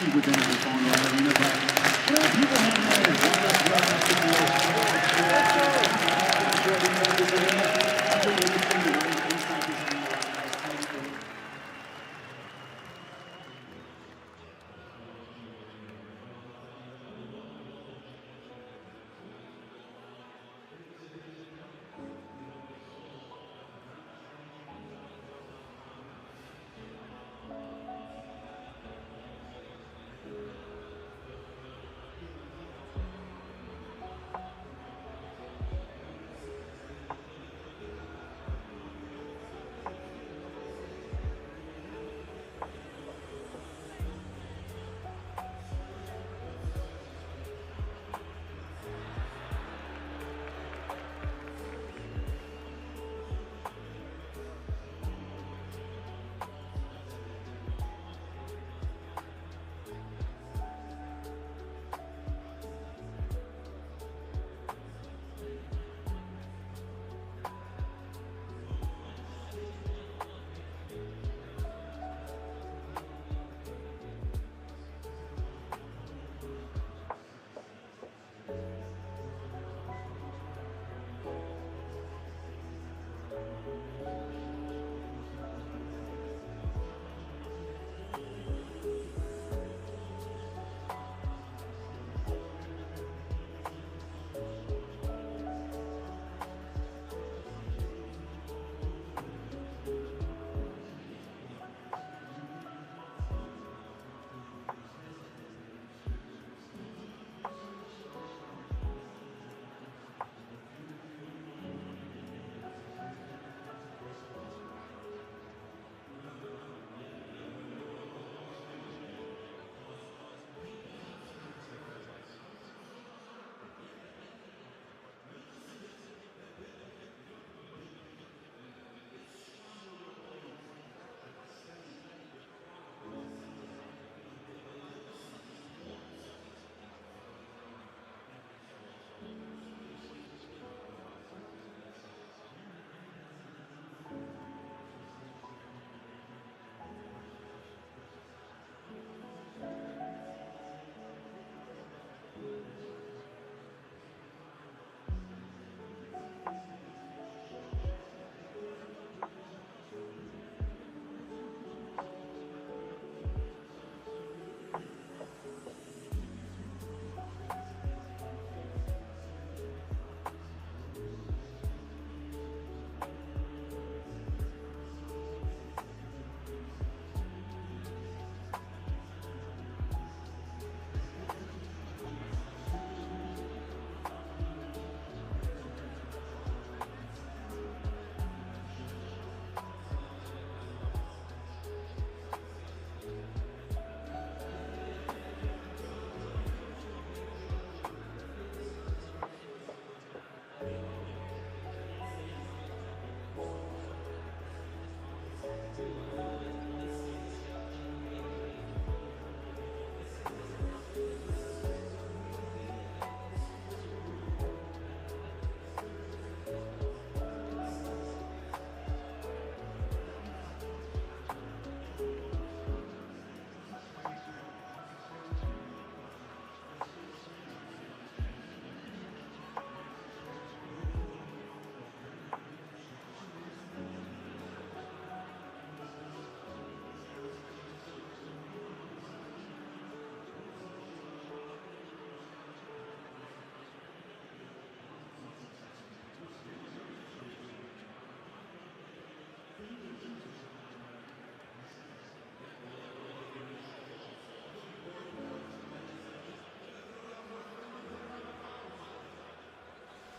especially within the Montreal arena. But where people have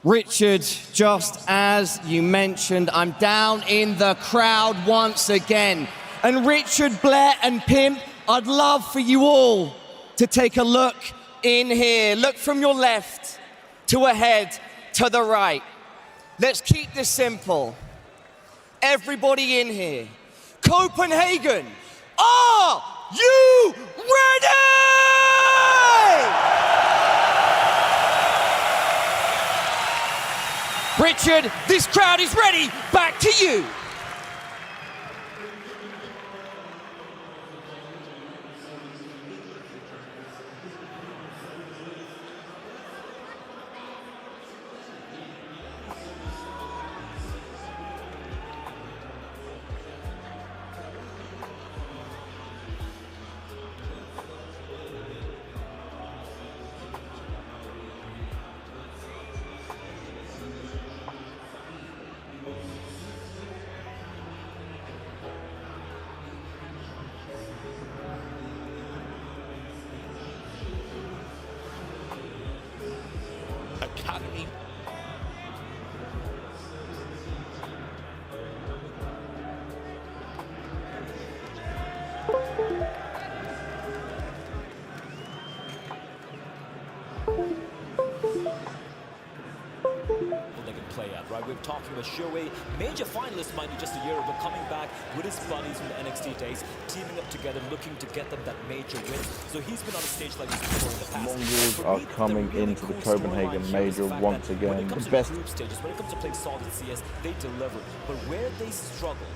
Richard, just as you mentioned, I'm down in the crowd once again. And Richard, Blair and Pim, I'd love for you all to take a look in here. Look from your left to ahead to the right. Let's keep this simple. Everybody in here. Copenhagen, are you ready? Richard, this crowd is ready. Back to you. academy. They can play at, right? We're talking about Shoei, major finalist, mind you, just a year ago, coming back with his buddies from the NXT days, teaming up together, looking to get them that major win. So he's been on a stage like this before in the past. Mongols are coming into the Copenhagen Major once again. The best group stages, when it comes to playing solid CS, they deliver. But where they struggle,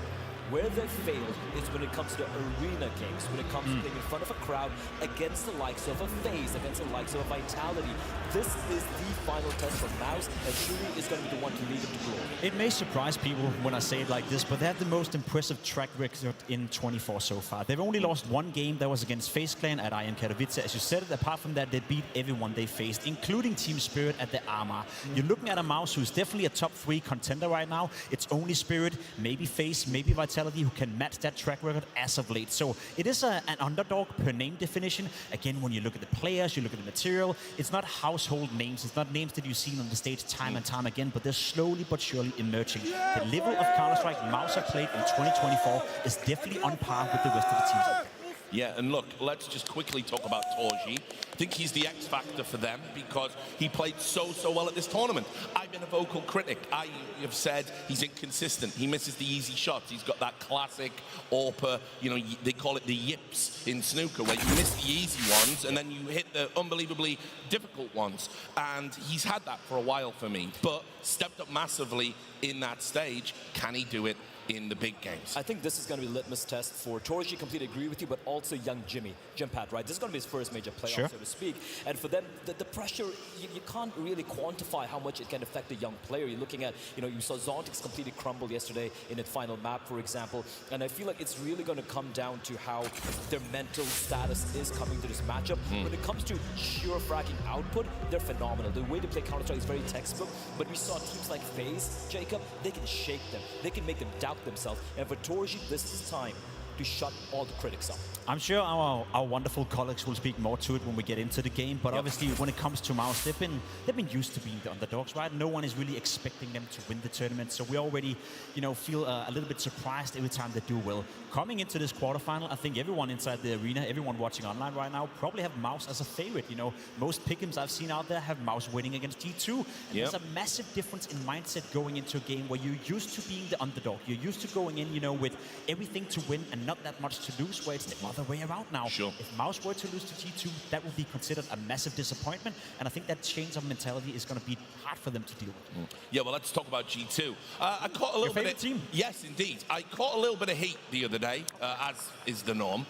where they failed, is when it comes to the arena games, when it comes to playing in front of a crowd against the likes of a FaZe, against the likes of a Vitality. This is the final test for MOUZ, and Shuri is going to be the one to lead them to glory. It may surprise people when I say it like this, but they have the most impressive track record in 24 so far. They've only lost one game, that was against FaZe Clan at IM Katowice. As you said it, apart from that, they beat everyone they faced, including Team Spirit at the Arma. You're looking at a MOUZ who's definitely a top 3 contender right now. It's only Spirit, maybe FaZe, maybe Vitality who can match that track record as of late. So it is an underdog per name definition. Again, when you look at the players, you look at the material, it's not household names. It's not names that you've seen on the stage time and time again, but they're slowly but surely emerging. The level of Counter-Strike MOUZ have played in 2024 is definitely on par with the rest of the teams out there. Yeah, and look, let's just quickly talk about Torji. I think he's the X factor for them because he played so well at this tournament. I've been a vocal critic. I have said he's inconsistent. He misses the easy shots. He's got that classic AWPer, you know, they call it the yips in snooker, where you miss the easy ones and then you hit the unbelievably difficult ones. And he's had that for a while for me, but stepped up massively in that stage. Can he do it in the big games? I think this is going to be a litmus test for Torji. Completely agree with you, but also young Jimpat, right? This is going to be his first major playoff, so to speak. And for them, the pressure, you can't really quantify how much it can affect a young player. You're looking at, you know, you saw Zontix completely crumble yesterday in its final map, for example. And I feel like it's really going to come down to how their mental status is coming to this matchup. When it comes to sheer fracking output, they're phenomenal. The way they play Counter-Strike is very textbook, but we saw teams like FaZe, Jacob, they can shake them. They can make them doubt themselves. And for Torji, this is time to shut all the critics up. I'm sure our wonderful colleagues will speak more to it when we get into the game, but obviously when it comes to MOUZ, they've been used to being the underdogs, right? No one is really expecting them to win the tournament, so we already, you know, feel a little bit surprised every time they do well. Coming into this quarterfinal, I think everyone inside the arena, everyone watching online right now, probably have MOUZ as a favorite. You know, most pick'ems I've seen out there have MOUZ winning against G2. And there's a massive difference in mindset going into a game where you're used to being the underdog. You're used to going in, you know, with everything to win and not that much to lose, where it's the other way around now. If MOUZ were to lose to G2, that would be considered a massive disappointment, and I think that change of mentality is going to be hard for them to deal with. Yeah, well, let's talk about G2. I caught a little bit of team. Yes, indeed. I caught a little bit of heat the other day, as is the norm,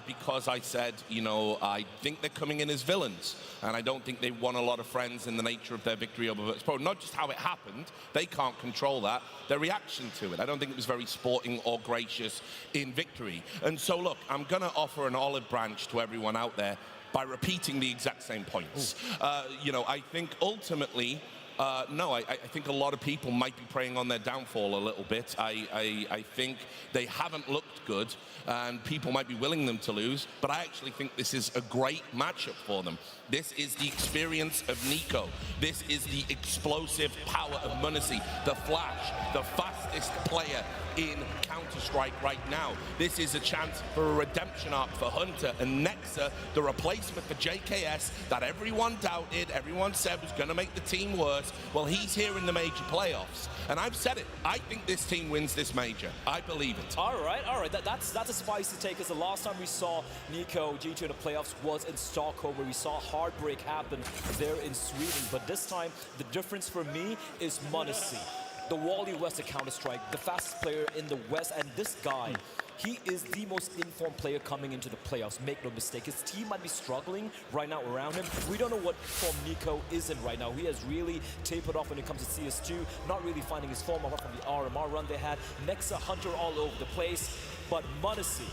because I said, you know, I think they're coming in as villains, and I don't think they won a lot of friends in the nature of their victory over Virtus Pro. Not just how it happened, they can't control that, their reaction to it. I don't think it was very sporting or gracious in victory. And so, look, I'm going to offer an olive branch to everyone out there by repeating the exact same points. You know, I think ultimately, no, I think a lot of people might be preying on their downfall a little bit. I think they haven't looked good, and people might be willing them to lose, but I actually think this is a great matchup for them. This is the experience of Nico. This is the explosive power of m0NESY, the Flash, the fastest player in Counter-Strike right now. This is a chance for a redemption arc for Hunter and Nexa, the replacement for JKS that everyone doubted, everyone said was going to make the team worse. Well, he's here in the major playoffs. And I've said it, I think this team wins this major. I believe it. All right. That's a spicy take, because the last time we saw Nico G2 in the playoffs was in Stockholm, where we saw heartbreak happen there in Sweden. But this time, the difference for me is m0NESY. The Wally West of Counter-Strike, the fastest player in the West, and this guy, he is the most informed player coming into the playoffs. Make no mistake, his team might be struggling right now around him. We don't know what form Nico is in right now. He has really tapered off when it comes to CS2, not really finding his form apart from the RMR run they had. Nexa, Hunter all over the place, but m0NESY,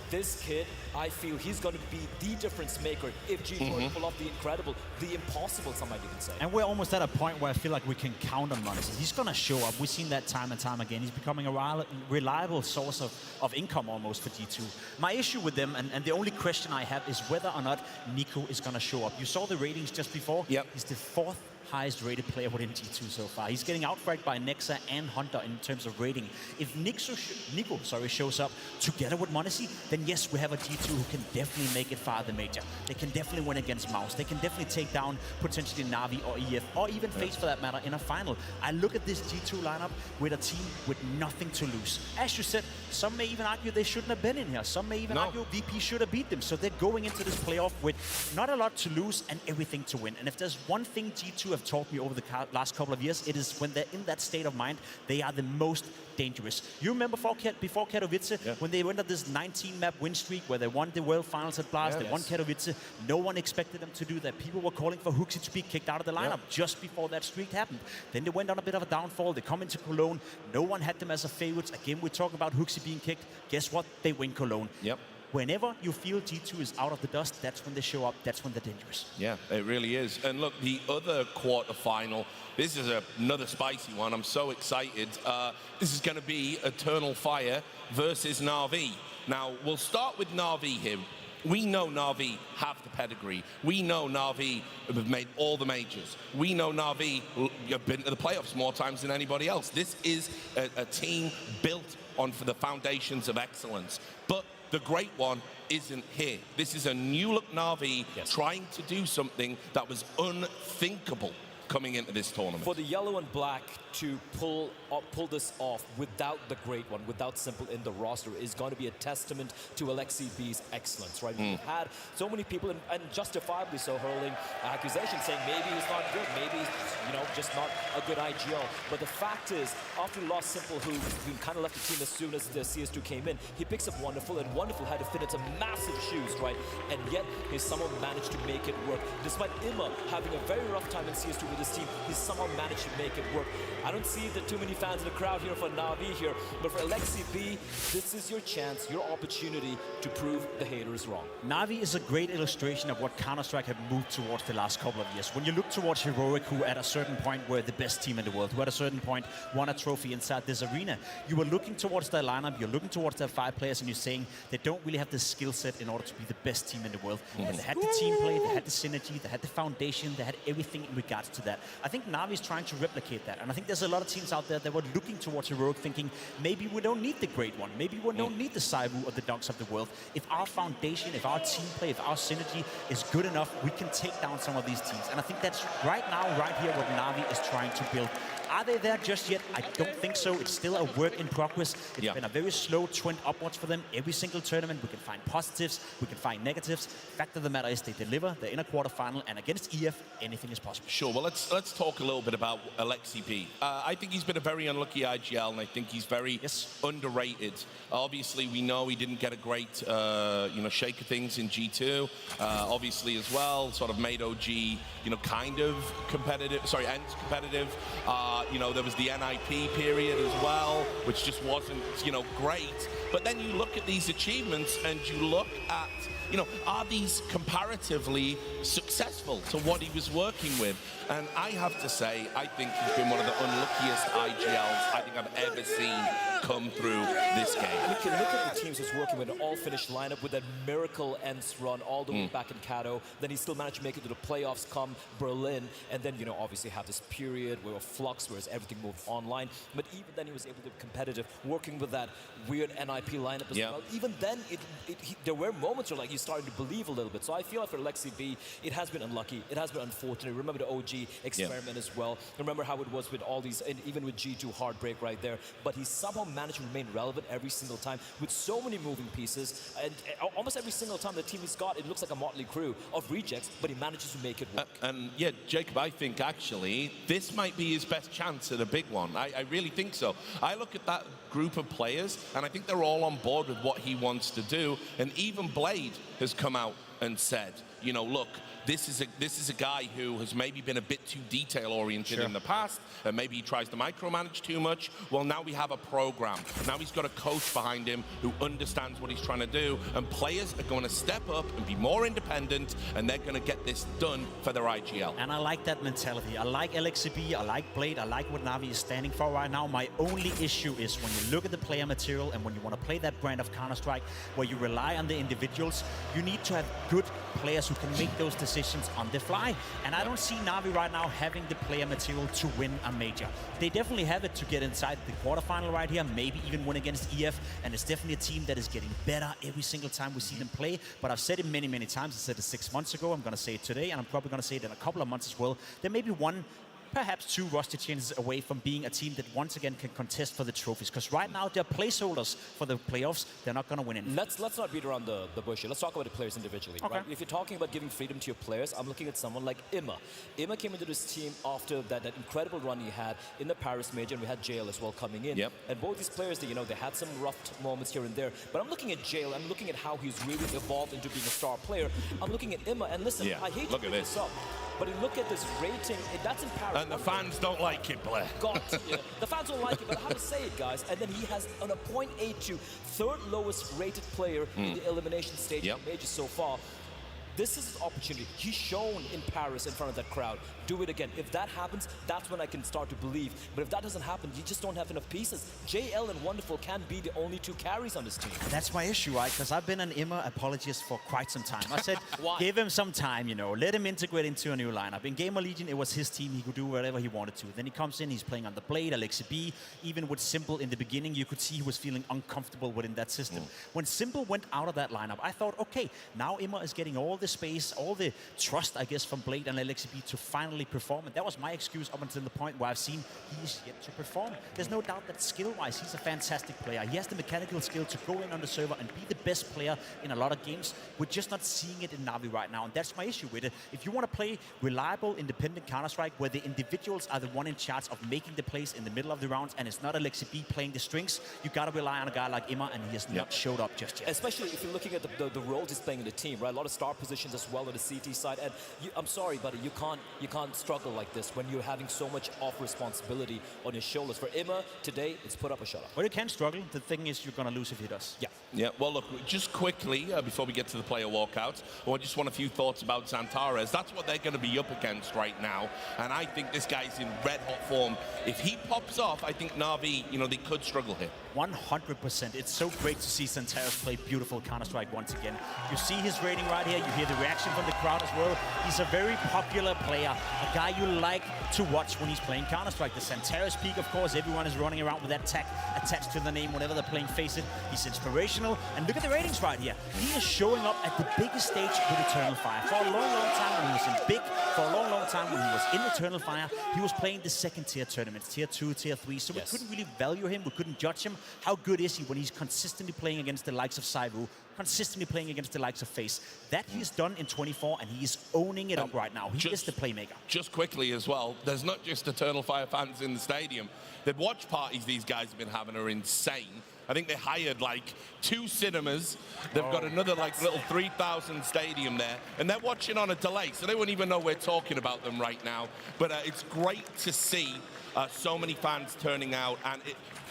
this kid, I feel he's going to be the difference maker if G2 pull off the incredible, the impossible, some might even say. And we're almost at a point where I feel like we can count on m0NESY. He's going to show up. We've seen that time and time again. He's becoming a reliable source of income almost for G2. My issue with them, and the only question I have, is whether or not Nico is going to show up. You saw the ratings just before. He's the 4th highest rated player within G2 so far. He's getting outfragged by Nexa and Hunter in terms of rating. If Nico shows up together with m0NESY, then yes, we have a G2 who can definitely make it far the major. They can definitely win against MOUZ. They can definitely take down potentially Na'Vi or EF, or even FaZe for that matter in a final. I look at this G2 lineup with a team with nothing to lose. As you said, some may even argue they shouldn't have been in here. Some may even argue VP should have beat them. So they're going into this playoff with not a lot to lose and everything to win. And if there's one thing G2 have taught me over the last couple of years, it is when they're in that state of mind, they are the most dangerous. You remember before Katowice, when they went on this 19-map win streak where they won the World Finals at Blast, they won Katowice. No one expected them to do that. People were calling for Huxi to be kicked out of the lineup just before that streak happened. Then they went on a bit of a downfall. They come into Cologne. No one had them as a favorites. Again, we talk about Huxi being kicked. Guess what? They win Cologne. Whenever you feel G2 is out of the dust, that's when they show up, that's when they're dangerous. Yeah, it really is. And look, the other quarterfinal, this is another spicy one. I'm so excited. This is going to be Eternal Fire versus Na'Vi. Now, we'll start with Na'Vi here. We know Na'Vi have the pedigree. We know Na'Vi have made all the majors. We know Na'Vi have been to the playoffs more times than anybody else. This is a team built on for the foundations of excellence. But the great one isn't here. This is a new look Na'Vi trying to do something that was unthinkable coming into this tournament. For the yellow and black to pull this off without the great one, without Simple in the roster, is going to be a testament to Alexi B's excellence, right? We've had so many people, and justifiably so, hurling accusations saying maybe he's not good, maybe he's, just not a good IGL. But the fact is, after we lost Simple, who kind of left the team as soon as the CS2 came in, he picks up Wonderful, and Wonderful had to fit into massive shoes, right? And yet, he somehow managed to make it work. Despite Imma having a very rough time in CS2 with his team, he somehow managed to make it work. I don't see the too many fans in the crowd here for Na'Vi here, but for Alexi B, this is your chance, your opportunity to prove the haters wrong. Na'Vi is a great illustration of what Counter-Strike have moved towards the last couple of years. When you look towards Heroic, who at a certain point were the best team in the world, who at a certain point won a trophy inside this arena, you were looking towards their lineup, you're looking towards their 5 players, and you're saying they don't really have the skill set in order to be the best team in the world. But they had the team play, they had the synergy, they had the foundation, they had everything in regards to that. I think Na'Vi is trying to replicate that, and I think there's a lot of teams out there that were looking towards Heroic thinking, maybe we don't need the great one, maybe we don't need the Saibu or the Dunks of the world. If our foundation, if our team play, if our synergy is good enough, we can take down some of these teams. And I think that's right now, right here, what Na'Vi is trying to build. Are they there just yet? I don't think so. It's still a work in progress. It's been a very slow trend upwards for them. Every single tournament, we can find positives, we can find negatives. Fact of the matter is they deliver. They're in a quarterfinal, and against EF, anything is possible. Sure. Well, let's talk a little bit about Alexi B. I think he's been a very unlucky IGL, and I think he's very underrated. Obviously, we know he didn't get a great, shake of things in G2. Obviously, as well, sort of made OG, kind of competitive. Sorry, end competitive. There was the NIP period as well, which just wasn't, great. But then you look at these achievements and you look at, are these comparatively successful to what he was working with? And I have to say, I think he's been one of the unluckiest IGLs I think I've ever seen come through this game. You can look at the teams he's working with, an all-finished lineup with that miracle ends run all the way back in Kato. Then he still managed to make it to the playoffs come Berlin. And then, obviously have this period where a flux, whereas everything moved online. But even then he was able to be competitive, working with that weird NIP lineup as well. Even then, there were moments where he's starting to believe a little bit. So I feel like for Alexi B, it has been unlucky. It has been unfortunate. Remember the OG experiment as well. Remember how it was with all these, and even with G2 Heartbreak right there. But he somehow managed to remain relevant every single time with so many moving pieces. And almost every single time the team he's got, it looks like a motley crew of rejects, but he manages to make it work. And yeah, Jacob, I think actually this might be his best chance at a big one. I really think so. I look at that group of players, and I think they're all on board with what he wants to do. And even Blade has come out and said, look, this is a guy who has maybe been a bit too detail-oriented in the past, and maybe he tries to micromanage too much. Well, now we have a program. Now he's got a coach behind him who understands what he's trying to do, and players are going to step up and be more independent, and they're going to get this done for their IGL. And I like that mentality. I like LXCB, I like Blade, I like what Na'Vi is standing for right now. My only issue is when you look at the player material and when you want to play that brand of Counter-Strike where you rely on the individuals, you need to have good players players who can make those decisions on the fly. And I don't see Na'Vi right now having the player material to win a major. They definitely have it to get inside the quarterfinal right here, maybe even win against EF. And it's definitely a team that is getting better every single time we see them play. But I've said it many, many times. I said it 6 months ago. I'm going to say it today, and I'm probably going to say it in a couple of months as well. There may be one, perhaps 2 roster changes away from being a team that once again can contest for the trophies. Because right now they're placeholders for the playoffs. They're not going to win anything. Let's not beat around the bush here. Let's talk about the players individually. Okay. Right? If you're talking about giving freedom to your players, I'm looking at someone like Imma. Imma came into this team after that incredible run he had in the Paris Major, and we had JL as well coming in. Yep. And both these players, they had some rough moments here and there. But I'm looking at JL. I'm looking at how he's really evolved into being a star player. I'm looking at Imma, and listen, I hate to bring this up, but you look at this rating, that's in Paris. And the fans don't like it, Blair. The fans don't like it, but I have to say it, guys. And then he has on a 0.82, third lowest rated player in the elimination stage of the major so far. This is his opportunity. He's shown in Paris in front of that crowd. Do it again. If that happens, that's when I can start to believe. But if that doesn't happen, you just don't have enough pieces. JL and Wonderful can't be the only 2 carries on this team. That's my issue, right? Because I've been an Imma apologist for quite some time. I said, give him some time, let him integrate into a new lineup. In Gamer Legion, it was his team. He could do whatever he wanted to. Then he comes in, he's playing on the Blade, Alexi B. Even with Simple in the beginning, you could see he was feeling uncomfortable within that system. When Simple went out of that lineup, I thought, okay, now Imma is getting all the space, all the trust, I guess, from Blade and Alexi B to finally perform. And that was my excuse up until the point where I've seen he's yet to perform. There's no doubt that skill-wise, he's a fantastic player. He has the mechanical skill to go in on the server and be the best player in a lot of games. We're just not seeing it in Na'Vi right now, and that's my issue with it. If you want to play reliable, independent Counter-Strike, where the individuals are the one in charge of making the plays in the middle of the rounds, and it's not Alexi B playing the strings, you got to rely on a guy like Imma, and he has not showed up just yet. Especially if you're looking at the roles he's playing in the team, right? A lot of star positions as well on the CT side. And I'm sorry, buddy, you can't struggle like this when you're having so much off responsibility on your shoulders. For Imma, today, it's put up a shut up. Well, you can struggle. The thing is, you're going to lose if he does. Yeah, well, look, just quickly, before we get to the player walkouts, I just want a few thoughts about Xantares. That's what they're going to be up against right now, and I think this guy's in red-hot form. If he pops off, I think Na'Vi, they could struggle here. 100%. It's so great to see Xantares play beautiful Counter-Strike once again. You see his rating right here. You hear the reaction from the crowd as well. He's a very popular player, a guy you like to watch when he's playing Counter-Strike. The Xantares peak, of course, everyone is running around with that tag attached to the name whenever they're playing Face It. He's inspirational, and look at the ratings right here. He is showing up at the biggest stage with Eternal Fire. For a long, long time when he was in Big, for a long, long time when he was in Eternal Fire, he was playing the second-tier tournaments, Tier 2, Tier 3, so we couldn't really value him, we couldn't judge him. How good is he when he's consistently playing against the likes of Saivu, consistently playing against the likes of Face? That he's done in 24, and he's owning it up right now. He is the playmaker. Just quickly as well, there's not just Eternal Fire fans in the stadium. The watch parties these guys have been having are insane. I think they hired like 2 cinemas. They've got another like little 3,000 stadium there, and they're watching on a delay, so they won't even know we're talking about them right now. But it's great to see so many fans turning out, and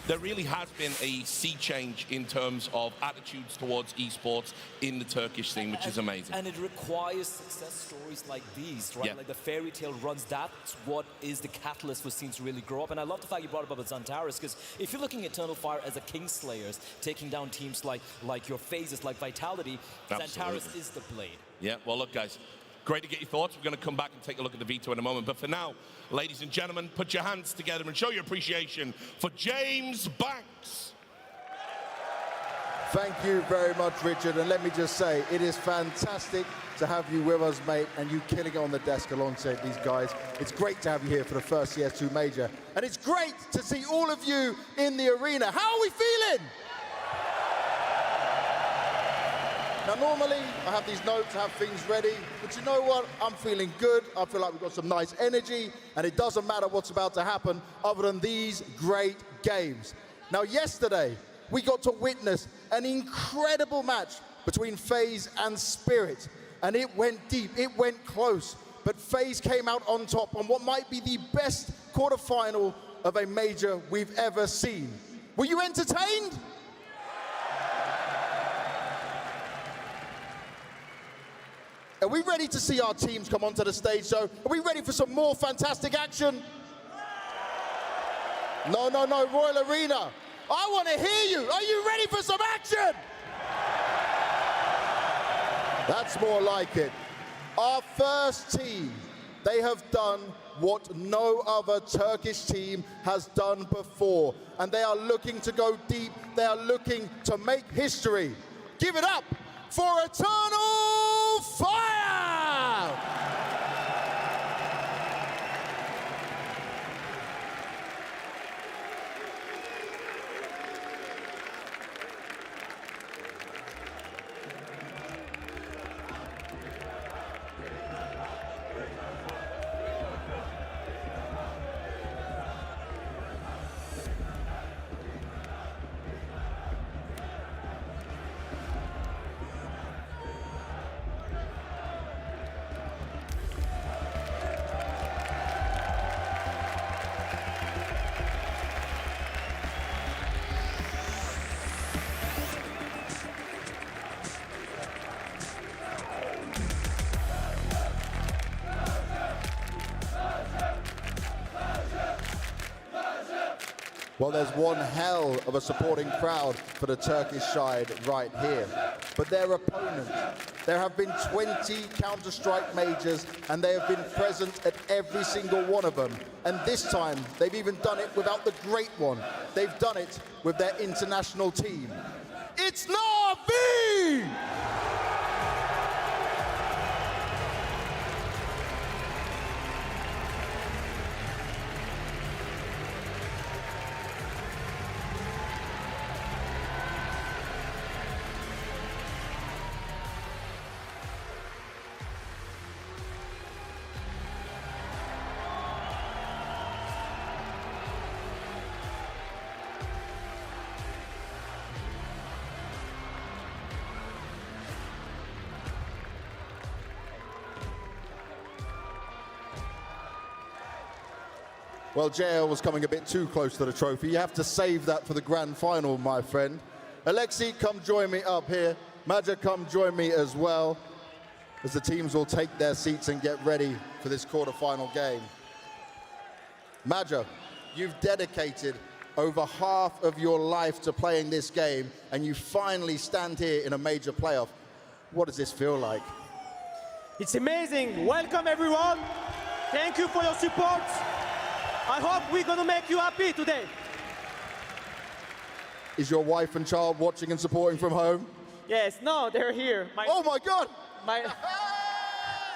there really has been a sea change in terms of attitudes towards esports in the Turkish scene, which is amazing. And it requires success stories like these, right? Yeah. Like the fairy tale runs, that's what is the catalyst for scenes to really grow up. And I love the fact you brought up about Xantares, because if you're looking at Eternal Fire as a Kingslayers, taking down teams like your phases, like Vitality, Xantares is the blade. Yeah, well, look, guys, great to get your thoughts. We're going to come back and take a look at the veto in a moment. But for now, ladies and gentlemen, put your hands together and show your appreciation for James Banks. Thank you very much, Richard. And let me just say, it is fantastic to have you with us, mate, and you killing it on the desk alongside these guys. It's great to have you here for the first CS2 Major. And it's great to see all of you in the arena. How are we feeling? Now, normally, I have these notes, I have things ready, but you know what? I'm feeling good. I feel like we've got some nice energy, and it doesn't matter what's about to happen other than these great games. Now, yesterday, we got to witness an incredible match between FaZe and Spirit, and it went deep, it went close, but FaZe came out on top on what might be the best quarterfinal of a major we've ever seen. Were you entertained? Are we ready to see our teams come onto the stage, so are we ready for some more fantastic action? No, Royal Arena. I want to hear you. Are you ready for some action? That's more like it. Our first team, they have done what no other Turkish team has done before. And they are looking to go deep. They are looking to make history. Give it up for Eternal Fire! Well, there's one hell of a supporting crowd for the Turkish side right here. But their opponent, there have been 20 Counter-Strike majors and they have been present at every single one of them. And this time, they've even done it without the great one. They've done it with their international team. It's Na'Vi! Well, JL was coming a bit too close to the trophy. You have to save that for the grand final, my friend. Alexei, come join me up here. Major, come join me as well, as the teams will take their seats and get ready for this quarterfinal game. Major, you've dedicated over half of your life to playing this game, and you finally stand here in a major playoff. What does this feel like? It's amazing. Welcome, everyone. Thank you for your support. I hope we're going to make you happy today. Is your wife and child watching and supporting from home? Yes, no, they're here. Oh my God!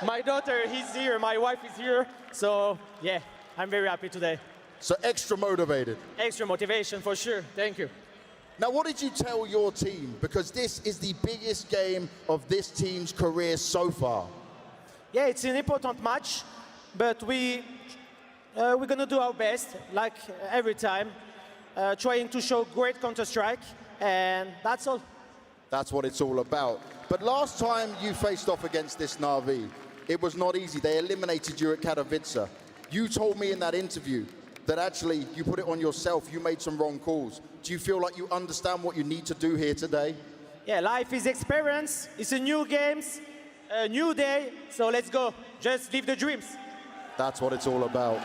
My daughter, he's here, my wife is here. So, yeah, I'm very happy today. So extra motivated. Extra motivation for sure. Thank you. Now, what did you tell your team? Because this is the biggest game of this team's career so far. Yeah, it's an important match, but we're going to do our best, like every time, trying to show great Counter-Strike, and that's all. That's what it's all about. But last time you faced off against this Na'Vi, it was not easy. They eliminated you at Katowice. You told me in that interview that actually you put it on yourself, you made some wrong calls. Do you feel like you understand what you need to do here today? Yeah, life is experience. It's a new games, a new day, so let's go. Just live the dreams. That's what it's all about.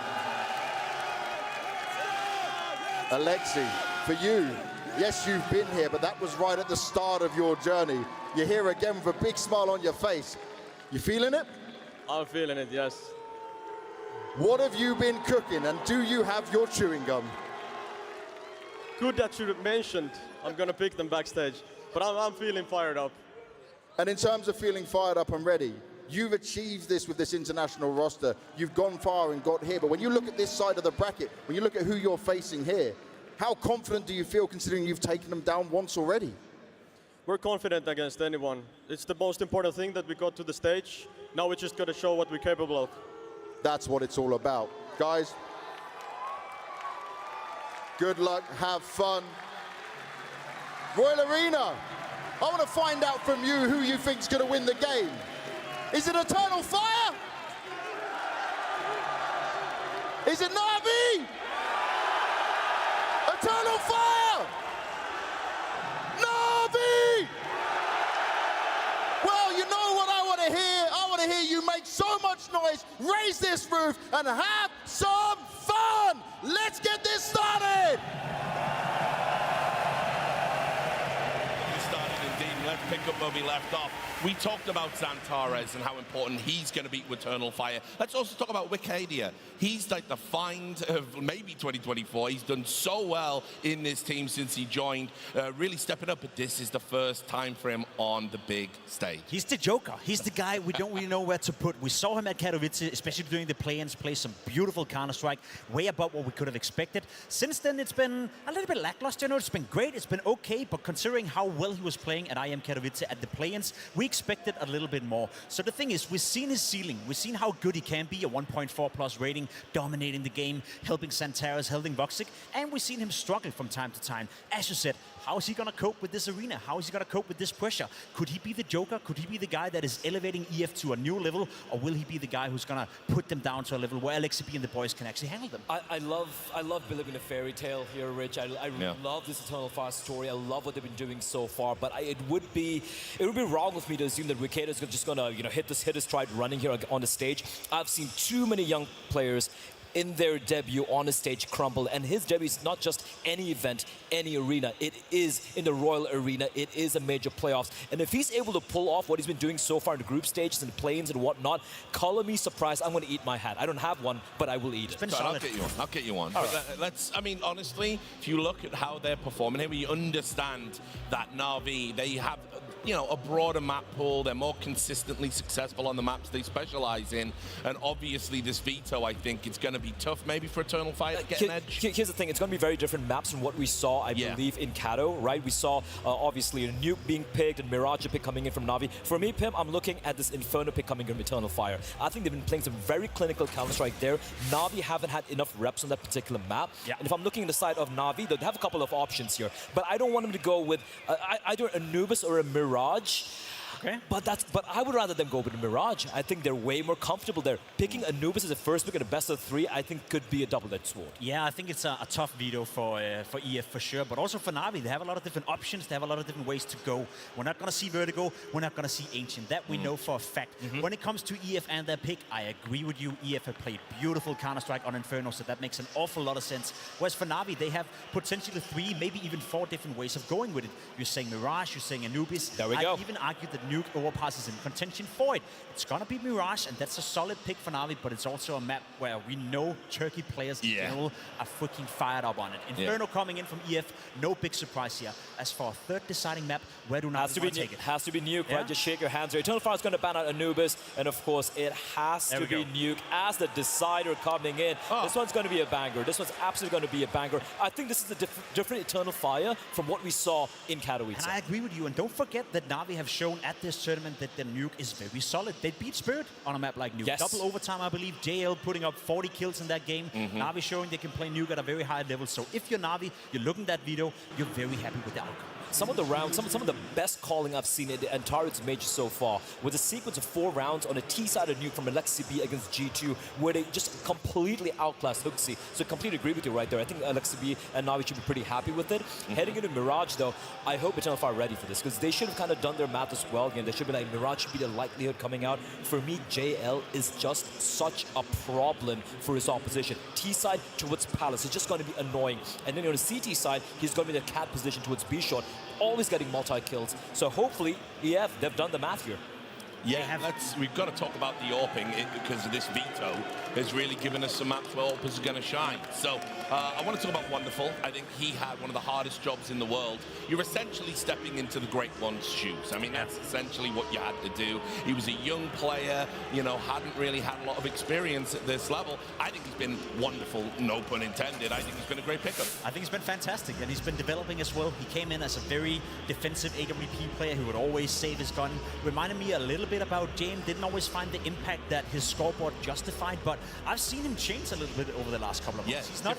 Alexei, for you, yes, you've been here, but that was right at the start of your journey. You're here again with a big smile on your face. You feeling it? I'm feeling it, yes. What have you been cooking, and do you have your chewing gum? Good that you mentioned. I'm going to pick them backstage, but I'm feeling fired up. And in terms of feeling fired up and ready, you've achieved this with this international roster. You've gone far and got here. But when you look at this side of the bracket, when you look at who you're facing here, how confident do you feel considering you've taken them down once already? We're confident against anyone. It's the most important thing that we got to the stage. Now we just got to show what we're capable of. That's what it's all about. Guys, good luck, have fun. Royal Arena, I want to find out from you who you think's going to win the game. Is it Eternal Fire? Is it Na'Vi? Eternal Fire! Na'Vi! Well, you know what I want to hear? I want to hear you make so much noise, raise this roof, and have some fun! Let's get this started! It started indeed. let's pick up where we left off. We talked about Xantares and how important he's going to be to Eternal Fire. Let's also talk about Wikidia. He's like the find of maybe 2024. He's done so well in this team since he joined, really stepping up. But this is the first time for him on the big stage. He's the joker. He's the guy we don't really know where to put. We saw him at Katowice, especially during the play-ins, play some beautiful Counter-Strike, way above what we could have expected. Since then, it's been a little bit lackluster. You know, it's been great, it's been okay, but considering how well he was playing at IM Katowice at the play-ins, we expected a little bit more. So the thing is, we've seen his ceiling. We've seen how good he can be, a 1.4 plus rating, dominating the game, helping Xantares, helping Voxic, and we've seen him struggle from time to time. As you said, how is he going to cope with this arena? How is he going to cope with this pressure? Could he be the joker? Could he be the guy that is elevating EF to a new level? Or will he be the guy who's going to put them down to a level where Alexi B and the boys can actually handle them? I love believing a fairy tale here, Rich. I love this Eternal Fire story. I love what they've been doing so far. But it would be wrong with me to assume that Wikidia is just going to hit his stride running here on the stage. I've seen too many young players in their debut on a stage crumble, and his debut is not just any event, any arena. It is in the Royal Arena. It is a major playoffs, and if he's able to pull off what he's been doing so far in the group stages and play-ins and whatnot, color me surprised. I'm going to eat my hat. I don't have one, but I will eat it. I'll get you one. Let's. I mean, honestly, if you look at how they're performing here, we understand that Na'Vi, they have, a broader map pool. They're more consistently successful on the maps they specialize in, and obviously this veto, I think, it's going to be tough maybe for Eternal Fire to get an edge. Here's the thing, it's going to be very different maps from what we saw, I believe, in Kato, right? We saw, obviously, a Nuke being picked and Mirage pick coming in from Na'Vi. For me, Pim, I'm looking at this Inferno pick coming in from Eternal Fire. I think they've been playing some very clinical Counter-Strike there. Na'Vi haven't had enough reps on that particular map. Yeah. And if I'm looking at the side of Na'Vi, they have a couple of options here. But I don't want them to go with either a Anubis or a Mirage. Okay. But I would rather them go with a Mirage. I think they're way more comfortable there. Picking Anubis as a first pick at a best of 3, I think could be a double-edged sword. Yeah, I think it's a tough veto for EF for sure, but also for Na'Vi. They have a lot of different options. They have a lot of different ways to go. We're not going to see Vertigo. We're not going to see Ancient. That we know for a fact. When it comes to EF and their pick, I agree with you. EF have played beautiful Counter-Strike on Inferno, so that makes an awful lot of sense. Whereas for Na'Vi, they have potentially 3, maybe even 4 different ways of going with it. You're saying Mirage, you're saying Anubis. There we go. I'd even argue that Nuke overpasses in contention for it. It's going to be Mirage, and that's a solid pick for Na'Vi, but it's also a map where we know Turkey players in general are freaking fired up on it. Inferno coming in from EF, no big surprise here. As for a third deciding map, where do Na'Vi take it? Has to be Nuke, right? Just shake your hands there. Eternal Fire is going to ban out Anubis, and of course, it has to be Nuke as the decider coming in. This one's going to be a banger. This one's absolutely going to be a banger. I think this is a different Eternal Fire from what we saw in Katowice. And I agree with you, and don't forget that Na'Vi have shown at this tournament that the Nuke is very solid. They beat Spirit on a map like Nuke. Yes. Double overtime, I believe. JL putting up 40 kills in that game. Na'Vi showing they can play Nuke at a very high level. So if you're Na'Vi, you're looking at that video, you're very happy with the outcome. Some of the rounds, some of the best calling I've seen in the entire Major so far was a sequence of 4 rounds on a T-side of Nuke from Alexi B against G2, where they just completely outclassed HooXi. So I completely agree with you right there. I think Alexi B and Na'Vi should be pretty happy with it. Heading into Mirage, though, I hope Eternal Fire ready for this, because they should have kind of done their math as well. Again, they should be like, Mirage should be the likelihood coming out. For me, JL is just such a problem for his opposition. T-side towards Palace is just going to be annoying. And then on the CT side, he's going to be in the cat position towards B-Shot, always getting multi-kills. So hopefully, EF, they've done the math here. Yeah, we've got to talk about the AWPing because this veto has really given us some maps where AWPers are going to shine. So I want to talk about Wonderful. I think he had one of the hardest jobs in the world. You're essentially stepping into the great one's shoes. I mean, that's essentially what you had to do. He was a young player, hadn't really had a lot of experience at this level. I think he's been wonderful, no pun intended. I think he's been a great pickup. I think he's been fantastic, and he's been developing as well. He came in as a very defensive AWP player who would always save his gun. Reminded me a little bit about James. Didn't always find the impact that his scoreboard justified, but I've seen him change a little bit over the last couple of months. He's not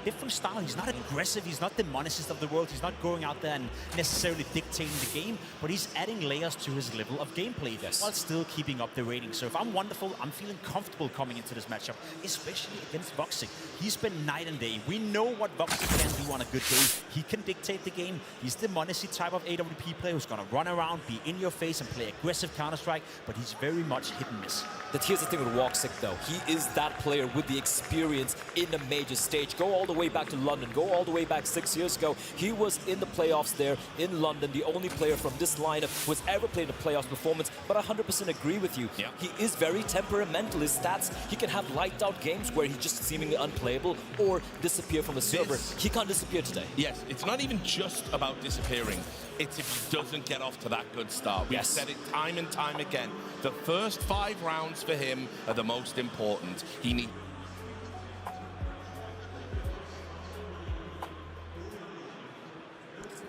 different style. He's not aggressive. He's not the Monicist of the world. He's not going out there and necessarily dictating the game, but he's adding layers to his level of gameplay while still keeping up the rating. So if I'm Wonderful, I'm feeling comfortable coming into this matchup, especially against Voxic. He's been night and day. We know what Voxic can do on a good day. He can dictate the game. He's the Monicist type of AWP player who's going to run around, be in your face, and play aggressive counter Counter-Strike, but he's very much hit and miss. But here's the thing with Woxic, though. He is that player with the experience in a major stage. Go all the way back to London. Go all the way back 6 years ago. He was in the playoffs there in London, the only player from this lineup who has ever played a playoffs performance. But I 100% agree with you. Yeah. He is very temperamental. His stats, he can have lighted out games where he's just seemingly unplayable or disappear from the server. He can't disappear today. Yes, it's not even just about disappearing. It's if he doesn't get off to that good start. We've said it time and time again. The first 5 rounds for him are the most important. He needs...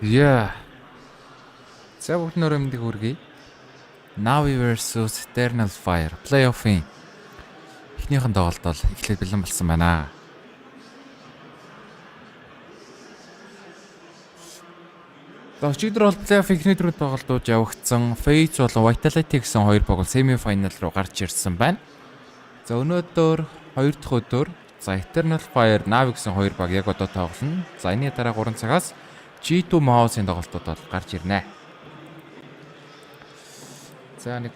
Yeah. За бүгд нөрөмдөг үргэе. Navi versus Eternal Fire playoff-ийн эхнийхэн тоглолт бол эхлээд бэлэн болсон байна. Өчигдөр бол плей-офф ихний дөрөв тоглолтууд явагдсан. Face болон Vitality гэсэн хоёр баг семи финал руу гарч ирсэн байна. За өнөөдөр 2 дахь өдөр за Eternal Fire Navi гэсэн хоёр баг яг одоо тоглоно. За энэний дараа 3 цагаас G2 MOUZ-ийн тоглолтууд бол гарч ирнэ. За нэг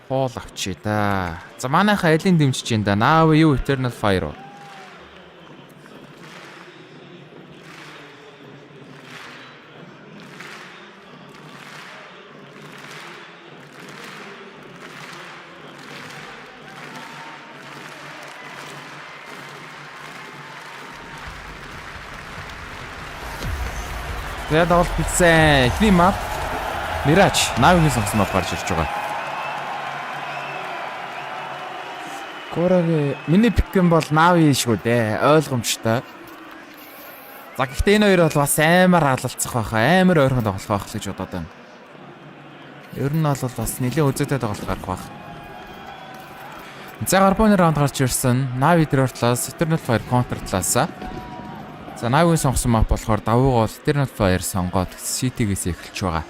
хоол авчие да. За манайхаа алийг дэмжиж байна да. Navi юу Eternal Fire уу? Тэгээд бол битсэн. Эхний map Mirage Navi-гийн сонгосон map гарч ирж байгаа. Kuroxy миний пикэн бол Navi шүү дээ. Ойлгомжтой. За гэхдээ энэ хоёр бол бас амар халалцах байхаа. Амар ойрхон тоглох байх гэж бодоод байна. Ер нь бол бас нэлээд үзэгтэй тоглолт гарах байх. За гарбоны раунд гарч ирсэн. Navi дээр талаас Eternal Fire counter талаасаа. За Navi-гийн сонгосон map болохоор давуугаа бол Eternal Fire сонгоод CT-гээс эхэлж байгаа.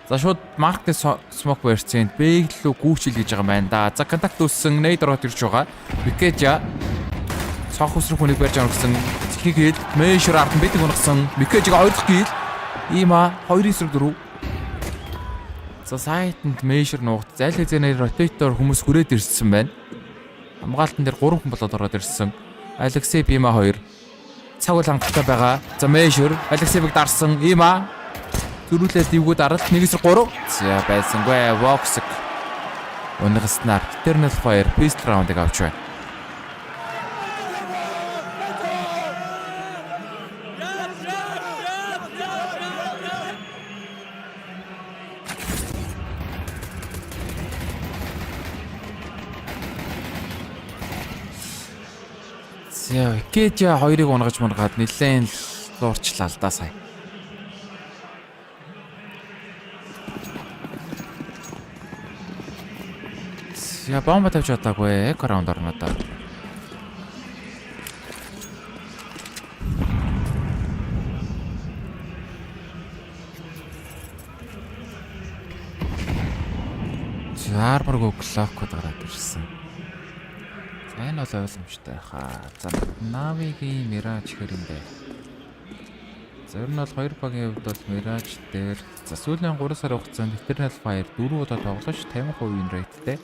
За шууд Market Smoke version бэглүү гүүчил гэж байгаа юм байна да. За контакт үссэн nade ороод ирж байгаа. Mikeja цонх үсрэх хүнийг барьж авах гэсэн техник хэл Measure ард нь бэдэг унгасан. Mikeja-г 2 дахь гил. Има 2-4. За сайтанд Measure нуугт зайл хэзээ rotator хүмүүс хүрээд ирсэн байна. Хамгаалтан дээр 3 хүн болоод ороод ирсэн. Alexei Bima 2 цаг үл хангалттай байгаа. За Measure Alexei-г дарсан. Има дөрүүлээд ивгүүд аралт 1-3. За байсангүй Woxic унгааснаар Eternal Fire pistol round-ыг авч байна. За Mikeja 2-ыг унгаж мунгаад нэлээд луурчлаа л да сая. Я бомба тавьж чадаагүй эко раунд орно да. Арморг клокод гараад ирсэн. За энэ бол ойлгомжтой хаа. За Navi-гийн Mirage хэрэмдээ. За ер нь бол хоёр багийн хувьд бол Mirage дээр за сүүлийн 3 сар хугацаанд Eternal Fire 4 удаа тоглож 50% win rate-тэй.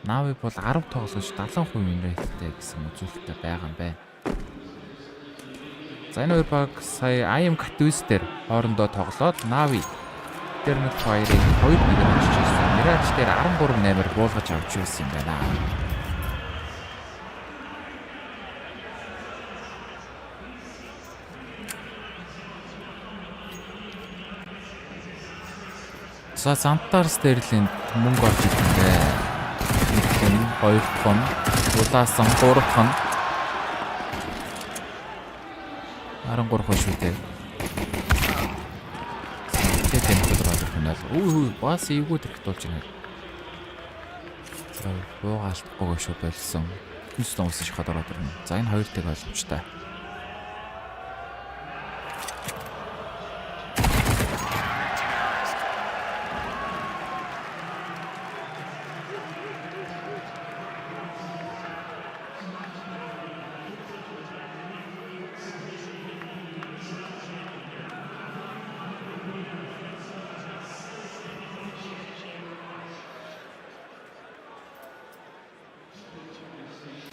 Navi бол 10 тоглож 70% win rate-тэй гэсэн үзүүлэлттэй байгаа юм байна. За энэ хоёр баг сая I am Catwist дээр хоорондоо тоглоод Navi Eternal Fire-ийг 2-1-ээр авчиж ирсэн. Mirage дээр 13-8-аар буулгаж авч ирсэн юм байна. За Santars дээр л мөнгө орж ирсэн дээ. 2 хон, улаасан 3 хон. 13 хон шүү дээ. Тэгээд энэ хөнөөл. Үгүй бас эвгүй тэрхтүүлж байна. За буугаалтгүйгээ шүү болсон. Хүнс томсон шахаад ороод ирнэ. За энэ хоёр таг ойлгомжтой.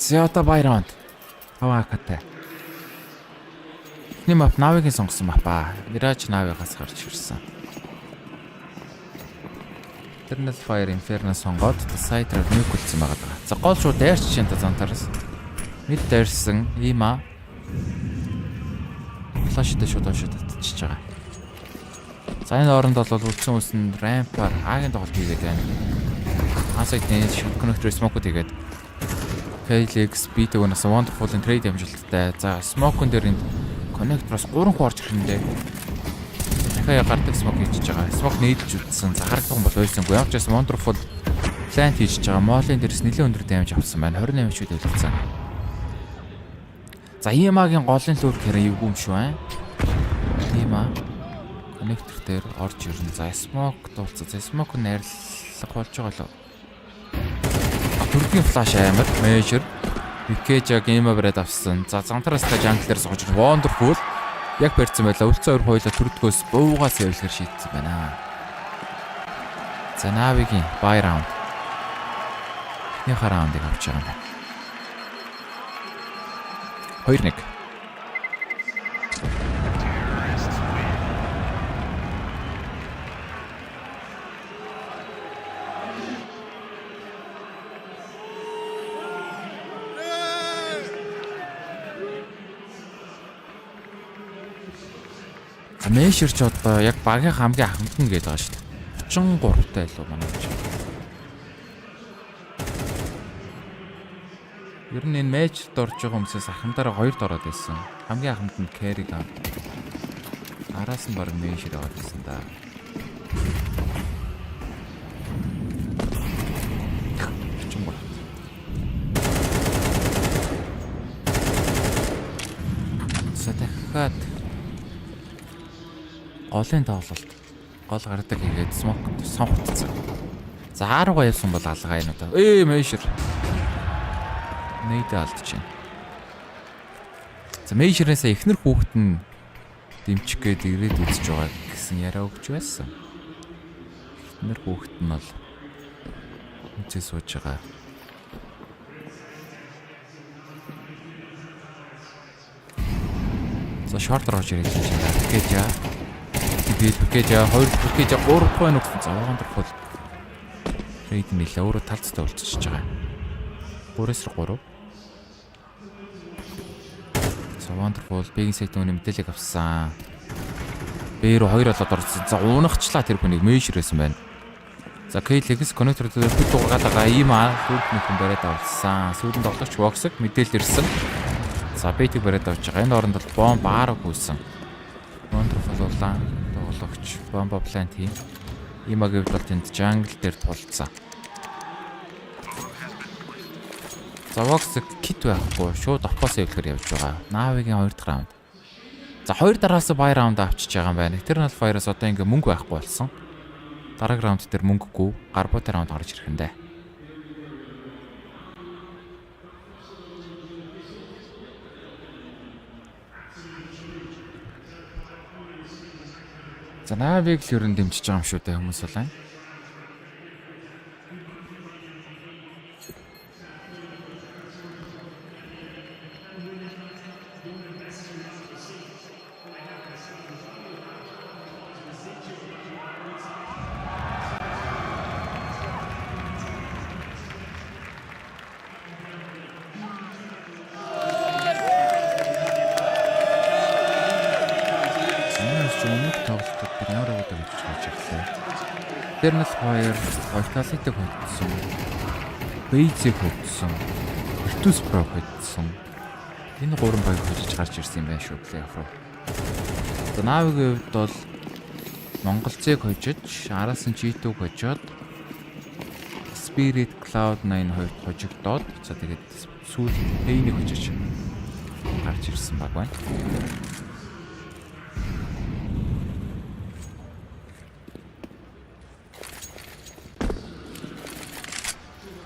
Зята Байранд. Хаваакатай. Эхний мап Навигийн сонгосон мап аа. Mirage Навигаас гарч ирсэн. Eternal Fire Inferno сонгоод Side-аар нүг үлдсэн байгаа даа. За гол шууд дайрч чинь та зантараас. Мид дайрсан има. Флаштай шууд татчихж байгаа. За энэ оронд бол үлдсэн үсэнд рампаар Агийн тоглолт хийгээд байна. Хасайтны шууд коннектор смокууд хийгээд Felix бит өгнөс wonderful-ын трейд амжилттай. За смокон дээр энэ коннектороос 3 хуу орж ирэндээ. Дахиад гардаг смок хийж байгаа. Смок нээдж үтсэн. За харагдсан бол байсангүй. Ямар ч байсан wonderful plant хийж байгаа. Молын дээрс нэлээд өндөр дэмж авсан байна. 28 шүүд үлдсэн. За EMA-гийн голын лүр хэрэг юу юм шүү аа. EMA коннектор дээр орж ирнэ. За смок дуулцаа. За смок найрлах болж байгаа лөө. Түргийн флаш амар measure PGL game over-д авсан. За зантараас та jungle дээр сууж wonderful яг барьсан байла. Үлцэн 2 хоёлоо төрдгөөс буугаас явуулахар шийдсэн байна. За Навигийн buy round. Эхний раундыг авч байгаа юм байна. 2-1. Measure ч одоо яг багийн хамгийн ахмадхан гээд байгаа шүү дээ. 33 таа илүү манай ч. Ер нь энэ match-д орж байгаа хүмүүсээс ахмадаараа 2-д ороод байсан. Хамгийн ахмад нь carry гам. Араас нь баг measure аваад байсан да. Сатахад голын тоглолт гол гардаг ингээд смок сонхолцсон. За ааруугаа явсан бол алгаа энэ удаа. Measure. Нейдэ алдчихэв. За measure-ээс эхнэр хүүхэд нь дэмчих гээд ирээд үзэж байгаа гэсэн яриа өгч байсан. Эхнэр хүүхэд нь бол үзээ сууж байгаа. За short орж ирэх юм байна. PGL 2 PGL 3 point өгсөн. За wonderful. Рейд нэлээ өөрөө талцтай болчихж байгаа. 3-3. За wonderful бэгийн сайт өнө мэдээлэл авсан. Бээр 2 болоод орсон. За уунахчлаа тэр хүнийг measure байсан байна. За Felix connector дээр бүт дуургаад байгаа ийм дүүртний хүн бариад авсан. Сүүлийн тоглогч Kuroxy мэдээлэл ирсэн. За бэтиг бариад авч байгаа. Энэ оронд бол бомб аараг гүйсэн. Wonderful улаан тоглогч бомба plant хийн. Имагийн бол тэнд jungle дээр тулцсан. За Kuroxy kit байхгүй шууд опоос явуулахар явж байгаа. Навигийн 2 дахь раунд. За 2 дараалал buy round авчиж байгаа юм байна. Eternal Fire-аас одоо ингээ мөнгө байхгүй болсон. Дараагийн раунд дээр мөнгөгүй гарбуутай раунд гарч ирэх юм даа. За Навиг л ерөн дэмжиж байгаа юм шүү дээ хүмүүс болоо. Eternal Fire, Vitality hodсон. Basic hodсон. Virtus Pro hodсон. Энэ гурван баяр хожиж гарч ирсэн юм байна шүү плей-офф руу. За Навигийн хувьд бол Монголцыг хожиж, араас нь G2 хожоод Spirit Cloud9 хоёрт хожигдоод за тэгээд сүүл Payne хожиж гарч ирсэн баг байна.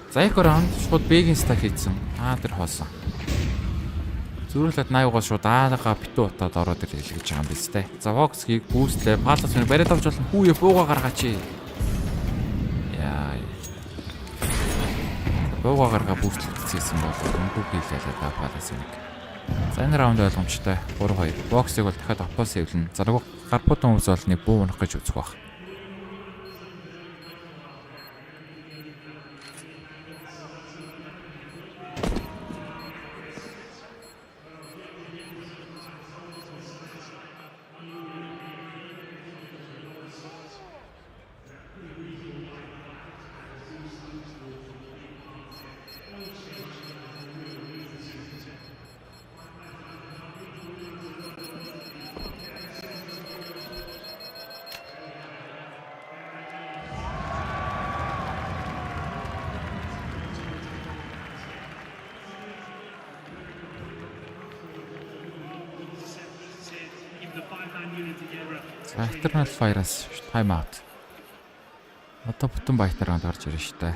За их раунд шууд бэгийн стак хийсэн. Тэр хоосон. Зүрхлээд 80-аас шууд аагаа битүү утаад ороод ирлээ гэж байгаа юм биз дээ. За Kuroxy-г бүүстлээ, палас мөр бариад авч болно. Хүүе бууга гаргаач. Яа. дуугаа гаргаа бүүстлэгдсэн бол өнгөө хийлээ да палас нэг. За энэ раунд ойлгомжтой 3-2. Боксыг бол дахиад опоос эвлэн. За нөгөө гарпуутан хүмүүс бол нэг буу унах гэж үзэх баг. Eternal Fire-аас time out. Одоо бүтэн байтараа гарч ирж штэ.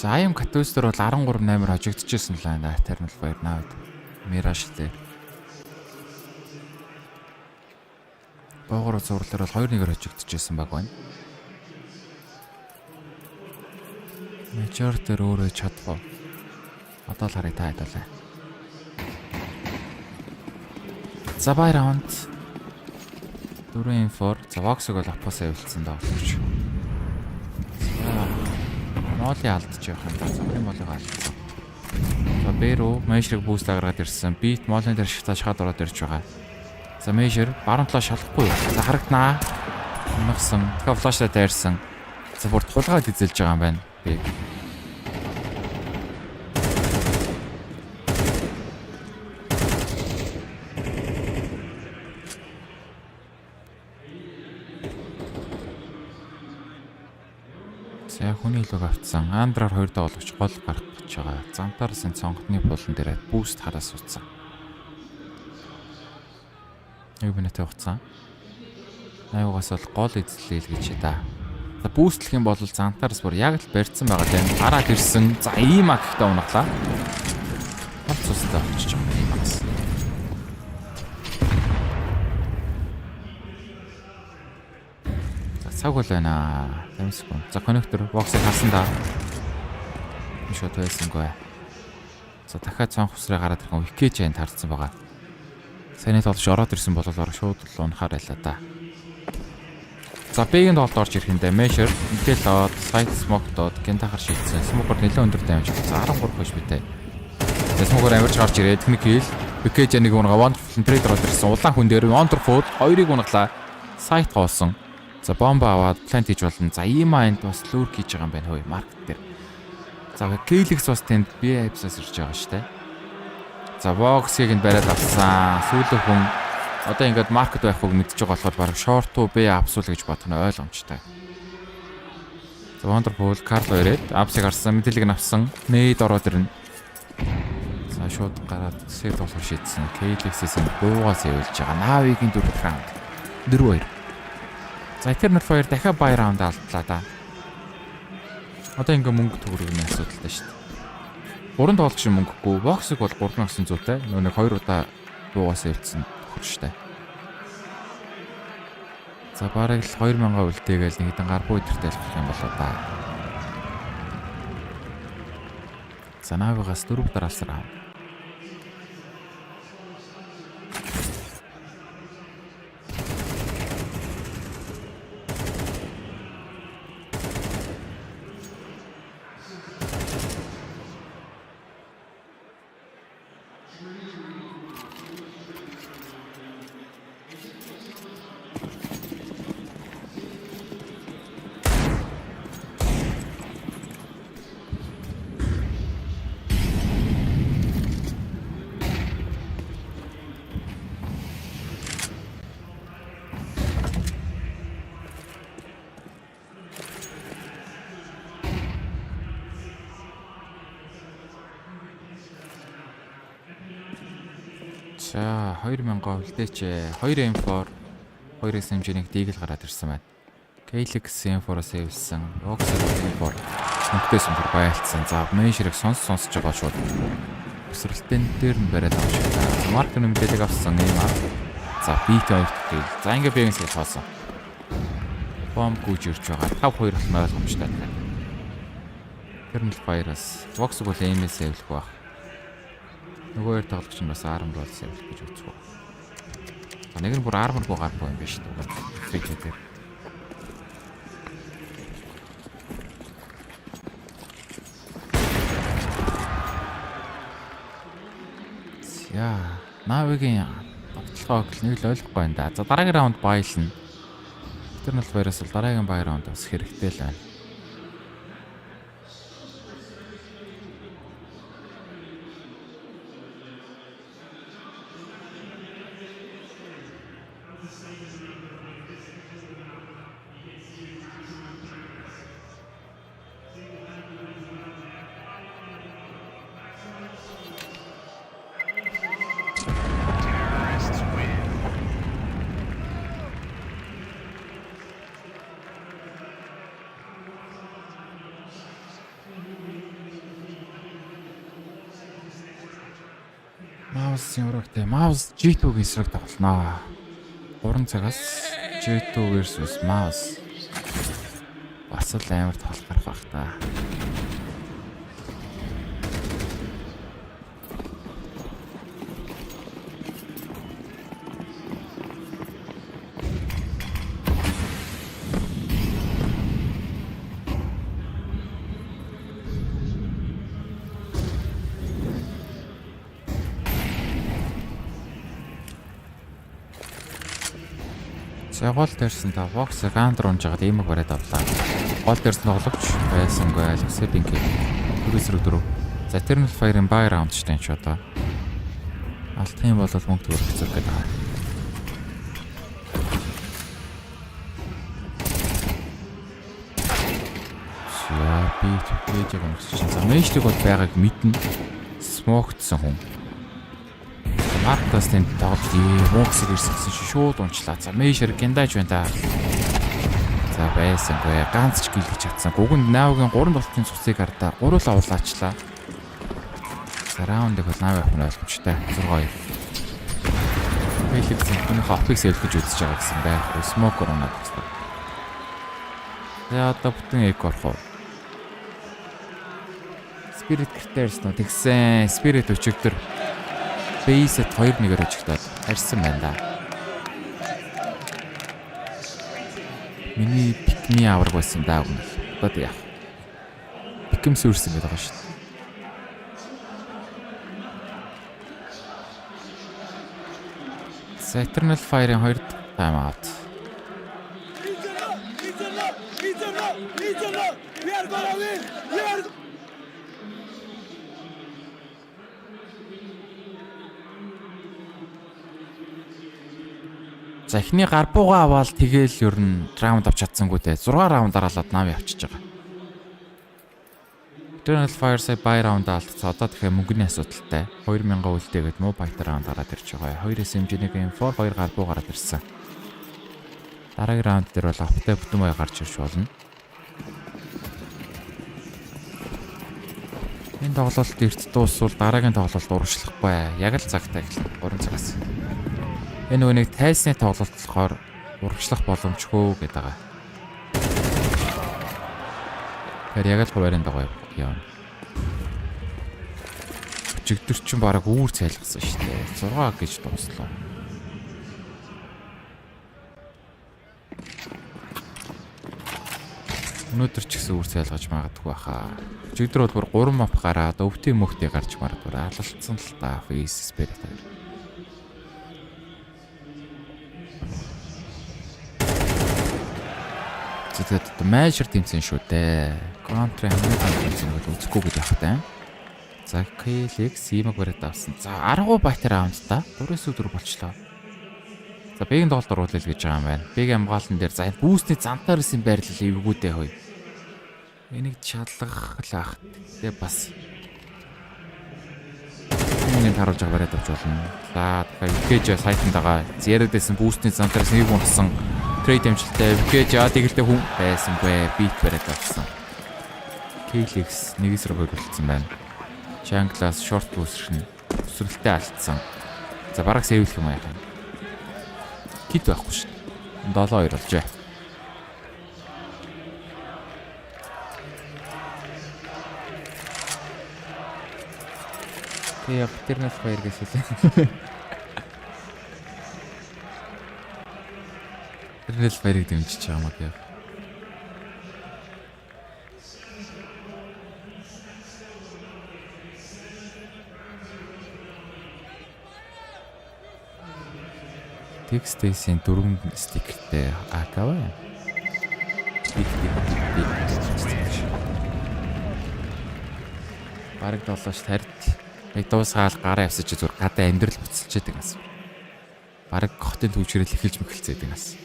За АМ катустер бол 13-8 хожигдчихсэн л байна. Eternal Fire навд. Mirage дээр. Боогоор зурлаар бол 2-1-ээр хожигдчихсэн баг байна. Major дээр өөрөө чадваа. Одоо л харъя та хэдүүлээ. За бай раунд 4-4. За Vox-ыг бол апосаа явуулсан даалагч. Моли алдчих явах юм даа. Зөвхөн молиг алдсан. За Бэро Major-ыг бүүст агаргаад ирсэн. Beat молын дээр шигтаа шахаад ороод ирж байгаа. За Major баруун талаа шалахгүй. За харагданаа. Унагсан. Тэгэхээр флаштай тайрсан. За бүр тулгаад эзэлж байгаа юм байна. Би. За хүний лог авцсан. Андраар 2 доологч гол гарах гэж байгаа. Зантаарсан цонгодны булан дээр бүүст хараас утсан. Нэг минутын хугацаа. Аюугаас бол гол эзлээл гэж да. За бүүстлэх юм бол зантаараас бүр яг л барьсан байгаа юм. Гараад ирсэн. За ийм агтаа унаглаа. Гол цустай болчих юм ийм агс. Цаг бол байна. 5 секунд. За коннектор боксыг харсан да. Шууд байсангүй. За дахиад цонх усраа гараад ирэх юм. Икэж айн таарсан байгаа. Санийд олж ороод ирсэн бол шууд л унахаар байлаа да. За Б-ийн доолд орж ирэх юм даа. Measure, Intel-од, Site Smoke-дод гинтахар шийдсэн. Smoke-ор нэлээд өндөр дамж. За 13 хойш битэй. За Smoke-ор амарч гарч ирээ. Техник хил. Икэж нэг унага Wonderful Trader ороод ирсэн. Улаан хүн дээр Wonderful 2-ыг унаглаа. Site гоолсон. За бомба аваад плант хийж болно. За иймайнд бас лүрк хийж байгаа юм байна хөөе маркет дээр. За Kelix бас тэнд B-Apps-аас ирж байгаа штэ. За Vox-ыг нь бариад авсан. Сүүлэн хүн одоо ингээд маркет байх үг мэдчихэж байгаа болохоор баг short to B-Apps л гэж бодох нь ойлгомжтой. За Wonderful Carl өрөөд Apps-ыг харсан, мэдээллийг нь авсан. Need ороод ирнэ. За шууд гараад set болохоор шийдсэн. Kelix-ээс нь буугаас явуулж байгаа. Navi-гийн 4 раунд. 4-2. За Eternal Fire дахиад бай раунд алдлаа да. Одоо ингээ мөнгө төгрөгний асуудалтай шүү дээ. 3 тоглох шиг мөнгөгүй. Vox-ыг бол 3900-тай. Нөгөө 2 удаа буугаас явуулсан тохирчтой. За бараг л 2000 үлдээгээл нэг хэдэн гарбуу өдөртэй болох юм болоо да. За Navi-гаас 4 дараалсан раунд. За 2000 үлдээч 2 M4 2 SMG-ийг диигэл гараад ирсэн байна. Calyx M4-аас эвлсэн. Kuroxy M4 хүнтэй сүмбэр байлцсан. За менежерийг сонсож байгаа шууд. Өсрэлтэн дээр нь бариад авч байна. Маркер нэмэлтийг авсан юм аа. За бит хоёрт. За ингээ бэгэн сэл хоосон. Бомб гүйж ирж байгаа. 5-2 болох ойлгомжтой байна. Kernel Fire-аас Kuroxy бол aim-ээс эвлэх байх. Нөгөө хоёр тоглогч нь бас армор болсон юм гэж үздэг. Нэг нь бүр арморгүй гарахгүй юм биш үү? Фичээр. Яа, навигийн тоглохоог нэг л ойлгохгүй байна да. За дараагийн раунд баялна. Kernel Fire-аас л дараагийн баяр раунд бас хэрэгтэй л байна. MOUZ G2-гийн эсрэг тоглоно. 3 цагаас G2 versus MOUZ. Бас л амар тоглох гарах байх та. За гол дээрсэн та бокс гандр унж байгаад имэг бариад авлаа. Гол дээрсэн тоглогч байсангүй алгасаа бинкээ. 4-4. За Kernel Fire-ын бай раунд штэ ч одоо. Алдах юм бол мөнгө төгрөх хэцүү гэдэг байна. За би PGL өмсөж. За мэйжлэг бол байгааг мэднэ. Смоктсон хүн. Мартас тэнд тоглож Kuroxy ирсэн шууд унчлаа. За мэйшэр гиндаж байна да. За байсангүй ганц ч гэлгэж чадсан. Гүгэнд Наавгийн 3 толтын цуцыг ардаа 3 л авлаачлаа. За раундыг бол Наав явах нь ойлгомжтой. 6-2. Calyx энэ хопыг сэвлэж үзэж байгаа гэсэн байх. Смокер унаад байна. За одоо бүтэн эко орох уу. Spirit Critters нөө тэгсэн Spirit өчигдөр Base-д 2-1-ээр өчигдөөд харьсан байна да. Миний пикми авраг байсан даа гэнэ. Одоо яах. Пикэм сүрсэн гэдэг байгаа шүү дээ. Kernel Fire-ын 2 тайм аут. За эхний гар буугаа аваад тэгэл ер нь раунд авч чадсангүй те 6 раунд дараалаад Нави авчиж байгаа. Kernel Fire сая бай раунд алдсан. Одоо тэгэхээр мөнгөний асуудалтай. 2000 үлдээгээд Mobile раунд гараад ирж байгаа. 2 SMG-ийг M4 2 гар буу гараад ирсэн. Дараагийн раунд дээр бол автаа бүтэн бай гарч ирж болно. Энэ тоглолт эрт дуусвал дараагийн тоглолт урагшлахгүй. Яг л цагтаа эхэлнэ. 3 цагаас. Энэ нөгөө нэг тайсны тоглолт болохоор урагшлах боломжгүй гэдэг байгаа. Тэр яг л хуваарийн дагуу явна. Өчигдөр чинь бараг үүр цайлгсан шүү дээ. 6 гэж дууслаа. Өнөөдөр ч гэсэн үүр цайлгаж магадгүй баха. Өчигдөр бол бүр 3 мап гараад өвтийн мөхтэй гарч магадгүй алалтсан л та фейс спирит. Зэтэд Major тэмцээн шүү дээ. Контент тэмцээн бол үзэхгүй гэж явахтай. За Calyx имэг бариад авсан. За 10 байт раунд та 4-4 болчлоо. За бэгийн тоглолт оруулъя л гэж байгаа юм байна. Бэг амгаалтан дээр за бүүсний зантаар исэн байрлал эвгүүдээ хөөе. Энийг шалгах л ах. Тэгээ бас point харуулж байгаа бариад авч болно. За тэгэхээр VKJ сайтанд байгаа яриадсэн бүүстний зам дээр нэг унсан трейд амжилттай VKJ тэгэлтэй хүн байсангүй бит бариад авсан. Kelix нэгэсрэг хөрвүүлсэн байна. Changlas short position өсрэлтээ алдсан. За бараг сэвлэх юм яах юм. Кит байхгүй шүү дээ. 7-2 болжээ. Тэгээ тэрнээс баяр гэсэлээ. Тэрнээс баярыг дэмжиж байгаа юм аа. Textээс 4 стикертэй акава. Бараг 7-ш тард яг дуусгаал гараа явсаж зүгээр гадаа амьдрал буцалчээд байгаа юм. Бараг хотын төвчрэл эхэлж мэхэлцээд байгаа юм.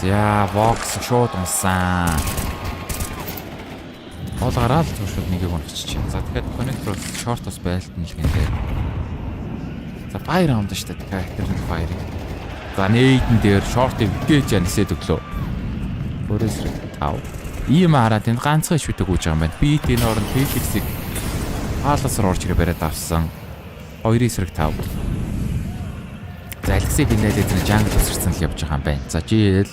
Яа, бокс шууд унсан. Гол гараад шууд нэгийг унчихчих. За тэгэхээр Commentator short бас байлтан л гэнэ. За fire раунд шүү дээ. Тэгэхээр fire. За нээдэн дээр short-ыг гэж нисээд өглөө. Өөрөөс 5. Ийм хараад энэ ганцхан шүтэг үүж байгаа юм байна. Би энэ орон Felix-ийг хаалгасаар орж ирээ бариад авсан. 2-5. За Alexei бинэлээд энэ jungle өсөрсөн л явж байгаа юм байна. За GL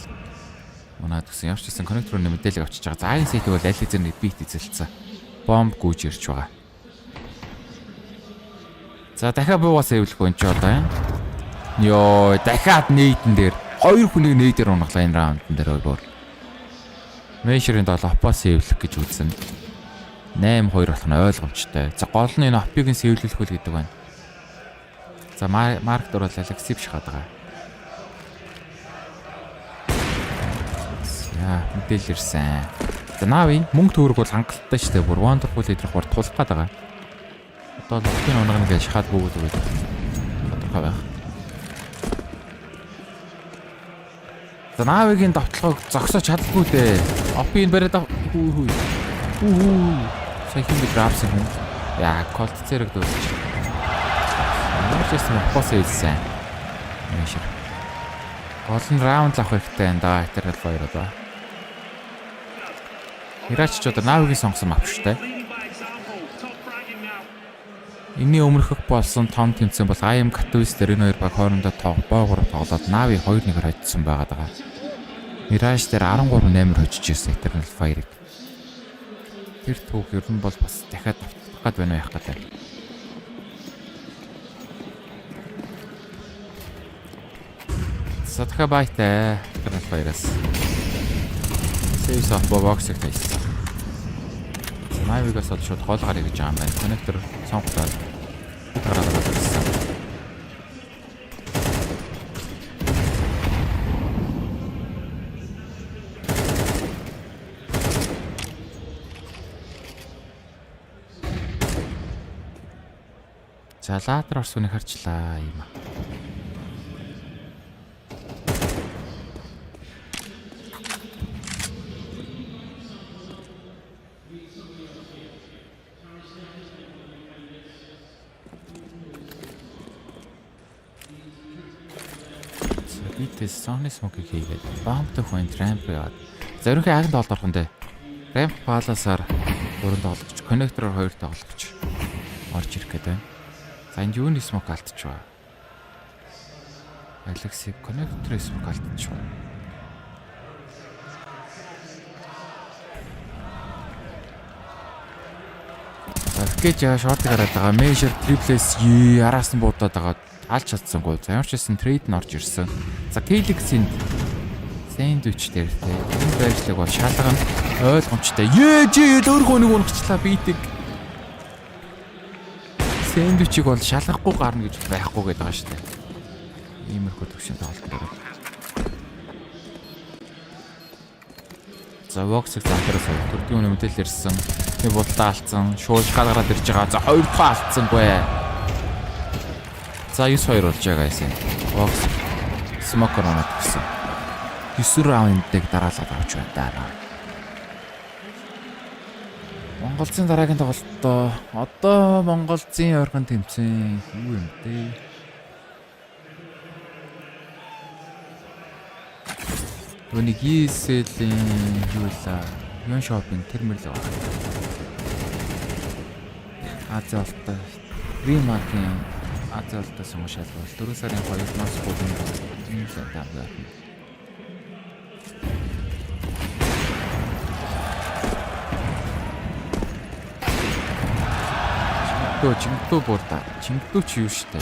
Манад гэсэн ямар ч гэсэн Commentator-ны мэдээлэл авчиж байгаа. За айн сэтг бол аль хэзээ нэг бит эзэлсэн. Бомб гүйж ирж байгаа. За дахиад буугаас эвлэх юм чи одоо юм. Йоо, дахиад нейдэн дээр 2 хүнийг нейдээр унглаа энэ раундн дээр өөр. Measure-ын 7 опоос эвлэх гэж үзсэн. 8-2 болох нь ойлгомжтой. За гол нь энэ опыг сэвлүүлэх үл гэдэг байна. За марктор бол Alexei шахаад байгаа. Яа, мэдээлэл ирсэн. За Нави мөнгө төгрөг бол хангалттай шүү дээ. Бүр wonderful идэх бор тулах гээд байгаа. Одоо логин унагна гэж шахаад бөгөөд өгöd. Тодорхой байх. За Навигийн давталгааг зогсооч чаддгүй дээ. Опийн бариад хүү. Сая хин би графсэн юм. Яа, колт зэрэг дүүрч. Нэрчсэн опоос хэлсэн. Мэшэр. Гол нь раунд авах хэрэгтэй энэ даа хэтэр хоёр одоо. Ираач ч одоо Навигийн сонгосон авчтай. Энийн өмнөх болсон том тэмцээн бол IM Katowice дээр энэ хоёр баг хоорондоо боогоор тоглоод Нави 2-1-ээр хоцсон байгаа даа. Ираач дээр 13-8 хожиж ирсэн Eternal Fire-ыг. Тэр түүх ер нь бол бас дахиад давтах гад байна яах гэдэг. Сатха байтай Eternal Fire-аас. Сейс авах боксыг тайсан. Навигаас бол шууд гол гарыг гэж байгаа юм байна. Commentator сонгоход гараад байсан. За лаатар орсоныг харчлаа юм аа. Sony smoke хийгээд бомбтой хүн ramp яагаад. За ерөнхий агент олдорхон дээ. Ramp паласаар 3 тоглогч, Commentator 2 тоглогч орж ирэх гэдэг. За энэ юуны smoke алдчих ба. Alexei Commentator smoke алдчих ба. Гэж short гараад байгаа. Measure triple-с араас нь буудаад байгаа. Алж чадсангүй. За ямар ч байсан трейд нь орж ирсэн. За Kelix-ийн сэндвич дээр те. Энэ байршлаг бол шалган ойлгомжтой. Жийл өөр хүнийг унагчлаа битэг. Сэндвичийг бол шалгахгүй гарна гэж байхгүй гэдэг байгаа шүү дээ. Иймэрхүү төвшин тоглолт дээр. За Vox-ыг замтраас төрдгийн үнэ мэдээлэл ирсэн. Би бодлоо алдсан. Шууд галгараад ирж байгаа. За хоёр дахь алдсангүй. За 9-2 болж байгаа юм. Vox Smoker оноод гисэн. 9 раундыг дараалаад авч байна. Монголын дараагийн тоглолтоо одоо Монголын ойрхон тэмцээн юу юм бэ? Өнийг ESL-ийн юу лаа? Юун шопинг тэрмэрлээ байна. Азиалта Римагийн Азиалта сонгошалбал 4 сарын 2-наас 3-нд юм сатаа. Чингдүү борда. Чингдүү чи юу штэ?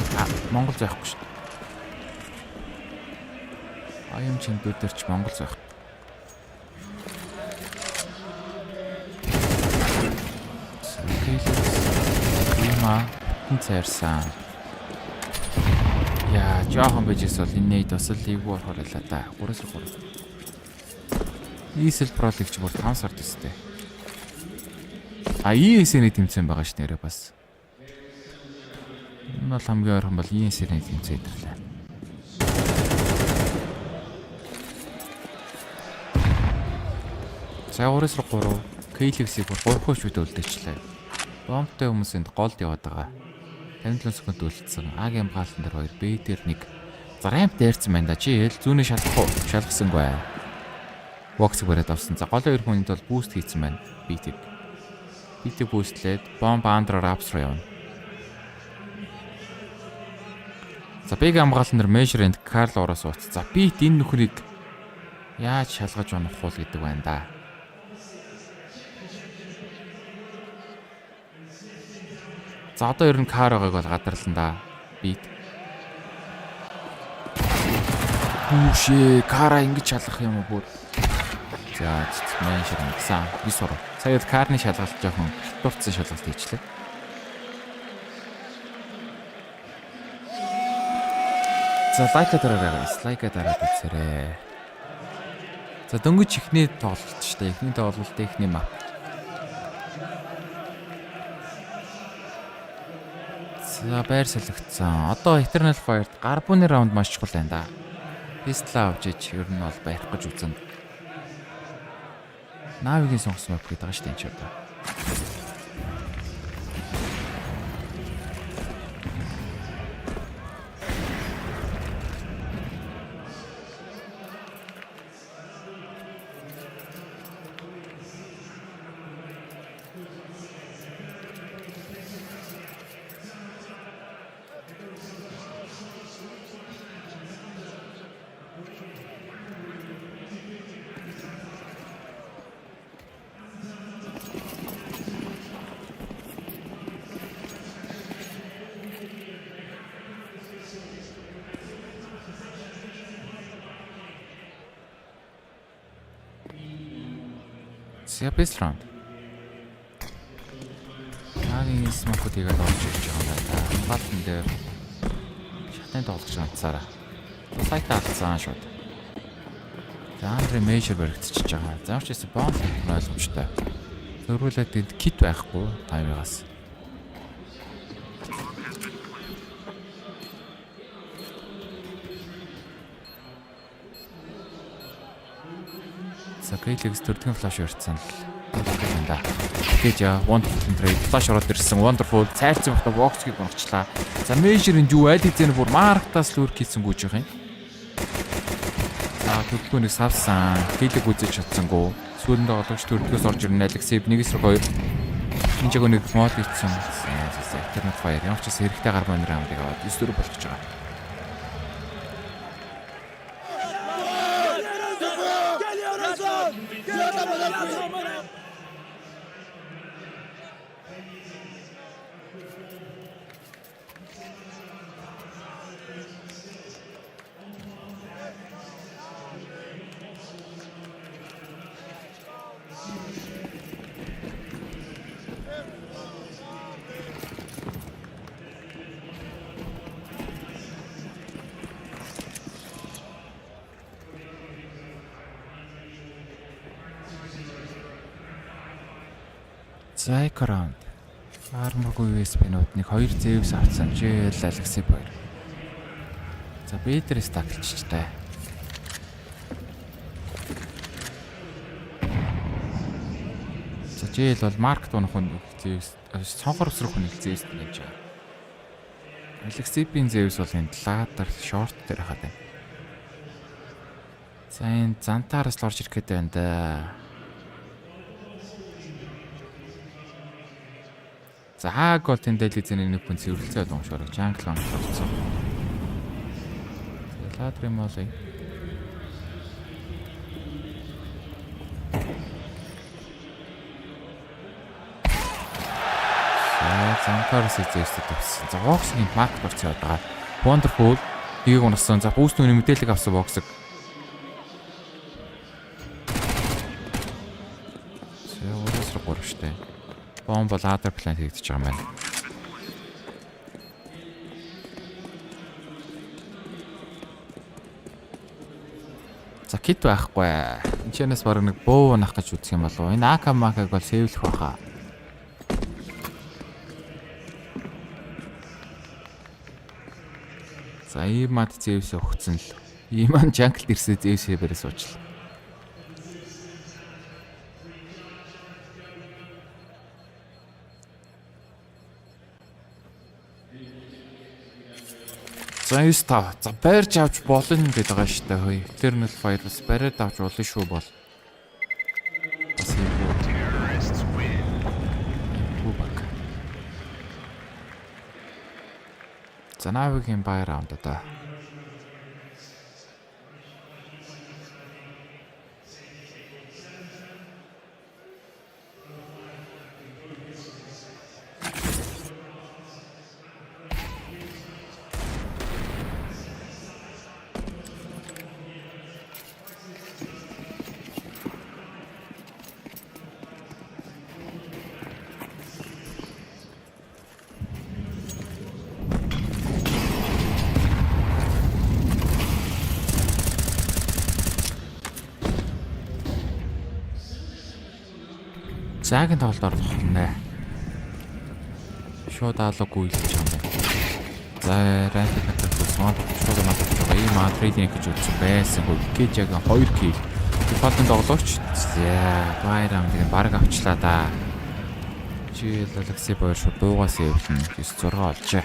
Монгол зайхгүй штэ. Аян чингдүү дээр ч Монгол зайх. Има цаарсан. Яа, жоохон бижээс бол энэ нийт бас л эвгүй орохоор байлаа да. 3-3. ESL Pro League ч бүр 5 сард өстэй. ESL-ний тэмцээн байгаа ш нэрээ бас. Энэ бол хамгийн ойрхон бол ESL-ний тэмцээн ирлээ. За 3-3 K-League-ийг бүр 3 хөөчүүд үлдээчлээ. Бомбтой хүмүүсэнд голд яваад байгаа. 57 секунд үлдсэн. А-гийн гаалтан дээр 2, Б дээр 1. За рамп дээрсэн байна да. Чи хэл зүүнээ шалгасангүй. Vox-ыг бариад авсан. За гол 2 хүнд бол буст хийсэн байна. B-ийг бустлээд бомб андра рапс руу явна. За Б-гийн хамгаалалтан дээр Measure and Carl ороос ууц. За Б энэ нөхрийг яаж шалгаж унах уу гэдэг байна да. За одоо ер нь Карагааг бол гадарлан да. Бит. Хүүшээ, Кара ингэж шалгах юм уу бүр. За Measure гэсэн. Би сурав. Сая Карны шалгалт жоохон хурцсан шалгалт хийчлээ. За лайка дараад үзээрэй. За дөнгөж ихний тоглолт шүү дээ. Ихний тоглолт ихний мап. За байр солигдсон. Одоо Eternal Fire-д гарбууны раунд маш чухал байна да. Пистла авч ич ер нь бол барих гэж үзэн. Навигийн сонгосон мап гэдэг байгаа шүү дээ энэ ч одоо. За best round. Нагийн смокуудыг олж ирж байгаа юм байна. Хамгаалтан дээр шатны тоглож ганцаараа. Сайтаа алдсан шууд. За Андре Measure баригдчихж байгаа. За ч гэсэн бомб ойлгомжтой. Зөрүүлээд тэнд кит байхгүй таймгаас. За K-League төрдгийн флаш өрцсөн л байна. Тэгэж Wonderful trade флаш ороод ирсэн. Wonderful цайрцсан бахта Vox-ыг гонцлаа. За Measure-ын юу аль хэзээ бүр марктаас л үрк хийсэн гүйж байгаа юм. За төрдгөө нэг савсан. K-League үзэж чадсангүй. Сүүлдээ олгож төрдгөөс орж ирнэ. Алексей 1-2. Энэ жиг нэг мод хийсэн. Eternal Fire ямар ч эрхтэй гарбаны раундыг аваад 9-4 болчихж байгаа. Psycho round. Арморгүй USB-нуудыг 2 Zeus авсан. GL Alexi Boy. За бедрээс таглчтай. За GL бол маркет унах хүн Zeus сонхор өсрөх хүн Zeus гэж байгаа. Alexi-ийн Zeus бол энэ ладер short дээр хаад байна. За энэ зантаараас л орж ирэхэд байна да. За хааг бол тэндэл эзэн нэг хүн цэвэрлцээд уушгаар jungle онцолцсон. Ладрын молой. Зантаараас эзээстэй тавьсан. За Vox-ийн маркет орцоод байгаа. Wonderful хийг унасан. За boost нүний мэдээлэл авсан Vox-ыг. Өөрөөс рүү гурвштай. Бомб бол ladder plant хийгдэж байгаа юм байна. За кит байхгүй. Энэчнээс баг нэг бөө нах гэж үзэх юм болов. Энэ AK-г бол сэвлэх байхаа. За иймад Zeus өгцөн л. Ийман jungle ирсээ Zeus бэрээс уучлаа. За 9-5. За байрж авч болно гэдэг байгаа шүү дээ. Хөөе. Eternal Fire бас бариад авч болно шүү бол. Бас юм. За навигийн баяр раунд одоо. Загийн тоглолт орох нэ. Шууд алуугүй л гэж юм байна. За ранк хатагс смарт шууд надад ийм мадридинг гэж үзсэн байсан. Кежаг 2 кил. Дефолтын тоглогч. За баярам гэдэг баг авчлаа да. Жил Алексей Бойр шууд дуугаас эвлэн 9-6 олжээ.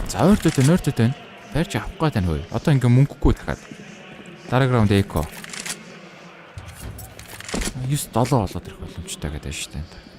За ойртод байна. Барьж авах гээд байна хөөе. Одоо ингээ мөнгөгүй дахиад. Дараагийн раунд эко. 9-7 болоод ирэх боломжтой гэдэг шүү дээ.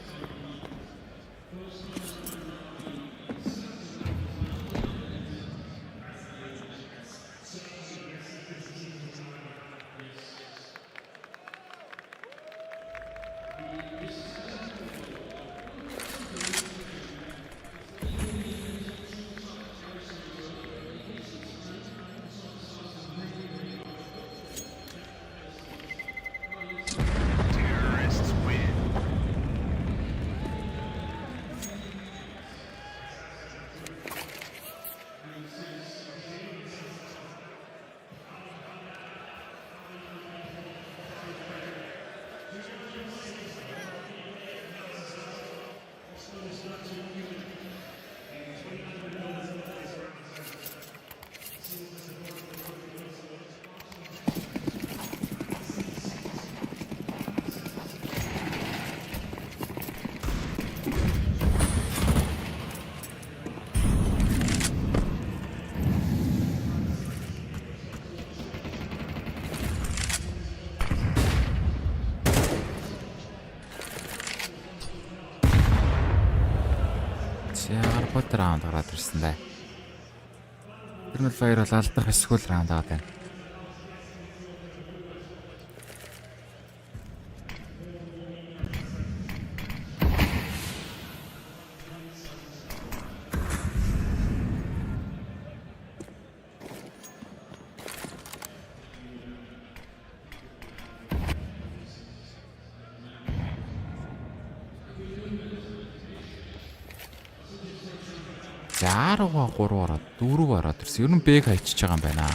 Яарбат раунд гараад ирсэн дээ. Eternal Fire бол алдах эсвэл раунд аваад байна. За 10-3 ороод 4 ороод ирсэн. Ер нь бэг хайчиж байгаа юм байна.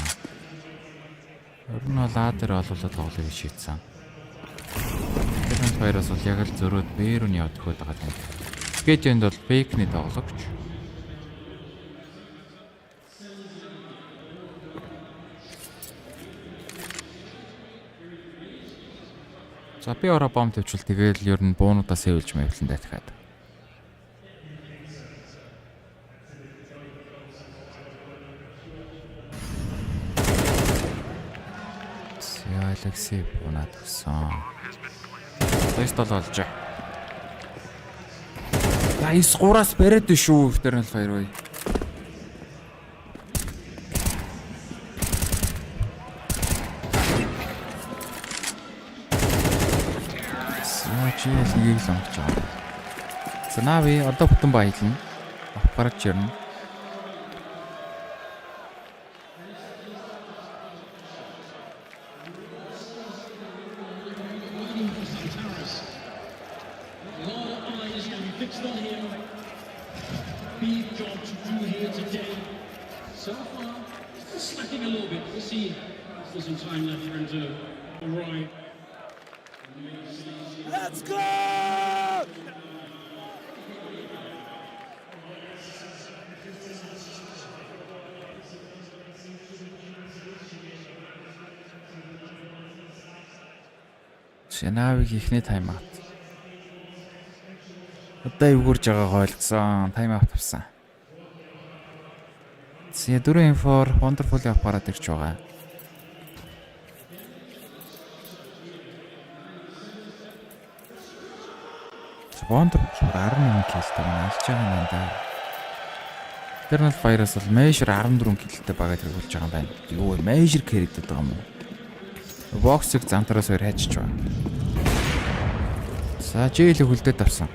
Ер нь ладер олуулаад тоглоё гэж шийдсэн. Тэгэхээр 2-оос бол яг л зөрөөд бэрүүний яваад өгöd байгаа юм. Гэжэнд бол фейкний тоглогч. За би ороо бом төвчл тэгэл ер нь буунуудаа сэвэлж мэвлэндээ дахиад. Алексей буунаад өгсөн. 2-7 болж. За 9-3-аас бариад шүү ихтер нь файр бай. Сачил нэг л онгож байгаа. Санави одоо бүтэн баялна. Гарч ирнэ. Let's go! Шинавиг ихний тайм аут. Одоо эвгүрж байгааг ойлгосон. Тайм аут авсан. Зэ 4-4 wonderful аппарат ирж байгаа. Wonderful 11 киллтэй алж байгаа юм да. Eternal Fire-аас бол Measure 14 киллтэй багаар хэрэгүүлж байгаа юм байна. Юу вэ? Measure carry-дэд байгаа юм уу? Боксыг зантараас хоёр хайчиж байна. За жийлэг хөлдөд авсан.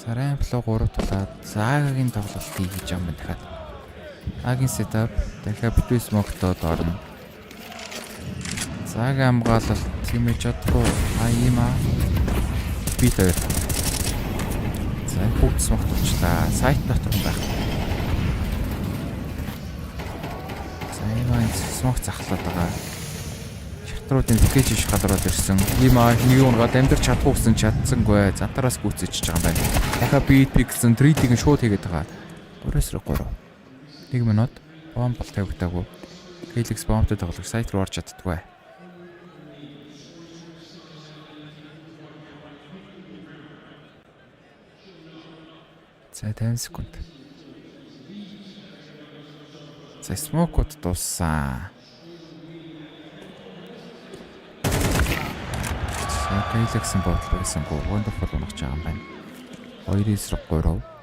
Сарайн фло 3 тулаад Загагийн тоглолтыг хийж байгаа юм дахиад. Агийн сетап дахиад битүү смоктод орно. Зага хамгаалалт тимээ чадахгүй аяма битээр. За бүгд смоктолчлаа. Сайт дотор байх. За энэ смокт захлаад байгаа. Шатруудын пэкэж иш гадраад ирсэн. Има нэг унгаад амьдч чадахгүй гэсэн чадсангүй. Зантараас гүйцэж байгаа юм байна. Дахиад бит пиксэн 3D-ийг шууд хийгээд байгаа. 3-3. 1 минут бомб тавигдаагүй. Helix бомбтой тоглох сайт руу орж чаддгүй. За 50 секунд. За смокот дууссан. За Helix-ийн бодлого байсан гоо wonderful унах байгаа юм байна. 2-3.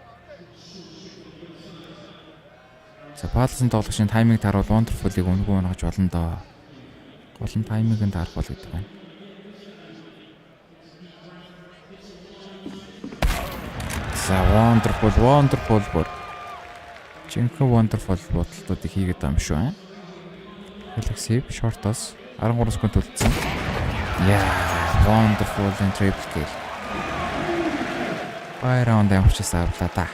За баалсан тоглогчийн тайминг таруул wonderful-ыг үнгүй унгаж болно доо. Гол нь тайминг таарах бол гэдэг байна. За wonderful бүр. Жинхэнэ wonderful бодлолтуудыг хийгээд байгаа юм шүү. Helix short-оос 13 секунд үлдсэн. Яа, wonderful and triple kill. Байранд амарчсан авлаа да.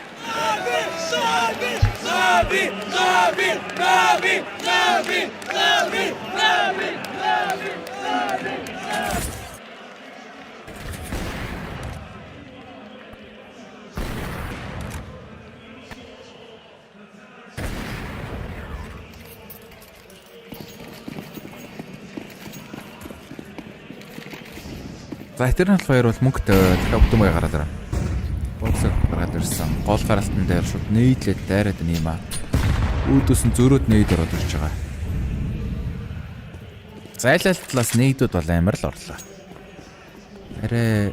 За Eternal Fire бол мөнгөтэй дахиад бүдүүмэй гараад ирээ. Боксыг гаргаад ирсэн. Гол гаралтан дээр шууд нээдлээд дайраад нэм аа. Үүдөөс нь зөрөөд нээд ороод ирж байгаа. Зайлалт талаас нээдүүд бол амар л орлоо. Арай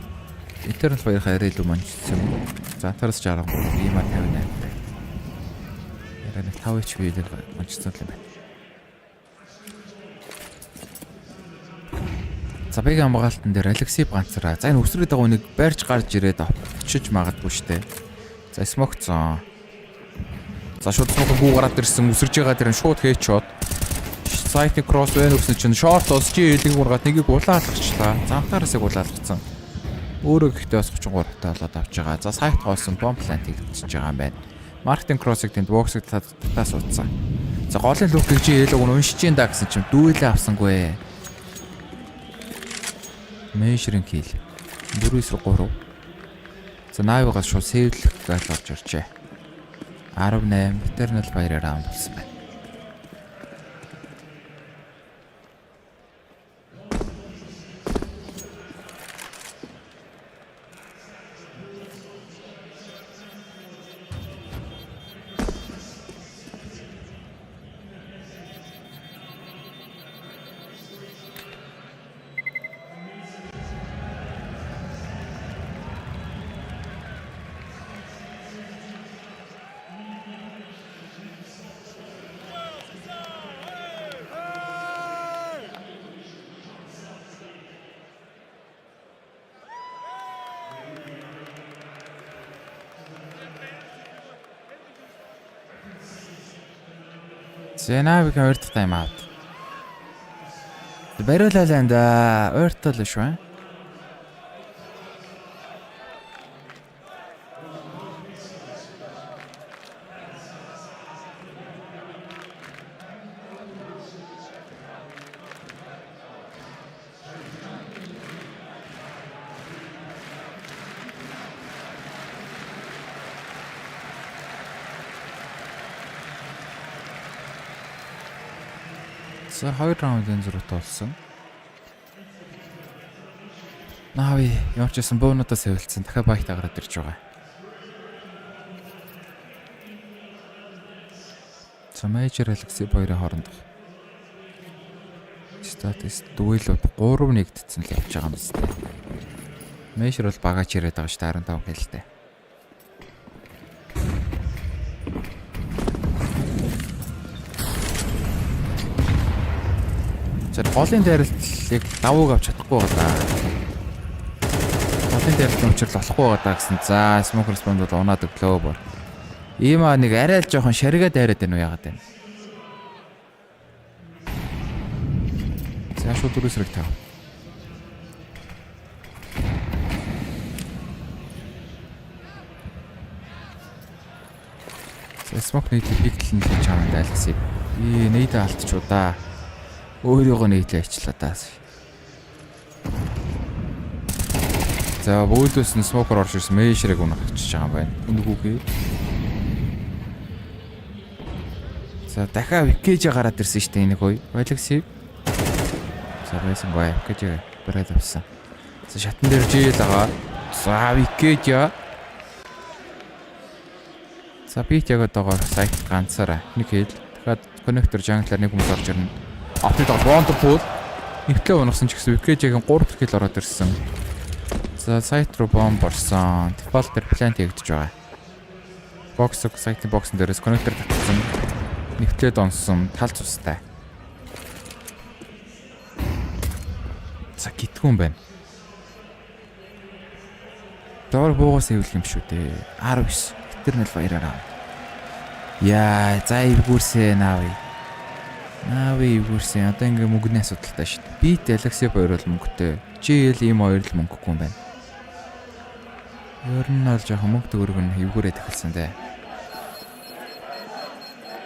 Eternal Fire хараа илүү манчсан. Зантараас 63, ийм аа 58. Арай 5 HP дээр манчсан юм байна. За бэгийн хамгаалтан дээр Алексей ганцраа. За энэ өсрээд байгаа хүнийг байрч гарч ирээд очиж магадгүй штэ. За смогцсон. За шууд смог гүү гараад ирсэн өсөрж байгаа дээр шууд хээчод. Сайт кросс байна гэсэн чинь шорт олж хэлэг ургаад нэгийг улаалгачлаа. Замтаараас улаалгацсан. Өөрөө гэхдээ бас 33 таа болоод авч байгаа. За сайт гоосон бомб плант хийгдчихэж байгаа юм байна. Marketing Kuroxy тэнд боксыг татаа суудсан. За голын лүкийг чи хэлэг уншиж ин да гэсэн чинь дүүлээ авсангүй. Measure-ийн kill. 4-3. За наавигаас шууд сэвлэх гэж орж иржээ. 18 Eternal Fire раунд болсон байна. Зэнавигийн ойрт тайм аут. Бариулаланд ойртол шүү. За 2 раундын зургат болсон. Наави явчихсан буунуудаа сэвэлцсэн. Дахиад байхтаа гараад ирж байгаа. За Major Galaxy 2-ын хоорондох статус дуэлүүд 3 нэгдсэн л явж байгаа юм байна. Major бол багаж ирээд байгаа шүү дээ 15 гэлтэй. За голын дайралтыг давууг авч чадахгүй байгаа. Голын дайралтын учрал болохгүй байгаа гэсэн. За smoke respawn бол унаад өглөө бор. Ийм нэг арай л жоохон шаригаа дайраад байна уу яагаад байна. За шууд дөрөсрэг тав. За smoke нийт хийгдэл нь хийж байгаа юм дайлгасыг. Нийт алдчихуу да. Өөрийгөө нийтлээ ичлээ таас. За бөөдөөс нь смокер орж ирсэн Major-ыг унагчиж байгаа юм байна. Үнгүүгээ. За дахиад Викэж гараад ирсэн шүү дээ энэ хой. Galaxy. За байсан бай. Викэж бараад авсан. За шатан дээр жийл байгаа. За Викэж. За бит яг одоогоор сайт ганцаараа нэг хэл. Дахиад Connector jungle-аар нэг хүмүүс орж ирнэ. Апдейт wonderful. Нэвтлээ унагсан ч гэсэн Викэжгийн 3 кил ороод ирсэн. За сайт руу бомб орсон. Default дээр plant хийгдэж байгаа. Боксог сайтын боксон дээрээс connector татсан. Нэвтлээ донсон тал цустай. За гитгүүн байна. Доор буугаас эвлэх юм шүү дээ. 19 Eternal Fire-аар. Яа, за эвгүүрсээ наави. Наави эвгүүрсэн. Одоо ингээ мөнгөний асуудалтай шүү дээ. Би Galaxy 2 бол мөнгөтэй. GL ийм 2 л мөнгөгүй юм байна. Ер нь бол жоохон мөнгө төгрөг нь эвгүүрээд эхэлсэн дээ.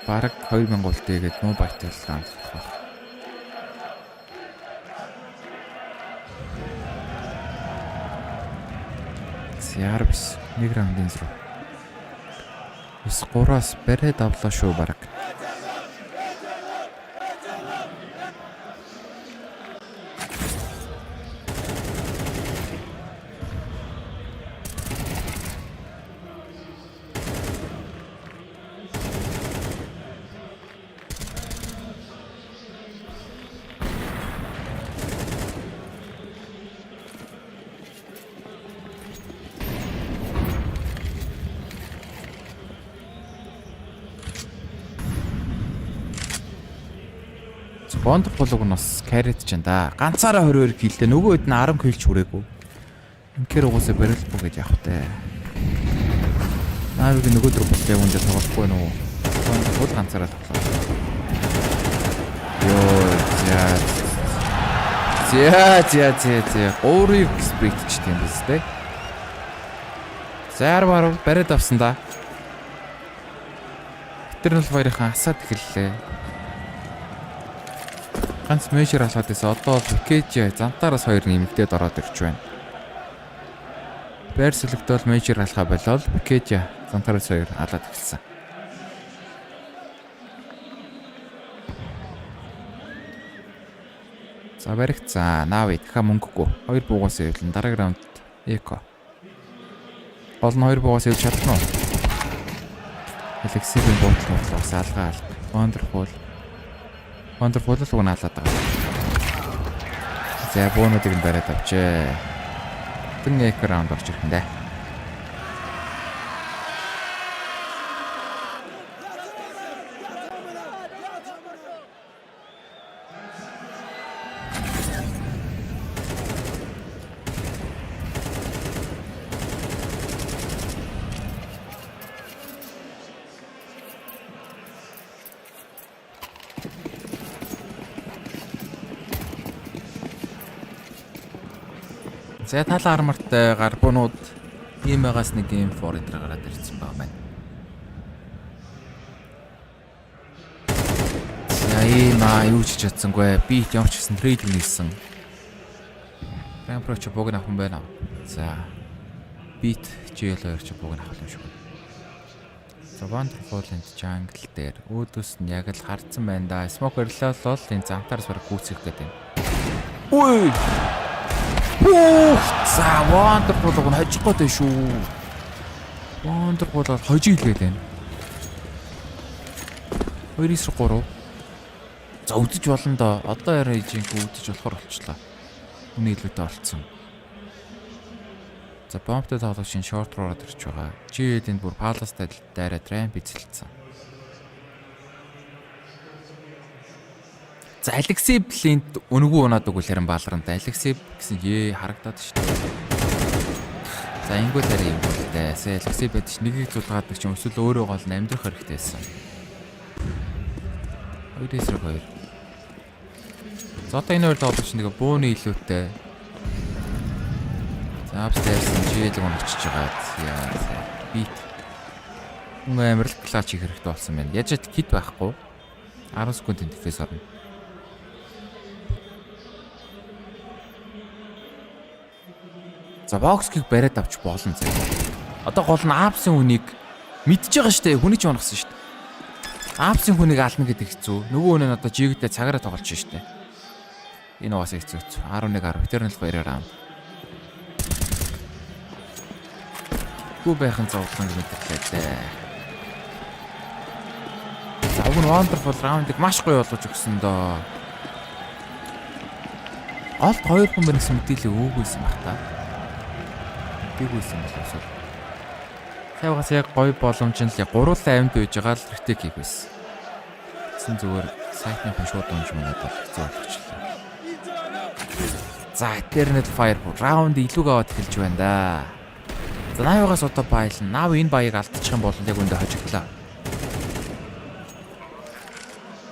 Бараг 2000 голтыгээд нуу байтал раунд болох. Ярбс нэг раундын зураг. 9-3-аас барээд авлаа шүү бараг. Бондор болог нь бас carry-д ч да. Ганцаараа 22 киллээ. Нөгөө хэд нь 10 киллч хүрээгүй. Инхээр угаасаа барилдахгүй гэж явах те. Наавиг нөгөө дөр бол яг үндэ тоглохгүй байна уу? Бондор ганцаараа тоглоо. Йоо, зя. Өөрийг спритчтэй юм биз дээ. Заар бариад авсан да. Eternal Fire-ийн асаад эхэллээ. Ганц Major алгаад байсан. Одоо PGL зантаараас 2 нэмэгдээд ороод ирж байна. Bear Select бол Major алхаа болол PGL зантаараас 2 алаад эхэлсэн. За баригт за Нави дахиад мөнгөгүй. 2 буугаас эвлэн дараагийн раунд Эко. Гол нь 2 буугаас эвлж чадна уу? Алексийн буудлаас алгаа алга. Wonderful л унаалаад байгаа. За буунуудыг нь бариад авчээ. Тэн Эко раунд орж ирэх юм даа. За тал армартай гарбуунууд иймээс нэг гейм фор энэ гараад ирсэн байгаа байна. За юу ч чадсангүй. Би ямарч гэсэн трейд хийсэн. Рампроч бог нах юм байна. За бит GL2 ч бог нах юм шиг. За Wonderful and Jungle дээр өөдөөс нь яг л харцсан байна да. Smoke өрлөө бол энэ зантаар свар гүйцэх гэдэг юм. Үй! За Wonderful гоо хожих гээд шүү. Wonderful бол хожиг илгээд байна. 2-3. За үдэж болно доо. Одоо яраа ижинхүү үдэж болохоор болчлоо. Үний илүүтэй болцсон. За бомбтой тоглогч шорт руу ороод ирж байгаа. GL-ийн бүр паластай дайраад рамп эзэлсэн. За Алексей Блинт өнгөө унаад өгвөл харин Valorant Алексей гэсэн харагдаад шүү дээ. За ингүү тарай юм бол дээ. Алексей бод ч нэгийг зулгаад ч юм эсвэл өөрөө гол амьдрах хэрэгтэйсэн. 2-2. За одоо энэ хоёр тоглогч нэг бөөний илүүтэй. За апстайрс GL гон очиж байгаа. Яа. Бит. Хүн амарлт клач хийх хэрэгтэй болсон байна. Яаж ч кит байхгүй. 10 секунд интерфейс орно. За бокскийг бариад авч болно зэ. Одоо гол нь апсын хүнийг мэдж байгаа штэ. Хүний ч унагсан штэ. Апсын хүнийг ална гэдэг хэцүү. Нөгөө хүн нь одоо жигдээ цагаараа тоглож штэ. Энэ угаасаа хэцүү. 11-10 Eternal Fire раунд. Гүү байхын зовлон мэдээлээ дээ. За уг нь Wonderful раундыг маш гоё болгож өгсөн доо. Олд 2 хүн барьсан мэдээлэл өгөөйсэн баг та. Тэгүүлсэн боловсоо. Тавгаас яг гоё боломж нь л гуруулаа амьд байж байгаа л эрхтэй хийх байсан. Тэгсэн зүгээр сайтны хүн шууд унж манад бол хэцүү болчихлоо. За Eternal Fire раунд илүүг аваад эхэлж байна да. За Навигаас одоо байлна. Нав энэ баяыг алдчих юм бол яг үндэ хожигдлаа.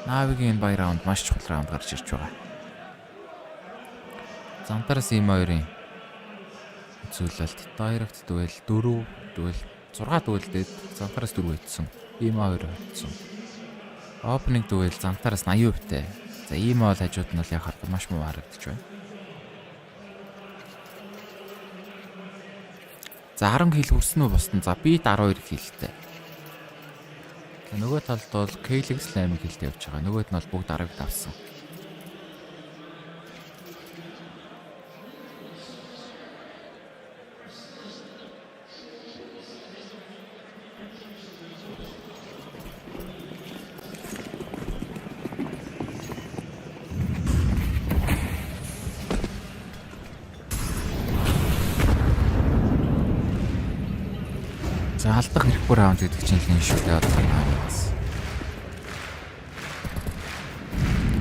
Навигийн энэ бай раунд маш чухал раунд гарч ирж байгаа. Зантараас ийм хоёрын зүйлэлт директ дуэл 4 дуэл 6 дуэлдээд зантараас 4 хийсэн. Ийм 2 хийсэн. Opening дуэл зантараас 80%-тэй. За ийм бол хажууд нь л яхаар маш муу харагдаж байна. За 10 кил хүрсэн үү босдон. За бит 12 килтэй. За нөгөө талд бол Кейлэгс 8 килтэй явж байгаа. Нөгөөд нь бол бүгд 10 давсан. За алдах хэрэггүй раунд гэдэг чинь л энэ шүү дээ одоо наас.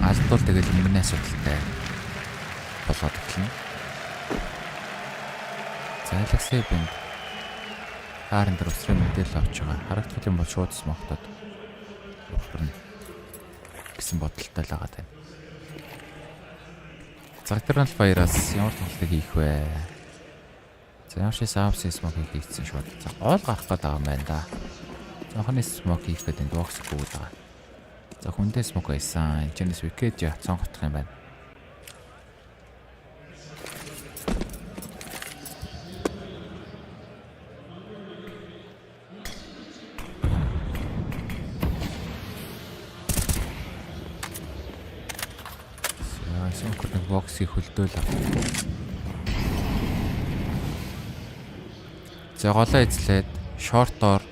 Алдвал тэгэл өмнө асуудалтай болоод эхэлнэ. За Алексей бэнд хаарын дээр усрын мэдээлэл авч байгаа. Харагдах юм бол шууд смогтоод өвөрнө гэсэн бодолтой л байгаа тань. За Eternal Fire-аас ямар тоглолтыг хийх вэ? За ямар ши савс смог хийгдсэн шууд. За гол гарах гээд байгаа юм байна да. Охны смок хийх гэдэг докс гүйл байгаа. За хүндээ смок байсан. Энэчнээс викет яа цонготох юм байна. Сонкорны боксыг хөлдөөл ав. За голоо эзлээд шортоор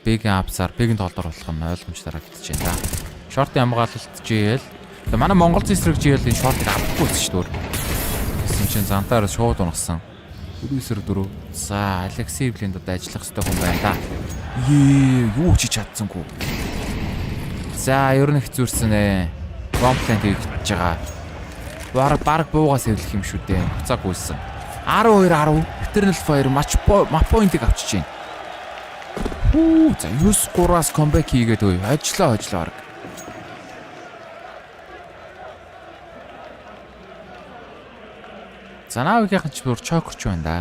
бэгийн апсаар бэгийн толдор болох нь ойлгомжтой харагдаж байна да. Шортын хамгаалалт GL. Тэгээ манай Монгол эсрэг GL-ийн шортыг авахгүй байсан шүү дээ. Гэсэн чинь зантаар шууд унагсан. 4-4. За Алексеевлинд одоо ажиллах хэрэгтэй хүн байна да. Юу ч чадсангүй. За ер нь хэцүүрсэн ээ. Комплент хийж байгаа. Бараг буугаас эвлэх юм шүү дээ. Хуцааг үйсэн. 12-10 Eternal Fire матч поинтыг авчиж байна. За 9-3-аас комбэк хийгээд өө. Ажлаа баг. За Навигийн ч бүр чокерч байна да.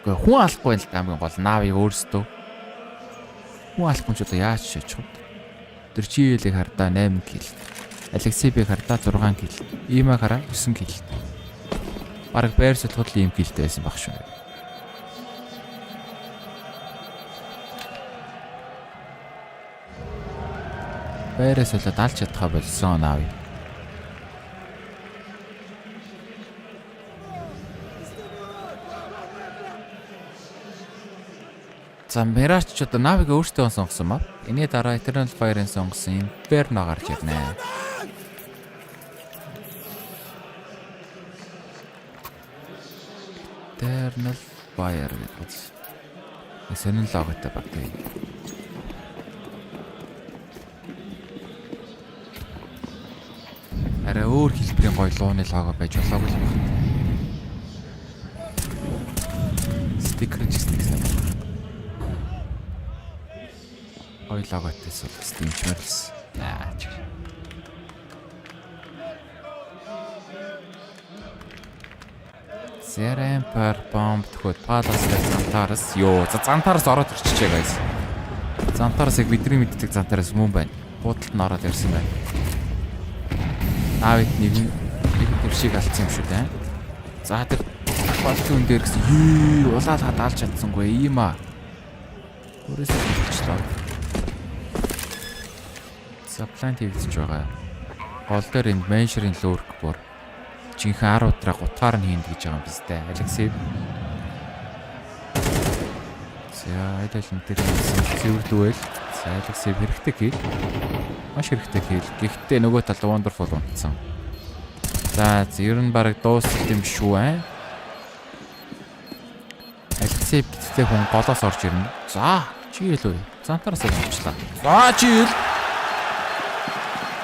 Гэхдээ хүн алахгүй л хамгийн гол Нави өөрсдөө. Хүн алахгүй ч одоо яаж шийдчих вэ? Тэр GL-ийг хардаа 8 килл. Алексеевийг хардаа 6 килл. Имаг хараа 9 килл. Бараг байр суулгад ийм киллтэй байсан баг шүү. Байраас болоод алж чадхаа болсон Нави. За Мирач ч одоо Навиг өөртөө сонгосон маа. Энийн дараа Eternal Fire-ын сонгосон Inferno гарч ирнэ. Eternal Fire гэдэг. Эсэнэн логотой баг тийм. Арай өөр хэлбэрийн гоё лууны лого байж болоогүй л байна. Стикер гэсэн. Ой логотойс бол стимчмэрлс. Наач. Серэм пар бомб төхөд палас зантаарс ёо за зантаарс ороод ирчихээ guys. Зантаарс яг бидний мэддэг зантаараас мөн байна. Буудалд нь ороод ирсэн байна. Навид нэг төвшиг алдсан юм шүү дээ. За тэр балкон дээр гэсэн улаалгаад алж чадсангүй ийм аа. Өөрөөсөө хэлчихлээ. Supplant хийгдэж байгаа. Гол дээр энэ меншерийн лүрк бүр жинхэнэ 10 удраа гутгаар нь хийн гэж байгаа юм биз дээ. Алексеев. За айдал энэ төр цэвэрлүүл. За Алексеев хэрэгтэй хэл. Маш хэрэгтэй хэл. Гэхдээ нөгөө талд wonderful унтсан. За ер нь бараг дуусах юм шүү аа. Алексеев гэдэгтэй хүн голоос орж ирнэ. За чийл үү. Зантараас авчлаа. За чийл.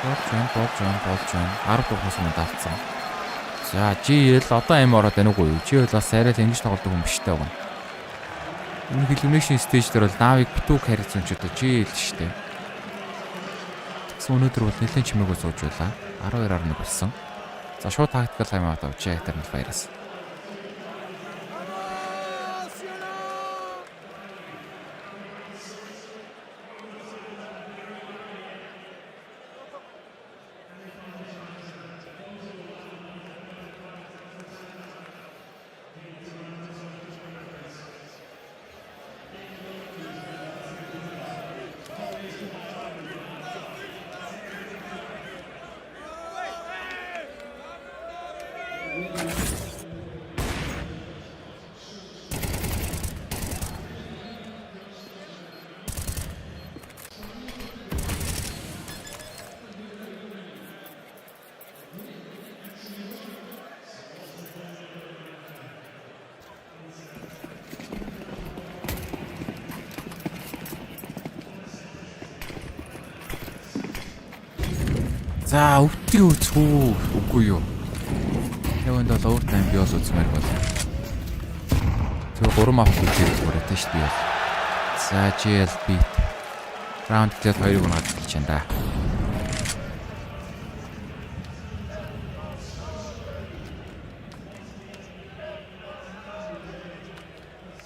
Болж байна. 10 дугаас мөн давцсан. За GL одоо аим ороод байна уу? GL бас арай л ингэж тоглодог юм биш дээ. Энэ elimination stage дээр бол Навиг битүү харьцсан ч одоо GL шүү дээ. Тэгсэн өнөөдөр бол нэлээд чимээгөө сууж байлаа. 12-11 болсон. За шууд tactical time out авчаа Eternal Fire-аас. За өвтгий үзхүү үгүй юу. Яванд бол overtime би бол үзмээр байна. Тэр 3 мап хийх үүрэгтэй шүү дээ. За GL beat. Раунд дээр 2-ыг унаад хэлж байна да.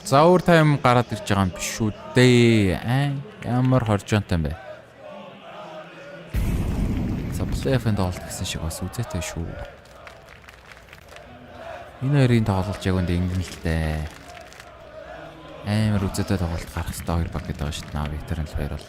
За overtime гараад ирж байгаа юм биш үү дээ. Ямар хоржонтой юм бэ? За плей-оффын тоглолт гэсэн шиг бас үзээтэй шүү. Энэ хоёрын тоглолт яг үндэ ингэн л дээ. Амар үзээтэй тоглолт гарах хэрэгтэй хоёр баг гэдэг байгаа шүү дээ. Виктор нь хоёр бол.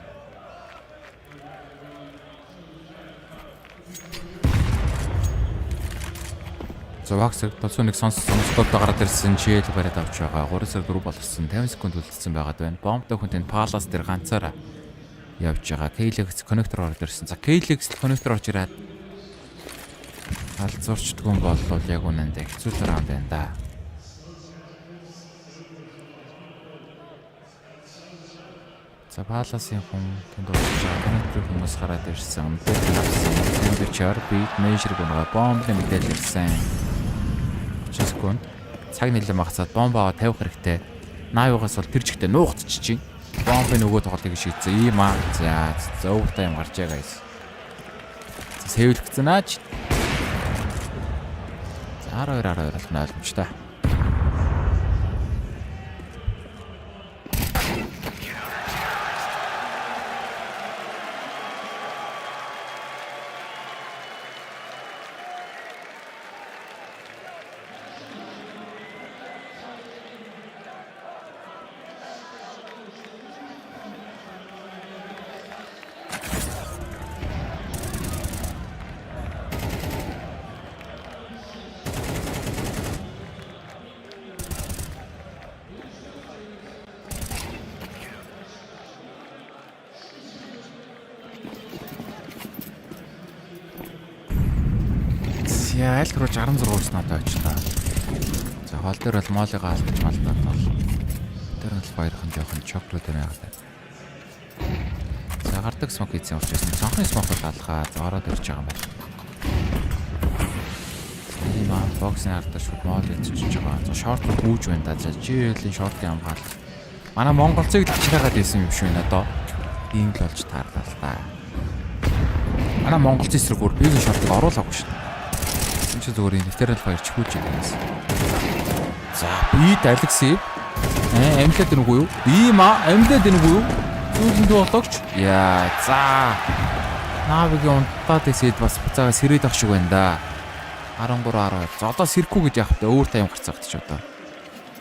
Зовагсаг толсоо нэг сонсголтоо гараад ирсэн чийл бариад авч байгаа. 3-4 болгосон 50 секунд үлдсэн байгаад байна. Бомбтой хүнтэй палас дээр ганцаараа явж байгаа. Кейлекс коннектор ороод ирсэн. За Кейлекс коннектор орж ирээд алзуурчдгүй боллоо яг үнэндээ хэцүү раунд байна да. За паласын хүн тэнд орж байгаа. Коннекторын хүмүүс гараад ирсэн. Мэдээлэл авсан. Temperature beat measure гэнэ бомбны мэдээлэл ирсэн. 30 секунд цаг нэлээд магацаад бомб аваа тавих хэрэгтэй. Наавигаас бол тэр жигтэй нуугдчих чинь. Бомбын өгөө тоглолтыг шийдсэн. Ийм аа. За зөөвтэй юм гарч байгаа guys. Сэвэлгцэн аач. За 12 бол ойлгомжтой. Яа, аль руу 66-аас надад очлаа. За хоол дээр бол моолыгаа алдаж малдаад бол. Тэр нь баярхан жоохон чоколад байгаад. За гардаг смок хийсэн урч байсан. Цонхны смок бол алхаа зороод ирж байгаа юм байна. Тийм аа, боксын ардаж шууд моол хийчихэж байгаа. За шорт гүүж байна да. За жиэлийн шортын хамгаалал. Манай монголцыг чираагаад байсан юм шиг байна одоо. Ийм л болж таарлаа л та. Манай монголц эсрэг бүр бигийн шортыг оруулаагүй шүү. Зүгээр интернет файл чихүүлж байгаас. За бит Алексей. Амьлаад дээнгүй юу? Ийм аа, амьлаад дээнгүй юу? Зүйлэнд бологч. Яа, за. Навигийн унтаад эсэд бас буцаага сэрээд ах шиг байна да. 13-12. За одоо сэрхүү гэж яах вэ? Өөр тайм гарцаад ч одоо.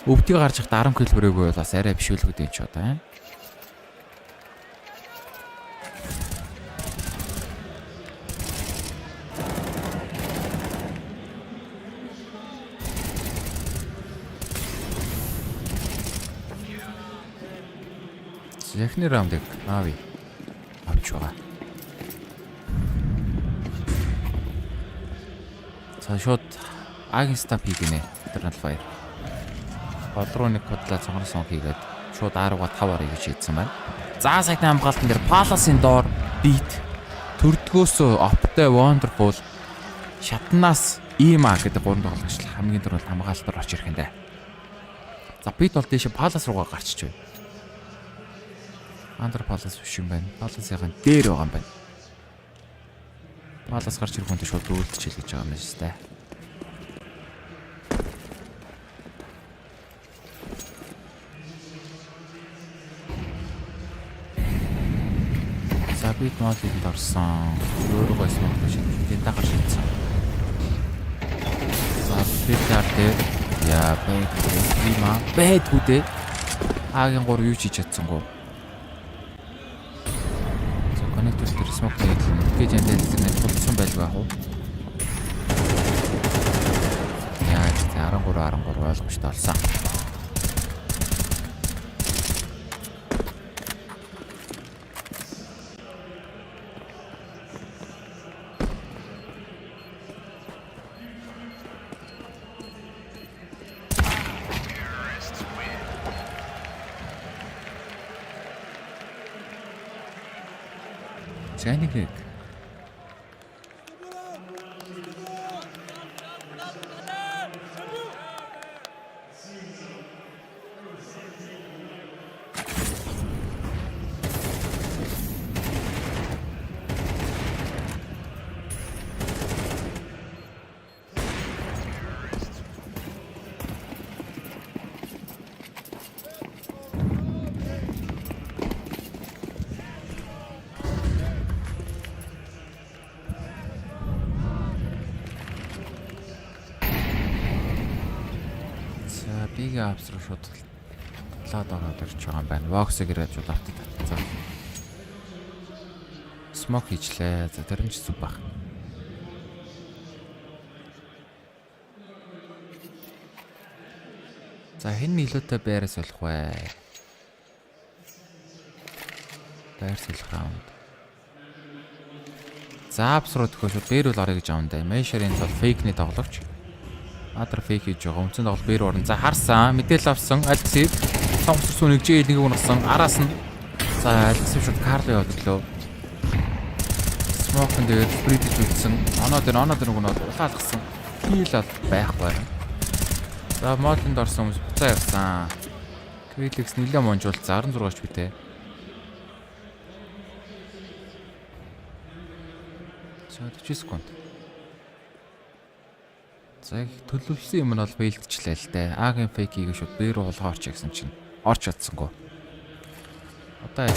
Өвдгийг гарч ихт 10 килограммыг бол бас арай бишүүлгүүд юм ч одоо. Эхний раундыг Нави авч байгаа. За шууд Агийн стап хийгнэ. Eternal Fire. Гол руу нэг кодлаа цонхорсон хийгээд шууд 10-га 5 орё гэж хийдсэн байна. За сайтны хамгаалтан дээр Palace-ийн доор beat төрдгөөс оптой wonderful шатнаас иймаа гэдэг гурван тоглогч хамгийн түрүүнд хамгаалтаар орж ирэх юм даа. За beat бол дэше Palace руугаа гарчиж байна. Андер Palace биш юм байна. Palace-ийн дээр байгаа юм байна. Palace гарч ирэх хүнтэй шууд үүлдчихэл гэж байгаа юм шүү дээ. За бит моолинд орсон. Өөрөө байсан юм шиг тэнд гарч ирсэн. За битээр дээр яа бэдгүү дээ. Агийн 3 юу ч хийж чадсангүй. Коннектор дээр смок хийлээ. Гэж энэ нэг тулцсан байлгүй яах вэ? Яа, 13 ойлгомжтой болсон. Тэмцээнийг За бигийн апс руу шууд лаад ороод ирж байгаа юм байна. Воксыг ирээд шууд автад татцаа. Смок хийчлээ. За тэр нь ч зүг баг. За хэн илүүтэй байраас болох вэ? Байрс болох раунд. За апс руу төхөө шууд бээр бол орё гэж аавна. Мэшэрийн тол фейкний тоглогч. Адр фейк хийж байгаа. Үндсэн тоглол бээр орно. За харсан. Мэдээл авсан. Альцив. Сонгоцсон нэг жил нэг унасан. Араас нь. За альцив шууд Карло яваад өглөө. Смокн дээр сприт хийж үлдсэн. Оноо дээр нэг унаад улаалгасан. Хил бол байхгүй. За модонд орсон хүмүүс буцаа явсан. Критикс нэлээд монжуулт 16 ч битээ. За 40 секунд. За их төлөвлөсөн юм нь бол бэлтчлээ л дээ. Агийн фейкийг шууд бээр уулгаа орч гэсэн чинь орч чадсангүй. Одоо яг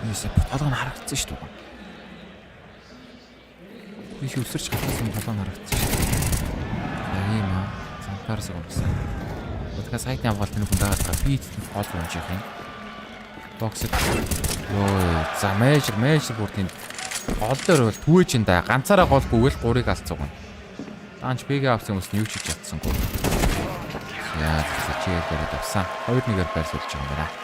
юусе толгой нь харагдсан шүү дээ. Биш өсөрч хатсан толгой нь харагдсан шүү дээ. Ийм аа. Цантаарс өгсөн. Өдгөө сайтны авгалт нэг хүн дагаад байгаа. Би гол унж явах юм. Бокс. Йоо, за мейжер бүртийн гол дээр бол түвэж энэ да. Ганцаараа гол бүвэл 3-ыг алцсан. Анч PG авсан хүмүүс нь юу ч хийж чадсангүй. Яа, чигээр дээр авсан. 2-1-ээр байрсуулж байгаа юм байна.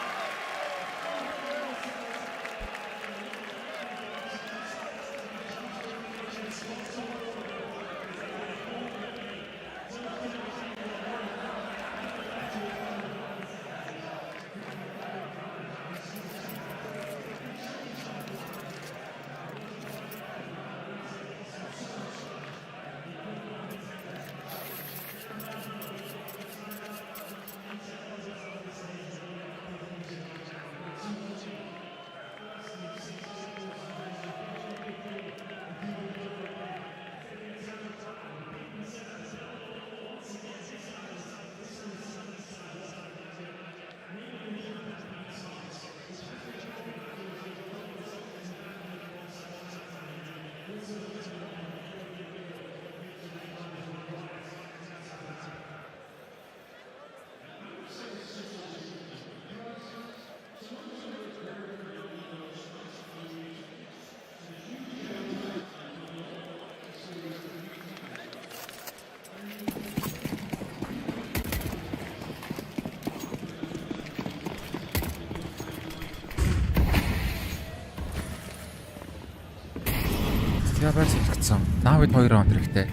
Тэрээр сэлгэсэн. Наавид 2 раунд хэрэгтэй.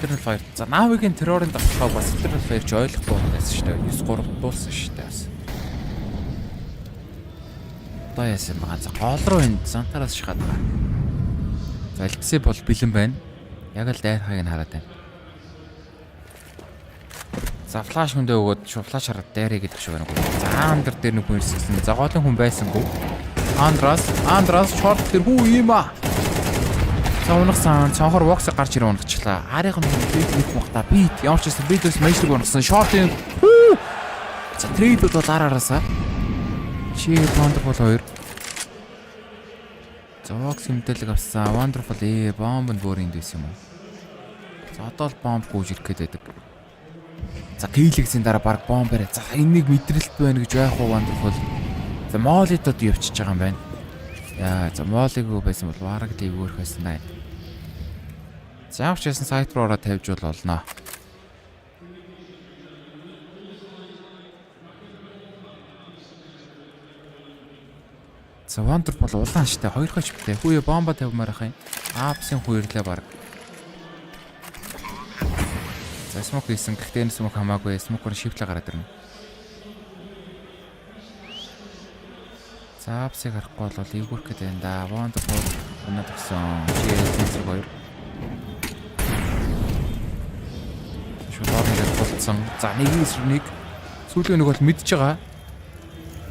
Тэр нь 2. За Наавигийн террорын давталгаа бас тэр нь 2 ч ойлгохгүй байсан шүү дээ. 9-3 дуулсан шүү дээ. Одоо яасан байгаа. За гол руу энэ зантараас шахаад байгаа. За элбсээ бол бэлэн байна. Яг л дээрхийг нь хараад байна. За флаш хүндээ өгөөд флаш хараад дээрээ гэдэг шиг байна. За андер дээр нэг хүн ирсэн. За голын хүн байсангүй. Андрас шорт тэр хүү юм аа. Унагсан цонхор вокс гарч ирээ унагчлаа. Арийнх нь бит мухта бит ямар ч гэсэн битээс мэйжлэг унагсан. Шортын за трейдүүд бол араараасаа. Чи wonderful 2. За вокс хэмтэлэг авсан. Wonderful бомб нь бүрийн дэс юм уу. За одоо л бомб гүйж ирэх гээд байдаг. За кейлэгсийн дараа баг бомб барай. За энийг мэдрэлт байна гэж байх уу wonderful. За молитод явчихж байгаа юм байна. Яа за молиг байсан бол бараг дээгүүрх байсан даа. За явж ясан сайт руу ороод тавьж болно. За wonderful улаан штэ 2 хач битээ. Хүүе бомба тавьмаар ах юм. Апсын хүйрлээ баг. За смок хийсэн. Гэхдээ энэ смок хамаагүй. Смокор шивлээ гараад ирнэ. За апсыг харахгүй бол эвгүрх гэдэг энэ да. Wonderful өнөд өгсөн. CS2 шууд болцсон. За нэг сүүлийн нэг бол мэдж байгаа.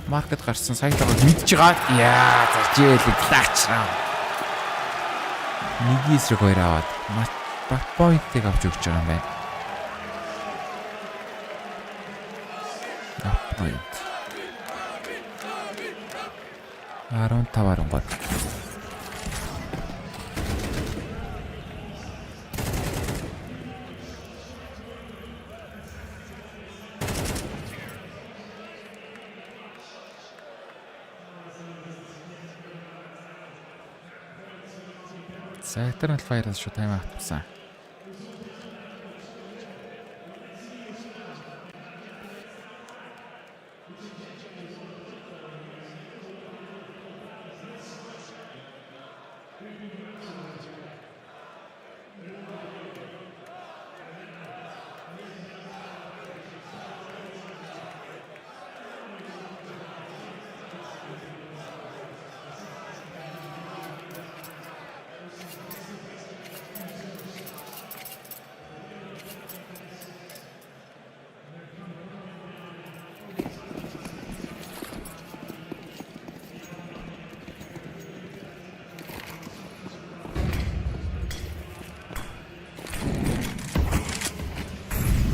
Маркет гарсан сайтаа мэдж байгаа. Яа, за жийлэг лаач. Нэг эсрэг 2 аваад бак поинтыг авч өгч байгаа юм байна. Point. 15 гол. За Eternal Fire-аас шууд тайм авчихсан.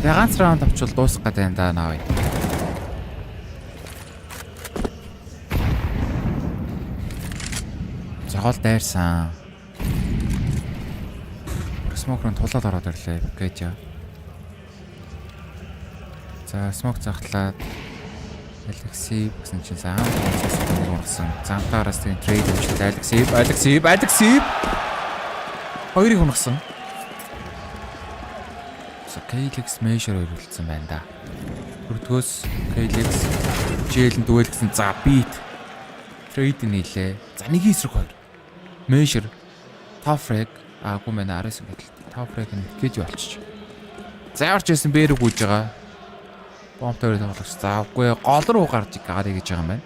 Тэгээ ганц раунд авчвал дуусах гэдэг юм да наавь. Загол дайрсан. Смокрын тулаад ороод ирлээ гэж. За смок захлаад Алексей гэсэн чинь саам унсан. Зантаараас тийм трейд хийлээ. Алексей. Хоёрыг унсан. KLX Major өрүүлсэн байна да. Бүртгөөс KLX PGL-д дуэлгсэн. За beat. Trade нийлээ. За нэг эсрэг хоёр. Major top frag аагүй мэн араас ингээд top frag нь гэж болчих. За орж исэн бэрэг гүйж байгаа. Бомб тойроо тоглож. За үгүй гол руу гарч гарыг гэж байгаа юм байна.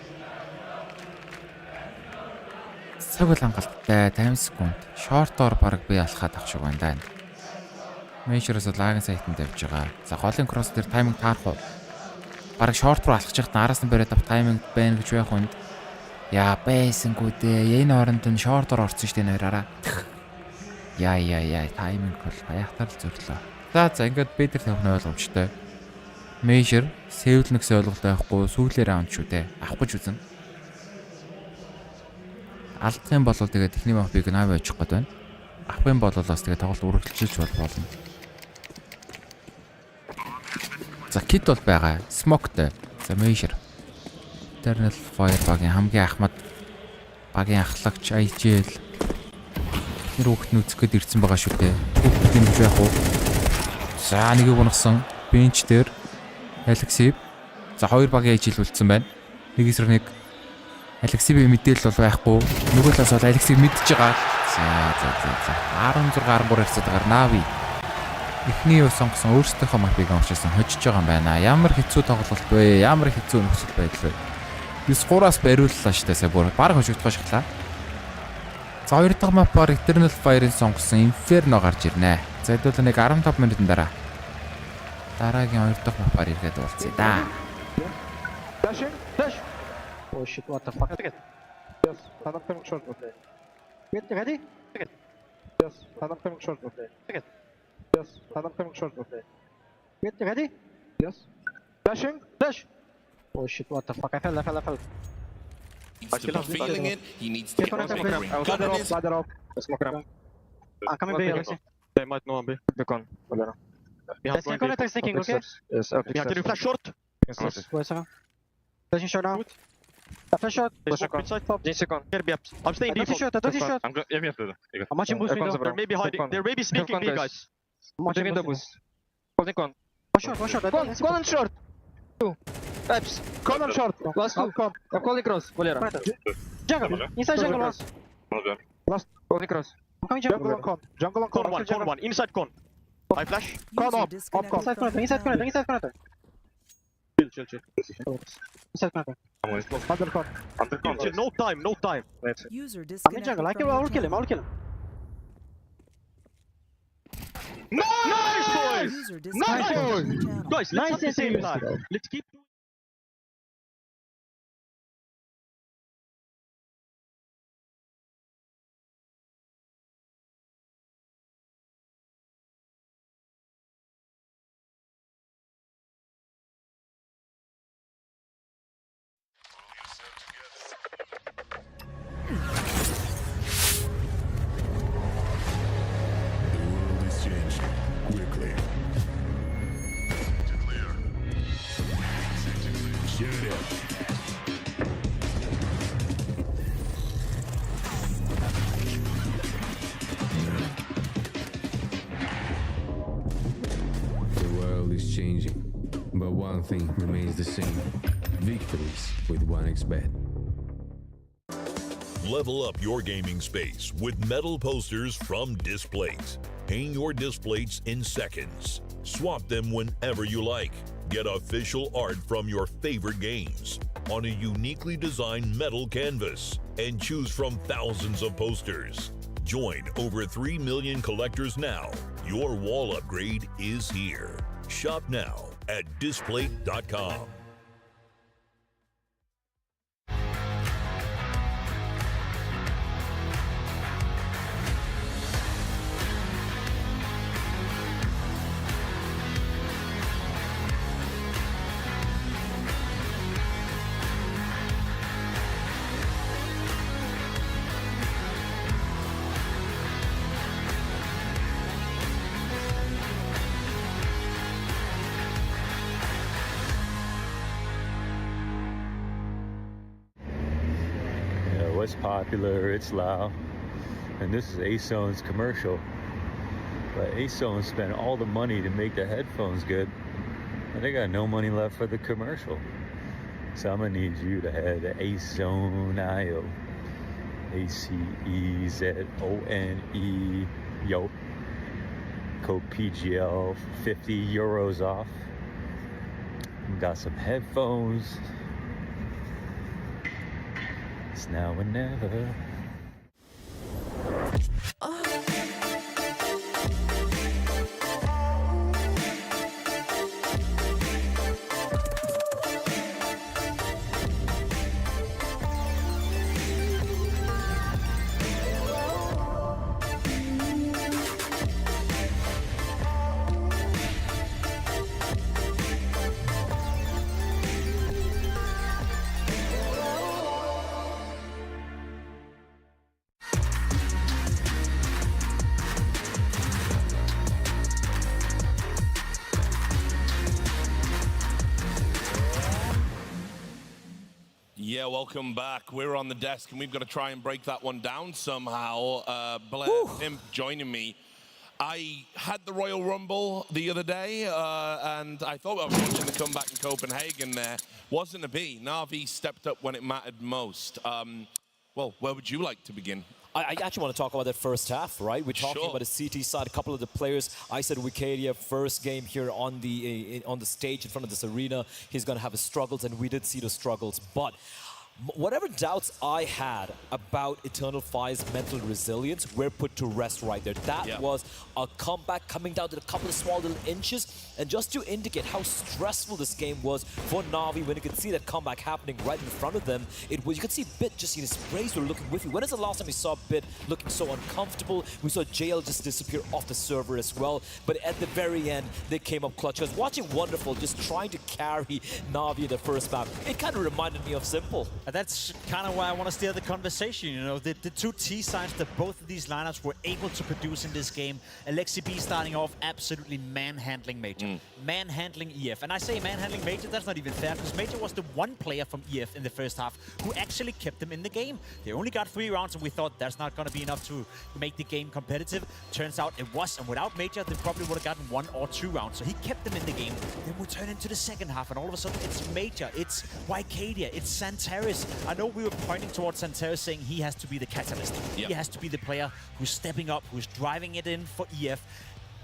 Цаг л хангалттай 50 секунд. Short-оор баг би алхаад авах шиг байна да. Major-оос лагийн сайтанд явж байгаа. За голын кросс дээр тайминг таарах уу? Бараг шорт руу алхаж байхад араас нь бариад тайминг байна гэж байх хүнд. Яа байсангүй дээ. Энэ оронд нь шортоор орсон шүү дээ нойраараа. Яа тайминг бол баяхтар л зөвлөө. За ингээд бедэр тавих нь ойлгомжтой. Major сэвлэн гэсэн ойлголт байхгүй сүүлээр авч шүү дээ. Авах гэж үзэн. Алдах юм бол тэгээд техник мапыг навь очих гээд байна. Авах юм бол бас тэгээд тоглолт үргэлжилж болно. За кит бол байгаа. Смоктэй. За Major. Eternal Fire багийн хамгийн ахмад багийн ахлагч IGL. Тэр хүүхэд нүцэх гээд ирсэн байгаа шүү дээ. Хүүхэд юм байх уу? За нэгийг унагсан. Бенч дээр Алексей. За хоёр багийн IGL үлдсэн байна. Нэг эсрэг нэг Алексейгийн мэдээлэл бол байхгүй. Нөгөө талаас бол Алексей мэдчихэж байгаа. За 16 13 хэсэгээр Нави. Эхний юу сонгосон өөрсдийнхөө мапыг уншсан хожиж байгаа юм байна. Ямар хэцүү тоглолт вэ? Ямар хэцүү нөхцөл байдал вэ? 9-3-аас бариуллаа штэ сая бүр баг хожигдох шатлаа. За хоёр дахь мапаар Eternal Fire-ын сонгосон Inferno гарч ирнэ. За хэдүүл нэг 15 минутын дараа дараагийн хоёр дахь мапаар иргээд уулзъя да. Dash. Oh shit, what the fuck? Yes, I'm coming short with it. Get ready? Yes, I'm coming short with it. Yes, I'm coming short with it. Get ready? Yes. Dash. Oh shit, what the fuck? I fell. He's still feeling it. He needs to get on the ring. Ladder up. Smoke around. Coming B, Alexei. They might know B. Beacon. Let's get Commentator sneaking, okay? Yes, okay. Can you flash short? Yes. Wait a flashing short now. Flash short. Inside top. 10 seconds. Here be up. I'm staying deep. Short. I'm watching boost window. They're maybe hiding. They're maybe sneaking B, guys. I'm watching window boost. Holding con. One short. Con short. 2. Taps. Con on short. Last 2. I'm calling cross. Jungle. Inside jungle last. Calling cross. I'm coming jungle on con. Con one. Inside con. I flash. Con up. Inside corner. Chill. Inside corner. Under con. Chill. No time. I'm in jungle. I'll kill him. Nice, boys! Guys, let's not the same time. Let's keep... but one thing remains the same. Victories with 1xBet. Level up your gaming space with metal posters from Displate. Hang your displates in seconds. Swap them whenever you like. Get official art from your favorite games on a uniquely designed metal canvas and choose from thousands of posters. Join over 3 million collectors now. Your wall upgrade is here. Shop now at displate.com. What's popular, it's loud. And this is ASON's commercial. But ASON spent all the money to make the headphones good, and they got no money left for the commercial. So I'm gonna need you to head to ASON.io. ACEZONE, yo. Code PGL, 50 euros off. Got some headphones. It's now or never. Yeah, welcome back. We're on the desk, and we've got to try and break that one down somehow. Blair, Tim joining me. I had the Royal Rumble the other day, and I thought I was watching the comeback in Copenhagen there. Wasn't to be. Na'Vi stepped up when it mattered most. Well, where would you like to begin? I actually want to talk about that first half, right? We're talking about the CT side, a couple of the players. I said Wikidia, first game here on the stage in front of this arena, he's going to have his struggles, and we did see the struggles. But whatever doubts I had about Eternal Fire's mental resilience were put to rest right there. That was a comeback coming down to a couple of small little inches. And just to indicate how stressful this game was for Na'Vi, when you could see that comeback happening right in front of them, it was, you could see Bit just in his sprays were looking with you. When is the last time we saw Bit looking so uncomfortable? We saw JL just disappear off the server as well. But at the very end, they came up clutch. I was watching Wonderful just trying to carry Na'Vi in the first map. It kind of reminded me of Simple. And that's kind of why I want to steer the conversation. You know, the two T sides that both of these lineups were able to produce in this game. Alexi B starting off absolutely manhandling Major. Manhandling EF. And I say manhandling Major, that's not even fair, because Major was the one player from EF in the first half who actually kept them in the game. They only got 3 rounds, and we thought that's not going to be enough to make the game competitive. Turns out it was, and without Major, they probably would have gotten 1 or 2 rounds. So he kept them in the game. Then we turn into the second half, and all of a sudden it's Major, it's Wicadia, it's Santaris. I know we were pointing towards Santaris saying he has to be the catalyst. He has to be the player who's stepping up, who's driving it in for EF.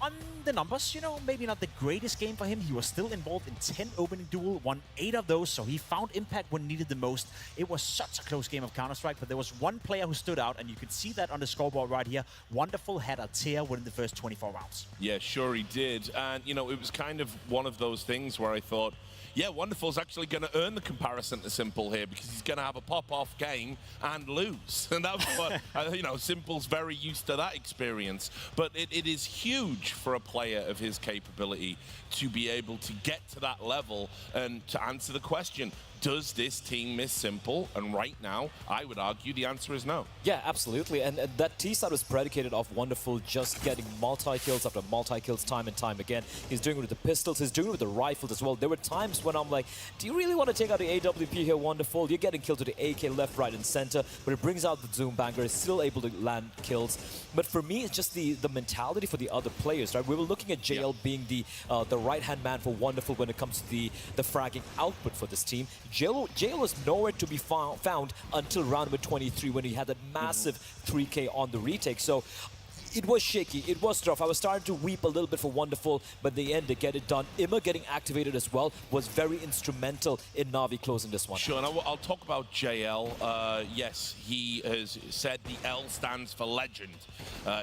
On the numbers, you know, maybe not the greatest game for him. He was still involved in 10 opening duel, won 8 of those, so he found impact when needed the most. It was such a close game of Counter-Strike, but there was one player who stood out, and you can see that on the scoreboard right here. Wonderful had a tear within the first 24 rounds. Yeah, sure he did. And, you know, it was kind of one of those things where I thought, yeah, Wonderful's actually going to earn the comparison to Simple here, because he's going to have a pop-off game and lose. And that's what, you know, Simple's very used to that experience. But it is huge for a player of his capability to be able to get to that level and to answer the question, does this team miss Simple? And right now, I would argue the answer is no. Yeah, absolutely. And that T-side was predicated off Wonderful just getting multi-kills after multi-kills time and time again. He's doing it with the pistols, he's doing it with the rifles as well. There were times when I'm like, do you really want to take out the AWP here, Wonderful? You're getting killed to the AK left, right, and center, but it brings out the Zoom Banger, is still able to land kills. But for me, it's just the mentality for the other players. players, right? We were looking at JL being the right-hand man for Wonderful when it comes to the fragging output for this team. JL was nowhere to be found until round number 23 when he had that massive 3K on the retake. So it was shaky, it was rough. I was starting to weep a little bit for Wonderful, but in the end, they get it done. Imma getting activated as well was very instrumental in Na'Vi closing this one. Sure, and I'll talk about JL. Yes, he has said the L stands for legend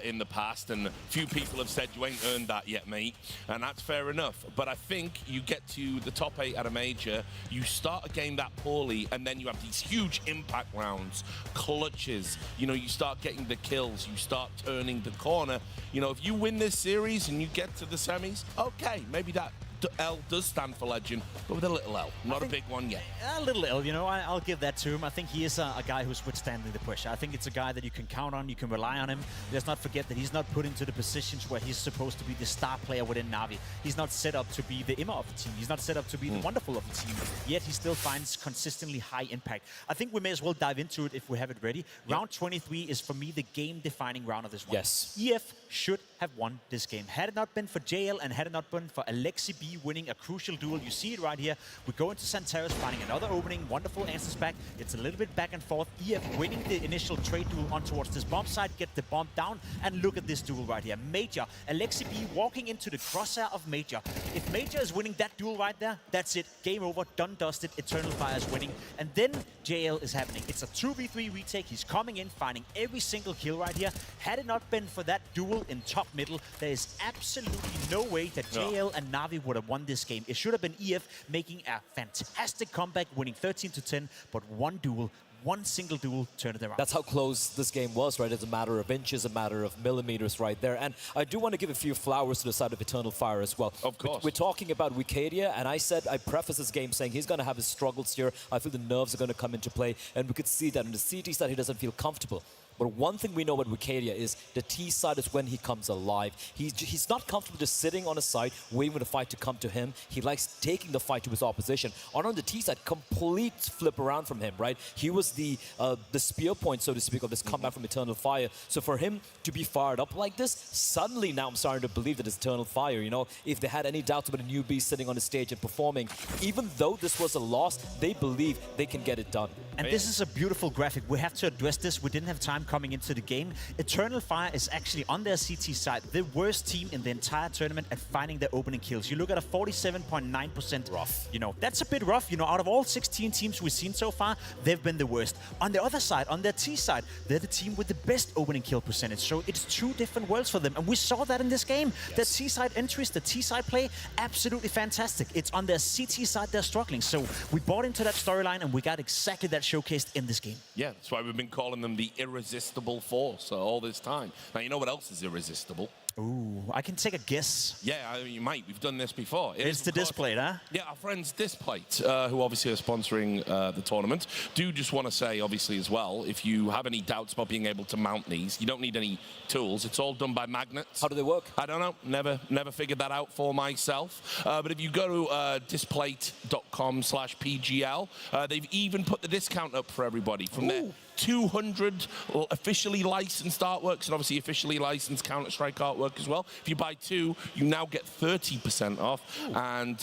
in the past, and few people have said you ain't earned that yet, mate, and that's fair enough. But I think you get to the top 8 at a major, you start a game that poorly, and then you have these huge impact rounds, clutches, you know, you start getting the kills, you start turning the corner. You know, if you win this series and you get to the semis, okay, maybe that L does stand for legend, but with a little L, not a big one yet. A little L, you know, I'll give that to him. I think he is a guy who's withstanding the push. I think it's a guy that you can count on, you can rely on him. Let's not forget that he's not put into the positions where he's supposed to be the star player within Na'Vi. He's not set up to be the Imma of the team. He's not set up to be the Wonderful of the team. Yet he still finds consistently high impact. I think we may as well dive into it if we have it ready. Round 23 is, for me, the game-defining round of this one. Yes. EF should have won this game. Had it not been for JL and had it not been for Alexi B winning a crucial duel, you see it right here. We go into Santeros, finding another opening. Wonderful answers back. It's a little bit back and forth. EF winning the initial trade duel on towards this bomb side, get the bomb down, and look at this duel right here. Major, Alexi B walking into the crosshair of Major. If Major is winning that duel right there, that's it. Game over, done, dusted. Eternal Fire is winning. And then JL is happening. It's a 2v3 retake. He's coming in, finding every single kill right here. Had it not been for that duel in top middle, there is absolutely no way that JL and Na'Vi would have won this game. It should have been EF making a fantastic comeback, winning 13-10, but one duel, one single duel, turned it around. That's how close this game was, right? It's a matter of inches, a matter of millimeters right there. And I do want to give a few flowers to the side of Eternal Fire as well. Of course. We're talking about Wicadia, and I preface this game saying he's going to have his struggles here. I feel the nerves are going to come into play, and we could see that in the CT side he doesn't feel comfortable. But one thing we know about Wicadia is the T side is when he comes alive. He's not comfortable just sitting on a side, waiting for the fight to come to him. He likes taking the fight to his opposition. On the T side, complete flip around from him, right? He was the spear point, so to speak, of this comeback from Eternal Fire. So for him to be fired up like this, suddenly now I'm starting to believe that it's Eternal Fire. You know, if they had any doubts about a newbie sitting on the stage and performing, even though this was a loss, they believe they can get it done. And this is a beautiful graphic. We have to address this. We didn't have time coming into the game. Eternal Fire is actually on their CT side the worst team in the entire tournament at finding their opening kills. You look at a 47.9% rough. You know, that's a bit rough. You know, out of all 16 teams we've seen so far, they've been the worst. On the other side, on their T side, they're the team with the best opening kill percentage. So it's two different worlds for them. And we saw that in this game. Yes. The T side entries, the T side play, absolutely fantastic. It's on their CT side they're struggling. So we bought into that storyline and we got exactly that showcased in this game. Yeah, that's why we've been calling them the irresistible force all this time. Now, you know what else is irresistible? Ooh, I can take a guess. Yeah, I mean, you might. We've done this before. It's the Displate, huh? Yeah, our friends Displate, who obviously are sponsoring the tournament, do just want to say, obviously, as well, if you have any doubts about being able to mount these, you don't need any tools. It's all done by magnets. How do they work? I don't know. Never figured that out for myself. But if you go to displate.com/PGL, they've even put the discount up for everybody from there. 200 officially licensed artworks and obviously officially licensed Counter-Strike artwork as well. If you buy 2, you now get 30% off. And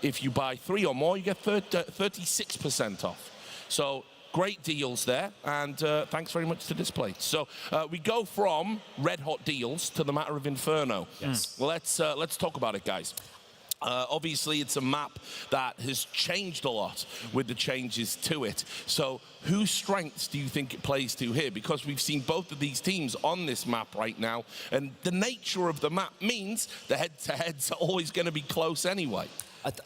if you buy 3 or more, you get 36% off. So great deals there, and thanks very much to Display. So we go from red hot deals to the matter of Inferno. Yes. Well, let's talk about it, guys. Obviously, it's a map that has changed a lot with the changes to it. So whose strengths do you think it plays to here? Because we've seen both of these teams on this map right now, and the nature of the map means the head-to-heads are always going to be close anyway.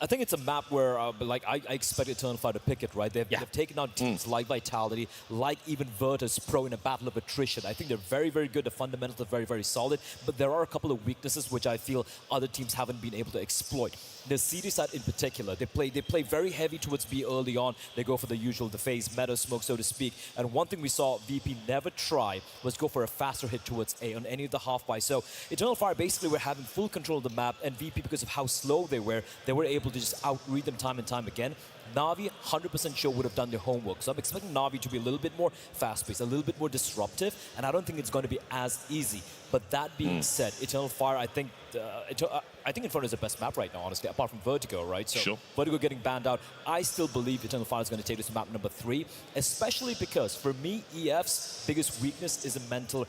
I think it's a map where, like, I expect Eternal Fire to pick it, right? They've taken out teams like Vitality, like even Virtus Pro in a battle of attrition. I think they're very, very good. The fundamentals are very, very solid. But there are a couple of weaknesses which I feel other teams haven't been able to exploit. The CD side in particular, they play very heavy towards B early on. They go for the usual, the phase, meta smoke, so to speak. And one thing we saw VP never try was go for a faster hit towards A on any of the half buys. So Eternal Fire basically were having full control of the map, and VP, because of how slow they were able to just outread them time and time again. Na'Vi, 100% sure, would have done their homework. So I'm expecting Na'Vi to be a little bit more fast-paced, a little bit more disruptive, and I don't think it's going to be as easy. But that being said, Eternal Fire, I think Inferno is the best map right now, honestly, apart from Vertigo, right? So sure. Vertigo getting banned out. I still believe Eternal Fire is going to take this to map number 3, especially because, for me, EF's biggest weakness is a mental,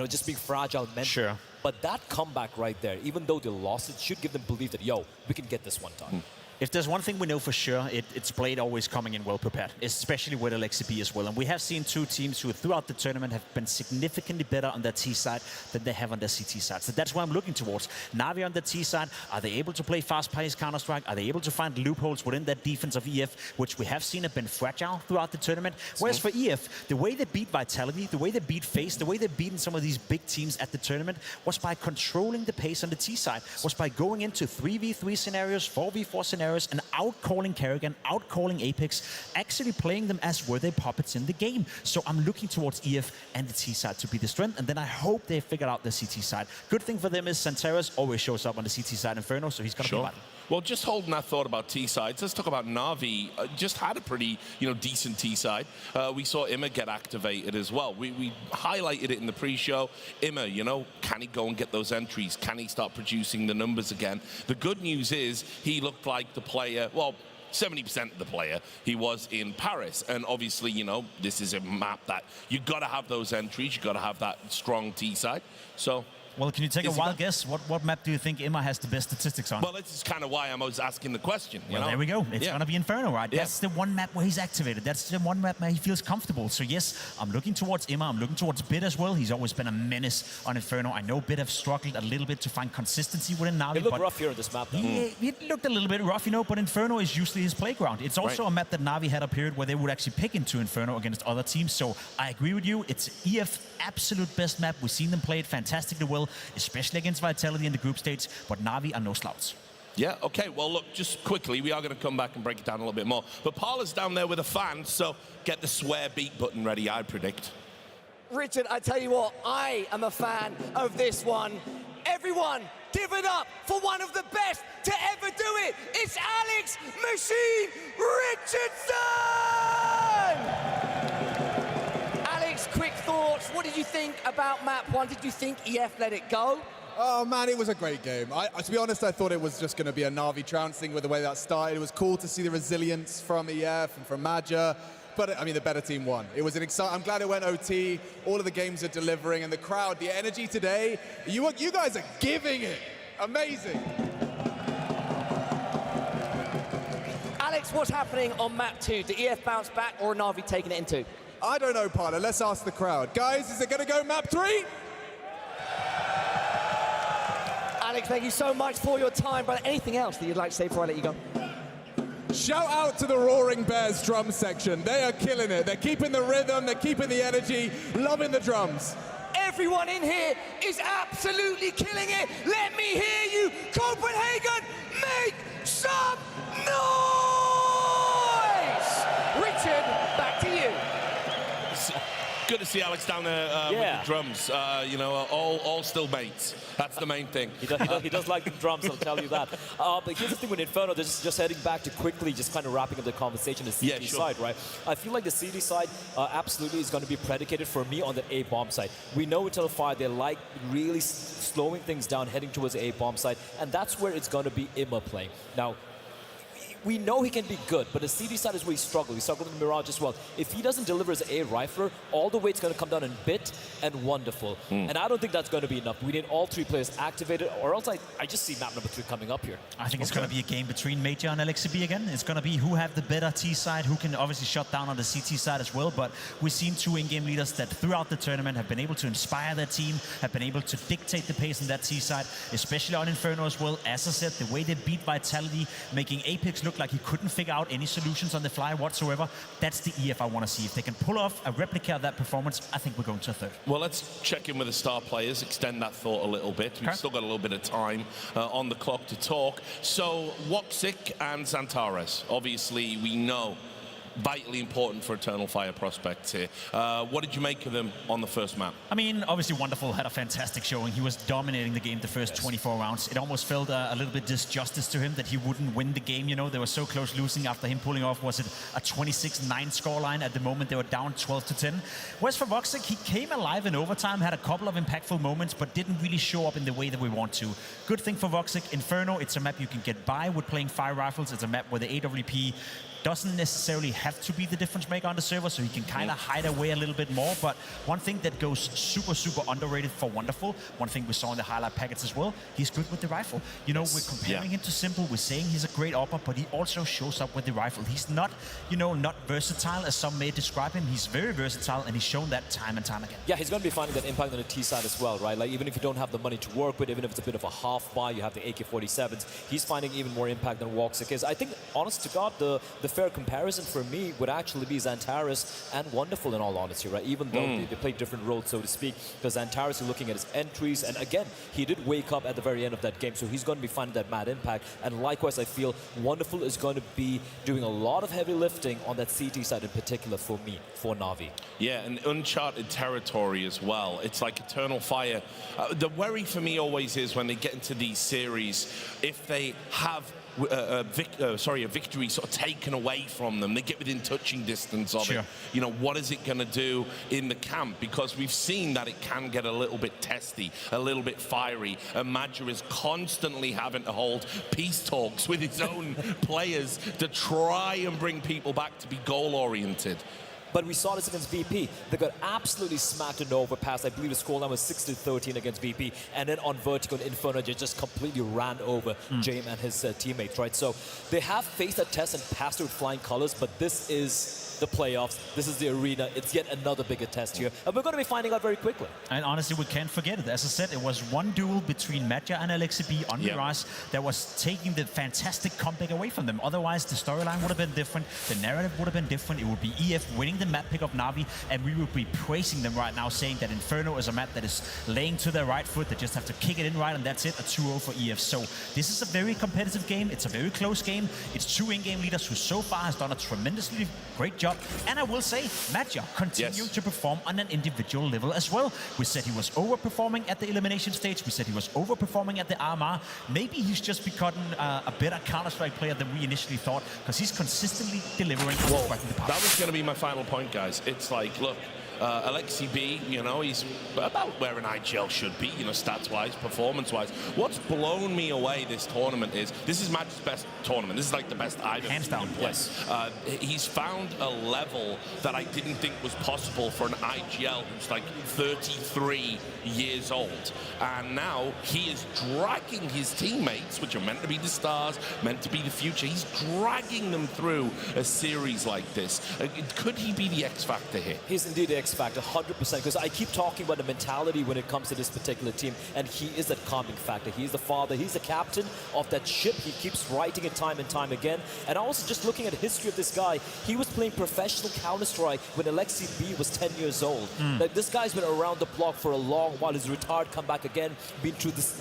just being fragile mentally. Sure. But that comeback right there, even though they lost it, should give them belief that, yo, we can get this one done. If there's one thing we know for sure, it's Blade always coming in well prepared, especially with LXCB as well. And we have seen two teams who throughout the tournament have been significantly better on their T side than they have on their CT side. So that's what I'm looking towards. Na'Vi on the T side, are they able to play fast-paced Counter-Strike? Are they able to find loopholes within that defense of EF, which we have seen have been fragile throughout the tournament? Whereas for EF, the way they beat Vitality, the way they beat FaZe, the way they beat some of these big teams at the tournament was by controlling the pace on the T side, was by going into 3v3 scenarios, 4v4 scenarios, and out-calling Kerrigan, out-calling Apex, actually playing them as were they puppets in the game. So I'm looking towards EF and the T side to be the strength, and then I hope they figured out the CT side. Good thing for them is Santeros always shows up on the CT side Inferno, so he's going to be battle. Well, just holding that thought about T-sides, let's talk about Na'Vi. Just had a pretty, decent T-side. We saw Imma get activated as well. We highlighted it in the pre-show. Imma, can he go and get those entries? Can he start producing the numbers again? The good news is he looked like the player, 70% of the player he was in Paris. And obviously, this is a map that you've got to have those entries. You've got to have that strong T-side. So... Well, can you take a wild guess? What map do you think Imma has the best statistics on? Well, this is kind of why I was asking the question. Well, there we go. It's going to be Inferno, right? Yeah. That's the one map where he's activated. That's the one map where he feels comfortable. So, yes, I'm looking towards Imma. I'm looking towards Bit as well. He's always been a menace on Inferno. I know Bit have struggled a little bit to find consistency within Na'Vi. It looked rough here on this map, though. It looked a little bit rough, but Inferno is usually his playground. It's also a map that Na'Vi had a period where they would actually pick into Inferno against other teams. So, I agree with you. It's EF's absolute best map. We've seen them play it fantastically well, especially against Vitality in the group stage, but Na'Vi are no slouts. Yeah, okay, well, look, just quickly, we are going to come back and break it down a little bit more. But Parla's down there with a fan, so get the swear beat button ready, I predict. Richard, I tell you what, I am a fan of this one. Everyone, give it up for one of the best to ever do it. It's Alex Machine Richardson! Quick thoughts. What did you think about map 1? Did you think EF let it go? Oh man, it was a great game. To be honest, I thought it was just going to be a Na'Vi trouncing with the way that started. It was cool to see the resilience from EF and from Major. But I mean, the better team won. It was an exciting. I'm glad it went OT. All of the games are delivering, and the crowd, the energy today. You guys are giving it. Amazing. Alex, what's happening on map 2? Did EF bounce back, or are Na'Vi taking it in 2? I don't know, Parla. Let's ask the crowd. Guys, is it going to go map 3? Alex, thank you so much for your time. But anything else that you'd like to say before I let you go? Shout out to the Roaring Bears drum section. They are killing it. They're keeping the rhythm. They're keeping the energy. Loving the drums. Everyone in here is absolutely killing it. Let me hear you. Copenhagen, make some noise! Richard, back to you. Good to see Alex down there with the drums. All still mates. That's the main thing. He does like the drums, I'll tell you that. But here's the thing with Inferno, just heading back to quickly, just kind of wrapping up the conversation, the CT side, right? I feel like the CT side absolutely is going to be predicated for me on the A-bomb side. We know Eternal Fire, they like really slowing things down, heading towards the A-bomb side, and that's where it's going to be Imma playing. Now, we know he can be good, but the CD side is where he struggled. He struggled in Mirage as well. If he doesn't deliver as a rifler, all the way it's going to come down in Bit and Wonderful. And I don't think that's going to be enough. We need all three players activated, or else I just see map number 3 coming up here. I think it's going to be a game between Major and LXCB again. It's going to be who have the better T side, who can obviously shut down on the CT side as well. But we've seen two in-game leaders that throughout the tournament have been able to inspire their team, have been able to dictate the pace in that T side, especially on Inferno as well. As I said, the way they beat Vitality, making Apex look like he couldn't figure out any solutions on the fly whatsoever. That's the EF I want to see. If they can pull off a replica of that performance, I think we're going to a third. Well, let's check in with the star players, extend that thought a little bit. We've still got a little bit of time on the clock to talk. So, Woxic and Xantares, obviously we know vitally important for Eternal Fire prospects here. What did you make of them on the first map? I mean, obviously Wonderful had a fantastic showing. He was dominating the game the first 24 rounds. It almost felt a little bit disjustice to him that he wouldn't win the game. You know, they were so close losing after him pulling off, was it a 26-9 scoreline? At the moment, they were down 12-10. Whereas for Voxic, he came alive in overtime, had a couple of impactful moments, but didn't really show up in the way that we want to. Good thing for Voxic, Inferno, it's a map you can get by with playing fire rifles. It's a map where the AWP doesn't necessarily have to be the difference maker on the server, so he can kind of hide away a little bit more. But one thing that goes super underrated for Wonderful, one thing we saw in the highlight packets as well, he's good with the rifle. You know, we're comparing him to Simple, we're saying he's a great AWPer, but he also shows up with the rifle. He's not, you know, not versatile as some may describe him. He's very versatile, and he's shown that time and time again. Yeah, he's going to be finding that impact on the T side as well, right? Like, even if you don't have the money to work with, even if it's a bit of a half buy, you have the AK-47s, he's finding even more impact than Voxic is. I think, honest to God, the fair comparison for me would actually be Xantares and Wonderful, in all honesty, right? Even though they play different roles, so to speak, because Xantares is looking at his entries, and again, he did wake up at the very end of that game, so he's going to be finding that mad impact. And likewise, I feel Wonderful is going to be doing a lot of heavy lifting on that CT side in particular for me, for Na'Vi. Yeah, and uncharted territory as well. It's like Eternal Fire. The worry for me always is when they get into these series, if they have a victory sort of taken away from them, they get within touching distance of it. You know, what is it going to do in the camp? Because we've seen that it can get a little bit testy, a little bit fiery, and Major is constantly having to hold peace talks with his own players to try and bring people back to be goal-oriented. But we saw this against VP. They got absolutely smacked and overpassed. I believe the scoreline was 6-13 against VP. And then on Vertical, Inferno just completely ran over James and his teammates, right? So they have faced that test and passed it with flying colors, but this is the playoffs. This is the arena. It's yet another bigger test here. And we're going to be finding out very quickly. And honestly, we can't forget it. As I said, it was one duel between Major and LXCB on Mirage that was taking the fantastic comeback away from them. Otherwise, the storyline would have been different. The narrative would have been different. It would be EF winning the map pick of Na'Vi, and we would be praising them right now, saying that Inferno is a map that is laying to their right foot. They just have to kick it in right, and that's it, a 2-0 for EF. So this is a very competitive game. It's a very close game. It's two in-game leaders who so far has done a tremendously great job. And I will say, Major continued to perform on an individual level as well. We said he was overperforming at the elimination stage. We said he was overperforming at the RMR. Maybe he's just become a better Counter-Strike player than we initially thought, because he's consistently delivering. Well, that was going to be my final point, guys. It's like, look, LXCB, you know, he's about where an IGL should be, you know, stats-wise, performance-wise. What's blown me away this tournament is, this is Magic's best tournament. This is like the best I've ever seen him play. He's found a level that I didn't think was possible for an IGL who's like 33 years old. And now he is dragging his teammates, which are meant to be the stars, meant to be the future. He's dragging them through a series like this. Could he be the X factor here? He's indeed the X factor, 100%, because I keep talking about the mentality when it comes to this particular team, and he is that calming factor. He's the father, he's the captain of that ship. He keeps writing it time and time again. And also just looking at the history of this guy, he was playing professional Counter-Strike when LXCB was 10 years old. Like, this guy's been around the block for a long while. He's retired, come back again, been through this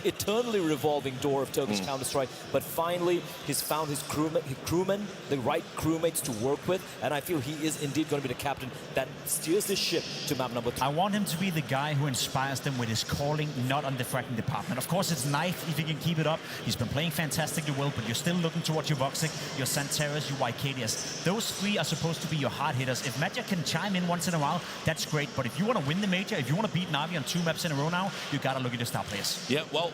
eternally revolving door of Turkish Counter-Strike. But finally, he's found his crewmen, the right crewmates to work with, and I feel he is indeed going to be the captain that steers this ship to map number 2. I want him to be the guy who inspires them with his calling, not on the fracking department. Of course, it's nice if he can keep it up. He's been playing fantastically well, but you're still looking towards your Voxic, your Xantares, your Ykadias. Those three are supposed to be your hard hitters. If Major can chime in once in a while, that's great. But if you want to win the major, if you want to beat Na'Vi on 2 maps in a row now, you got to look at your star players. Yeah, well,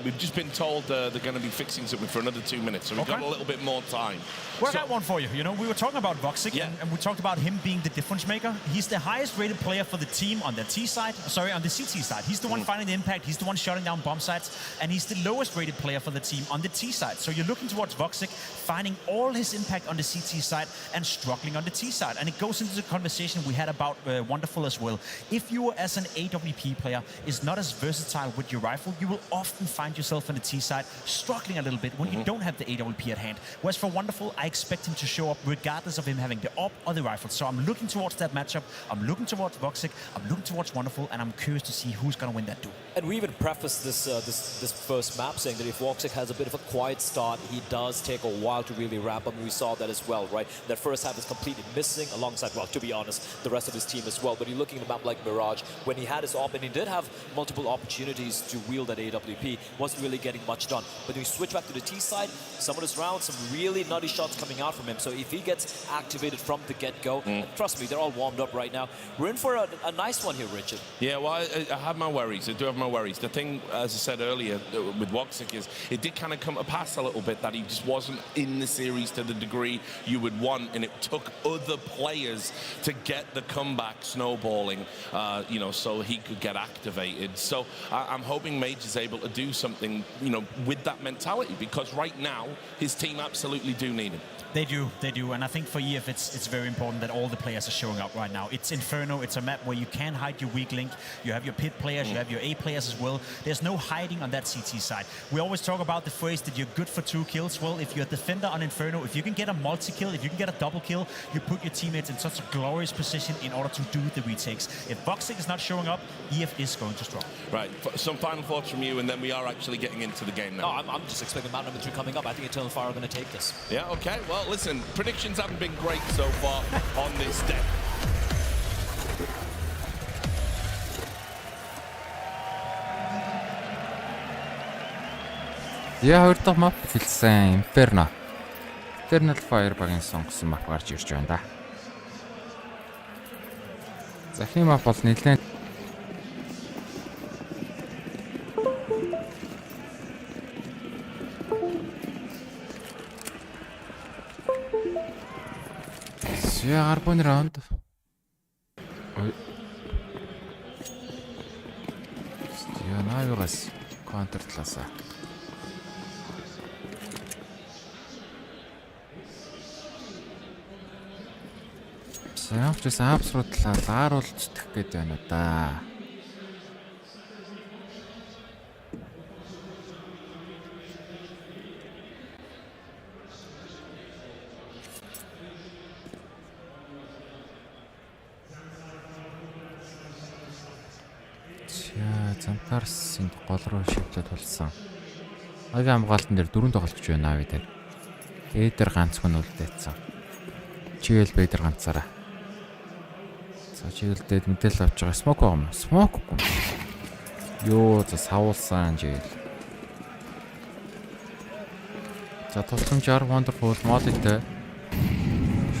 we've just been told they're going to be fixing something for another 2 minutes, so we've got a little bit more time. Well, I got one for you. You know, we were talking about Voxic, and we talked about him being the difference maker. He's the highest rated player for the team on the T side, on the CT side. He's the one finding the impact. He's the one shutting down bomb sites, and he's the lowest rated player for the team on the T side. So you're looking towards Voxic, finding all his impact on the CT side and struggling on the T side. And it goes into the conversation we had about Wonderful as well. If you, as an AWP player, is not as versatile with your rifle, you will often find yourself on the T side struggling a little bit when you don't have the AWP at hand. Whereas for Wonderful, I expect him to show up regardless of him having the AWP or the rifle. So I'm looking towards that matchup. I'm looking towards Voxic, I'm looking towards Wonderful, and I'm curious to see who's going to win that duel. And we even prefaced this first map saying that if Voxic has a bit of a quiet start, he does take a while to really ramp up, and we saw that as well, right? That first half is completely missing alongside, well, to be honest, the rest of his team as well. But you're looking at a map like Mirage, when he had his op, and he did have multiple opportunities to wield that AWP, wasn't really getting much done. But when you switch back to the T side, some of his rounds, some really nutty shots coming out from him. So if he gets activated from the get-go, and trust me, they're all warmed up right now. We're in for a nice one here, Richard. Yeah, well, I have my worries. I do have my worries. The thing, as I said earlier, with Voxic is it did kind of come to pass a little bit that he just wasn't in the series to the degree you would want, and it took other players to get the comeback snowballing, you know, so he could get activated. So I'm hoping Major's able to do something, you know, with that mentality, because right now his team absolutely do need him. They do, and I think for EF it's very important that all the players are showing up right now. It's Inferno, it's a map where you can hide your weak link. You have your pit players, you have your A players as well. There's no hiding on that CT side. We always talk about the phrase that you're good for 2 kills. Well, if you're a defender on Inferno, if you can get a multi-kill, if you can get a double kill, you put your teammates in such a glorious position in order to do the retakes. If Voxic is not showing up, EF is going to struggle. Right, some final thoughts from you, and then we are actually getting into the game now. No, I'm just expecting map number 2 coming up. I think Eternal Fire are going to take this. Yeah, okay. Well, listen, predictions haven't been great so far on this deck. Я хоёр дахь map хэлсэн Inferno. Eternal Fire багийн сонгосон map гарч ирж байна да. Захим map бол нэлээд Arbon round. Я навигас контр талаасаа. Саавч апс руу талааруулж идэх гээд байна да. Замтарсынд гол руу шивлээд болсон. Агийн хамгаалтан дээр 4 тоглогч байна аа бид. Эдэр ганц хүн үлдээсэн. Чийл бэдэр ганцаараа. За чийлдээд мэдээлэл авч байгаа. Смок байгаа юм. Смок үгүй. Йоо за савуулсан жийл. За тулцамжаар wonderful молитой.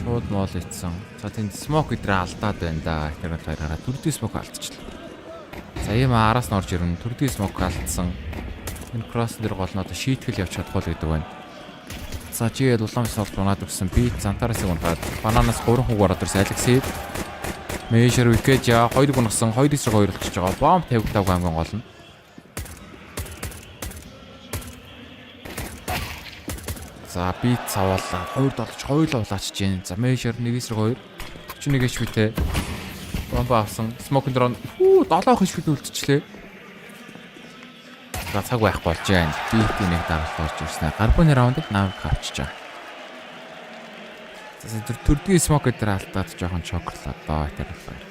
Шууд мол ицсэн. За тэнд смок өдрөө алдаад байна да. Тэр гараа 4-д смок алдчихлаа. За ийм араас нь орж ирнэ. Төрдгийн смок алдсан. Энэ кросс дээр гол нь одоо шийтгэл явж чадахгүй л гэдэг байна. За жиэл улаан смок унаад өгсөн. Би Зантараас унаад бананаас 3 хуг ороод ирсэн. Алексей Major wicket яа 2 гунагсан 2-2 болчихж байгаа. Бомб тавигдав хамгийн гол нь. За би цавуулаа. 2 долж 2 л улаачж гин. За Major 1-2 41 HP-тэй. Бомба авсан. Smoke дрон 7 HP-тэй үлдчихлээ. За цаг байхгүй болж байна. Би нэг дараалал орж ирсэн. Гарбоны раундыг навыг авчиж байгаа. За төрдгийн Smoke дээр алдаад жоохон чокрлоо доо тэр байна.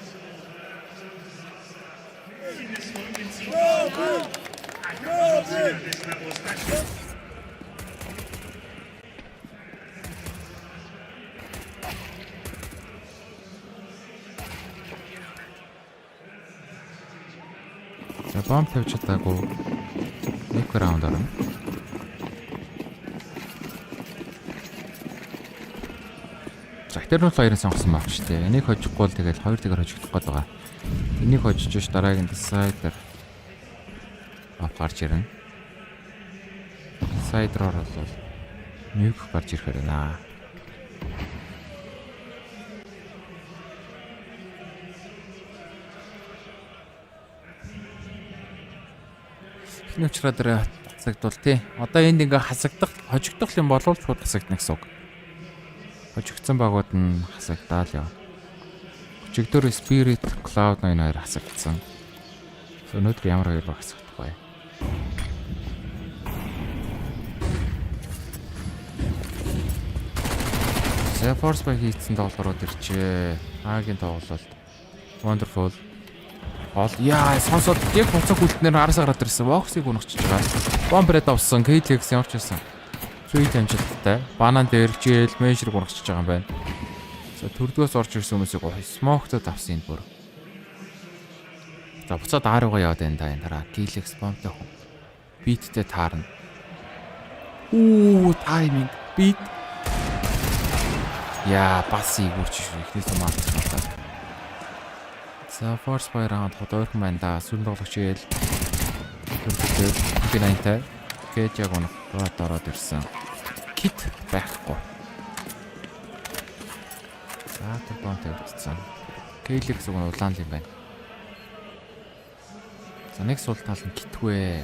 За бомб тавьж чадаагүй. Нэг раунд орно. За Eternal Fire-ын сонгосон мap шүү дээ. Энийг хожихгүй л тэгэл 2 дэгээр хожигдох гээд байгаа. Энийг хожиж ш дараагийн Decider гарч ирнэ. Decider-оор бол нэг гарч ирэх байна. Нүчраа дээр хасагдвал тий. Одоо энд ингээ хасагдах, хожигдох юм болов шууд хасагдана гэсэн үг. Хожигдсан багууд нь хасагдаал яа. Хожигдор Spirit Cloud9 хоёр хасагдсан. Өнөөдөр ямар хоёр баг хасагдах вэ? За Force баг хийцэн тоглолтууд ирчээ. Агийн тоглолт Wonderful. Гол яа сонсоод яг буцаг үлднээр араасаа гараад ирсэн. Воксыг унагчиж байгаа. Бомбред авсан. KTX явж ирсэн. Сүйд амжилттай. Банан дээр GL Major унагчиж байгаа юм байна. За төрдгөөс орж ирсэн хүмүүсийг смоктод авсан энэ бүр. За буцаад ааруугаа яваад байна да энэ дараа. KTX бомбтой хүн. Биттэй таарна. Тайминг. Бит. Яа бас игүүрч шүү. Эхнээс маа. За force fire раунд hodойрхон байна да. Сүлэн тоглогч гээл. Төрөлтэй P90-тай. Кэж яг унаад ороод ирсэн. Кит байхгүй. За тэр бомбтой өгцсөн. KTX уг нь улаан юм байна. За нэг сул тал нь китгүй.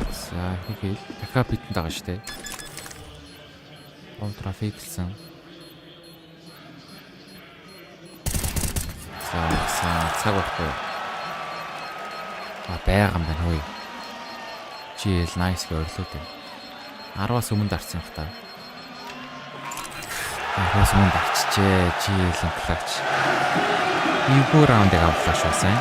За хийгээл дахиад битэнд байгаа шүү дээ. Трафиклсэн. За цаг байхгүй. Байгаа юм байна хөөе. GL nice гэ өрлөөд байна. 10-аас өмнө дарсан юм та. 10-аас өмнө дарчжээ. GL-ийн клач. Нэг раундыг авлаа шүү сайн.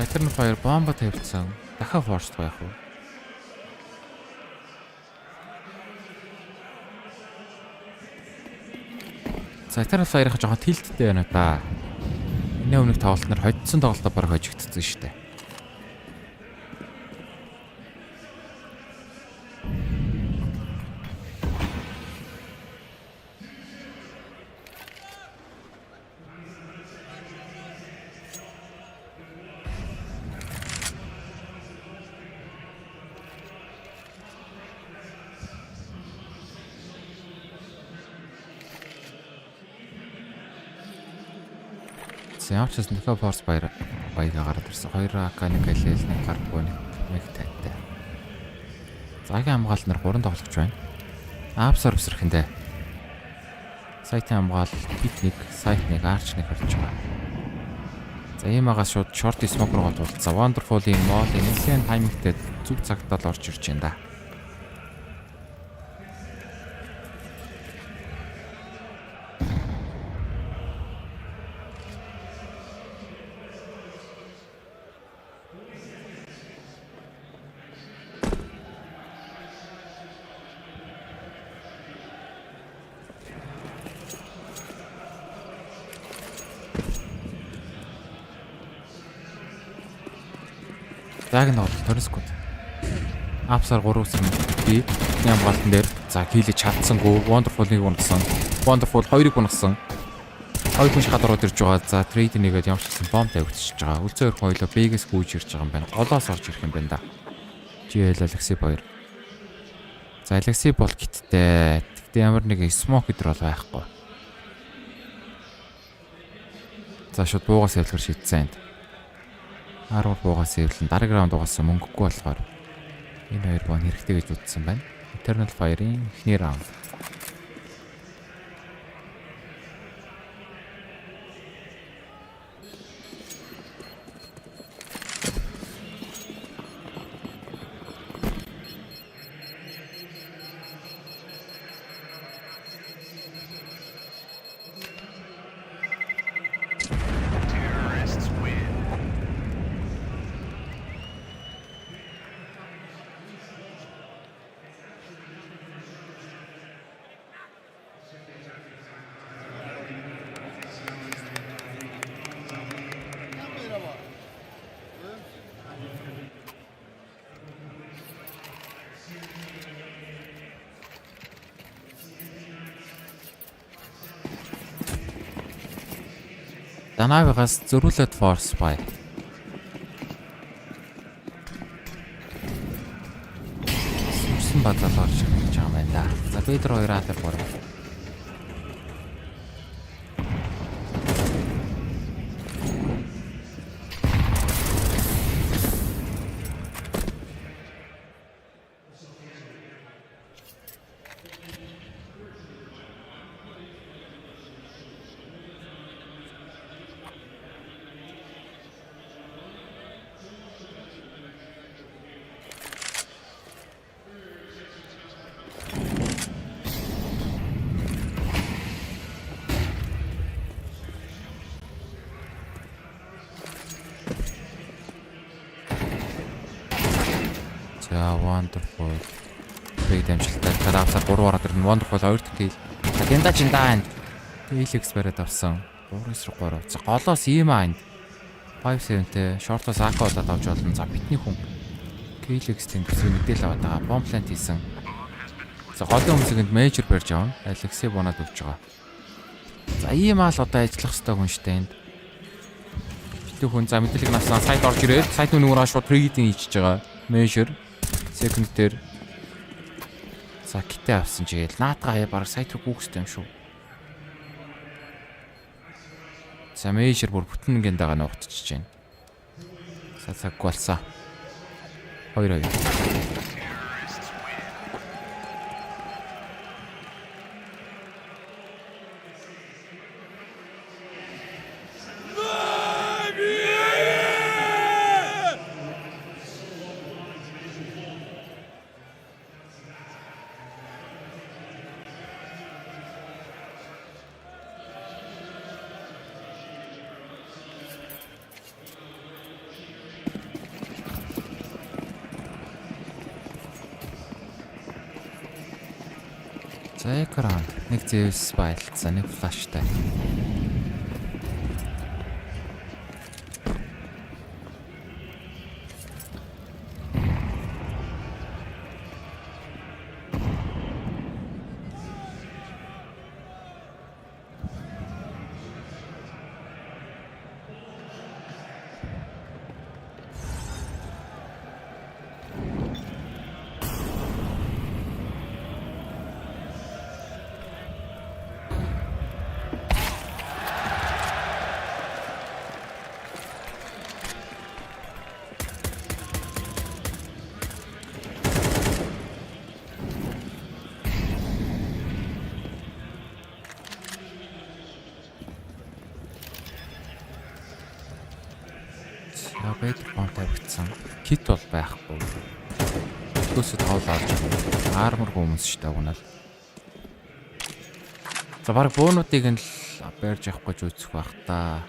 Eternal Fire бомба тавьсан. Дахиад force байх уу? За Eternal Fire-ыг жоохон tiltтэй байна да. Энэ өмнөх тоглолтноор хоцсон тоглолтоо баг хожигдсон шүү дээ. Явж байсан дахиад force баяга гараад ирсэн. 2 AK-ны гэлэл нэг гарахгүй нэг тайтай. Цагийн хамгаалт нар 3 тоглогч байна. Апсаар өсрөхэндээ. Сайтын хамгаалт бит нэг, сайт нэг, арч нэг харж байгаа. За иймээс шууд short smoke руу голуулсан. Wonderful-ийн мол нэлээд таймингтэй зүг цагтаа л орж ирж байна да. Яг нь бол 20 секунд. Апсаар 3 үсрэн би хамгаалтан дээр за хийлэж чадсангүй. Wonderful-ыг унгасан. Wonderful 2-ыг унгасан. 2 хүн шахаад ороод ирж байгаа. За трейд нэгээд явуулсан бомб тавигдчихж байгаа. Үлзэн хоёр хоёлоо Б-гээс гүйж ирж байгаа юм байна. Голоос орж ирэх юм байна да. GL Alexi хоёр. За Alexi бол гиттэй. Тэгтээ ямар нэг smoke гэдэр бол байхгүй. За шууд буугаас явуулахар шийдсэн. 10 буугаас эвлэн дараагийн раунд угаасан мөнгөгүй болохоор энэ хоёр боо хэрэгтэй гэж үзсэн байна. Eternal Fire-ийн эхний раунд. Данавигаас зөрүүлээд force fire. Сүрсэн бадлал орж ирж байгаа юм байна да. За бид 2 атар бороо. За wonderful. Бэг дамжуулалтай. Гадаасаар 3 ороод ирнэ. Wonderful 2 kill. За гинда чиндаанд. Helix бариад авсан. 3-3. За голоос ийм аа энд. 5-7-тэй short-оос AK удаад авч болно. За битний хүн. Helix тэнд төсөө мэдээлэл аваад байгаа. Bomb plant хийсэн. За голын өмсөнд major барьж авна. Alexi боноод өгч байгаа. За ийм аа л одоо ажиллах хэрэгтэй хүн штэ энд. Битний хүн за мэдээлэл наснаа сайт орж ирээд сайт нүгээрээ шууд reading хийчихэж байгаа. Major second дээр за китэ авсан чигээл наатгаа хаяа бараг сайт руу гүйхстэй юм шүү. За Major бүр бүтэн гэндаага нуугдчихж байна. Цаг болсон. 2-2. За экран нэг зэвс байлцсан нэг флаштай. Бэд бон тавигдсан. Кит бол байхгүй. Төсөд хоолоо олж армор хүмүүс шүү дээ унаал. За баг буунуудыг нь л барьж авах гэж үзэх байх та.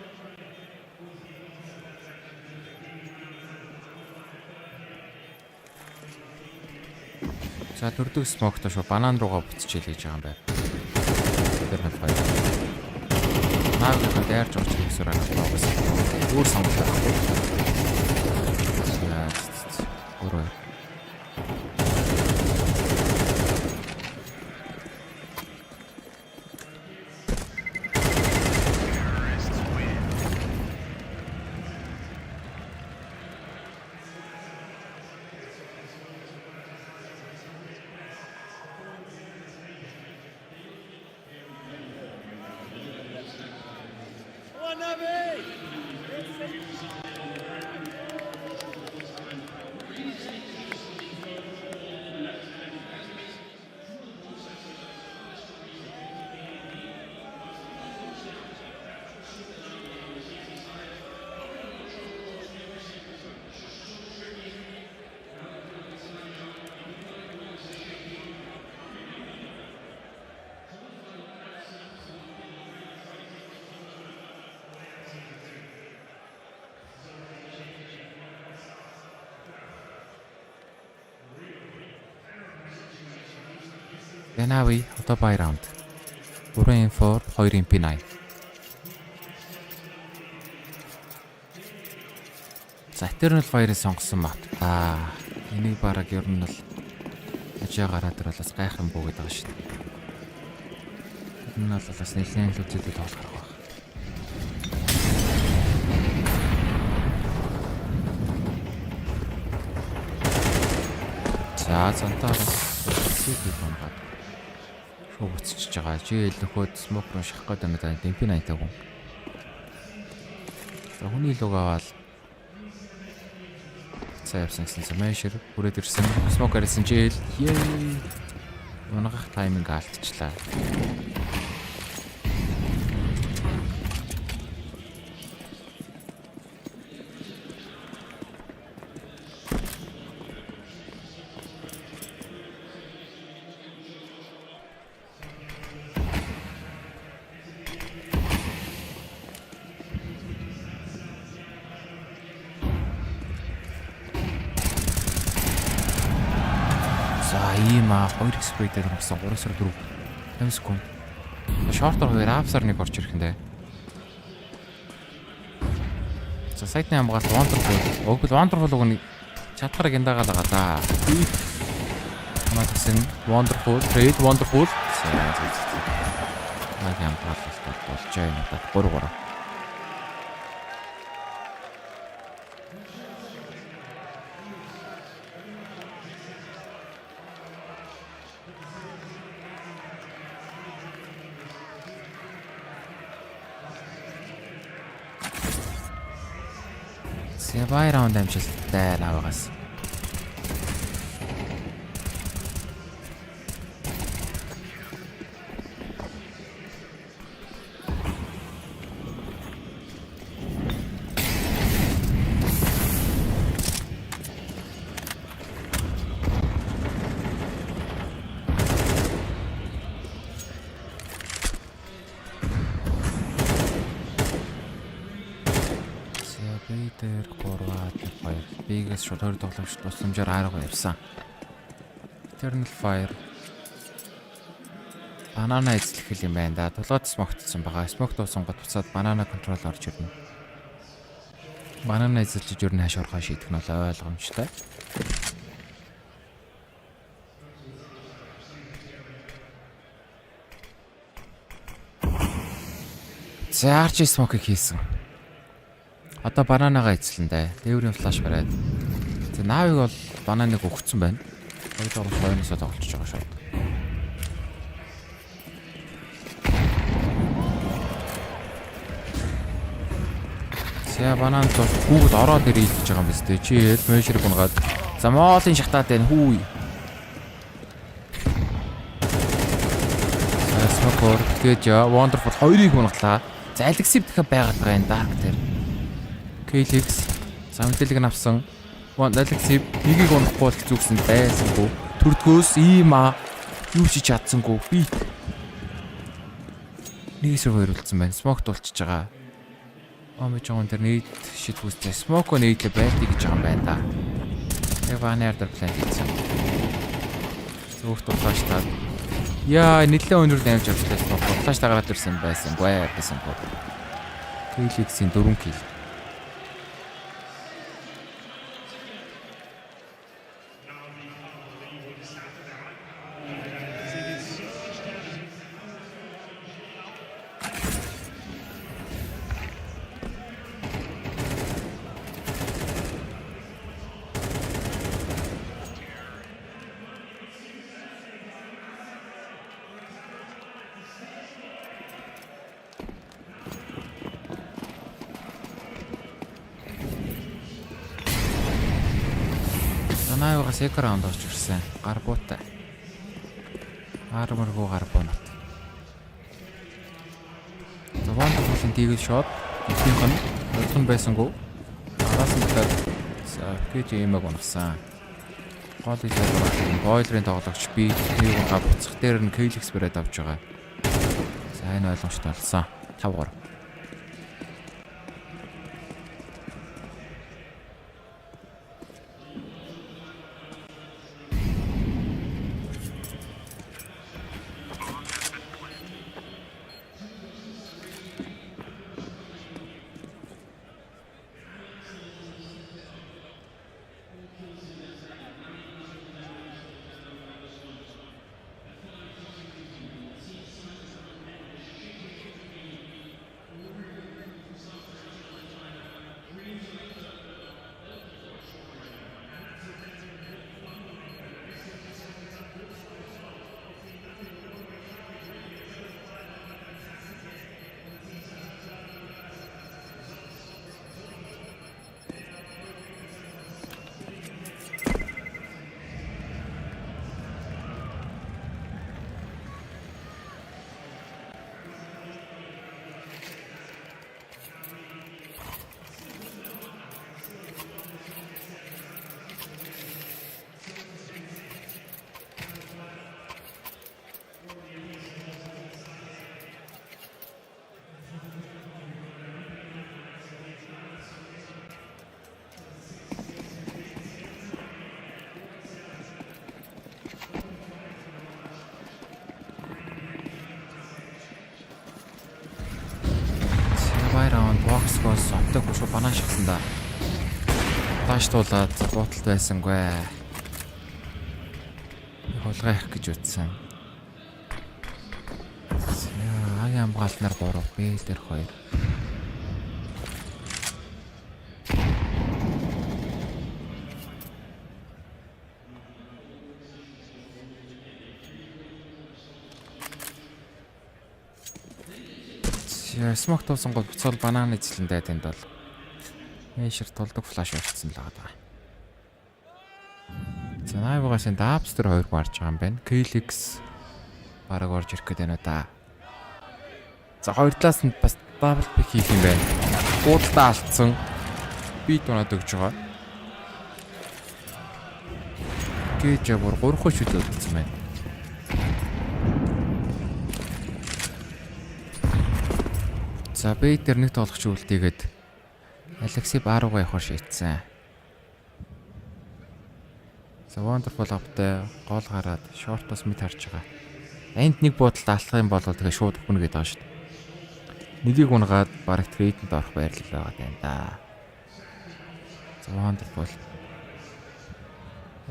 За дөрдөг смоктой шүү банан руугаа буцчихъя гэж байгаа юм байна. Тэр хэл баяр. Наагийн дайрч орчих гэсэн юм байна. Өөр сонголт байхгүй. Урой. Янави одоо бай раунд. 3-4, 2-9. За Eternal Fire-ыг сонгосон мат. Энийг бараг ер нь л ажаа гараад ирлээс гайхам буугаад байгаа шүү дээ. Энэ нь бол бас нэлээд л үзэдэл болох байх. За цантаа сүүл бомбаад буцчихж байгаа. Жийл нөхөд смок руу шахах гэдэг юм даа. Демпи 80 хүн. За хүний луг аваад цаавсан гэсэн Major бүрээд ирсэн. Смок арсан жийл. Унагах тайминг алдчихлаа. ийм 2 спрей дээр орсон 3-4 5 секунд. Шортор 2 апсаар нэг орж ирэх нэ. За сайтны хамгаалт wonderful өгнө. Чадхаар гиндагаал байгаа да. Хамаатай wonderful, trade wonderful. Нэг хамгаалалт болж байна надад 3-3. Бай раунд амжилттай наваагаас. Бигээс шууд 20 тоглоомч тусламжаар арга явсан. Eternal Fire. Банана эзлэх хэл юм байна да. Тулгаад смогтсон байгаа. Смогт туусан гот буцаад банана контрол орж ирнэ. Банана эзэлж юу н хаш орхоо шийдэх нь бол ойлгомжтой. За арч смокийг хийсэн. Одоо бананага эзлэндэ. Дээврийн флаш бариад. За наавыг бол бананыг өгцөн байна. Хоёр тоглож хойноосоо тоглож байгаа шүү. За банан бол хүүгд ороод ирээд байгаа юм биз дээ. Чи хэд мешэр гунгаад. За моолын шахтаад байна хүү. За смокор гэж wonderful хоёрыг унахлаа. За алексив дахиад байгаад байгаа энэ dark дээр. Kelix самтэлэг нь авсан. Alexib нэгийг унахгүй л зүгсэн байсангүй. Төрдгөөс ийм юу ч чадсангүй. Би нэгсээр хойруулсан байна. Смокт болчихж байгаа. Омж жоон дээр нийт шитгүүстэй смоко нийтлээ байлтыг гэж байгаа юм байна да. Яг банаар дээр план хийсэн. Зүгт угааштай. Яа нэлээд өндөр дамж авчлаа смоко. Флаш тагараад ирсэн байсан. Байсан. Kelix-ийн 4 кил. Наавгаас экранд орж ирсэн. Гарбуутай. Арморгоо гарбуунат. За wonderful дигэл шот. Ихнийх нь өдгөн байсангүй. Араас нь за гэж иймэг унасан. Гол хэлбэр бойлерын тоглогч би нэг гав буцах дээр нь Kelix бариад авч байгаа. За энэ ойлгомжтой болсон. 5-3. Box-гоос оптог шүү банаа шигсэн да. Флаш туулаад буудалд байсангүй. Хулгайх гэж утсан. Агийн хамгаалтнаар 3, Б дээр 2. Смок туусан гол буцаал банааны эзлэндээ тэнд бол Эшер тулдаг флаш болцсон л байгаа. За найвгаас энэ Дапстер 2 гарч байгаа юм байна. Klix бараг орж ирэх гээд байна да. За хоёр талаас нь бас дабл пик хийх юм байна. Буудалдаа алдсан. Би дунаад өгж байгаа. Гэж бүр 3 хүч үлдсэн байна. За Бэйтер нэг тоглогч үлдээгээд Алексей Барууга явахаар шийдсэн. За wonderful аптай гол гараад шортоос мэд харж байгаа. Энд нэг буудалд алдах юм бол тэгээ шууд өгнө гэдэг байгаа шүү дээ. Нэгийг унгаад бараг трейдэнд орох байрлал байгаа юм да. За wonderful.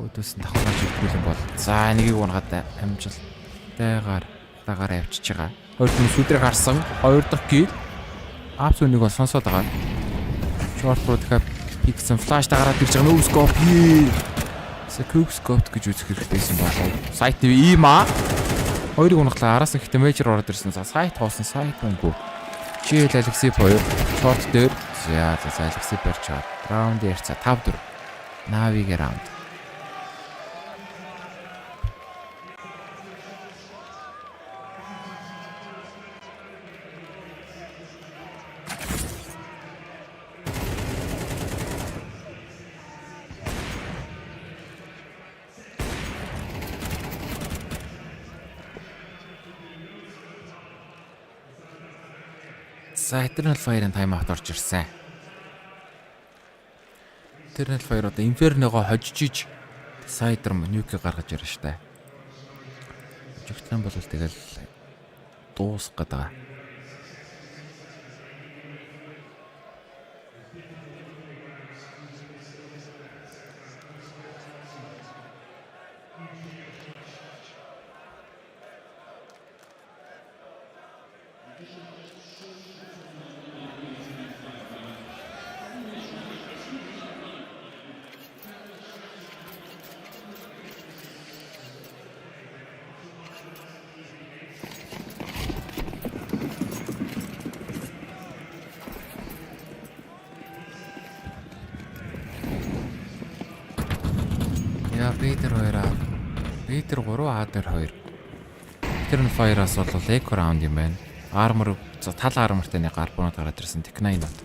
Өдөөс нь давхраж ирэх юм бол за нэгийг унгаад амжилттайгаар дагаар авчиж байгаа. Хоёр хүн сүдрэг харсан. Хоёр дахь гил Апсүнийг бол сонсоод байгаа. Short rod cap пиксэн флаш дагараад ирж байгаа нүүс скоп. Секуп скоп гэж үзэх хэрэгтэйсэн болов. Сайт нь ийм аа. Хоёрыг унахлаа араас нь ихтэй мейжер ороод ирсэн. За сайт хоосон сайт үнгүү. Чийл Алексей хоёр short дээр. За Алексей барьж байгаа. Раунд ярьцаа 5-4. Навигийн раунд. За Eternal Fire-ын тайм аут орж ирсэн. Eternal Fire одоо Inferno-го хожиж Cider Nuke гаргаж ирж штэ. Жигтлэн бол тэгэл дуусах гэдэг. Peter 3 А-д 2. Eternal Fire-аас бол Echo Round юм байна. Armor тал armorтай нэг гарбунууд гараад ирсэн. Teknine нот.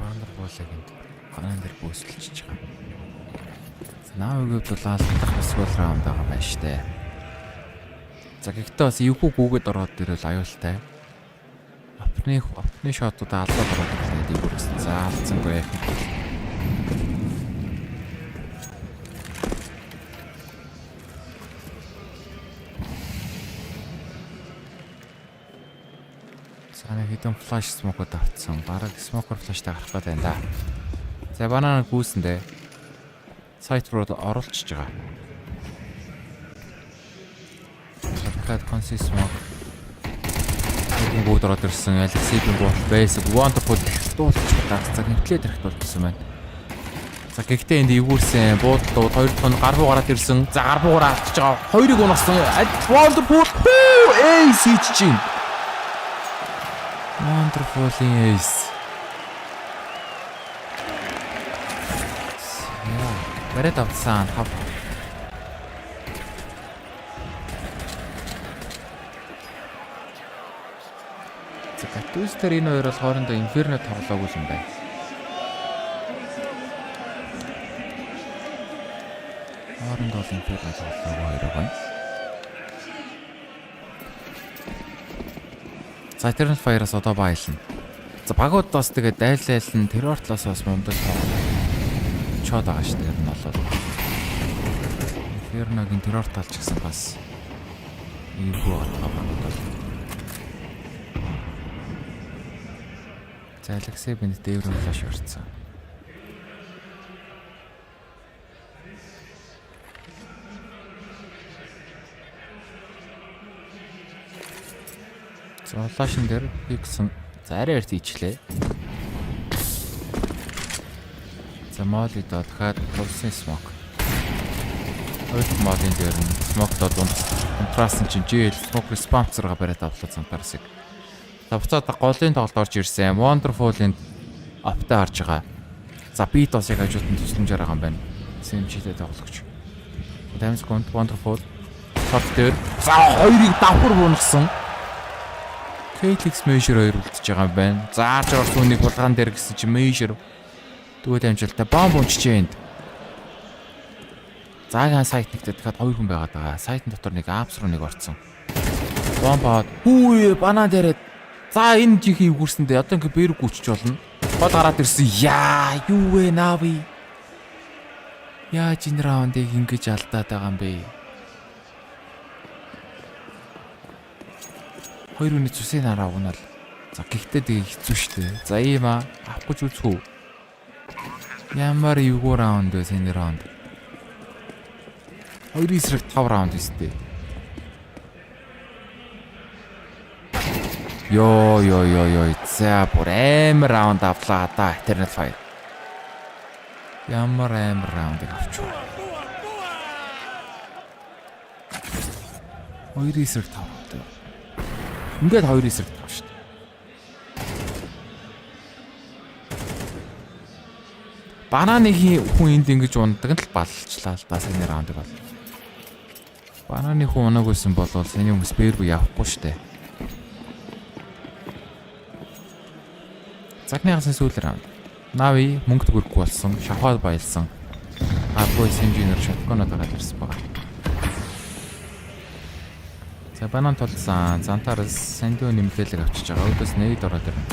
Wonderful-ийг ганан дээр бөөсөлж байгаа. Навигэд бол алдах эсвэл раунд байгаа байна штэ. За гэхдээ бас эвгүй гүгээд ороод ирэл аюултай. Апны шотуудаа алдаад ороод ирлээ дээгүүрээс. За алдсангүй. Хэдэн флаш смокод авцсан. Бараг смокер флаштай гарах гэдэг юм да. За банана гүйсэндээ сайт руу оруулчихж байгаа. Дахиад конси смок. Бүгд ороод ирсэн. Алексейгийн гол байсан. Wonderful дуулчих дагцаг нэвтлээд ирэхт болсон байна. За гэхдээ энд эвгүүрсэн буудалд хоёр дахь нь гарбуу гараад ирсэн. За гарбуугаар авчиж байгаа. Хоёрыг унагсан. Wonderful эйс хийж чинь. Wonderful ace. Барайд авсан хав. За Катустер энэ хоёр бол хоорондоо Inferno тоглоогүй юм байна. Хоорондоо Inferno тоглоогүй хоёр байна. За Eternal Fire-аас одоо баялна. За багууд бас тэгээд айл нь террор талаас бас мундаж чод байгаа шүү дээ. Энэ бол Inferno-гийн террор талч гэсэн бас ийгүү байгаа багууд бол. За Алексей бинд дээвэр флаш орсон. За флашн дээр фиксэн. За арай арт ичлээ. За молид дахиад тулсан смок. Хоёр молын дээр нь смоктод контрастын чинь жил смок респонсорга бариад авлаа цантарсыг. За буцаад голын тоглолт орж ирсэн. Wonderful-ийн апта харж байгаа. За битосыг хажууданд тусламжаар байгаа юм байна. SMG-тэй тоглогч. 50 секунд Wonderful шорт дээр за хоёрыг давхар бунгасан. KTX Major 2 үлдчихэж байгаа юм байна. Заарж орсон үнийг булгаан дээр гисэн чи Major дүүл амжилттай бомб унчиж энд. Заагийн сайт нэгтээ дахиад 2 хүн байгаад байгаа. Сайтын дотор нэг апс руу нэг орцсон. Бомбоод хүү банан дээрээ за энэ жихийг гүрсэндээ одоо ингээ бэр гүчж болно. Гол гараад ирсэн. Яа, юу вэ нави? Яаж энэ раундыг ингэж алдаад байгаа юм бэ? Хоёр үний цусын нараа унаал. За гэхдээ тэгээ хэцүү шттэ. За ийм авах гэж үзэх үү? Ямар эвгүй раунд вэ энэ раунд? 2-5 раунд өстэй. Йоо. За бүр амар раунд авлаа да Eternal Fire. Ямар амар раундыг авчих вэ? 2-5. Ингээд 2-5 шүү дээ. Бананыхын хүн энд ингэж ундаг нь л балчлаа л да саяны раундыг бол. Бананы хүн унаагүйсэн бол саяны хүмүүс бэргүй явахгүй шүү дээ. Цагныхаас сүүл раунд. Нави мөнгө төгөрөхгүй болсон, шахаад баялсан. Апой сэнжинер шотконоо тагаад ирсэн байгаа. За банан толсон. Зантарс сандио нэмлэлэг авчиж байгаа. Өөдөөс нээд ороод ирнэ.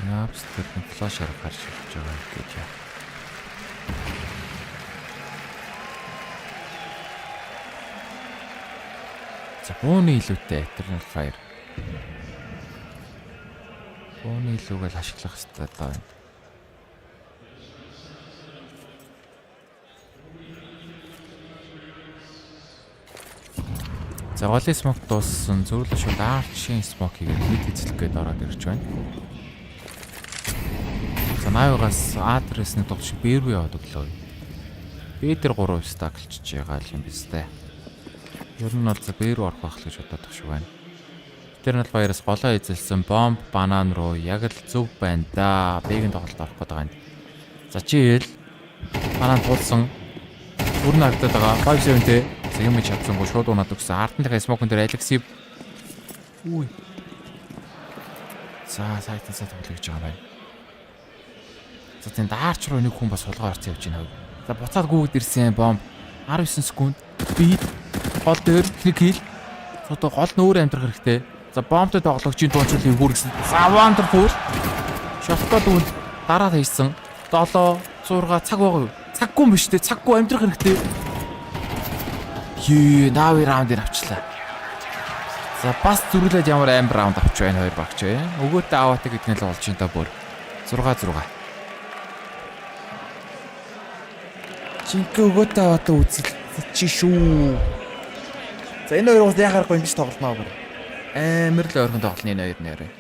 Яапстер флаш гарч ирж байгаа гэж яа. За бууны илүүтэй Eternal Fire. Бууны илүүгээл ашиглах хэрэгтэй даа. За голын смок дууссан. Зөвлөж шууд арчийн смокийг мэд эзлэх гээд ороод ирж байна. За наавгаас адресний тоглож бэргүй яваад өглөө. Би тэр 3 стаклчж байгаа юм биз дээ. Ер нь бол за бэр орох байх гэж боддог шүү байна. Eternal Fire-с голоо эзэлсэн бомб банан руу яг л зөв байна да. Бэгийн тоглолт орох гэдэг байна. За чийл банан тулсан. Бүрэн хагдаад байгаа. 5-7-тэй юм чадсангүй шууд унаад өгсөн. Артынхаа смокон дээр Алексей. Үгүй. За сайтансаа тоглож байгаа байна. За тэнд даарч руу нэг хүн бас сулгаа орсон явж байна. За буцаад гүгд ирсэн бомб 19 секунд. Speed гол дээр нэг хил. Одоо гол нь өөр амьдрах хэрэгтэй. За бомбтой тоглогчийн дуучралыг хүргэсэн. За Wonderful. Шоткод үл дараа хийсэн. 7 6 цаг байгаа юу? Цаггүй юм биш үү? Цаггүй амьдрах хэрэгтэй. Ее, нави раундыг авчлаа. За бас зүрхлээд ямар амар раунд авч байна хоёр багч бай. Өгөөтэй аваатай гэдэг нь л болж энэ та бүр 6-6. Чинкэ өгөөтэй аваатай үзэлч шүү. За энэ хоёр уус яхаарахгүй ингэж тоглоно аа. Амар л ойрхон тоглоно энэ хоёр нэрээ.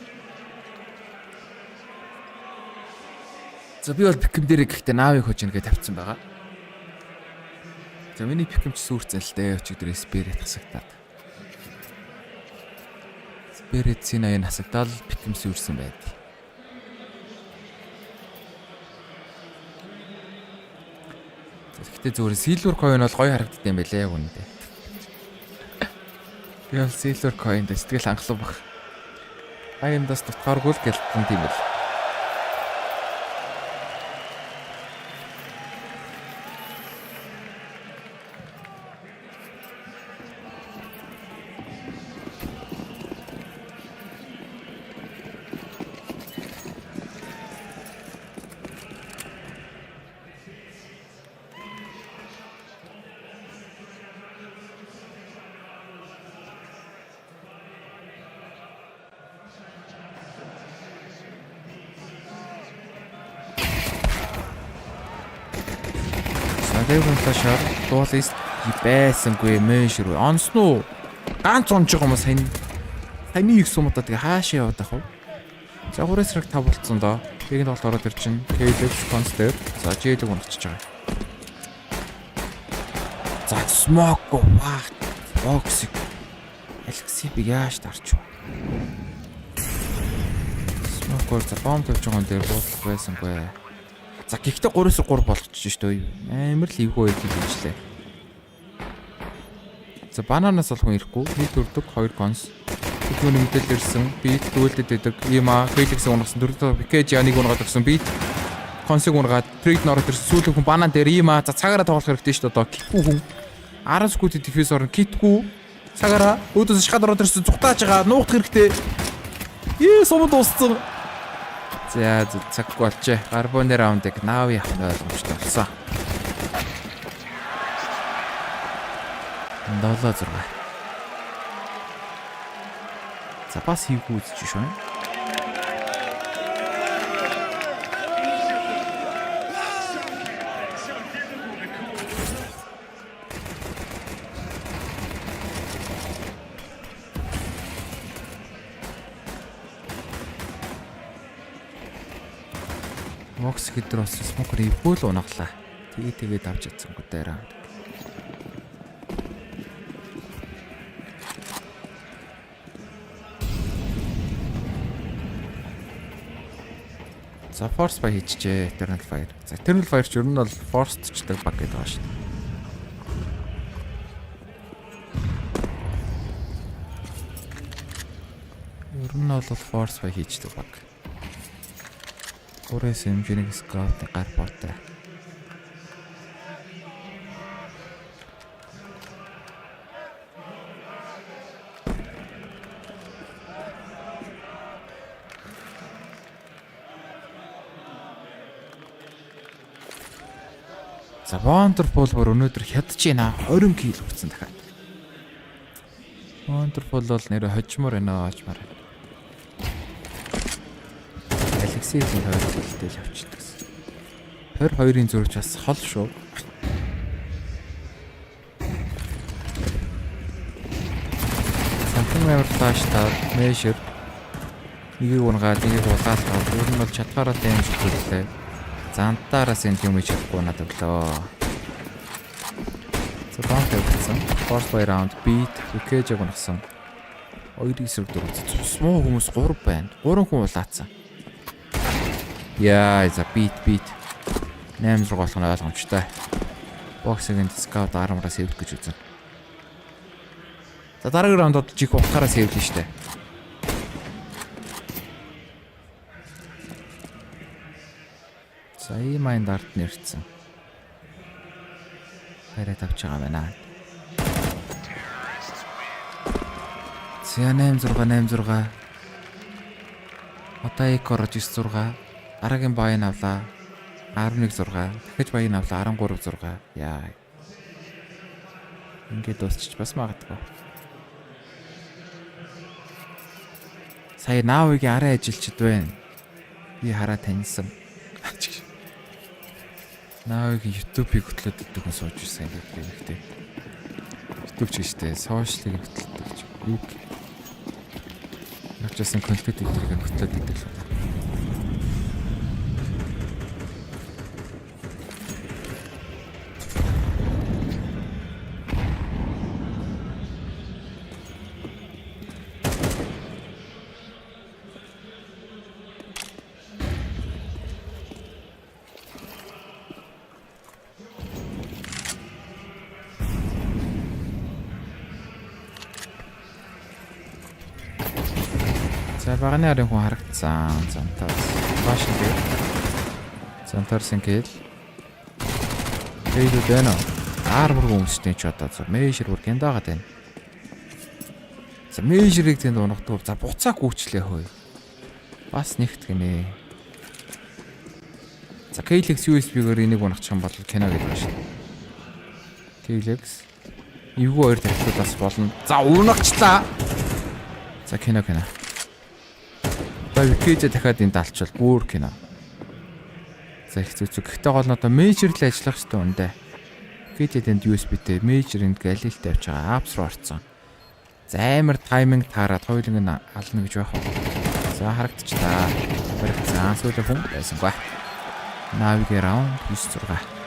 За би бол пикэм дээр гэхдээ наавыг хож нэгэ тавьсан байгаа. За миний пикэмч сүрцэн л дээ өчигдөр спирит хасагдаад. Спирит синаян хасагдаад пикэм сүрсэн байд. Гэхдээ зүгээр silver coin бол гоё харагддаг юм байлээ яг үнэндээ. Би бол silver coin дээр сэтгэл хангалуун баг. Аймдаас тутгааргүй л гэлтэн тийм байл. Дэвэн флашаар дуулист байсангүй мэшэр. Онсноо. Ганц онж байгаа юм саяны их сумуудаа тэгээ хаашаа яваад ах вэ? За хүрээс хэрэг 5 болцсон доо. Тэгэд бол ороод ирчин. Кейлэг констер. За жийлэг унагчиж байгаа. За смок ваа. Боксик. Алексипиг яаж дарч вэ? Смокор за бомб тавьж байгаа юм дээр буудлах байсангүй. За гэхдээ 3-3 болгочих шүү дээ. Амар л эвгүй байдлыг хийжлээ. За бананаас олхон ирэхгүй. Нэг төрдөг 2 конс. Түүний мэдээлэл ирсэн. Бит дүүлдэд байдаг. Има Феликс унгасан 4 PGL нэг унгаад өгсөн. Бит консыг унгаад трейд нороод ирсэн. Сүүлэн хүн банан дээр има за цагаараа тоглох хэрэгтэй шүү дээ. Одоо китгүй хүн 10 секунд дефенс орно. Китгүй цагаараа өөдөөс шахаад ороод ирсэн. Зүгтааж байгаа. Нуугдах хэрэгтэй. Сумд дууссан. За цаггүй болжээ. Гарбоны раундыг наав явах нь ойлгомжтой болсон. 7-6. За бас хийгүү үзэж шүү. Мокс гэдэг бас смокер ивгүй л унаглаа. Тэгээд авч ядсан гүдээр. За force by хийчихээ Eternal Fire. За Eternal Fire ч ер нь бол forcedчдаг баг гэдэг байгаа шүү дээ. Ер нь бол force by хийчихдэг баг. Хүрээс хэмжээний scout гар боотой. За Wonderful бүр өнөөдөр хядж байна. 20 кг хүрсэн дахиад. Wonderful бол нэр хожмоор байна аажмаар. Алексейгийн 20 кг-тэй л авчдаг. 22-ын зурж бас хол шүү. Самтан амар тааштай measure нэгийг унгаад нэгийг улаалгаа. Өөр нь бол чадвараа дэмж хөрлөө. Зантаараас энэ юм чадахгүй надад өглөө. За бомб тавьсан. Force by round beat PGL унагсан. 2-4 цусмуу хүмүүс 3 байна. 3 хүн улаацсан. Яа, за beat 8-6 болох нь ойлгомжтой. Боксигийн scout армаараа сэвдэх гэж үзэн. За дараагийн раундод жих ухаараа сэвдэн штэ. За ийм майнд арт нэрсэн. Хараа тавьж байгаа байна. За 8-6. Одоо их орж 9-6. Дараагийн баян авлаа. 11-6. Дахиж баян авлаа 13-6. Яа. Ингээд дуусчих бас магадгүй. Сая наавыгийн арай ажилчид байна. Би хараа таньсан. Наавыгийн YouTube-ийг хөтлөд идэх хүн сууж ирсэн гэдэг. YouTube ч гэжтэй сошиалыг хөтлөдөг гэж. Юу? Начсан контент эдгэрийг хөтлөд идэх л. За багны арын хүн харагдсан. Зантар. Бааш ингэ. Зантарсан гээл. Эйдүүд байна. Армор хүмүүстэй ч одоо зөв measure бүр гэндагаад байна. За measure-ыг тэнд унагдав. За буцаа гүйчлээ хөөе. Бас нэгт гинэ. За Kelex USB-гээр энийг унагчих юм бол кино гэдэг байна шүү. Kelex эвгүй 2 тарихтууд бас болно. За унагчлаа. За кино. PGL дахиад энд алчвал бүр кино. За их зүг. Гэхдээ гол нь одоо measure л ажиллах хэрэгтэй үндэ. Get-д USB-тэй Major-ийн Galil-тэй авч байгаа apps руу орсон. За амар тайминг таарад хоёуланг нь ална гэж байх. За харагдчихлаа. Баригцсан сүүлийн хүн байсангүй. Навигийн раунд 9-6.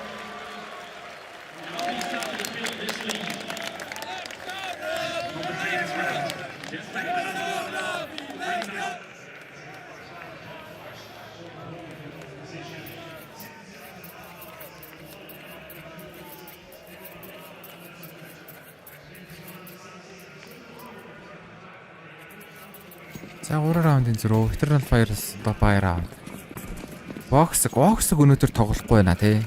За 3 раундын зөрөө Eternal Fires бай раунд. Voxg өнөөдөр тоглохгүй байна тий.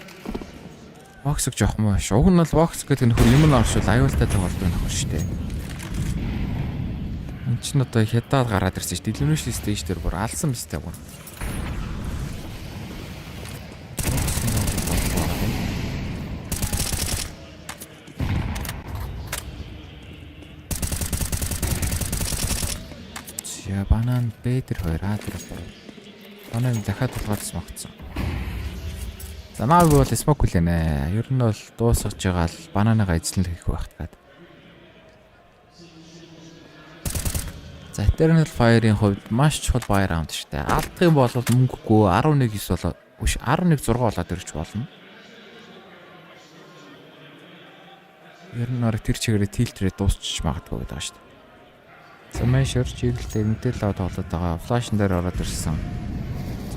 Voxg жоох муу ш. Уг нь бол Voxg гэдэг нөхөр юм нь оршвол аюултай тоглолт нөхөр штэ. Энд чинь одоо хятад гараад ирсэн ш. Elimination stage дээр бүр алсан биз дээ бүр. Банан бэдэр хоёраа тэр. Банан дахиад тулгаарсан магтсан. За наа би бол смок хүлээнэ. Ер нь бол дуусгаж байгаа л бананыгаа эзлэн хийх байх таад. За Eternal Fire-ийн хувьд маш чухал бай раунд шүү дээ. Алдах юм бол мөнгөгүй 11-9 болоо. Үш 11-6 болоод ирж болно. Ер нь орой тэр чигээрээ тилтрээ дуусчих магадгүй гэдэг шүү дээ. За Major чиглэлтэй мэдээлэл аваад тоглоод байгаа. Флашн дээр ороод ирсэн.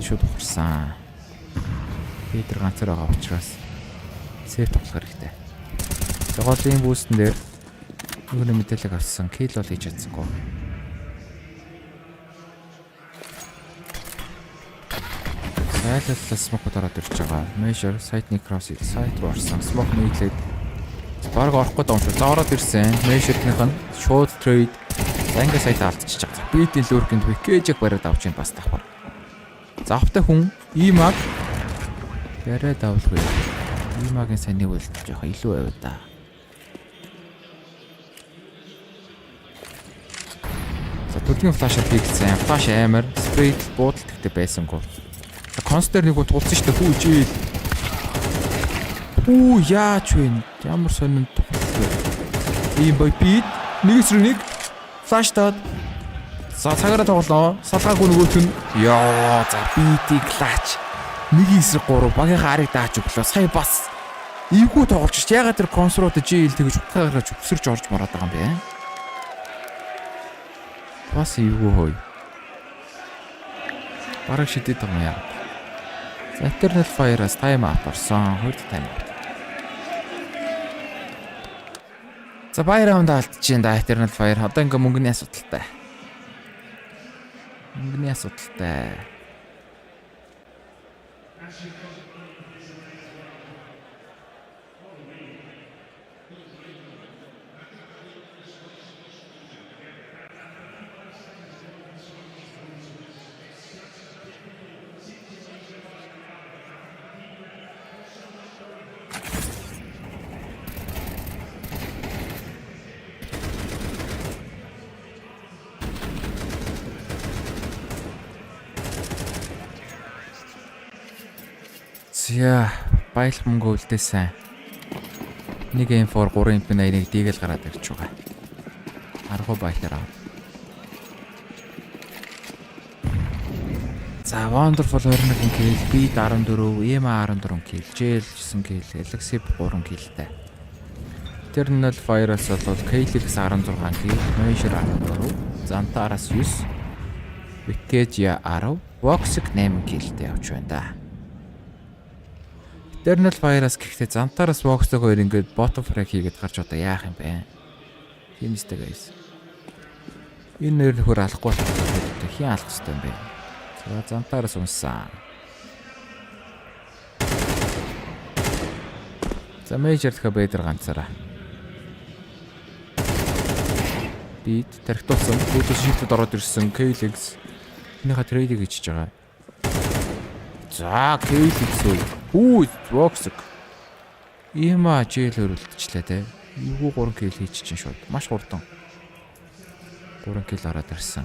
Шууд ухарсан. Би тэр ганцаар байгаа учраас сейф тоглох хэрэгтэй. За голын бүүстэн дээр нөгөө мэдээлэл авсан. Kill бол хийж чадсангүй. Сайлаллаа смок ороод ирж байгаа. Major site-ний Kuroxy сайт руу орсон. Смок нийлээд баг орохгүй доомш. За ороод ирсэн. Major-ийнх нь шууд trade Анга сайт алдчихж байгаа. Битийн лүргэнд пэкэжийг бариад авч ийн бас давхар. Завтай хүн имаг бариад авалгүй. Имагийн саний үйлдэл жоох илүү байв да. За төрлийн флашаар хийгдсэн. Флаш амар спрейд буудалт гэдэг байсангүй. Констер нэг тулцсан шүү дээ. Хүү жийл. Хүү яач вэ? Ямар сонин тухай. Ийм бай бит нэг флаш доод. За цагаараа тоглоо. Салгаагүй нөгөөт нь. Яа, за битиг клач. 1-3 багийн харыг дааж өглөө. Сая бас эвгүй тоглож ш. Ягаад тэр консрууд жийл тэгж утгаагаарч өсөрж орж мараад байгаа юм бэ? Бас эвгүй хөөе. Бараг шидэт байгаа юм яа. За Eternal Fire-аас тайм аут орсон. Хурд тайм аут. За бай раунд алдчихин да Eternal Fire. Одоо ингээ мөнгөний асуудалтай. Мөнгөний асуудалтай. Яа, баялах мөнгө үлдээсэн. Нэг M4 3 MP81 дигээл гараад ирж байгаа. Аргу баятараа. За Wonderful 21 kill, B 14, EMA 14 kill, JL 9 kill, Elixir 3 killтэй. Eternal Fire-аас бол Kaylix 16 kill, Major 14, Zantaaраас 9, Wikipedia 10, Voxg 8 killтэй авч байна да. Eternal Fire-аас гэхдээ Zantaaраас Voxg 2 ингээд bottom frag хийгээд гарч одоо яах юм бэ? Хинстэй guys. Энэ нэр нөхөр алахгүй болчихсон. Хин алах хэрэгтэй юм бэ? За Zantaaраас унсан. За Major дахиад бэдэр ганцаараа. Бит тархитуулсан. Бүгд шифтэд ороод ирсэн Kaylix. Энийхээ трейдийг хийчихэж байгаа. За Kaylix үү Voxg. Има жил хөрөлдчихлээ те. Эвгүй 3 кил хийчихсэн шууд. Маш хурдан. 3 кил ороод ирсэн.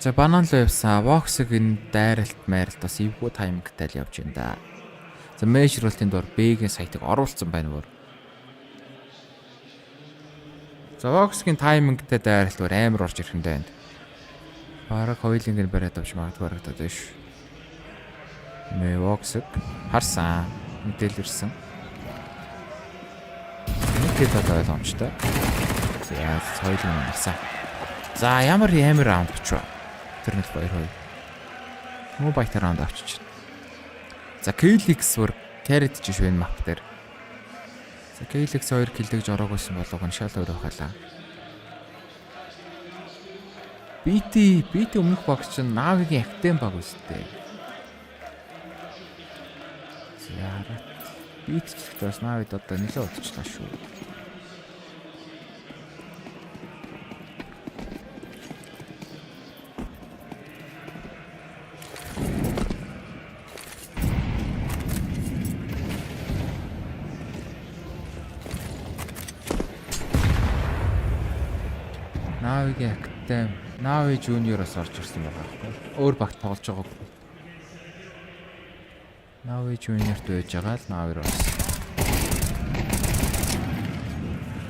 За банан л явсан. Vox-гийн дайралт майралт бас эвгүй таймингтай л явж байна да. За measure-ийн дор B-гийн сайтыг оруулсан байна бүр. За Vox-гийн таймингтай дайралт бүр амар орж ирэх юм даа. Бараг хоёулынг нь бариад авч магадгүй харагдаад байна шүү. Vox харсан. Мэдээлэл ирсэн. Нэг хэд ойлгомжтой. За хоёулын харсан. За ямар раунд очив. Тэр нэг баяр хоёр. Mobile раунд авчиж. За KLX бүр carried ч шүү энэ map дээр. За KLX 2 киллдэж ороог байсан болов нь шал өөрөө халаа. BT өмнөх багч чинь Navi-гийн актем баг үстэй. Яараа. BT ч бас Navi-д одоо нэлээд удажлаа шүү. Navi-гийн актем Navi Junior-оос орж ирсэн байгаа байхгүй. Өөр багт тоглож байгаагүй. Navi Junior-т байж байгаа л Navi-роос.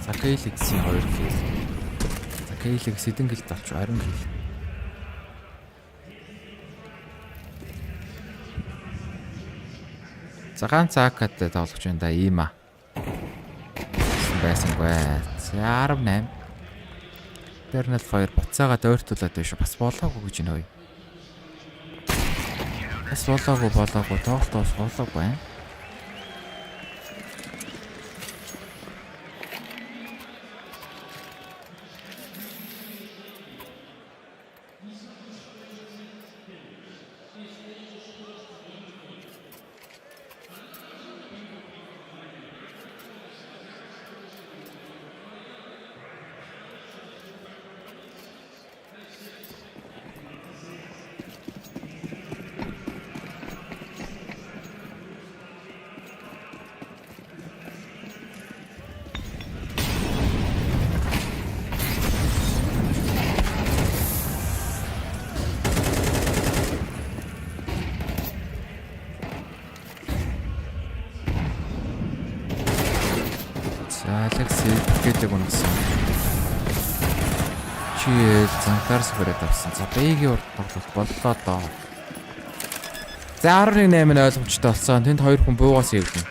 За KLX-ийн 2 kill. За KLX хэдэн kill тавч 20 kill. За ганц AK-тай тоглож байна да ийм аа. Байсангүй. За 18. Eternal Fire буцаагаад ойртуулаад байш бас болоогүй гэж нөө. Бас болоогүй тоглолтоос болоогүй байна. Зантаарс бүрээд авсан. За B-гийн урд тоглолт боллоо доо. За 11-8 ойлгомжтой болсон. Тэнд хоёр хүн буугаас явдана.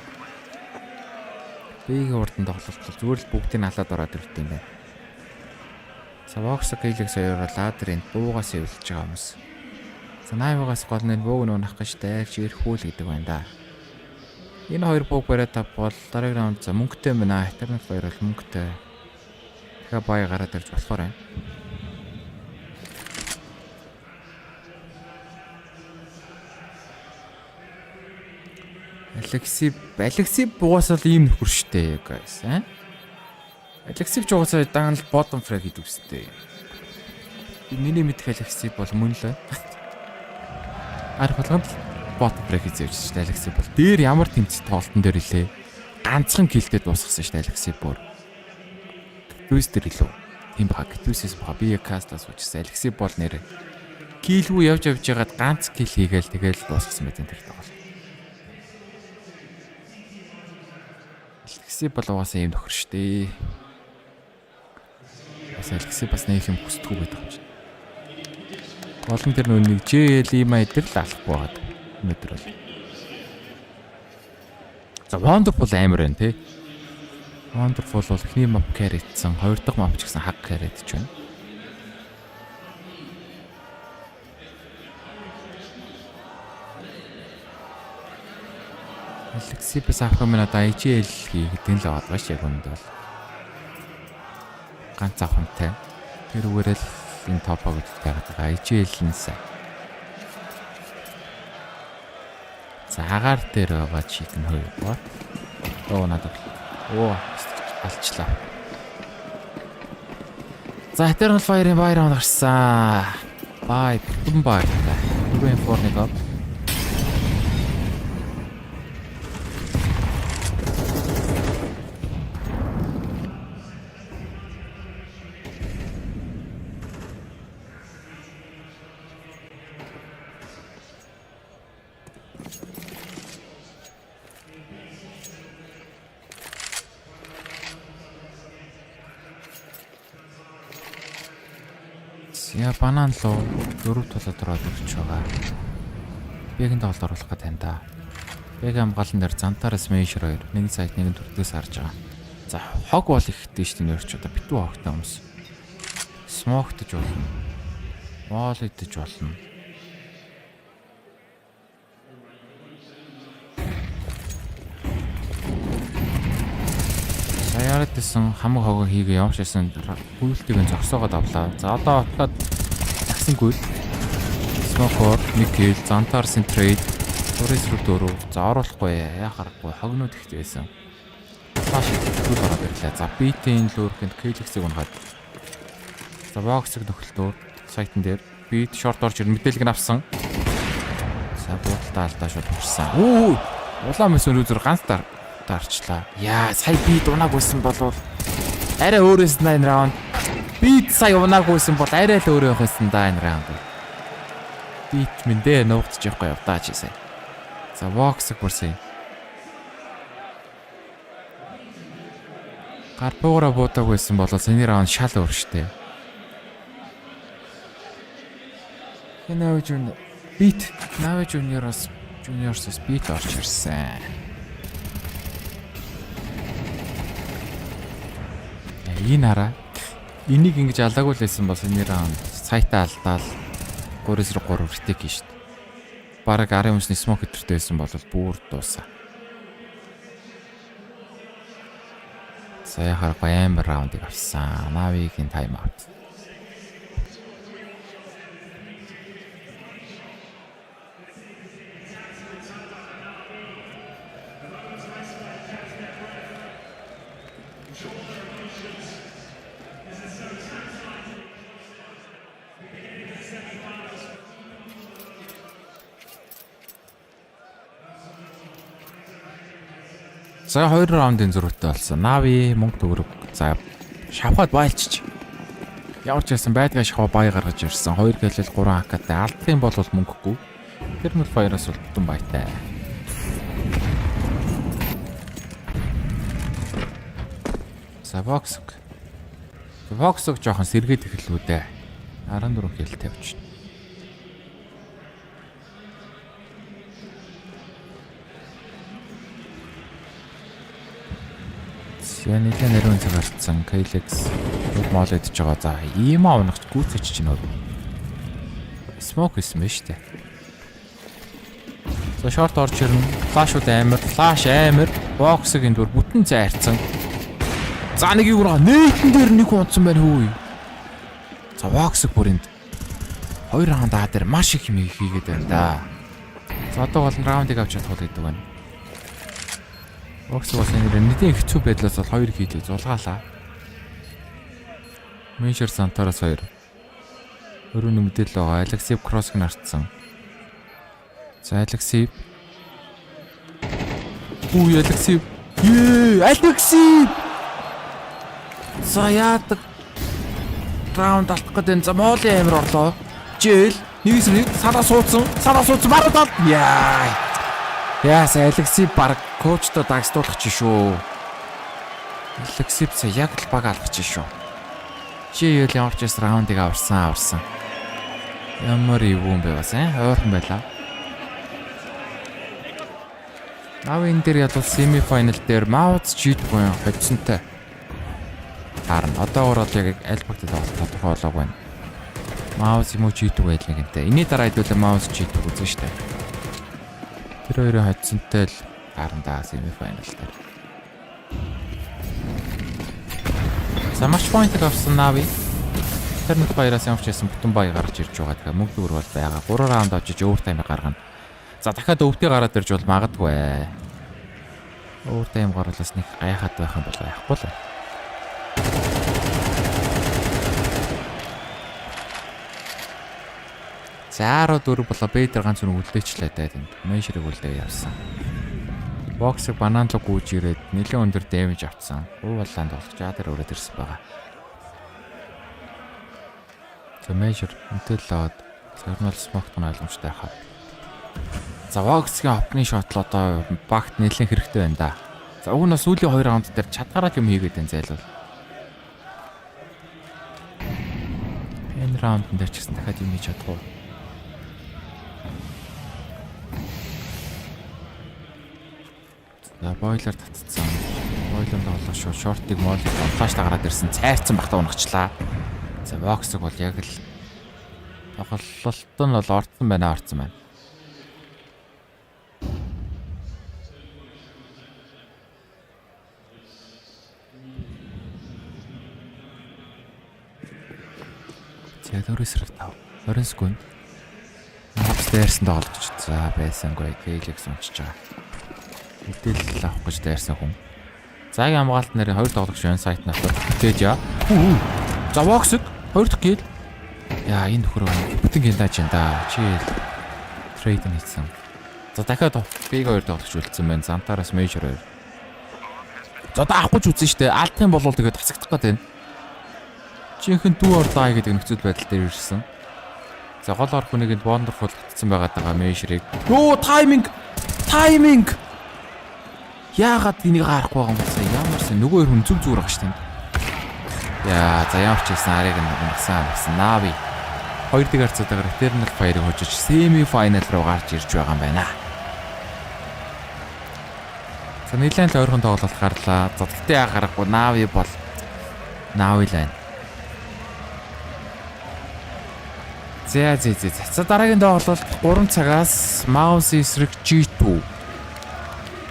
B-гийн урдан тоглолт бол зүгээр л бүгдийг халаад ороод ирд юм байна. За Vox KLX 2-оор ладерынд буугаас явуулж байгаа хүмүүс. За 8-аас гол нь бууг нуунах гэж дайрч ирхүүл гэдэг байна да. Энэ хоёр бууг бариад бол дараагийн раунд за мөнгөтэй байна. Eternal Fire бол мөнгөтэй. Тэгэхээр бай гараад ирж болохоор байна. Alexi бугаас л ийм нөхөр штэ guys. Alexi ч угаасаа даан л bottom frag гэдэг үстэй. Миний мэдэх Alexi бол мөн л. Арх болгонд bottom frag хийж явж штэ Alexi бол. Дээр ямар тэмцэл тоглолтон дээр илээ. Ганцхан киллтэй дуусгасан штэ Alexi бүр. Twister илүү. Тийм баг. Twister баг. Би кастаас уучсан. Alexi бол нэр киллгүй явж байгаад ганц килл хийгээл тэгэл дуусгасан мэт энэ тоглолт. Alexi бол угаасаа юм нөхөр штэ. Alexi бас нэг юм хүсдэггүй байдаг юм чинь. Олон тэр нүг JL-ийн дээр л алахгүй байгаад өнөөдөр бол. За Wonderful амар байна тий. Wonderful бол ихний map carry-сэн, хоёр дахь map ч гэсэн хаг carry-дж байна. Alexi бас авах юм надаа IGL гэдэг нь л аваад байгаа ш яг үүнд бол. Ганц авахтай. Тэр үгээрээ л энэ топог байгаад байгаа IGL-нээс. За хагаар дээр байгаа чиг нь хөөе. Оо надад. Оо алчлаа. За Eternal Fire-ийн байранд гарсан. Бай, бүтэн бай. Хүргэн форник ап. Яа банан луу 4 тулаад ороод ирж байгаа. Бэгийн тоглолт оруулах гэж тань та. Бэг хамгаалан дээр зантаараас мейшер 2 1 цагт 1 төрдөөс харж байгаа. За хог бол ихтэй шүү дээ нэрч одоо битүү хогтой хүмүүс. Смоктж болно. Вол идэж болно. Саяарад гэсэн хамаг хогоо хийгээ явуулсан гүйлтийг нь зогсоогоод авлаа. За одоо отлоод таксингүй. Смокор, Никел, Зантар Сентрейд, Торис рүү 4. За оруулахгүй яа харахгүй хогнууд ихтэй байсан. Флаш идэх ороод ирлээ. За битийн лүүрхэнд Келексийг унгаад. За боксыг нөхөлтөөр сайтан дээр бит шорт орж мэдээлэл нь авсан. За буудалтаа алдаа шууд урсан. Үу! Улаан мэс өнөөдөр ганц дарчлаа. Яа, сая бит унаагүйсэн болов арай өөрөөс нь энэ раунд. Бит сая унаагүйсэн бол арай л өөрөө явахсан да энэ раунд. Бит мэндэ нуугдчих явахгүй явдаа чи сая. За боксыг бүрсэн. Гарпуура буудаг байсан бол энэ раунд шал өөр штэ. Навж үн бит навж жуниорс бит орж ирсэн. Энэ хараа. Энийг ингэж алаагүй л байсан бол энэ раунд сайтаа алдаал 3-3 retake хийн штт. Бараг 10 хүнсний смок хитэртэй байсан бол бүр дуусаа. Сая харахгүй амар раундыг авсан. Навигийн тайм аут. За 2 раундын зөрүүтэй болсон. Нави мөнгө төгрөг. За шавхад байлчиж. Ямар ч байсан байдгаа шахаа бай гаргаж ирсэн. 2 гэлэл 3 хакатай алдах юм бол мөнгөгүй. Thermal Fire-аас бол бүтэн байтай. За боксог. Боксог жоохон сэргээд эхэллүү дээ. 14 хэл тавьчих. Яа нэлээд нэрвэн цаг гарцсан. Кейлекс мол идэж байгаа. За ийм авнагч гүйцэж чинь өөр. Смок хийсэн байж тээ. За шорт орж ирнэ. Флашууд амар, флаш амар. Боксыг энэ дөр бүтэн зайрцсан. За нэг юу нэтэн дээр нэг унтсан байна хөөе. За боксыг бүрэнд 2 раунд дээр маш их юм хийгээд байна да. За одоо бол раундыг авч чадах гэдэг байна. Бокс бас энэ нэгэн хэцүү байдлаас бол 2 хийлээ зулгаалаа. Меншер Сантараас 2. Өрөөний мэдээлэл байгаа. Алексип Кросыг нарцсан. За Алексип. Үу Алексип. Алексип. За яадаг. Раунд алдах гэдэг. За моолын амир орлоо. Жил 1-1 санаа суудсан баруудаад. Яас Алексип баг коучтой дагстуулах чи шүү. Алексип сая яг л баг алгах чи шүү. Чи юу л ямар ч бас раундыг аварсан. Ямар юм бэ бас ойрхон байла. Нав энэ дээр ядуу семифайнал дээр MOUZ чийдгүй хоцсонтой. Харин одоогор бол яг аль багтад тодорхой болоогүй байна. MOUZ юм уу чийдгүй байлаа гэнтэй. Энийн дараа хэдүүлээ MOUZ чийдгүй үзэн штэ. Тэр хоёрын хоцсонтой л харандаа семифайнал дээр. За матч point-ыг авсан Нави. Тэрнэт баяраас ямар ч байсан бүтэн бай гарч ирж байгаа. Тэгэхээр мөнгө төгрөг бол байгаа. 3 раунд очиж овертайм гаргана. За дахиад өвдөө гараад ирж бол магадгүй. Овертайм гаргалаас нэг гайхаад байх юм бол яахгүй л. За 14 болоо Бэдэр ганц нүг үлдээчлээ даа тэнд. Меншерийг үлдээ явсан. Боксыг бананлог гүйж ирээд нэлээд өндөр дэмэж авцсан. Уулаанд болгож ядер өрөөд ирсэн байгаа. За меншер мэдээлэл аваад сигнал смогт нь ойлгомжтой хаа. За боксгийн опны шот л одоо багт нэлээд хэрэгтэй байна да. За уг нь бас сүүлийн 2 раунд дээр чадгаараа юм хийгээд байна зайлвал. Энэ раунд дээр ч гэсэн дахиад юм хийж чадах уу? За бойлер татцсан. Бойлер тоглох шүү. Шортыг мод флаштай гараад ирсэн. Цайрцсан багтаа унагчлаа. За боксыг бол яг л тоглолт нь бол орцсон байна. За 4 эсрэг 5. 20 секунд. Апстейрс тоглож. За байсангүй Кейлекс унчиж байгаа. Мэдээлэл авах гэж дайрсан хүн. Загийн хамгаалт нарын 2 тоглогч байна сайт натад. Тэгэж яа. За боксыг 2 дахь гэл. Яа энэ нөхөр бүтэн гиндааж байна да. Чи трейд хийсэн. За дахиад биг 2 тоглогч үлдсэн байна. Зантараас Major 2. За одоо авахгүй ч үзэн штэ. Алдах юм бол тэгээд тасагдах гээд байна. Жинхэнэ дүү ордаа гэдэг нөхцөл байдал дээр ирсэн. За гол ор хүнийг wonderful татсан байгаад байгаа Major-ыг. Йоо тайминг. Яагаад энийг харахгүй байгаа юм бэ? Ямарсан нөгөө хүн зүг зүгээр байгаа шүү дээ. Яа, за ямар ч хэлсэн арыг нагсан Нави. 2 дэг харцаатаар Eternal Fire-ыг хожиж semi final руу гарч ирж байгаа юм байна. За нэлээд л ойрхон тоглолт гарлаа. За тэгтээ яа гарахгүй Нави бол Нави л байна. За дараагийн тоглолт 3 цагаас MOUZ эсрэг G2.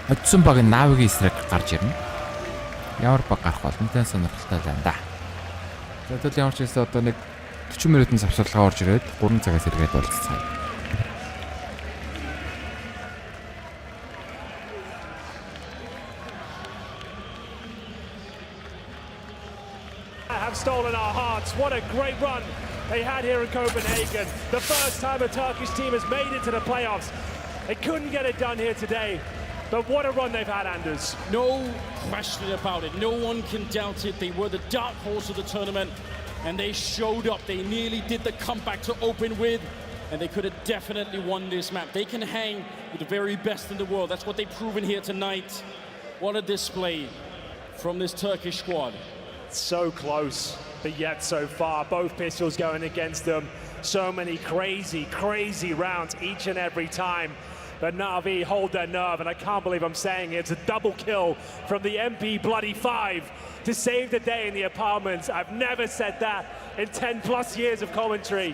Одсон баг Навигийн эсрэг гарч ирнэ. Ямар баг гарах бол нэлээд сонирхолтой байна да. За тэгвэл ямар ч хэлсэн одоо нэг 40 минутын завсарлага орж ирээд 3 цагаас эргээд болцсон. Have stolen our hearts. What a great run they had here in Copenhagen. The first time a Turkish team has made it to the playoffs. They couldn't get it done here today. But what a run they've had, Anders. No question about it. No one can doubt it. They were the dark horse of the tournament, and they showed up. They nearly did the comeback to open with, and they could have definitely won this map. They can hang with the very best in the world. That's what they've proven here tonight. What a display from this Turkish squad. So close, but yet so far. Both pistols going against them. So many crazy rounds each and every time. But Na'Vi hold their nerve, and I can't believe I'm saying it. It's a double kill from the MP bloody 5 to save the day in the apartments. I've never said that in 10 plus years of commentary.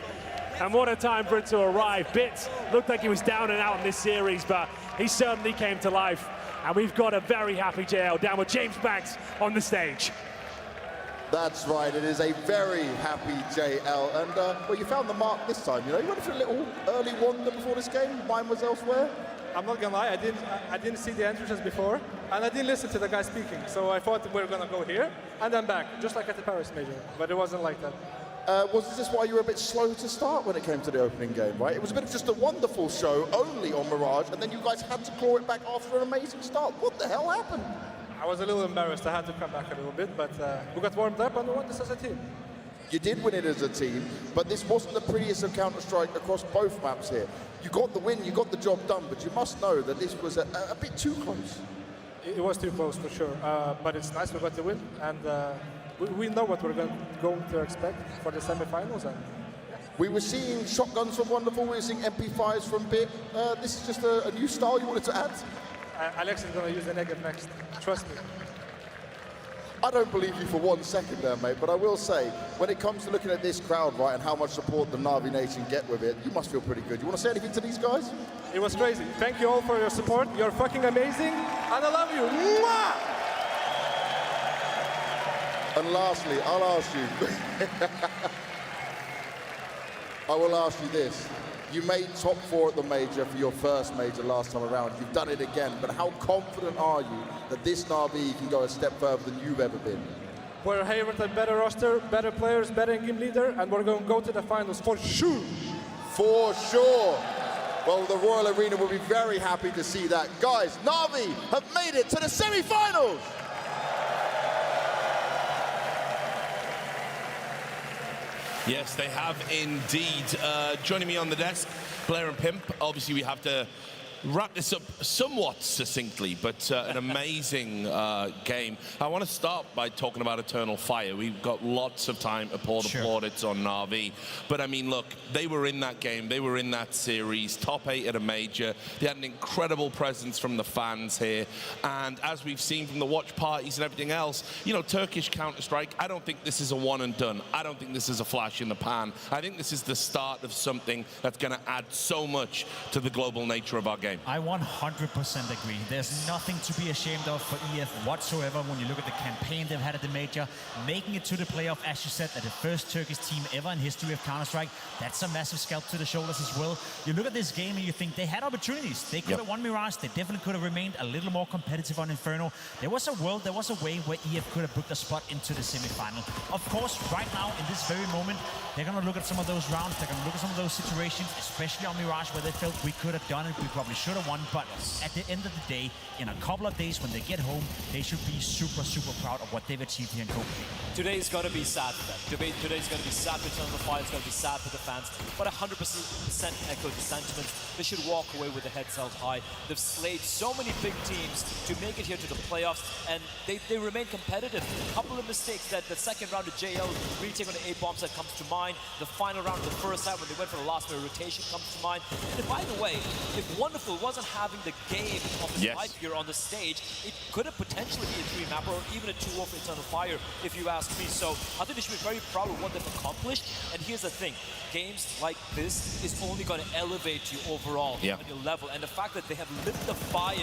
And what a time for it to arrive. Bits looked like he was down and out in this series, but he certainly came to life. And we've got a very happy JL down with James Banks on the stage. That's right, it is a very happy JL. And, well, you found the mark this time, you know? You went for a little early wander before this game. Mine was elsewhere. I'm not gonna lie, I didn't see the entrances before, and I didn't listen to the guy speaking. So I thought we were gonna go here and then back, just like at the Paris Major. But it wasn't like that. Was this why you were a bit slow to start when it came to the opening game, right? It was a bit of just a wonderful show, only on Mirage, and then you guys had to claw it back after an amazing start. What the hell happened? I was a little embarrassed. I had to come back a little bit, but we got warmed up and we won this as a team. You did win it as a team, but this wasn't the prettiest of Counter-Strike across both maps here. You got the win, you got the job done, but you must know that this was a bit too close. It was too close for sure, but it's nice we got the win, and we know what we're going to expect for the semi-finals. And we were seeing shotguns from Wonderful, we were seeing MP5s from Bit. This is just a new style you wanted to add? Alex is going to use the negative next, trust me. I don't believe you for 1 second there, mate, but I will say, when it comes to looking at this crowd, right, and how much support the Na'Vi Nation get with it, you must feel pretty good. You want to say anything to these guys? It was crazy. Thank you all for your support. You're fucking amazing, and I love you. Mwah! And lastly, I'll ask you, I will ask you this. You made top 4 at the Major for your first Major last time around. You've done it again, but how confident are you that this Na'Vi can go a step further than you've ever been? We're here with a better roster, better players, better game leader, and we're going to go to the finals for sure. For sure. Well, the Royal Arena will be very happy to see that. Guys, Na'Vi have made it to the semi-finals. Yes, they have indeed. Joining me on the desk, Blair and Pimp. Obviously, we have to wrap this up somewhat succinctly, but an amazing game. I want to start by talking about Eternal Fire. We've got lots of time to pour the plaudits on Na'Vi. But I mean, look, they were in that game. They were in that series. Top 8 at a major. They had an incredible presence from the fans here. And as we've seen from the watch parties and everything else, you know, Turkish Counter-Strike, I don't think this is a one and done. I don't think this is a flash in the pan. I think this is the start of something that's going to add so much to the global nature of our game. I 100% agree. There's nothing to be ashamed of for EF whatsoever when you look at the campaign they've had at the major. Making it to the playoff, as you said, at the first Turkish team ever in history of Counter-Strike. That's a massive scalp to the shoulders as well. You look at this game and you think they had opportunities. They could have won Mirage. They definitely could have remained a little more competitive on Inferno. There was a way where EF could have booked a spot into the semi-final. Of course, right now, in this very moment, they're going to look at some of those rounds. They're going to look at some of those situations, especially on Mirage, where they felt we could have done it. We probably should have won. But at the end of the day, in a couple of days when they get home, they should be super, super proud of what they've achieved here in Copenhagen. Today's going to be sad for them. Today's going to be sad for Eternal Fire. It's going to be sad for the fans. But 100% echo the sentiments. They should walk away with their heads held high. They've slayed so many big teams to make it here to the playoffs, and they remain competitive. A couple of mistakes. That the second round of JL retake on the 8 bombs that comes to mind. The final round of the first half when they went for the last minute rotation comes to mind. And by the way, if Wonderful wasn't having the game of his life here on the stage, it could have potentially been a 3-mapper or even a 2-0 for Eternal Fire, if you ask me. So I think they should be very proud of what they've accomplished. And here's the thing, games like this is only going to elevate you overall on your level. And the fact that they have lit the fire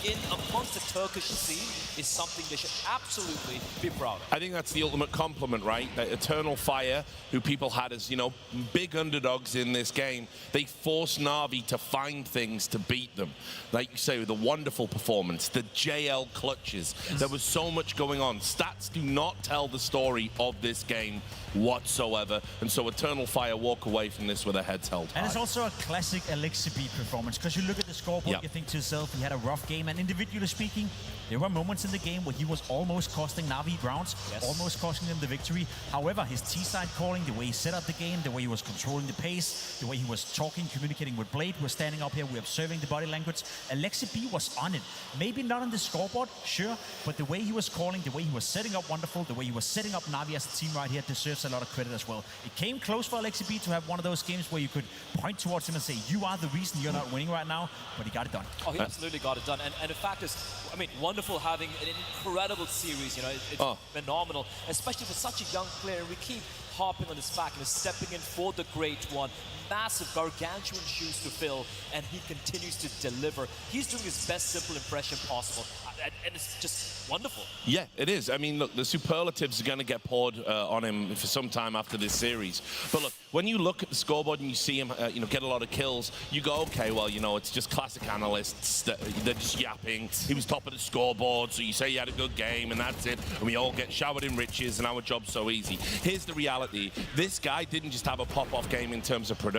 in amongst the Turkish scene is something they should absolutely be proud of. I think that's the ultimate compliment, right? Eternal Fire, who people had as, you know, big underdogs in this game, they forced Na'Vi to find things to beat them. Like you say, the wonderful performance, the JL clutches. There was so much going on. Stats do not tell the story of this game whatsoever, and so Eternal Fire walk away from this with their heads held high. And it's also a classic Alexi B performance, because you look at the scoreboard, you think to yourself, he had a rough game, and individually speaking, there were moments in the game where he was almost costing Na'Vi rounds, almost costing them the victory. However, his T-side calling, the way he set up the game, the way he was controlling the pace, the way he was talking, communicating with Blade, we're standing up here, we're observing the body language. Alexi B was on it. Maybe not on the scoreboard, sure, but the way he was calling, the way he was setting up Wonderful, the way he was setting up Na'Vi as a team right here deserves a lot of credit as well. It came close for Alexi B to have one of those games where you could point towards him and say, you are the reason you're not winning right now, but he got it done. Oh, he absolutely got it done. And the fact is, I mean, Wonderful having an incredible series, you know, it's phenomenal, especially for such a young player. We keep harping on his back and stepping in for the great one. Massive, gargantuan shoes to fill, and he continues to deliver. He's doing his best simple impression possible, and it's just wonderful. Yeah, it is. I mean, look, the superlatives are going to get poured on him for some time after this series. But look, when you look at the scoreboard and you see him, you know, get a lot of kills, you go, okay, well, you know, it's just classic analysts. They're just yapping. He was top of the scoreboard, so you say he had a good game, and that's it. And we all get showered in riches, and our job's so easy. Here's the reality. This guy didn't just have a pop-off game in terms of production.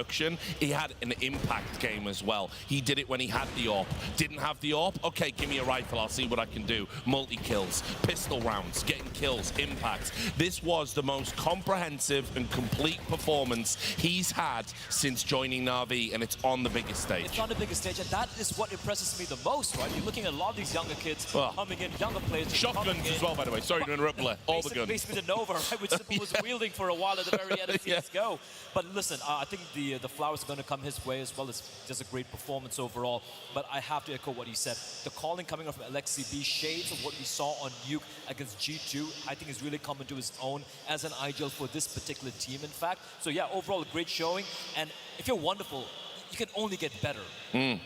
He had an impact game as well. He did it when he had the AWP. Didn't have the AWP? Okay, give me a rifle. I'll see what I can do. Multi-kills, pistol rounds, getting kills, impacts. This was the most comprehensive and complete performance he's had since joining Na'Vi, and it's on the biggest stage. It's on the biggest stage, and that is what impresses me the most, right? You're looking at a lot of these younger kids coming in, younger players. Shotguns as well, by the way. Sorry to interrupt, Blair. All the guns. Basically the Nova, right? Which Simple was wielding for a while at the very end of CSGO. But listen, I think the flowers are going to come his way as well. It's just a great performance overall. But I have to echo what he said. The calling coming off from Alexi B, shades of what we saw on Nuke against G2, I think is really coming to his own as an ideal for this particular team, in fact. So yeah, overall a great showing. And if you're Wonderful, you can only get better.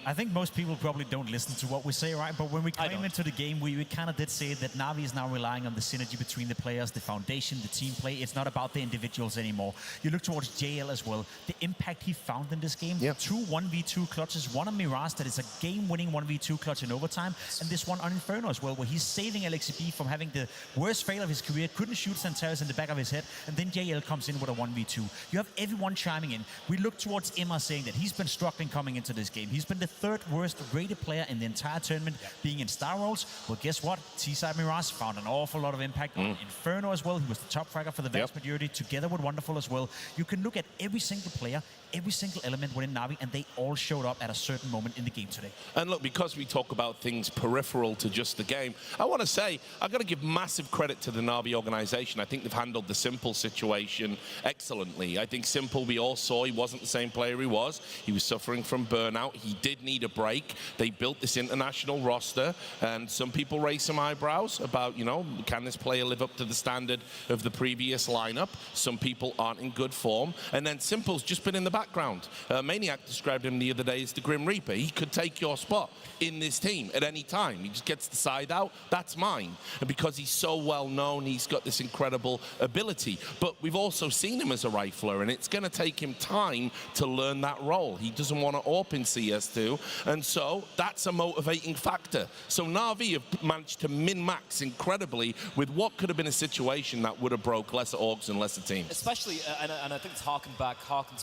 I think most people probably don't listen to what we say, right? But when we came into the game, we kind of did say that Na'Vi is now relying on the synergy between the players, the foundation, the team play. It's not about the individuals anymore. You look towards JL as well. The impact he found in this game, 2 1v2 clutches, one on Mirage that is a game-winning 1v2 clutch in overtime, and this one on Inferno as well, where he's saving Alexi B from having the worst fail of his career, couldn't shoot Santaris in the back of his head, and then JL comes in with a 1v2. You have everyone chiming in. We look towards Emma saying that he's been struggling coming into this game. He's been the third worst rated player in the entire tournament, being in star roles. Well, guess what? T-Side Mirage found an awful lot of impact on Inferno as well. He was the top fragger for the vast majority, together with Wonderful as well. You can look at every single player, every single element within Na'Vi, and they all showed up at a certain moment in the game today. And look, because we talk about things peripheral to just the game, I want to say I've got to give massive credit to the Na'Vi organization. I think they've handled the Simple situation excellently. I think Simple, we all saw he wasn't the same player he was. He was suffering from burnout. He did need a break. They built this international roster, and some people raised some eyebrows about, you know, can this player live up to the standard of the previous lineup? Some people aren't in good form. And then Simple's just been in the background. Maniac described him the other day as the Grim Reaper. He could take your spot in this team at any time. He just gets the side out, that's mine. And because he's so well known, he's got this incredible ability. But we've also seen him as a rifler, and it's going to take him time to learn that role. He doesn't want to AWP in CS2, and so that's a motivating factor. So Na'Vi have managed to min-max incredibly with what could have been a situation that would have broke lesser orgs and lesser teams. Especially, and I think it's harkens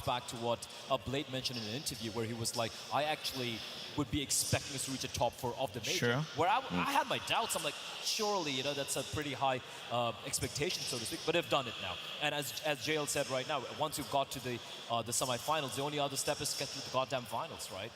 back to what Blade mentioned in an interview where he was like, I actually would be expecting us to reach the top 4 of the major. Sure. Where I had my doubts. I'm like, surely, you know, that's a pretty high expectation, so to speak. But they've done it now. And as JL said right now, once you've got to the semifinals, the only other step is to get through the goddamn finals, right?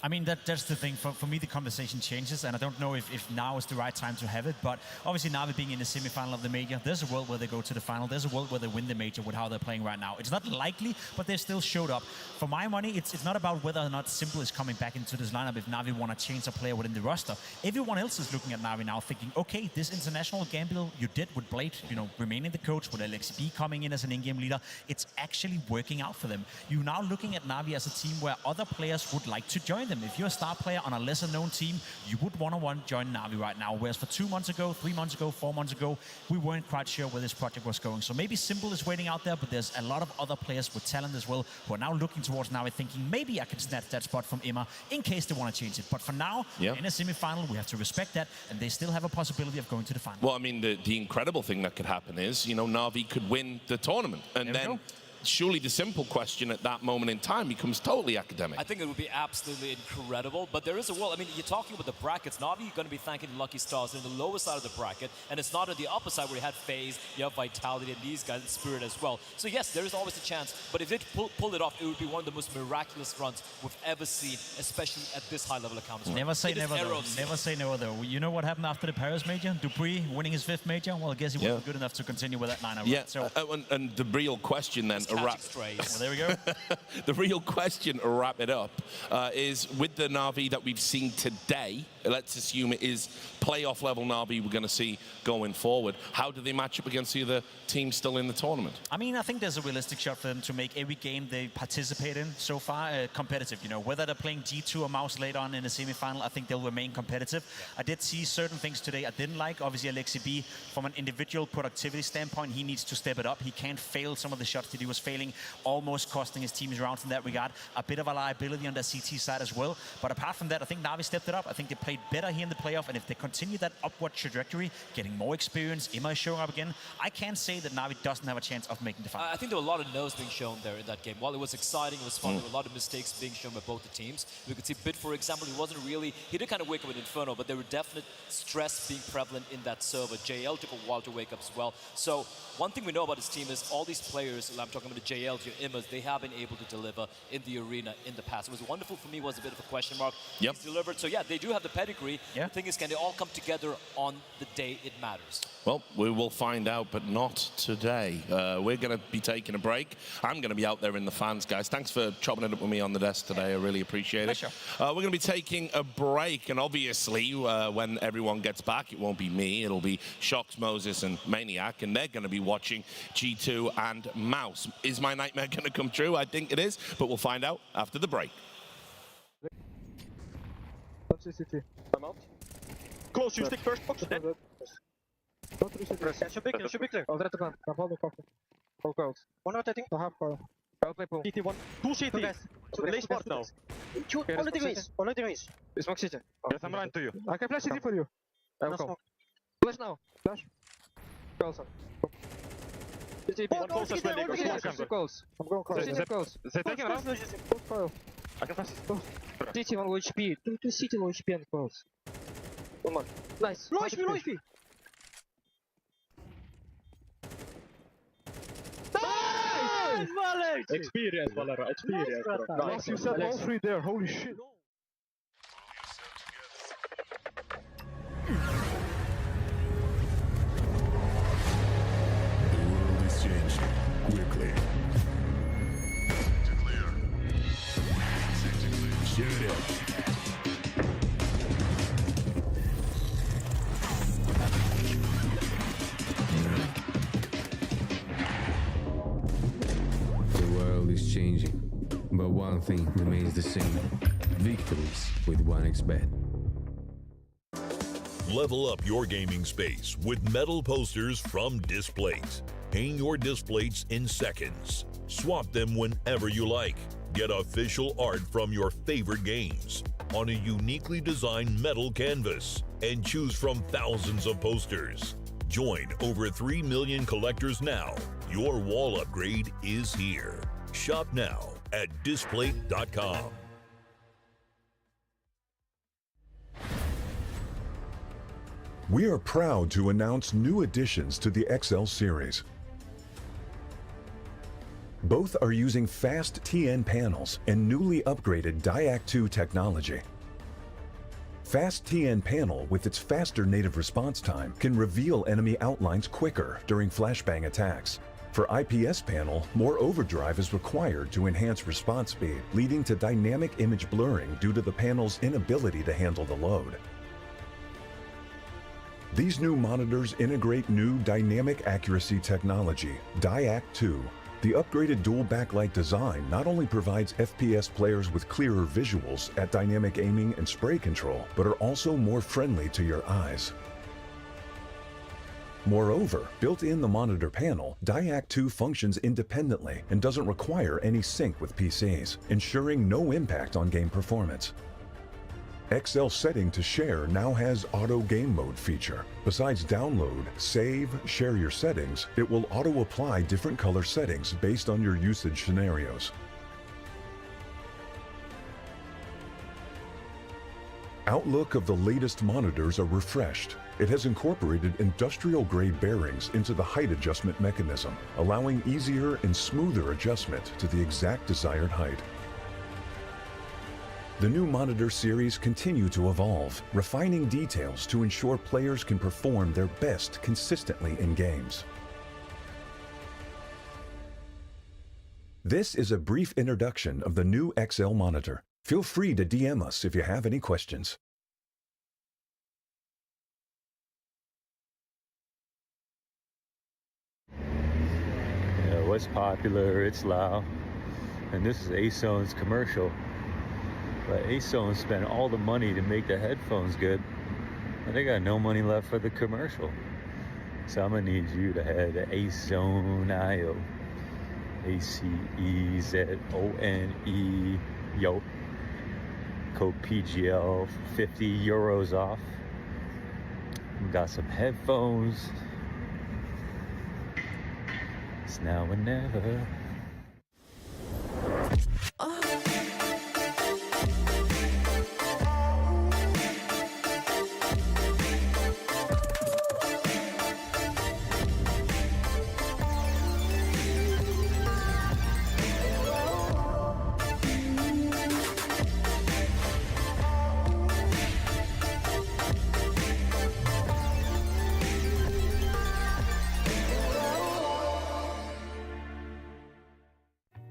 I mean, that's the thing. For me, the conversation changes, and I don't know if now is the right time to have it, but obviously Na'Vi being in the semi-final of the major, there's a world where they go to the final, there's a world where they win the major with how they're playing right now. It's not likely, but they still showed up. For my money, it's not about whether or not Simple is coming back into this lineup if Na'Vi want to change a player within the roster. Everyone else is looking at Na'Vi now thinking, okay, this international gamble you did with Blade, you know, remaining the coach, with LXB coming in as an in-game leader, it's actually working out for them. You're now looking at Na'Vi as a team where other players would like to join them. If you're a star player on a lesser known team, you would want to join Na'Vi right now. Whereas for 2 months ago, 3 months ago, 4 months ago, we weren't quite sure where this project was going. So maybe Simple is waiting out there, but there's a lot of other players with talent as well who are now looking towards Na'Vi thinking maybe I can snatch that spot from Emma in case they want to change it. But for now, in a semi-final, we have to respect that, and they still have a possibility of going to the final. Well, I mean, the incredible thing that could happen is, you know, Na'Vi could win the tournament, and then surely the Simple question at that moment in time becomes totally academic. I think it would be absolutely incredible, but there is a world. I mean, you're talking about the brackets. Na'Vi, you're going to be thanking the Lucky Stars. They're in the lower side of the bracket, and it's not on the upper side where you had FaZe, you have Vitality, and these guys, and Spirit as well. So yes, there is always a chance, but if they pull it off, it would be one of the most miraculous runs we've ever seen, especially at this high level of counter. Never say never, though. Never say never, though. You know what happened after the Paris major? Dupree winning his 5th major? Well, I guess he wasn't good enough to continue with that 9-0. Yeah, right? So, and the real question then... Well, there we go. The real question to wrap it up is with the Na'Vi that we've seen today, let's assume it is playoff level Na'Vi we're going to see going forward. How do they match up against the other teams still in the tournament? I mean, I think there's a realistic shot for them to make every game they participate in so far competitive. You know, whether they're playing G2 or MOUZ later on in the semi-final, I think they'll remain competitive. I did see certain things today I didn't like. Obviously, LXB, from an individual productivity standpoint, he needs to step it up. He can't fail some of the shots that he was failing, almost costing his team's rounds in that regard. A bit of a liability on the CT side as well. But apart from that, I think Na'Vi stepped it up. I think they played better here in the playoff, and if they continue that upward trajectory, getting more experience, Emma is showing up again, I can't say that Na'Vi doesn't have a chance of making the final. I think there were a lot of no's being shown there in that game. While it was exciting, it was fun, there were a lot of mistakes being shown by both the teams. We could see Bit, for example, he did kind of wake up with Inferno, but there were definite stress being prevalent in that server. JL took a while to wake up as well. So one thing we know about this team is all these players, I'm talking about the JL, your Immas, they have been able to deliver in the arena in the past. It was wonderful for me, was a bit of a question mark. He's delivered. So yeah, they do have the pedigree. The thing is, can they all come together on the day it matters? Well, we will find out, but not today. We're going to be taking a break. I'm going to be out there in the fans, guys. Thanks for chopping it up with me on the desk today. I really appreciate it. We're going to be taking a break, and obviously, when everyone gets back, it won't be me. It'll be Shox, Moses, and Maniac, and they're going to be watching G2 and MOUZ. Is my nightmare going to come true? I think it is, but we'll find out after the break. I'm out. Close, you stick first box. Dead. Should be clear. I'll try to plant. I'm holding coffee. All girls. One rotating. I have coil. I'll play pool. CT1. 2 CT. Lay spot now. Only race. Only race. Smoke CT. Yes, I'm running to you. I can flash CT for you. I'll come. Flash now. Flash. Girls up. One close as well. I'm going close. They're taking around. Coil. I can pass it. Go. City 1 low HP. Two city low HP and close. Come on. Nice. Low HP, low HP. Nice! Valorant! Experience, Valorant. Experience, bro. Nice, you said all three there. Holy shit. Quickly. Shoot it. The world is changing, but one thing remains the same. Victories with 1xBet. Level up your gaming space with metal posters from Displays. Hang your displays in seconds. Swap them whenever you like. Get official art from your favorite games on a uniquely designed metal canvas and choose from thousands of posters. Join over 3 million collectors now. Your wall upgrade is here. Shop now at display.com. We are proud to announce new additions to the XL series. Both are using fast TN panels and newly upgraded Diac2 technology. Fast TN panel with its faster native response time can reveal enemy outlines quicker during flashbang attacks. For IPS panel, more overdrive is required to enhance response speed, leading to dynamic image blurring due to the panel's inability to handle the load. These new monitors integrate new dynamic accuracy technology, Diac2. The upgraded dual backlight design not only provides FPS players with clearer visuals at dynamic aiming and spray control, but are also more friendly to your eyes. Moreover, built in the monitor panel, Diac2 functions independently and doesn't require any sync with PCs, ensuring no impact on game performance. XL setting to share now has auto game mode feature. Besides download, save, share your settings, it will auto apply different color settings based on your usage scenarios. Outlook of the latest monitors are refreshed. It has incorporated industrial-grade bearings into the height adjustment mechanism, allowing easier and smoother adjustment to the exact desired height. The new monitor series continue to evolve, refining details to ensure players can perform their best consistently in games. This is a brief introduction of the new XL monitor. Feel free to DM us if you have any questions. Yeah, what's popular, it's loud. And this is ASON's commercial. But ASON spent all the money to make the headphones good, and they got no money left for the commercial. So I'm gonna need you to head to ASON.io, ACEZONE, yo. Code PGL, 50 euros off. We got some headphones. It's now or never.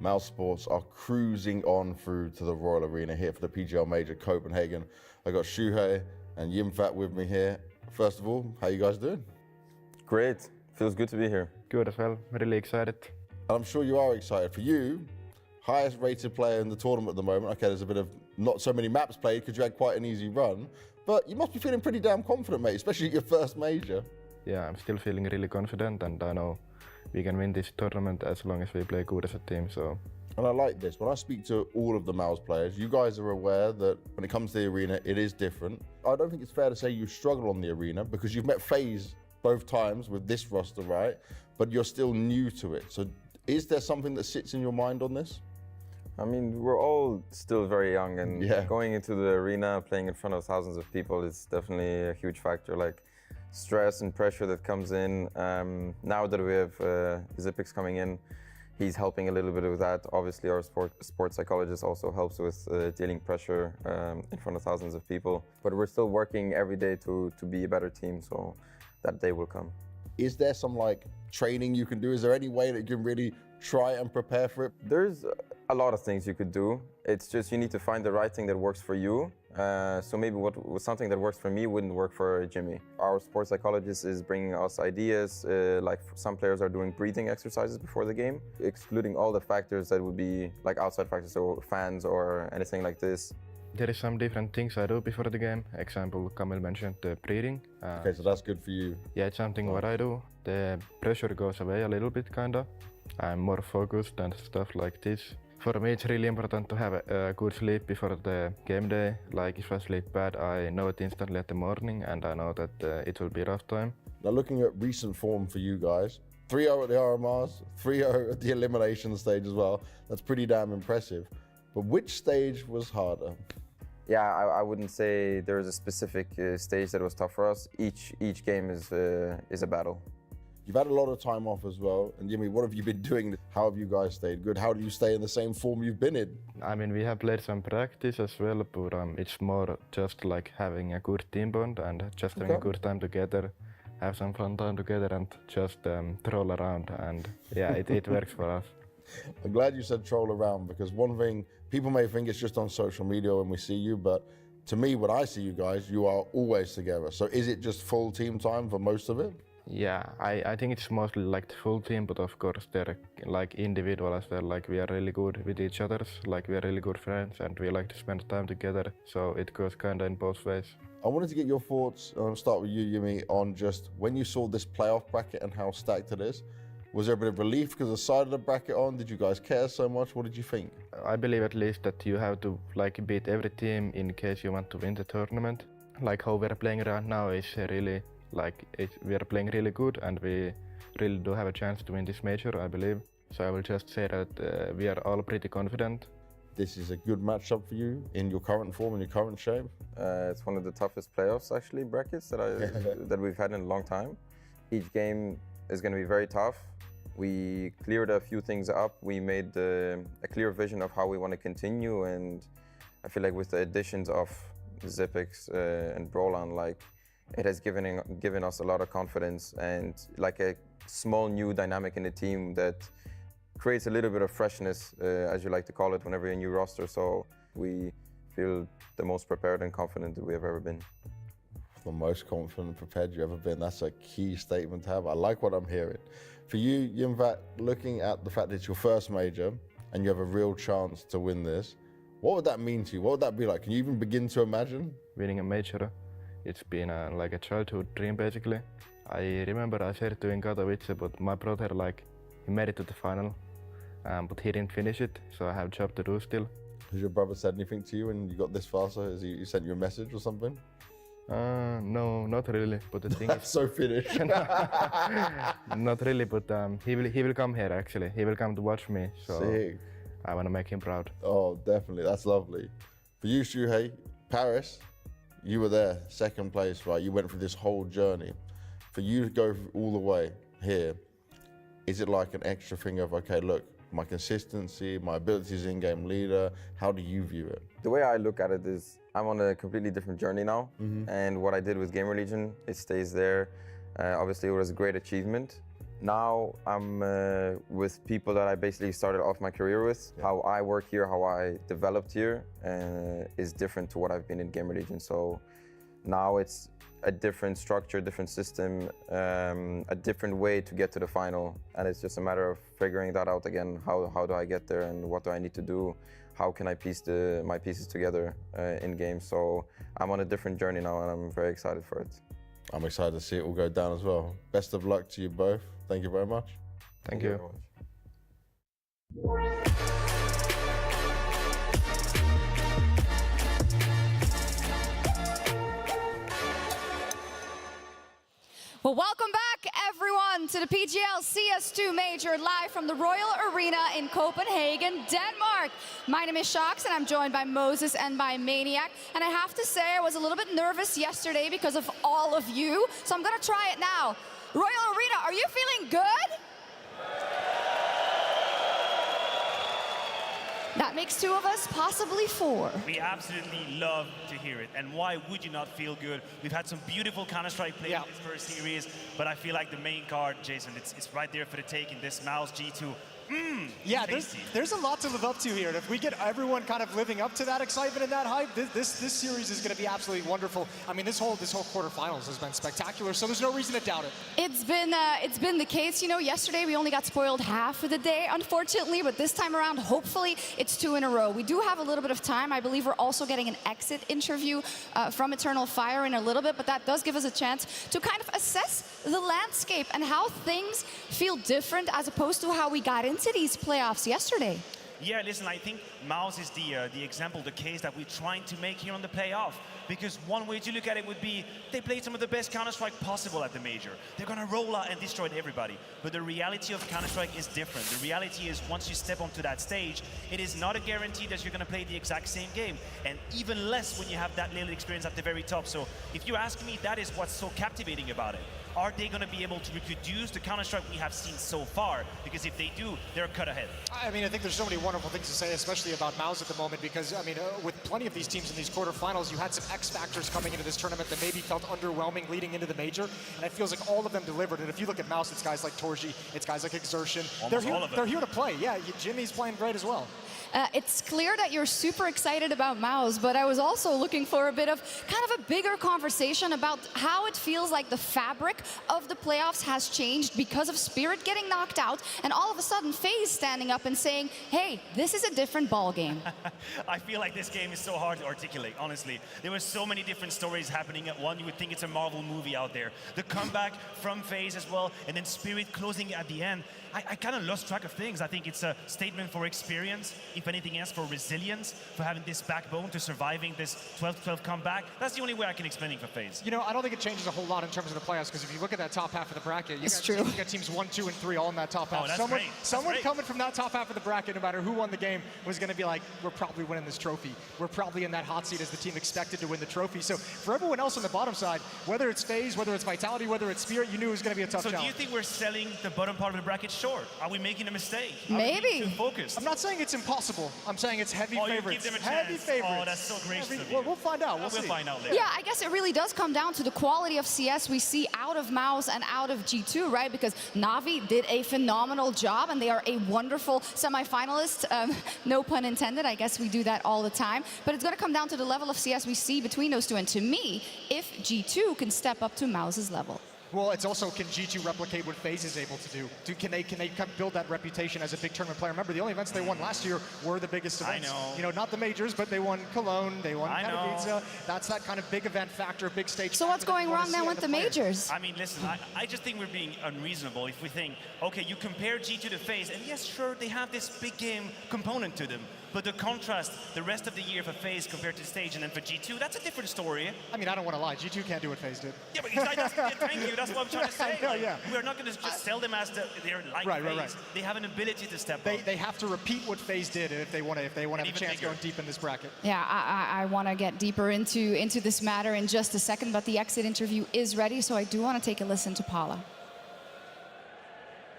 MOUZ Sports are cruising on through to the Royal Arena here for the PGL Major Copenhagen. I got Shuhei and Yimfat with me here. First of all, how you guys doing? Great. Feels good to be here. Good as well. Really excited. I'm sure you are excited. For you, highest rated player in the tournament at the moment. Okay, there's a bit of not so many maps played because you had quite an easy run, but you must be feeling pretty damn confident, mate, especially at your first major. Yeah, I'm still feeling really confident, and I know we can win this tournament as long as we play good as a team. So. And I like this. When I speak to all of the MOUZ players, you guys are aware that when it comes to the arena, it is different. I don't think it's fair to say you struggle on the arena because you've met FaZe both times with this roster, right? But you're still new to it. So is there something that sits in your mind on this? I mean, we're all still very young, and going into the arena, playing in front of thousands of people is definitely a huge factor. Like stress and pressure that comes in. Now that we have Zippix coming in, he's helping a little bit with that. Obviously, our sports psychologist also helps with dealing pressure in front of thousands of people. But we're still working every day to be a better team, so that day will come. Is there some like training you can do? Is there any way that you can really try and prepare for it? There's a lot of things you could do. It's just you need to find the right thing that works for you. So maybe what was something that works for me wouldn't work for Jimmy. Our sports psychologist is bringing us ideas, like some players are doing breathing exercises before the game, excluding all the factors that would be like outside factors, so fans or anything like this. There is some different things I do before the game. Example, Kamil mentioned the breathing. Okay, so that's good for you. Yeah, it's something what I do. The pressure goes away a little bit, kinda. I'm more focused and stuff like this. For me, it's really important to have a good sleep before the game day. Like if I sleep bad, I know it instantly at the morning, and I know that it will be a rough time. Now, looking at recent form for you guys, 3-0 at the RMRs, 3-0 at the elimination stage as well. That's pretty damn impressive. But which stage was harder? Yeah, I wouldn't say there was a specific stage that was tough for us. Each game is a battle. You've had a lot of time off as well. And Jimmy, what have you been doing? How have you guys stayed good? How do you stay in the same form you've been in? I mean, we have played some practice as well, but it's more just like having a good team bond and just having a good time together, have some fun time together and just troll around. And yeah, it works for us. I'm glad you said troll around, because one thing, people may think it's just on social media when we see you, but to me, when I see you guys, you are always together. So is it just full team time for most of it? Yeah, I think it's mostly like the full team, but of course they're like individual as well. Like we are really good with each other, like we are really good friends, and we like to spend time together. So it goes kind of in both ways. I wanted to get your thoughts, start with you, Jimmy, on just when you saw this playoff bracket and how stacked it is. Was there a bit of relief because the side of the bracket on? Did you guys care so much? What did you think? I believe at least that you have to like beat every team in case you want to win the tournament. Like how we're playing right now is really we are playing really good, and we really do have a chance to win this major, I believe. So I will just say that we are all pretty confident. This is a good matchup for you in your current form and your current shape. It's one of the toughest playoffs actually brackets that we've had in a long time. Each game is going to be very tough. We cleared a few things up. We made a clear vision of how we want to continue, and I feel like with the additions of Zippix and Brolan, like it has given us a lot of confidence and like a small new dynamic in the team that creates a little bit of freshness, as you like to call it, whenever you're a new roster. So we feel the most prepared and confident that we have ever been. The most confident and prepared you've ever been. That's a key statement to have. I like what I'm hearing. For you, Yimvat, looking at the fact that it's your first major and you have a real chance to win this, what would that mean to you? What would that be like? Can you even begin to imagine? Winning a major, it's been like a childhood dream basically. I remember I said to in Katowice, but my brother he made it to the final, but he didn't finish it, so I have a job to do still. Has your brother said anything to you when you got this far? So has he sent you a message or something? No, not really. But the thing is, so Finnish. not really, but he will come here actually. He will come to watch me. So sick. I want to make him proud. Oh, definitely. That's lovely. For you, Shuhei, Paris, you were there, second place, right? You went through this whole journey. For you to go all the way here, is it like an extra thing of, okay, look, my consistency, my ability as in-game leader, how do you view it? The way I look at it is I'm on a completely different journey now. And what I did with Gamer Legion, it stays there. Obviously, it was a great achievement. Now I'm with people that I basically started off my career with. Yeah. How I work here, how I developed here is different to what I've been in Gamer Legion. So now it's a different structure, different system, a different way to get to the final. And it's just a matter of figuring that out again. How do I get there and what do I need to do? How can I piece my pieces together in game? So I'm on a different journey now and I'm very excited for it. I'm excited to see it all go down as well. Best of luck to you both. Thank you very much. Thank you. Well, welcome back, everyone, to the PGL CS2 Major, live from the Royal Arena in Copenhagen, Denmark. My name is Shox, and I'm joined by Moses and by Maniac. And I have to say, I was a little bit nervous yesterday because of all of you, so I'm going to try it now. Royal Arena, are you feeling good? That makes two of us, possibly four. We absolutely love to hear it. And why would you not feel good? We've had some beautiful Counter-Strike play in this first series, but I feel like the main card, Jason, it's right there for the take in this MOUZ G2. Yeah, there's a lot to live up to here. And if we get everyone kind of living up to that excitement and that hype, this series is going to be absolutely wonderful. I mean, this whole quarterfinals has been spectacular, so there's no reason to doubt it. It's been the case. You know, yesterday we only got spoiled half of the day, unfortunately, but this time around, hopefully, it's 2 in a row. We do have a little bit of time. I believe we're also getting an exit interview from Eternal Fire in a little bit, but that does give us a chance to kind of assess the landscape and how things feel different as opposed to how we got into these playoffs yesterday. Yeah, listen, I think MOUZ is the example, the case that we're trying to make here on the playoff. Because one way to look at it would be, they played some of the best Counter-Strike possible at the Major. They're gonna roll out and destroy everybody. But the reality of Counter-Strike is different. The reality is, once you step onto that stage, it is not a guarantee that you're gonna play the exact same game. And even less when you have that little experience at the very top. So if you ask me, that is what's so captivating about it. Are they going to be able to reproduce the Counter-Strike we have seen so far? Because if they do, they're cut ahead. I mean, I think there's so many wonderful things to say, especially about MOUZ at the moment, because, I mean, with plenty of these teams in these quarterfinals, you had some X factors coming into this tournament that maybe felt underwhelming leading into the Major, and it feels like all of them delivered. And if you look at MOUZ, it's guys like Torji, it's guys like Exertion. They're here to play. Yeah, Jimmy's playing great as well. It's clear that you're super excited about MOUZ, but I was also looking for a bit of kind of a bigger conversation about how it feels like the fabric of the playoffs has changed because of Spirit getting knocked out and all of a sudden FaZe standing up and saying, hey, this is a different ball game. I feel like this game is so hard to articulate, honestly. There were so many different stories happening at one. You would think it's a Marvel movie out there. The comeback from FaZe as well, and then Spirit closing at the end. I kind of lost track of things. I think it's a statement for experience, if anything else, for resilience, for having this backbone to surviving this 12-12 comeback. That's the only way I can explain it for FaZe. You know, I don't think it changes a whole lot in terms of the playoffs, because if you look at that top half of the bracket, you got teams 1, 2, and 3 all in that top half. Oh, that's great. Someone coming from that top half of the bracket, no matter who won the game, was going to be like, we're probably winning this trophy. We're probably in that hot seat as the team expected to win the trophy. So for everyone else on the bottom side, whether it's FaZe, whether it's Vitality, whether it's Spirit, you knew it was going to be a tough challenge. So do you think we're selling the bottom part of the bracket short? Are we making a mistake? Maybe. Too focused? I'm not saying it's impossible. I'm saying it's heavy favorites. You give them a heavy chance. favorites. Oh, that's so gracious of you. We'll find out. We'll see. Find out later. Yeah, I guess it really does come down to the quality of CS we see out of MOUZ and out of G2, right? Because Na'Vi did a phenomenal job, and they are a wonderful semi-finalist. No pun intended. I guess we do that all the time. But it's going to come down to the level of CS we see between those two. And to me, if G2 can step up to MOUZ's level. Well, it's also, can G2 replicate what FaZe is able to do? Can they build that reputation as a big tournament player? Remember, the only events they won last year were the biggest events. I know. You know, not the majors, but they won Cologne, they won Katowice. That's that kind of big event factor, big stage. So what's going wrong then with the majors? I mean, listen, I just think we're being unreasonable if we think, okay, you compare G2 to FaZe, and yes, sure, they have this big game component to them. But the contrast, the rest of the year for FaZe compared to stage and then for G2, that's a different story. I mean, I don't want to lie. G2 can't do what FaZe did. Yeah, but thank you. That's what I'm trying to say. I know, yeah. We're not going to just sell them as they're like FaZe. Right. They have an ability to step up. They have to repeat what FaZe did if they want to have a chance going deep in this bracket. Yeah, I want to get deeper into this matter in just a second, but the exit interview is ready, so I do want to take a listen to Paula.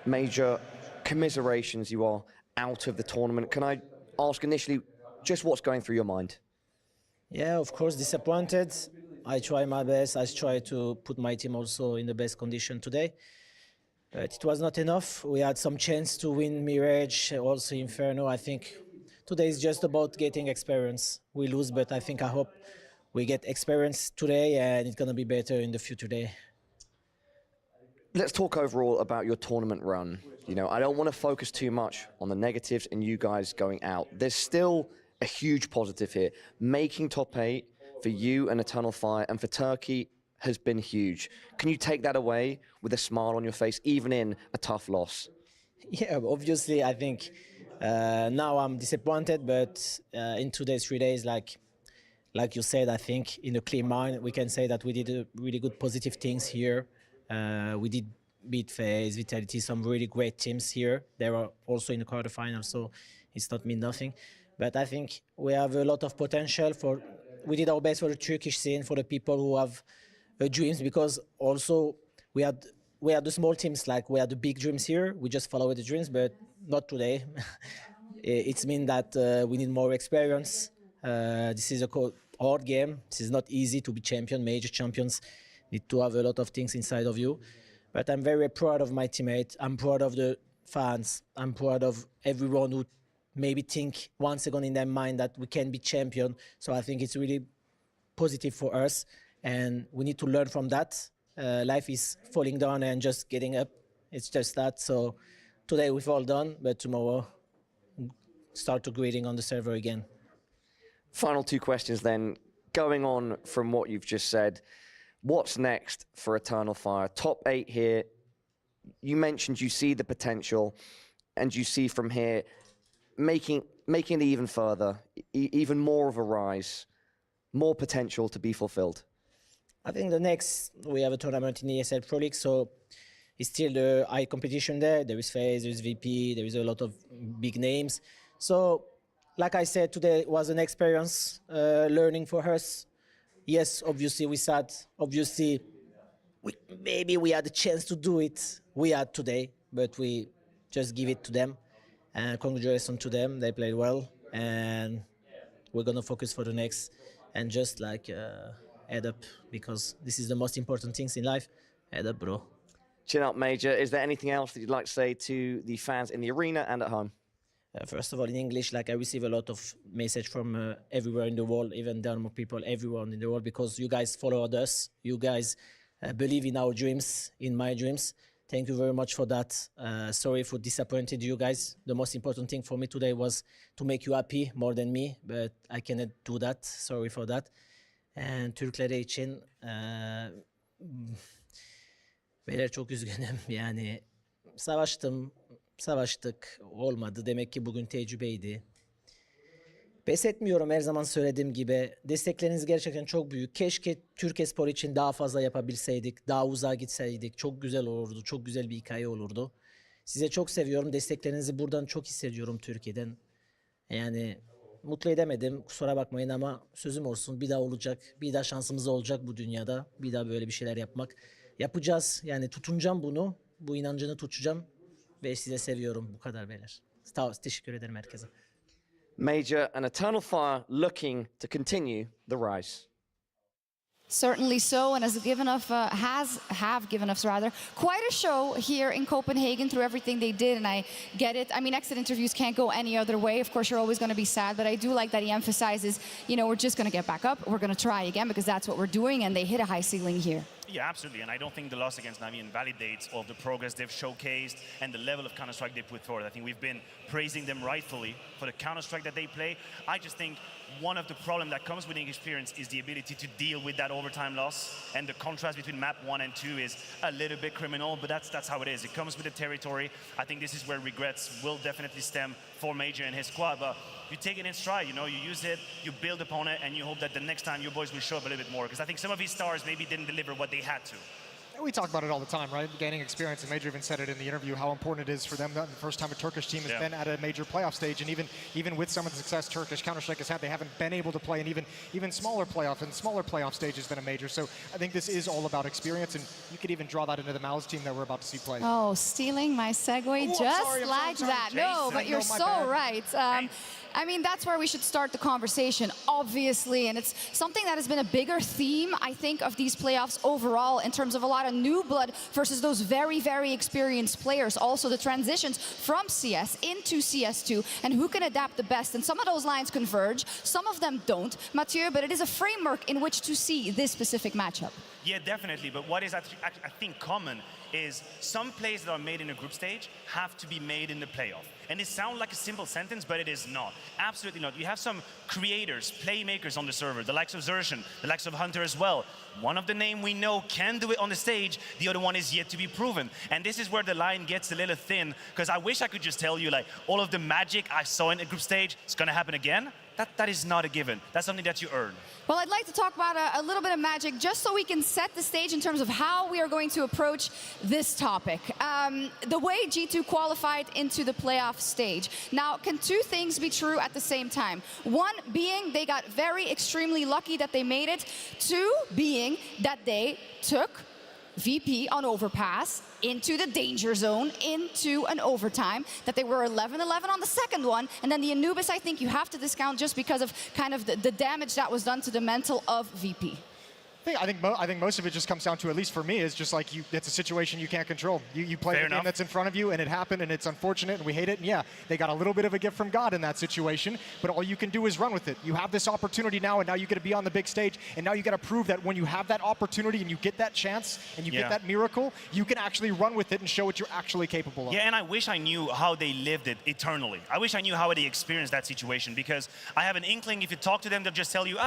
Major, commiserations, you are out of the tournament. Can I ask initially just what's going through your mind? Yeah, of course, disappointed. I try my best. I try to put my team also in the best condition today. But it was not enough. We had some chance to win Mirage, also Inferno. I think today is just about getting experience. We lose, but I hope we get experience today and it's going to be better in the future day. Let's talk overall about your tournament run. You know, I don't want to focus too much on the negatives and you guys going out. There's still a huge positive here. Making top 8 for you and Eternal Fire and for Turkey has been huge. Can you take that away with a smile on your face, even in a tough loss? Yeah, obviously, I think now I'm disappointed, but in 2 days, 3 days, like you said, I think in a clear mind, we can say that we did really good positive things here. We did beat FaZe, Vitality, some really great teams here. They were also in the quarterfinals, so it's not mean nothing. But I think we have a lot of potential for. We did our best for the Turkish scene, for the people who have dreams, because also we had the small teams, like we had the big dreams here. We just follow the dreams, but not today. It's mean that we need more experience. This is a hard game. This is not easy to be champion. Major champions need to have a lot of things inside of you. But I'm very proud of my teammates. I'm proud of the fans. I'm proud of everyone who maybe think 1 second in their mind that we can be champion. So I think it's really positive for us, and we need to learn from that. Life is falling down and just getting up. It's just that. So today we fall down, but tomorrow start to grading on the server again. Final 2 questions then. Going on from what you've just said, what's next for Eternal Fire? Top 8 here. You mentioned you see the potential, and you see from here making it even further, even more of a rise, more potential to be fulfilled. I think the next, we have a tournament in ESL Pro League, so it's still the high competition there. There is FaZe, there is VP, there is a lot of big names. So, like I said, today was an experience, learning for us. Yes, obviously we sad. Obviously, maybe we had a chance to do it. We had today, but we just give it to them. And congratulations to them. They played well, and we're gonna focus for the next, and just like head up, because this is the most important things in life. Head up, bro. Chin up, Major. Is there anything else that you'd like to say to the fans in the arena and at home? First of all, in English, like I receive a lot of message from everywhere in the world, even Denmark people, everyone in the world, because you guys followed us. You guys believe in our dreams, in my dreams. Thank you very much for that. Sorry for disappointed you guys. The most important thing for me today was to make you happy more than me, but I cannot do that. Sorry for that. And Türklere için beyler çok üzgünüm. Yani savaştık, olmadı. Demek ki bugün tecrübeydi. Pes etmiyorum, her zaman söylediğim gibi. Destekleriniz gerçekten çok büyük. Keşke Türkiye Spor için daha fazla yapabilseydik, daha uzağa gitseydik. Çok güzel olurdu, çok güzel bir hikaye olurdu. Size çok seviyorum. Desteklerinizi buradan çok hissediyorum Türkiye'den. Yani mutlu edemedim, kusura bakmayın, ama sözüm olsun, bir daha olacak. Bir daha şansımız olacak bu dünyada. Bir daha böyle bir şeyler yapmak. Yapacağız. Yani tutunacağım bunu. Bu inancını tutacağım. Ve size seviyorum. Bu kadar beyler. Teşekkür ederim herkese. Major, and Eternal Fire looking to continue the rise. Certainly so, and have given us quite a show here in Copenhagen through everything they did, and I get it. I mean, exit interviews can't go any other way. Of course, you're always going to be sad, but I do like that he emphasizes, you know, we're just going to get back up. We're going to try again, because that's what we're doing, and they hit a high ceiling here. Yeah, absolutely, and I don't think the loss against Navi invalidates all of the progress they've showcased and the level of Counter-Strike they put forward. I think we've been praising them rightfully for the Counter-Strike that they play. I just think one of the problems that comes with experience is the ability to deal with that overtime loss, and the contrast between map 1 and 2 is a little bit criminal, but that's how it is. It comes with the territory. I think this is where regrets will definitely stem for Major and his squad, but you take it in stride, you know, you use it, you build upon it, and you hope that the next time your boys will show up a little bit more, because I think some of his stars maybe didn't deliver what they had to. We talk about it all the time, right? Gaining experience, and Major even said it in the interview, how important it is for them. The first time a Turkish team has been at a major playoff stage, and even with some of the success Turkish Counter-Strike has had, they haven't been able to play in even smaller playoff stages than a major. So I think this is all about experience, and you could even draw that into the MOUZ team that we're about to see play. Oh, stealing my segue like that. No, but you're so right. I mean, that's where we should start the conversation, obviously, and it's something that has been a bigger theme, I think, of these playoffs overall, in terms of a lot of new blood versus those very, very experienced players. Also, the transitions from CS into CS2, and who can adapt the best. And some of those lines converge, some of them don't, Mathieu, but it is a framework in which to see this specific matchup. Yeah, definitely, but what is I think common is some plays that are made in a group stage have to be made in the playoff. And it sounds like a simple sentence, but it is not. Absolutely not. You have some creators, playmakers on the server, the likes of Zershan, the likes of Hunter as well. One of the name we know can do it on the stage, the other one is yet to be proven. And this is where the line gets a little thin, because I wish I could just tell you, like, all of the magic I saw in the group stage is going to happen again. that is not a given. That's something that you earn. Well, I'd like to talk about a little bit of magic just so we can set the stage in terms of how we are going to approach this topic. The way G2 qualified into the playoff stage. Now, can two things be true at the same time? One being they got very extremely lucky that they made it. Two being that they took VP on overpass into the danger zone, into an overtime, that they were 11-11 on the second one, and then the Anubis, I think you have to discount just because of kind of the damage that was done to the mental of VP. I think most of it just comes down to, at least for me, is just like it's a situation you can't control. You play the game that's in front of you, and it happened, and it's unfortunate, and we hate it. And yeah, they got a little bit of a gift from God in that situation, but all you can do is run with it. You have this opportunity now, and now you get to be on the big stage, and now you got to prove that when you have that opportunity and you get that chance and you get that miracle, you can actually run with it and show what you're actually capable of. Yeah, and I wish I knew how they lived it eternally. I wish I knew how they experienced that situation, because I have an inkling. If you talk to them, they'll just tell you,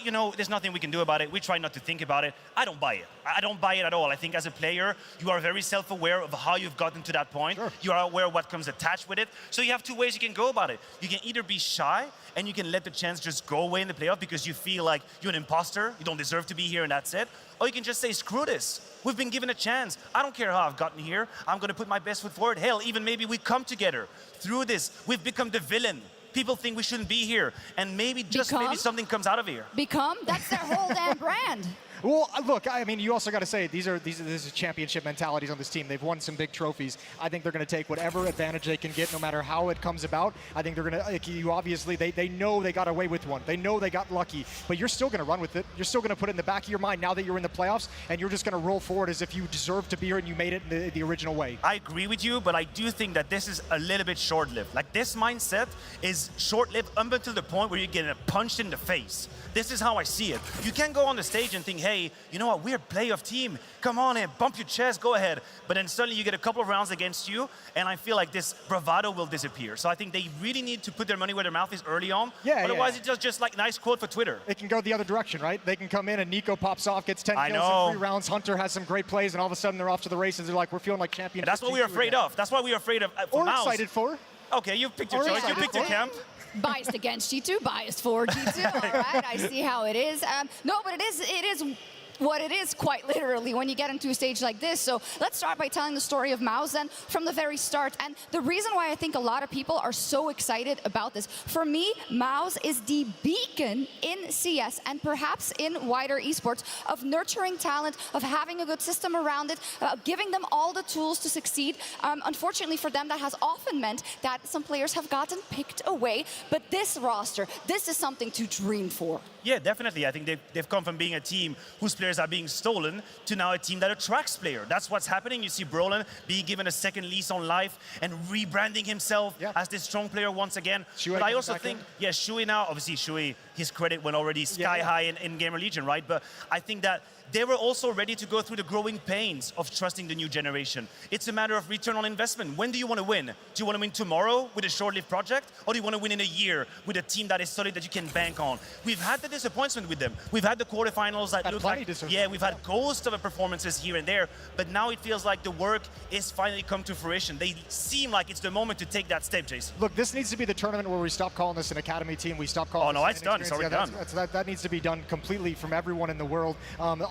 you know, there's nothing we can do about it. We try not to think about it. I don't buy it. I don't buy it at all. I think as a player, you are very self-aware of how you've gotten to that point. Sure. You are aware of what comes attached with it. So you have two ways you can go about it. You can either be shy and you can let the chance just go away in the playoff because you feel like you're an imposter, you don't deserve to be here and that's it. Or you can just say, screw this. We've been given a chance. I don't care how I've gotten here. I'm going to put my best foot forward. Hell, even maybe we come together. Through this, we've become the villain. People think we shouldn't be here. And maybe, just maybe something comes out of here. Become? That's their whole damn brand. Well, look, I mean, you also got to say, this is championship mentalities on this team. They've won some big trophies. I think they're going to take whatever advantage they can get, no matter how it comes about. I think they're going to, like, you obviously, they know they got away with one. They know they got lucky, but you're still going to run with it. You're still going to put it in the back of your mind now that you're in the playoffs, and you're just going to roll forward as if you deserve to be here and you made it in the original way. I agree with you, but I do think that this is a little bit short-lived. Like, this mindset is short-lived up until the point where you're getting punched in the face. This is how I see it. You can't go on the stage and think, hey, you know what, we're a playoff team. Come on in, bump your chest, go ahead. But then suddenly you get a couple of rounds against you, and I feel like this bravado will disappear. So I think they really need to put their money where their mouth is early on. Yeah, otherwise it's just like nice quote for Twitter. It can go the other direction, right? They can come in and Nico pops off, gets 10 kills in 3 rounds. Hunter has some great plays, and all of a sudden they're off to the races. They're like, we're feeling like champions. That's what we're afraid of. That's what we're afraid of. Or MOUZ. excited for. Okay, you've picked your choice. You picked your camp. Biased against G2, biased for G2. All right, I see how it is. No, but it is what it is, quite literally, when you get into a stage like this. So let's start by telling the story of MOUZ then from the very start. And the reason why I think a lot of people are so excited about this, for me, MOUZ is the beacon in CS and perhaps in wider esports of nurturing talent, of having a good system around it, giving them all the tools to succeed. Unfortunately for them, that has often meant that some players have gotten picked away. But this roster, this is something to dream for. Yeah, definitely. I think they've come from being a team whose players are being stolen to now a team that attracts players. That's what's happening. You see Brolin being given a second lease on life and rebranding himself as this strong player once again. But I also think, Shui now, obviously Shui, his credit went already sky high in Gamer Legion, right? But I think that they were also ready to go through the growing pains of trusting the new generation. It's a matter of return on investment. When do you want to win? Do you want to win tomorrow with a short-lived project? Or do you want to win in a year with a team that is solid that you can bank on? We've had the disappointment with them. We've had the quarterfinals that look like, we've had ghosts of performances here and there, but now it feels like the work is finally come to fruition. They seem like it's the moment to take that step, Jason. Look, this needs to be the tournament where we stop calling this an academy team. We stop calling this it's done. It's already done. That needs to be done completely from everyone in the world.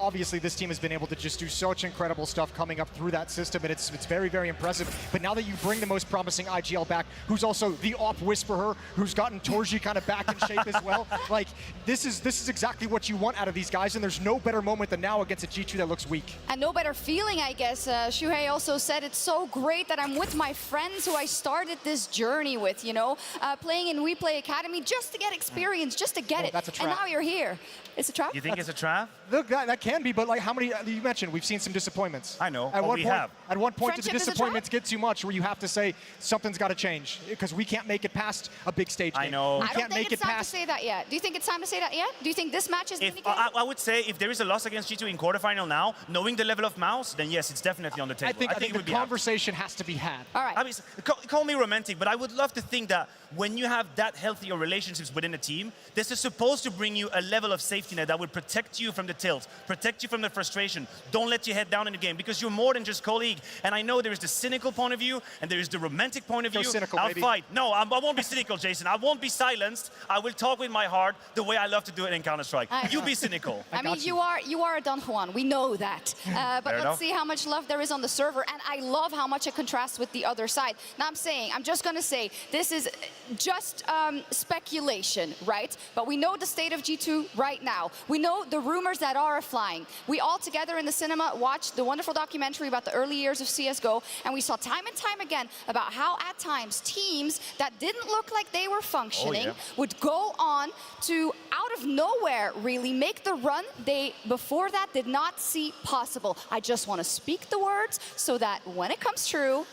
Obviously, this team has been able to just do such incredible stuff coming up through that system, and it's very, very impressive. But now that you bring the most promising IGL back, who's also the op whisperer, who's gotten Torji kind of back in shape as well, like, this is exactly what you want out of these guys, and there's no better moment than now against a G2 that looks weak. And no better feeling, I guess. Shuhei also said, it's so great that I'm with my friends who I started this journey with, you know, playing in We Play Academy just to get experience, just to get it. That's a trap. And now you're here. It's a trap? You think it's a trap? Look, that can be, but like how many, you mentioned, we've seen some disappointments. I know, At one point, do the disappointments get too much where you have to say, something's got to change, because we can't make it past a big stage game. I know. I don't think it's time to say that yet. Do you think it's time to say that yet? Do you think this match is indicating? I would say if there is a loss against G2 in quarterfinal now, knowing the level of MOUZ, then yes, it's definitely on the table. I think the conversation has to be had. All right. I mean, call me romantic, but I would love to think that when you have that healthier relationships within a team, this is supposed to bring you a level of safety net that would protect you from the tilt, protect you from the frustration, don't let you head down in the game, because you're more than just colleague. And I know there is the cynical point of view, and there is the romantic point of view. Cynical, I'll baby. fight. No, I won't be cynical, Jason. I won't be silenced. I will talk with my heart the way I love to do it in Counter-Strike. You be cynical. I mean, you are a Don Juan. We know that. But Fair let's enough. see how much love there is on the server. And I love how much it contrasts with the other side. Now I'm just going to say, this is just speculation, right? But we know the state of G2 right now. We know the rumors that are flying. We all together in the cinema watched the wonderful documentary about the early years of CSGO, and we saw time and time again about how at times teams that didn't look like they were functioning would go on to, out of nowhere, really make the run they, before that, did not see possible. I just want to speak the words so that when it comes true,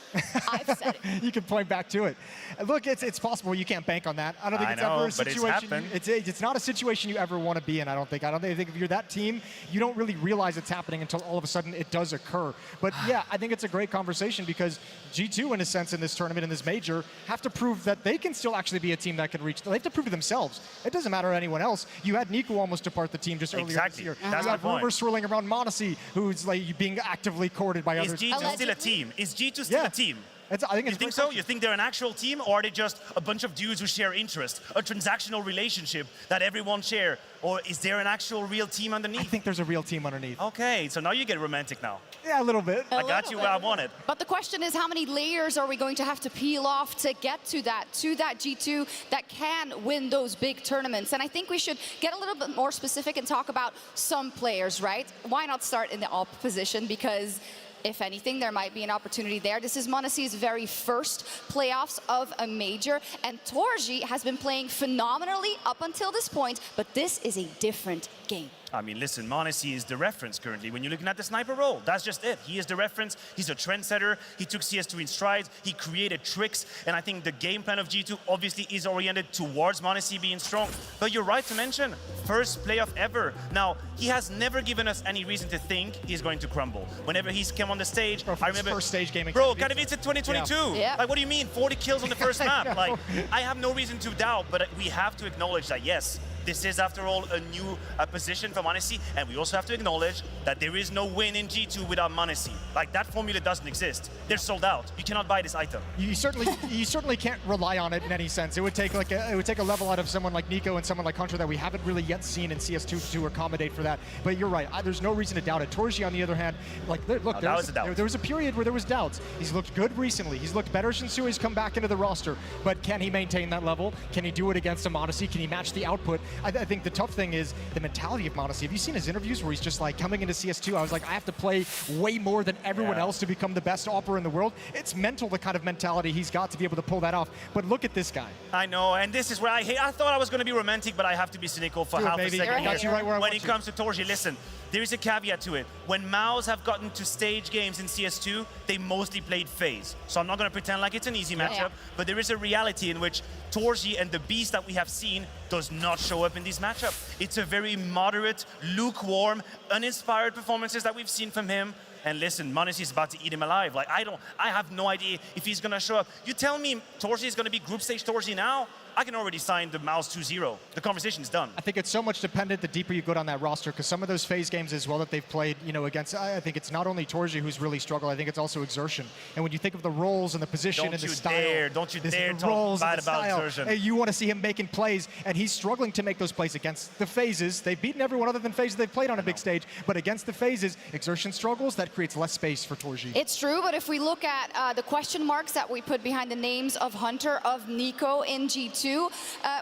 I've said it. You can point back to it. Look, it's possible. You can't bank on that. I don't think it's ever a situation. It's not a situation you ever want to be in. I don't think if you're that team, you don't really realize it's happening until all of a sudden it does occur. But yeah, I think it's a great conversation because G2, in a sense, in this tournament, in this major, have to prove that they can still actually be a team that can reach. They have to prove to themselves. It doesn't matter to anyone else. You had Nico almost depart the team just earlier this year. That's you my have rumors swirling around Monacy, who's like being actively courted by others. Is G2 still a team? Is G2 still a team? I think you think so? You think they're an actual team, or are they just a bunch of dudes who share interest, a transactional relationship that everyone share, or is there an actual real team underneath? I think there's a real team underneath. Okay, so now you get romantic now. Yeah, a little bit. I got you where I wanted. But the question is, how many layers are we going to have to peel off to get to that G2 that can win those big tournaments? And I think we should get a little bit more specific and talk about some players, right? Why not start in the op position? Because if anything, there might be an opportunity there. This is Monacy's very first playoffs of a major, and Torji has been playing phenomenally up until this point, but this is a different game. I mean, listen, Monacy is the reference currently. When you're looking at the sniper role, that's just it. He is the reference. He's a trendsetter. He took CS2 in strides. He created tricks. And I think the game plan of G2 obviously is oriented towards Monacy being strong. But you're right to mention, first playoff ever. Now, he has never given us any reason to think he's going to crumble. Whenever he's come on the stage, I remember... First stage game. Bro, Katowice 2022. Yeah. Like, what do you mean? 40 kills on the first map. Like, I have no reason to doubt, but we have to acknowledge that, yes, this is, after all, a new position for Monacy, and we also have to acknowledge that there is no win in G2 without Monacy. Like, that formula doesn't exist. They're sold out. You cannot buy this item. You certainly can't rely on it in any sense. It would take a level out of someone like Nico and someone like Hunter that we haven't really yet seen in CS2 to accommodate for that. But you're right. There's no reason to doubt it. Torji, on the other hand, like, look, there was a period where there was doubts. He's looked good recently. He's looked better since he's come back into the roster. But can he maintain that level? Can he do it against a Monacy? Can he match the output? I think the tough thing is the mentality of Monacy. Have you seen his interviews where he's just like, coming into CS2, I was like, I have to play way more than everyone else to become the best opera in the world? It's mental, the kind of mentality he's got to be able to pull that off. But look at this guy. I know, and this is where I thought I was going to be romantic, but I have to be cynical for half a second. Got you right where I when want it comes to Torji, listen, there is a caveat to it. When MOUZ have gotten to stage games in CS2, they mostly played phase. So I'm not going to pretend like it's an easy matchup, but there is a reality in which Torji and the beast that we have seen does not show up in these matchups. It's a very moderate, lukewarm, uninspired performances that we've seen from him. And listen, Monacy is about to eat him alive. Like, I have no idea if he's going to show up. You tell me Torji is going to be group stage Torji now? I can already sign the MOUZ 2-0. The conversation's done. I think it's so much dependent the deeper you go down that roster, because some of those phase games as well that they've played, against, I think it's not only Torji who's really struggled, I think it's also Exertion. And when you think of the roles and the position and the style. Don't you dare talk bad about Exertion. Hey, you want to see him making plays, and he's struggling to make those plays against the phases. They've beaten everyone other than phases they've played on a big stage, but against the phases, Exertion struggles, that creates less space for Torji. It's true, but if we look at the question marks that we put behind the names of Hunter, of Nico in G2,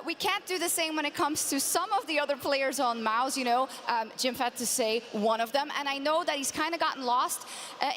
we can't do the same when it comes to some of the other players on MOUZ, Jim had to say one of them, and I know that he's kind of gotten lost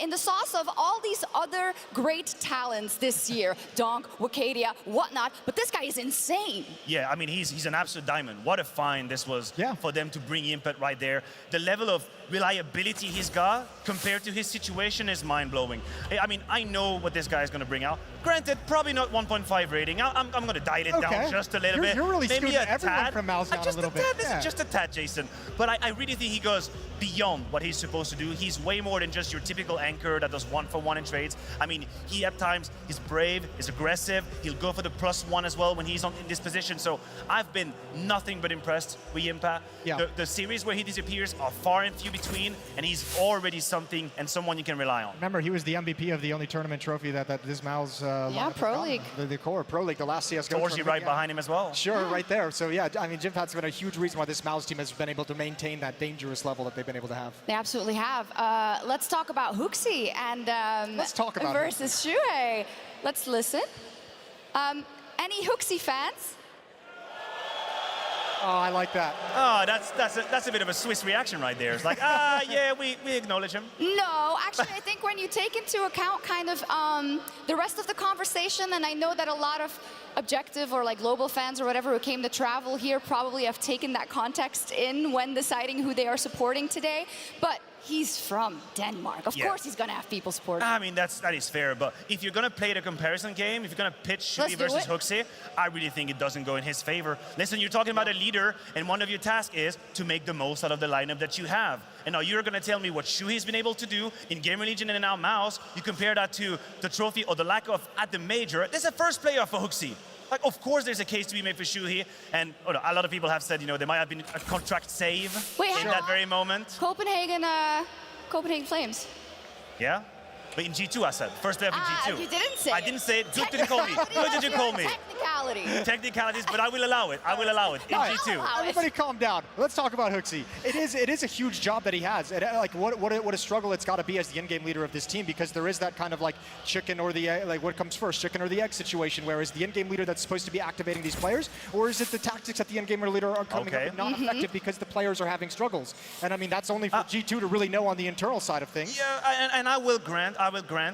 in the sauce of all these other great talents this year, Donk, Wakadia, whatnot, but this guy is insane. Yeah, I mean, he's an absolute diamond. What a find this was for them to bring Impact right there. The level of reliability he's got compared to his situation is mind-blowing. I mean, I know what this guy is going to bring out. Granted, probably not 1.5 rating. I'm going to dial it down just a little bit. You're really maybe scooting a everyone tad. from MOUZ down Just a little bit. This is just a tad, Jason. But I really think he goes beyond what he's supposed to do. He's way more than just your typical anchor that does 1-for-1 in trades. I mean, he at times is brave, is aggressive. He'll go for the +1 as well when he's in this position. So I've been nothing but impressed with Yimpa. Yeah. The series where he disappears are far and few between, and he's already something and someone you can rely on. Remember, he was the MVP of the only tournament trophy that this MOUZ Pro League. The core Pro League, the last CSGO Dorsey right behind him as well. Sure, right there. So yeah, I mean, Jimpad's been a huge reason why this MOUZ team has been able to maintain that dangerous level that they've been able to have. They absolutely have. Let's talk about Kuroxy and Let's talk about versus Shuhei. Let's listen. Any Kuroxy fans? Oh, I like that. Oh, that's a bit of a Swiss reaction right there. It's like, yeah, we acknowledge him. No, actually, I think when you take into account kind of the rest of the conversation, and I know that a lot of objective or like global fans or whatever who came to travel here probably have taken that context in when deciding who they are supporting today, but he's from Denmark. Of course he's going to have people support him. I mean, that is fair, but if you're going to play the comparison game, if you're going to pitch Shuhei versus Kuroxy, I really think it doesn't go in his favor. Listen, you're talking about a leader, and one of your tasks is to make the most out of the lineup that you have. And now you're going to tell me what Shuhei's been able to do in Gamer Legion and now MOUZ. You compare that to the trophy or the lack of at the major. This is the first playoff for Kuroxy. Like, of course, there's a case to be made for Shuhei, and a lot of people have said, you know, there might have been a contract save in that very moment. Copenhagen Flames. Yeah? But in G2, I said. First player in G2. You didn't say I didn't say it. Good did you call me? Good did you call me? Technicality. Technicalities, but I will allow it. I will allow it in G2. Everybody calm down. Let's talk about Kuroxy. It is a huge job that he has. Like what a struggle it's got to be as the in-game leader of this team, because there is that kind of like chicken or the egg, like what comes first, chicken or the egg situation, where is the in-game leader that's supposed to be activating these players, or is it the tactics that the in-game leader are coming up with not effective because the players are having struggles? And I mean, that's only for G2 to really know on the internal side of things. Yeah, and I will grant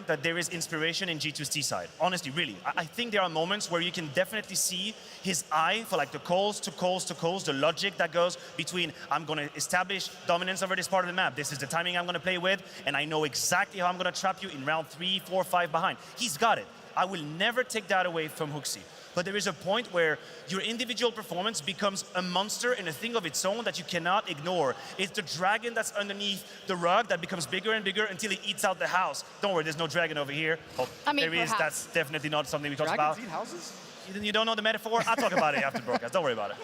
that there is inspiration in G2's T side. Honestly, really. I think there are moments where you can definitely see his eye for like the calls to calls to calls, the logic that goes between I'm going to establish dominance over this part of the map. This is the timing I'm going to play with, and I know exactly how I'm going to trap you in round 3, 4, 5 behind. He's got it. I will never take that away from Kuroxy. But there is a point where your individual performance becomes a monster and a thing of its own that you cannot ignore. It's the dragon that's underneath the rug that becomes bigger and bigger until it eats out the house. Don't worry, there's no dragon over here. Oh, I mean, there is. That's definitely not something we talk about. Dragons eat houses? You don't know the metaphor? I'll talk about it after the broadcast. Don't worry about it.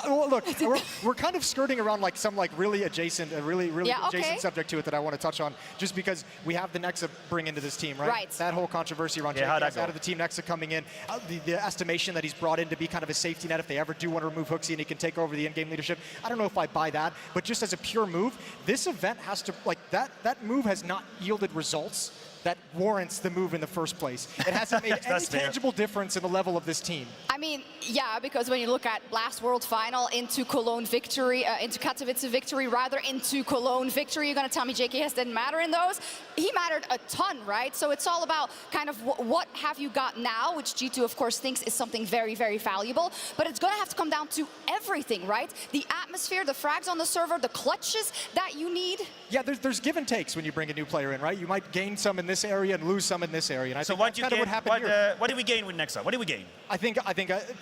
Well, look, we're kind of skirting around like some like really adjacent, adjacent subject to it that I want to touch on, just because we have the Nexa bring into this team, right? Right. That whole controversy around JKS out of the team Nexa coming in, the estimation that he's brought in to be kind of a safety net if they ever do want to remove Kuroxy and he can take over the in-game leadership. I don't know if I buy that, but just as a pure move, this event has to, like, that move has not yielded results that warrants the move in the first place. It hasn't made any tangible difference in the level of this team. I mean, yeah, because when you look at last World Final into Cologne victory, into Katowice victory, rather into Cologne victory, you're going to tell me JKS didn't matter in those? He mattered a ton, right? So it's all about kind of what have you got now, which G2, of course, thinks is something very, very valuable. But it's going to have to come down to everything, right? The atmosphere, the frags on the server, the clutches that you need. Yeah, there's give and takes when you bring a new player in, right? You might gain some in this area and lose some in this area. And I think that's kind of what happened here. What did we gain with Nexa? What did we gain? I think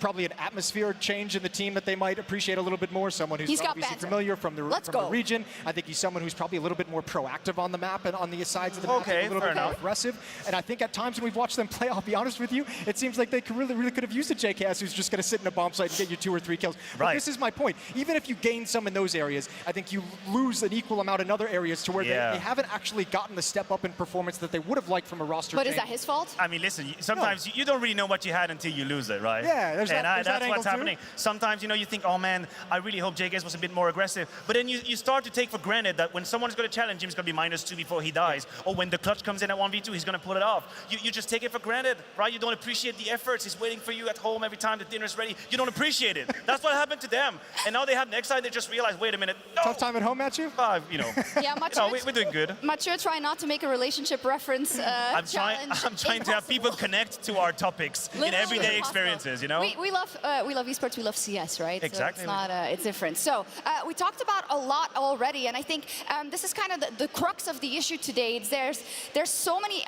probably an atmosphere change in the team that they might appreciate a little bit more. Someone who's obviously familiar from the region. I think he's someone who's probably a little bit more proactive on the map and on the sides of the map, a little bit more aggressive. And I think at times when we've watched them play, I'll be honest with you, it seems like they really could have used a JKS who's just going to sit in a bomb site and get you 2 or 3 kills. But this is my point. Even if you gain some in those areas, I think you lose an equal amount in other areas to where they haven't actually gotten the step up in performance that they would have liked from a roster. But is that his fault? I mean, listen, sometimes you don't really know what you had until you lose it, right? Yeah, there's that's what's happening. Sometimes, you know, you think, oh man, I really hope JKS was a bit more aggressive. But then you start to take for granted that when someone's going to challenge him, it's going to be -2 before he dies. Or when the clutch comes in at 1v2, he's going to pull it off. You just take it for granted, right? You don't appreciate the efforts. He's waiting for you at home every time the dinner's ready. You don't appreciate it. That's what happened to them. And now they have Nexa, they just realize, wait a minute. No. Tough time at home, Matthew? You know. Yeah, Mathieu, we're doing good. Mathieu, try not to make a relationship reference reference I'm challenge. trying to have people connect to our topics in Literally everyday impossible. experiences, you know? We love esports, we love CS, right? Exactly. So it's not, it's different. So we talked about a lot already, and I think this is kind of the crux of the issue today. There's so many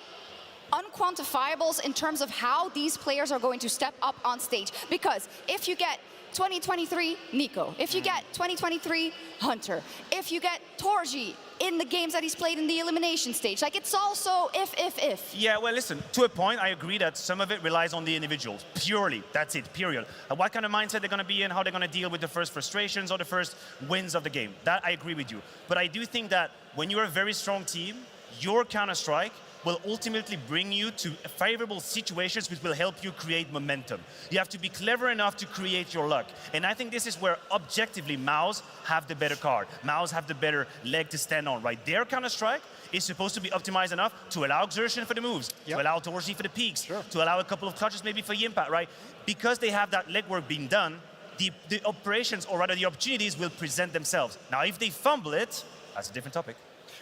unquantifiables in terms of how these players are going to step up on stage. Because if you get 2023 Nico, if you get 2023 Hunter, if you get Torji in the games that he's played in the elimination stage, like it's also if. Yeah, well, listen, to a point, I agree that some of it relies on the individuals, purely. That's it, period. What kind of mindset they're going to be in, how they're going to deal with the first frustrations or the first wins of the game. That I agree with you. But I do think that when you're a very strong team, your Counter-Strike will ultimately bring you to favorable situations which will help you create momentum. You have to be clever enough to create your luck. And I think this is where objectively MOUZ have the better card. MOUZ have the better leg to stand on, right? Their Counter-Strike is supposed to be optimized enough to allow exertion for the moves, to allow Torji for the peaks, to allow a couple of clutches maybe for Impact, right? Because they have that legwork being done, the operations, or rather the opportunities, will present themselves. Now, if they fumble it, that's a different topic.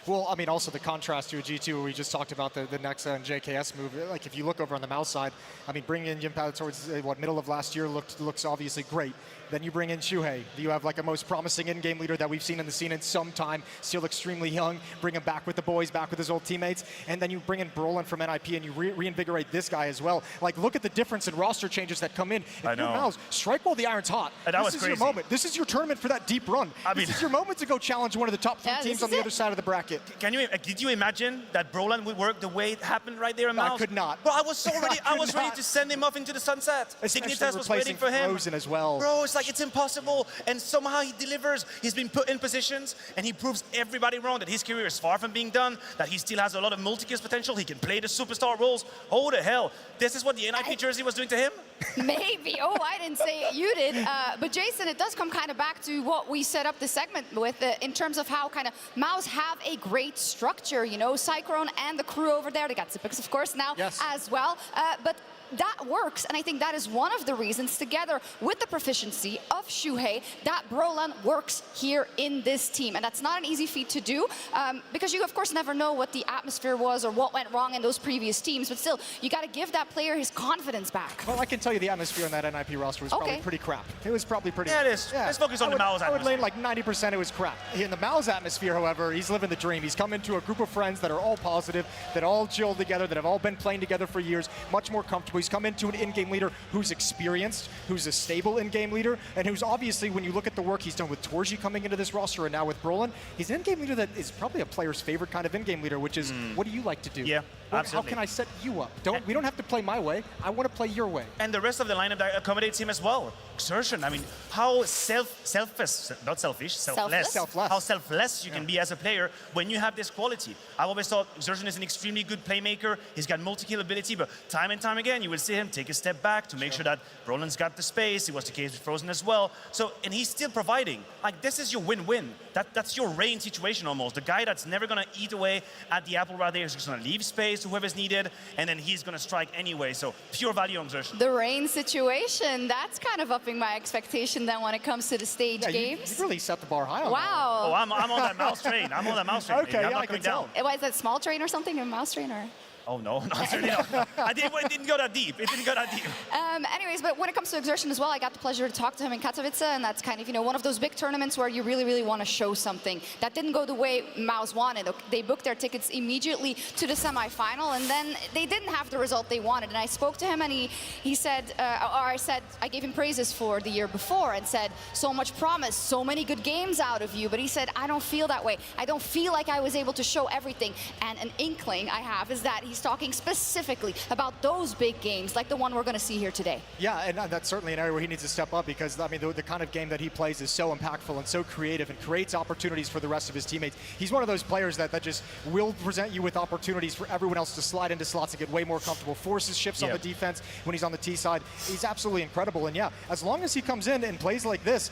Well, I mean, also the contrast to a G2 where we just talked about the Nexa and JKS move. Like, if you look over on the MOUZ side, I mean, bringing in Yimpao towards, middle of last year looks obviously great. Then you bring in Shuhei. You have like a most promising in-game leader that we've seen in the scene in some time, still extremely young. Bring him back with the boys, back with his old teammates. And then you bring in Brolin from NIP and you reinvigorate this guy as well. Like, look at the difference in roster changes that come in. If you're MOUZ, strike while the iron's hot. This is your moment. This is your tournament for that deep run. This is your moment to go challenge one of the top 3 teams on the other side of the bracket. Did you imagine that Brolin would work the way it happened right there in MOUZ? I could not. Bro, I was ready to send him off into the sunset. Dignitas was waiting for him. Frozen as well. Bro, it's like, it's impossible. And somehow he delivers. He's been put in positions, and he proves everybody wrong that his career is far from being done, that he still has a lot of multi-kills potential. He can play the superstar roles. Oh, the hell. This is what the NIP jersey was doing to him? Maybe. Oh, I didn't say it. You did. But Jason, it does come kind of back to what we set up the segment with in terms of how kind of MOUZ have a great structure. You know, Cyclone and the crew over there. They got Zippix, of course, now as well. But that works, and I think that is one of the reasons, together with the proficiency of Shuhei, that Brolin works here in this team. And that's not an easy feat to do, because you, of course, never know what the atmosphere was or what went wrong in those previous teams. But still, you got to give that player his confidence back. Well, I can tell you the atmosphere on that NIP roster was probably pretty crap. It was probably pretty... Yeah, it is. Let's focus on the MOUZ atmosphere. I would lay like 90% it was crap. In the MOUZ atmosphere, however, he's living the dream. He's come into a group of friends that are all positive, that all chill together, that have all been playing together for years, much more comfortable. He's come into an in-game leader who's experienced, who's a stable in-game leader, and who's obviously, when you look at the work he's done with Torji coming into this roster and now with Brolin, he's an in-game leader that is probably a player's favorite kind of in-game leader, which is, what do you like to do? Yeah, absolutely. How can I set you up? We don't have to play my way. I want to play your way. And the rest of the lineup that accommodates him as well. Exertion. I mean, how selfless how selfless you can be as a player when you have this quality. I've always thought Exertion is an extremely good playmaker. He's got multi-kill ability, but time and time again, you will see him take a step back to make sure that Brolin's got the space. It was the case with Frozen as well. So, and he's still providing. Like, this is your win-win. That's your Rain situation almost. The guy that's never going to eat away at the apple right there is just going to leave space to whoever's needed, and then he's going to strike anyway. So, pure value on Exertion. The Rain situation, that's kind of upping my expectation then when it comes to the stage games. You really set the bar high on wow. Oh, I'm on that MOUZ train. I'm on that MOUZ train. Okay, I'm yeah, not going down. Why is that small train or something, a MOUZ train or? Oh, no, certainly not. It didn't go that deep. It didn't go that deep. Anyways, but when it comes to Exertion as well, I got the pleasure to talk to him in Katowice, and that's kind of, you know, one of those big tournaments where you really, really want to show something. That didn't go the way MOUZ wanted. They booked their tickets immediately to the semifinal, and then they didn't have the result they wanted. And I spoke to him, and he said, I gave him praises for the year before and said, so much promise, so many good games out of you. But he said, I don't feel that way. I don't feel like I was able to show everything. And an inkling I have is that he's talking specifically about those big games, like the one we're going to see here today. Yeah, and that's certainly an area where he needs to step up because, I mean, the kind of game that he plays is so impactful and so creative and creates opportunities for the rest of his teammates. He's one of those players that just will present you with opportunities for everyone else to slide into slots and get way more comfortable, forces shifts on the defense when he's on the T side. He's absolutely incredible, and yeah, as long as he comes in and plays like this,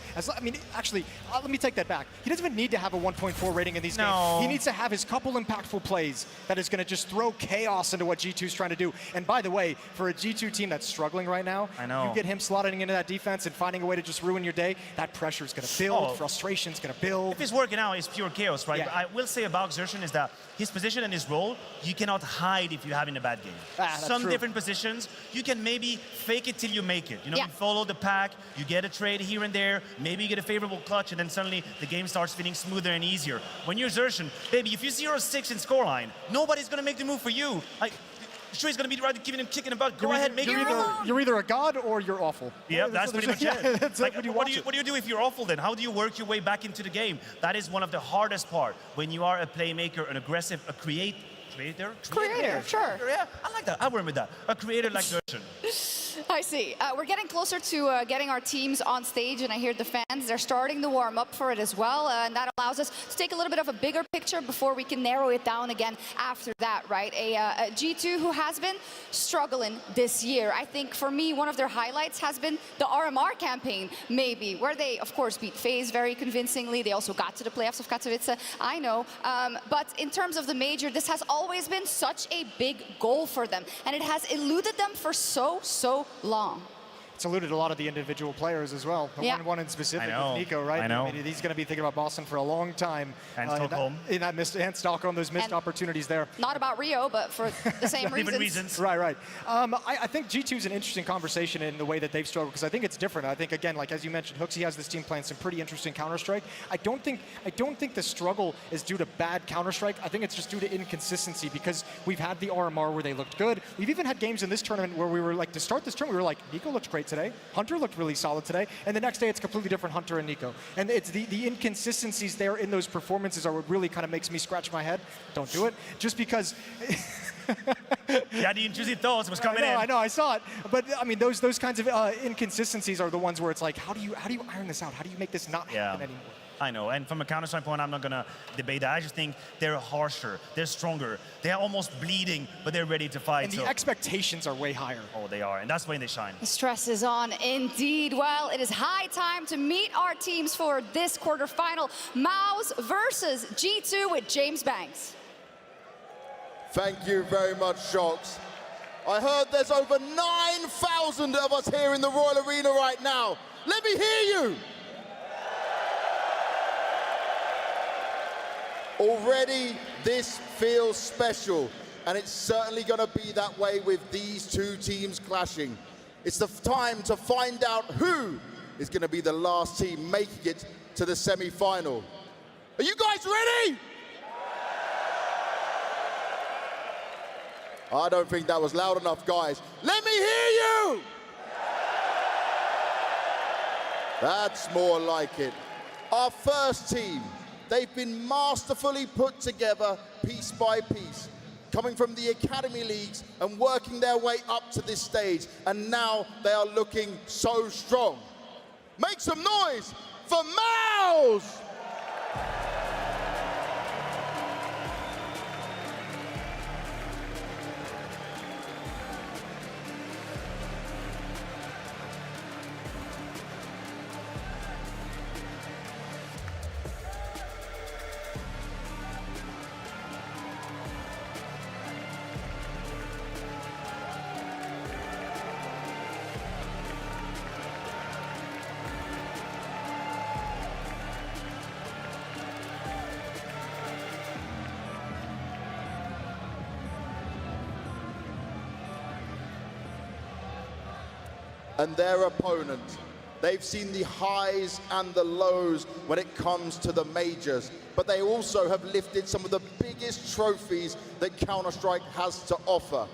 actually, let me take that back. He doesn't even need to have a 1.4 rating in these games. He needs to have his couple impactful plays that is going to just throw chaos chaos into what G2's trying to do. And by the way, for a G2 team that's struggling right now, I know. you get him slotting into that defense and finding a way to just ruin your day, that pressure is going to build, frustration's going to build. If it's working out, it's pure chaos, right? Yeah. But I will say about Xerxon is that his position and his role, you cannot hide if you're having a bad game. Some true. different positions, you can maybe fake it till you make it. You know, Yeah. you follow the pack, you get a trade here and there, maybe you get a favorable clutch, and then suddenly the game starts feeling smoother and easier. When you're Xerxon, baby, if you're 0-6 in scoreline, nobody's going to make the move for you. Sure, he's going to be right giving him kick in the butt. Go ahead, make it. You're either a god or you're awful. Yeah, that's pretty much it. That's Like, when you what watch do you do if you're awful then? How do you work your way back into the game? That is one of the hardest part when you are a playmaker, an aggressive, a creator? Sure. Yeah, I like that. I work with that. A creator like Xerxon. I see. We're getting closer to getting our teams on stage, and I hear the fans, they're starting to warm up for it as well, and that allows us to take a little bit of a bigger picture before we can narrow it down again after that, right? A G2 who has been struggling this year. I think for me, one of their highlights has been the RMR campaign, maybe, where they, of course, beat FaZe very convincingly. They also got to the playoffs of Katowice, I know. But in terms of the major, this has always been such a big goal for them, and it has eluded them for so long. It's eluded a lot of the individual players as well. The one in specific with Nico, right? I know. mean, he's going to be thinking about Boston for a long time. And Stockholm. And Stockholm, those missed opportunities there. Not about Rio, but for the same reasons. Right. I think G2 is an interesting conversation in the way that they've struggled, because I think it's different. I think, again, like as you mentioned, Hooksy has this team playing some pretty interesting Counter-Strike. I don't think the struggle is due to bad Counter-Strike. I think it's just due to inconsistency, because we've had the RMR where they looked good. We've even had games in this tournament where we were like, to start this tournament, we were like, Nico looked great today. Hunter looked really solid today. And the next day, it's completely different Hunter and Nico. And it's the inconsistencies there in those performances are what really kind of makes me scratch my head. Don't do it. Just because... Yeah, the intrusive thoughts was coming in. I know, I saw it. But I mean, those kinds of inconsistencies are the ones where it's like, how do you iron this out? How do you make this not happen anymore? I know, and from a Counter-Strike point, I'm not gonna debate that. I just think they're harsher, they're stronger, they're almost bleeding, but they're ready to fight. And the expectations are way higher. Oh, they are, and that's when they shine. The stress is on indeed. Well, it is high time to meet our teams for this quarterfinal. MOUZ versus G2 with James Banks. Thank you very much, Shocks. I heard there's over 9,000 of us here in the Royal Arena right now. Let me hear you. Already, this feels special, and it's certainly going to be that way with these two teams clashing. It's the time to find out who is going to be the last team making it to the semi-final. Are you guys ready? I don't think that was loud enough, guys. Let me hear you! That's more like it. Our first team. They've been masterfully put together piece by piece, coming from the academy leagues and working their way up to this stage, and now they are looking so strong. Make some noise for MOUZ! And their opponent. They've seen the highs and the lows when it comes to the majors, but they also have lifted some of the biggest trophies that Counter-Strike has to offer.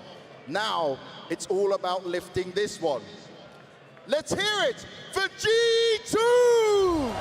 Now, it's all about lifting this one. Let's hear it for G2!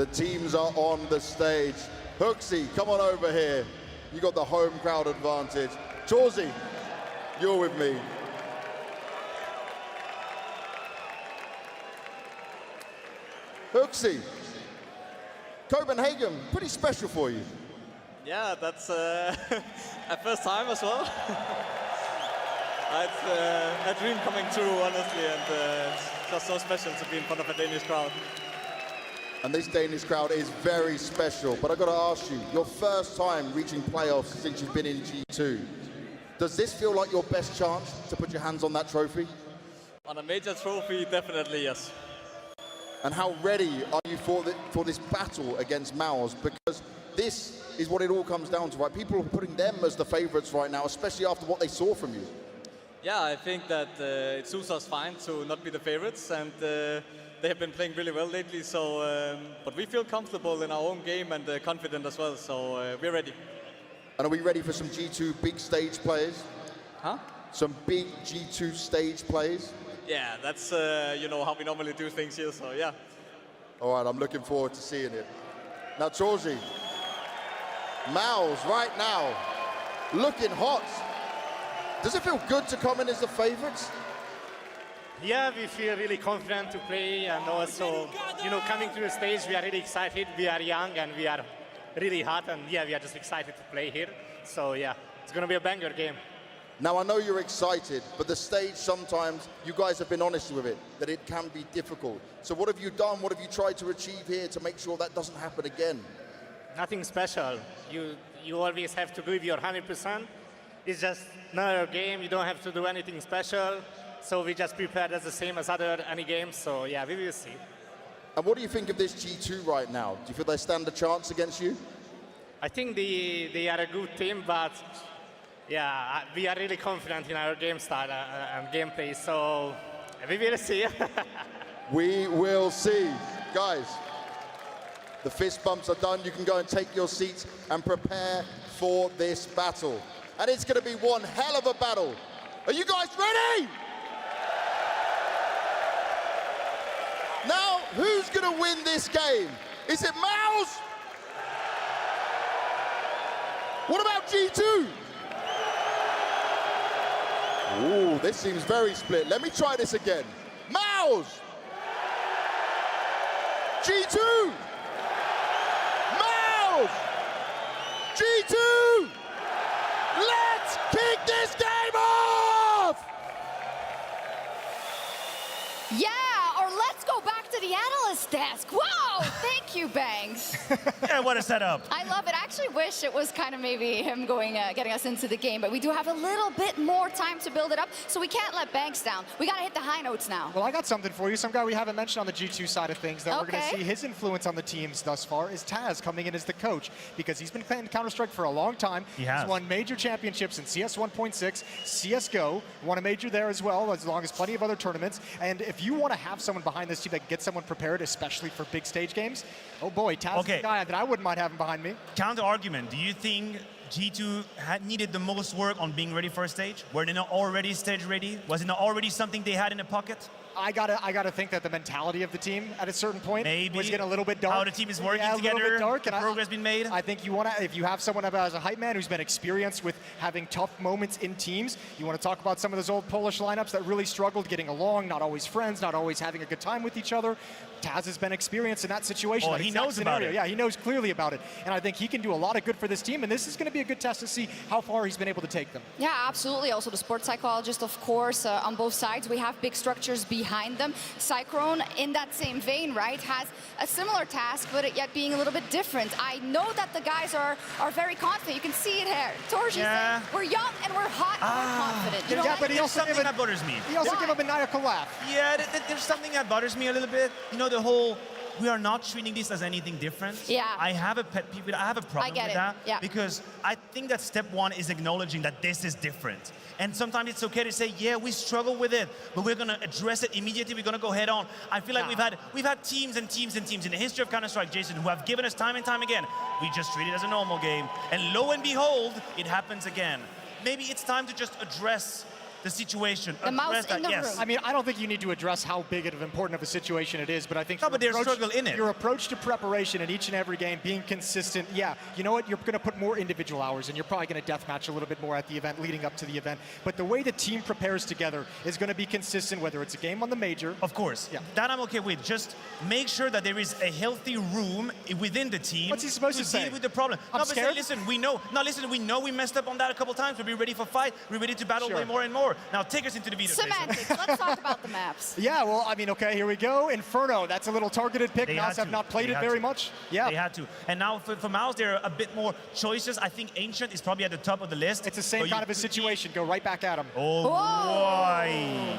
The teams are on the stage. Hooksy, come on over here. You got the home crowd advantage. Chorzy, you're with me. Hooksy, Copenhagen, pretty special for you. Yeah, that's a first time as well. It's a dream coming true, honestly, and it's just so special to be in front of a Danish crowd. And this Danish crowd is very special. But I've got to ask you, your first time reaching playoffs since you've been in G2, does this feel like your best chance to put your hands on that trophy? On a major trophy, definitely yes. And how ready are you for this battle against MOUZ? Because this is what it all comes down to, right? People are putting them as the favorites right now, especially after what they saw from you. Yeah, I think that it suits us fine to not be the favorites, and they have been playing really well lately. So, but we feel comfortable in our own game and confident as well. So we're ready. And are we ready for some G2 big stage players? Huh? Some big G2 stage plays? Yeah, that's you know how we normally do things here. So yeah. All right, I'm looking forward to seeing it. Now, Chorzy, MOUZ right now, looking hot. Does it feel good to come in as the favorites? Yeah, we feel really confident to play, and also, you know, coming to the stage, we are really excited. We are young and we are really hot, and yeah, we are just excited to play here. So yeah, it's gonna be a banger game. Now, I know you're excited, but the stage sometimes, you guys have been honest with it, that it can be difficult. So what have you done? What have you tried to achieve here to make sure that doesn't happen again? Nothing special. You always have to give your 100%. It's just another game. You don't have to do anything special. So we just prepared as the same as any games. So yeah, we will see. And what do you think of this G2 right now? Do you feel they stand a chance against you? I think they are a good team, but yeah, we are really confident in our game style and gameplay. So we will see. We will see. Guys, the fist bumps are done. You can go and take your seats and prepare for this battle. And it's going to be one hell of a battle. Are you guys ready? Now, who's going to win this game? Is it MOUZ? What about G2? Ooh, this seems very split. Let me try this again. MOUZ! G2! MOUZ! G2! Let's kick this game off! Yeah, or let's go back to the analyst desk. Wow, thank you, Banks. Yeah, what a setup. I love it. I actually wish it was kind of maybe him going, getting us into the game, but we do have a little bit more time to build it up, so we can't let Banks down. We got to hit the high notes now. Well, I got something for you. Some guy we haven't mentioned on the G2 side of things that we're going to see his influence on the teams thus far is Taz coming in as the coach, because he's been playing Counter-Strike for a long time. He has. He's won major championships in CS 1.6, CSGO, won a major there as well, as long as plenty of other tournaments. And if you want to have someone behind this team that gets someone prepared, especially for big stage games, oh boy, Taz is the guy that I wouldn't mind having behind me. Counter argument, do you think G2 had needed the most work on being ready for a stage? Were they not already stage ready? Was it not already something they had in the pocket? I gotta think that the mentality of the team at a certain point was getting a little bit dark. How the team is working a together, little bit dark, and progress been made. I think you want to, if you have someone as a hype man who's been experienced with having tough moments in teams, you want to talk about some of those old Polish lineups that really struggled getting along, not always friends, not always having a good time with each other. Taz has been experienced in that situation. Oh, he knows about it. Yeah, he knows clearly about it. And I think he can do a lot of good for this team, and this is going to be a good test to see how far he's been able to take them. Yeah, absolutely. Also the sports psychologist, of course, on both sides. We have big structures behind them. Cyclone, in that same vein, right, has a similar task, but it yet being a little bit different. I know that the guys are very confident. You can see it here. Torji saying, we're young and we're hot and we're confident. You know, yeah, but he there's also something that bothers me. He also gave a maniacal laugh. Yeah, there's something that bothers me a little bit. You know, the whole, we are not treating this as anything different. Yeah. I have a pet peeve, I have a problem with that. Yeah. Because I think that step one is acknowledging that this is different. And sometimes it's okay to say, yeah, we struggle with it, but we're gonna address it immediately, we're gonna go head on. I feel like we've had teams and teams and teams in the history of Counter-Strike, Jason, who have given us time and time again. We just treat it as a normal game. And lo and behold, it happens again. Maybe it's time to just address the situation. The mouse Address that, in the yes. room. I mean, I don't think you need to address how big of important of a situation it is, but I think No, but there's struggle in it. Your approach to preparation in each and every game, being consistent. Yeah, you know what? You're going to put more individual hours, and you're probably going to deathmatch a little bit more at the event, leading up to the event. But the way the team prepares together is going to be consistent, whether it's a game on the major. Of course. Yeah. That I'm okay with. Just make sure that there is a healthy room within the team. What's he supposed to say? Deal with the problem. I'm no, but scared? say, listen, we know. No, listen, we know we messed up on that a couple times. We'll be ready for fight. We're ready to battle way more and more. Now take us into the video. Semantics. Let's talk about the maps. Yeah, well, I mean, okay, here we go. Inferno, that's a little targeted pick. They MOUZ have not played it very much. Yeah. They had to. And now for MOUZ, there are a bit more choices. I think Ancient is probably at the top of the list. It's the same kind of a situation. Go right back at him. Oh, boy.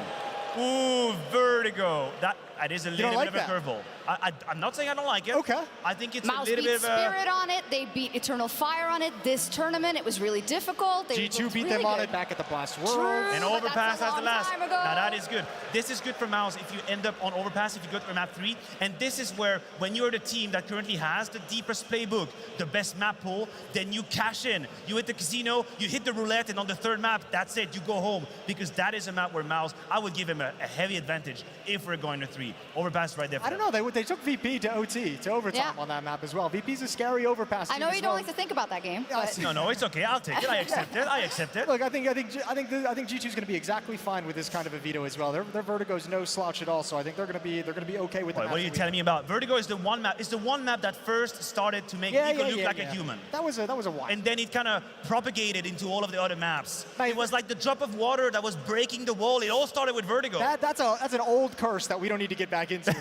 Ooh, Vertigo. That is a little bit of a curveball. I'm not saying I don't like it. Okay. I think it's MOUZ a little beat bit of a... Spirit on it. They beat Eternal Fire on it. This tournament, it was really difficult. They G2 beat them on it back at the Blast World. And Overpass has the last. time ago. Now that is good. This is good for MOUZ if you end up on Overpass, if you go to map 3. And this is where, when you're the team that currently has the deepest playbook, the best map pool, then you cash in. You hit the casino, you hit the roulette, and on the third map, that's it. You go home. Because that is a map where MOUZ, I would give him a heavy advantage if we're going to 3. Overpass right there. I don't know. They took VP to OT, to overtime on that map as well. VP's a scary overpass. I know you don't like to think about that game. But No, it's okay. I'll take it. I accept it. I accept it. Look, I think G2's going to be exactly fine with this kind of a veto as well. Their Vertigo's no slouch at all, so I think they're going to be okay with the Wait, map. what are you telling me about? Vertigo is the one map. It's the one map that first started to make Nico look like a human. That was a while. And then it kind of propagated into all of the other maps. It was like the drop of water that was breaking the wall. It all started with Vertigo. That's an old curse that we don't need to get back into.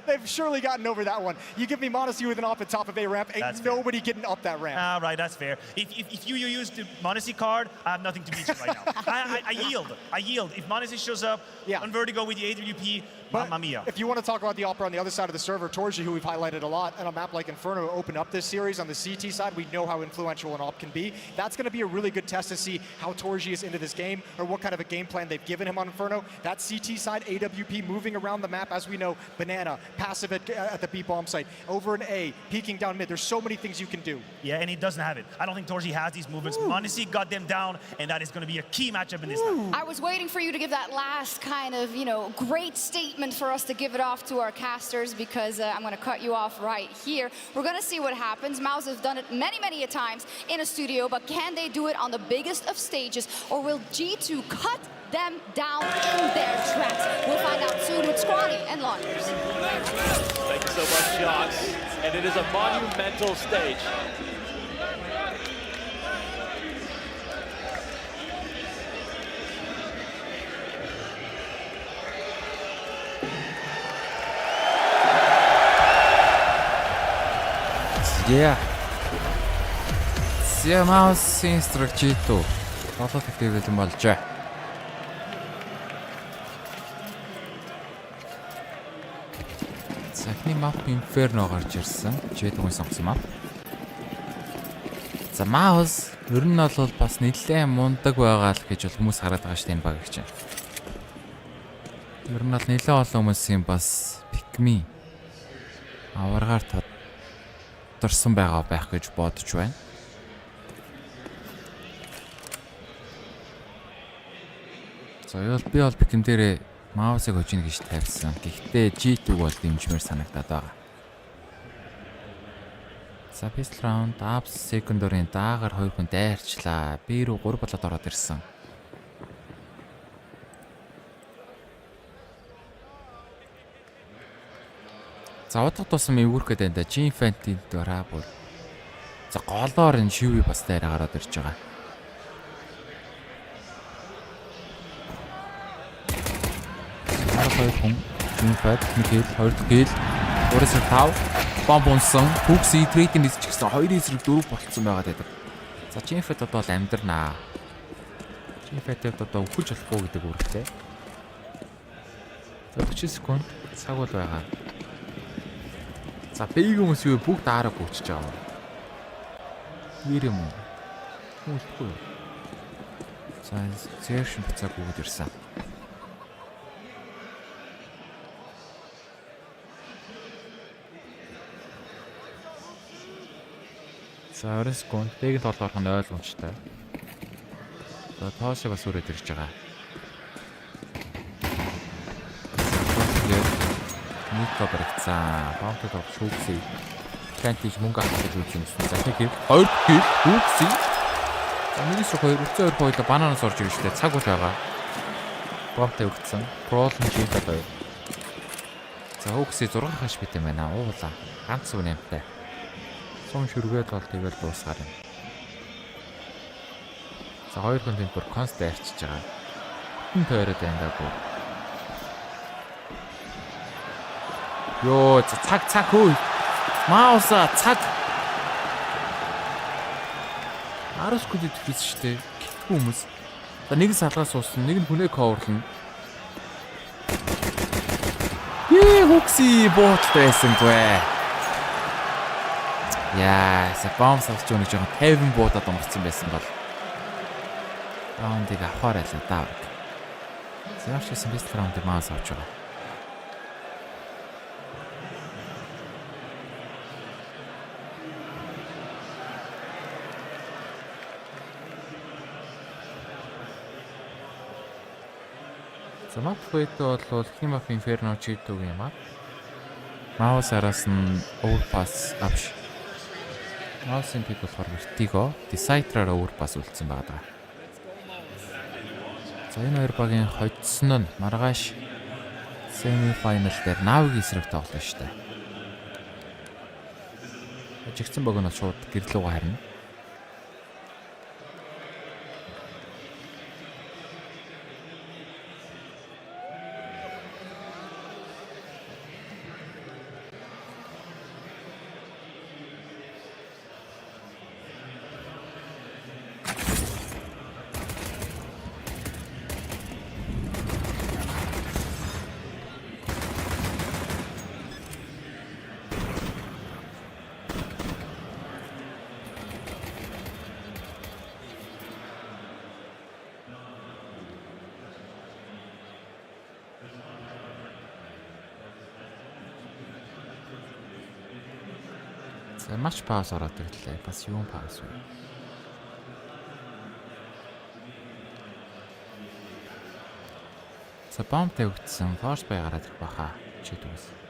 They've surely gotten over that one. You give me Modesty with an off at top of a ramp, ain't nobody getting up that ramp. Ah, right, that's fair. If you use the Modesty card, I have nothing to beat you right now. I yield. I yield. If Modesty shows up on Vertigo with the AWP, mamma mia. If you want to talk about the Opera on the other side of the server, Torji, who we've highlighted a lot, and a map like Inferno opened up this series on the CT side, we know how influential an op can be. That's going to be a really good test to see how Torji is into this game, or what kind of a game plan they've given him on Inferno. That CT side, AWP moving around the map, as we know, Banana, passive at the B-bomb site, over an A, peeking down mid. There's so many things you can do. Yeah, and he doesn't have it. I don't think Torji has these movements. Modesty got them down, and that is going to be a key matchup in this map. I was waiting for you to give that last kind of, great statement for us to give it off to our casters, because I'm going to cut you off right here. We're going to see what happens. MOUZ has done it many, many a times in a studio, but can they do it on the biggest of stages, or will G2 cut them down in their tracks? We'll find out soon with Squani and Launchers. Thank you so much, Shots. And it is a monumental stage. MOUZ-ийн стратеги G2 болоод хэвлэлэн болжээ. Сахны map Inferno гарч ирсэн. G2-ийн сонгосон map. За MOUZ ер нь бол бас нэлээд мундаг байгаа л гэж хүмүүс хараад байгаа шүү дээ энэ баг гэж. Ер нь бол нэлээд олон хүмүүсийн бас пикми аваргаар тодорсон байгаа байх гэж бодож байна. За би бол пикэм дээрээ MOUZ-ыг хожино гэж тавьсан. Гэхдээ G2 бол дэмжмээр санагдаад байгаа. За pistol round abs secondary-ийн даагаар 2 хүн дайрчлаа. Би рүү 3 болоод ороод ирсэн. За удаа тусам эвгүрх гэдэг энэ G-Infantry дөраа бүр. За голоор энэ шиви бас дайраа гараад ирж байгаа. Хүн G-Infantry нэг хил 2 хил 3-5 бомб унсан. Kuroxy трейдинг хийж гисэн 2 эсрэг 4 болцсон байгаа гэдэг. За G-Infantry одоо л амьдрнаа. G-Infantry одоо өвхөж болохгүй гэдэг үүрэгтэй. За 40 секунд цаг бол байгаа. За бэйг хүмүүс юу бүгд аараа гүйчихэж байгаа. Ирэмүү. Хүлэхгүй. За зэршин буцааг өгöd ирсэн. За 20 секунд бэйг толгоорох нь ойлгомжтой. За тоошоо бас өрөөд ирж байгаа. Нико баригцсан. Баунтад авч Kuroxy. Тантиж мөнгө авах гэж үзсэн. За нэг хэл 2 хэл Kuroxy. За нэгээс 2 хоёроо бананаас орж ирж штэ. Цаг бол байгаа. Баунтад өргөцсөн. Пролн чийдэ гоё. За Kuroxy 6 хаш бит юм байна. Уулаа. Ганц үн юмтай. Сум шүргээд бол тэгэл дуусгаар юм. За хоёр контент бүр конст арчиж байгаа. Хүн тойроод байнгаагүй. Йоо, цаг хөөе. MOUZ цаг. Арасгүй дэвчсэн шүү дээ. Хүмүүс. За нэг салгаас суусан, нэг нь хүнээ коверлно. Kuroxy бооттой байсангүй. Яа, бомб салж өгч жоохон 50 буудаад омгцсан байсан бол. Раундыг авахаар л даа. Зэвэрчсэн бэст раундыг MOUZ авч байгаа. За мапфэйто бол хин мап инферно чийдэг юм аа. MOUZ араас нь overpass авш. MOUZ-ын пик болохоор Vertigo, Decipher-аар overpass үлдсэн байгаа. За энэ хоёр багийн хоцсон нь маргааш semi-final дээр Nav-гийн эсрэг тоглоно шүү дээ. Жигсэн баг нь шууд гэрлүүгээ харна. За матч пауз ороод ирлээ. Бас юун пауз вэ? За бомб тавигдсан. Форс бай гараад ирэх баха. Чидүүс.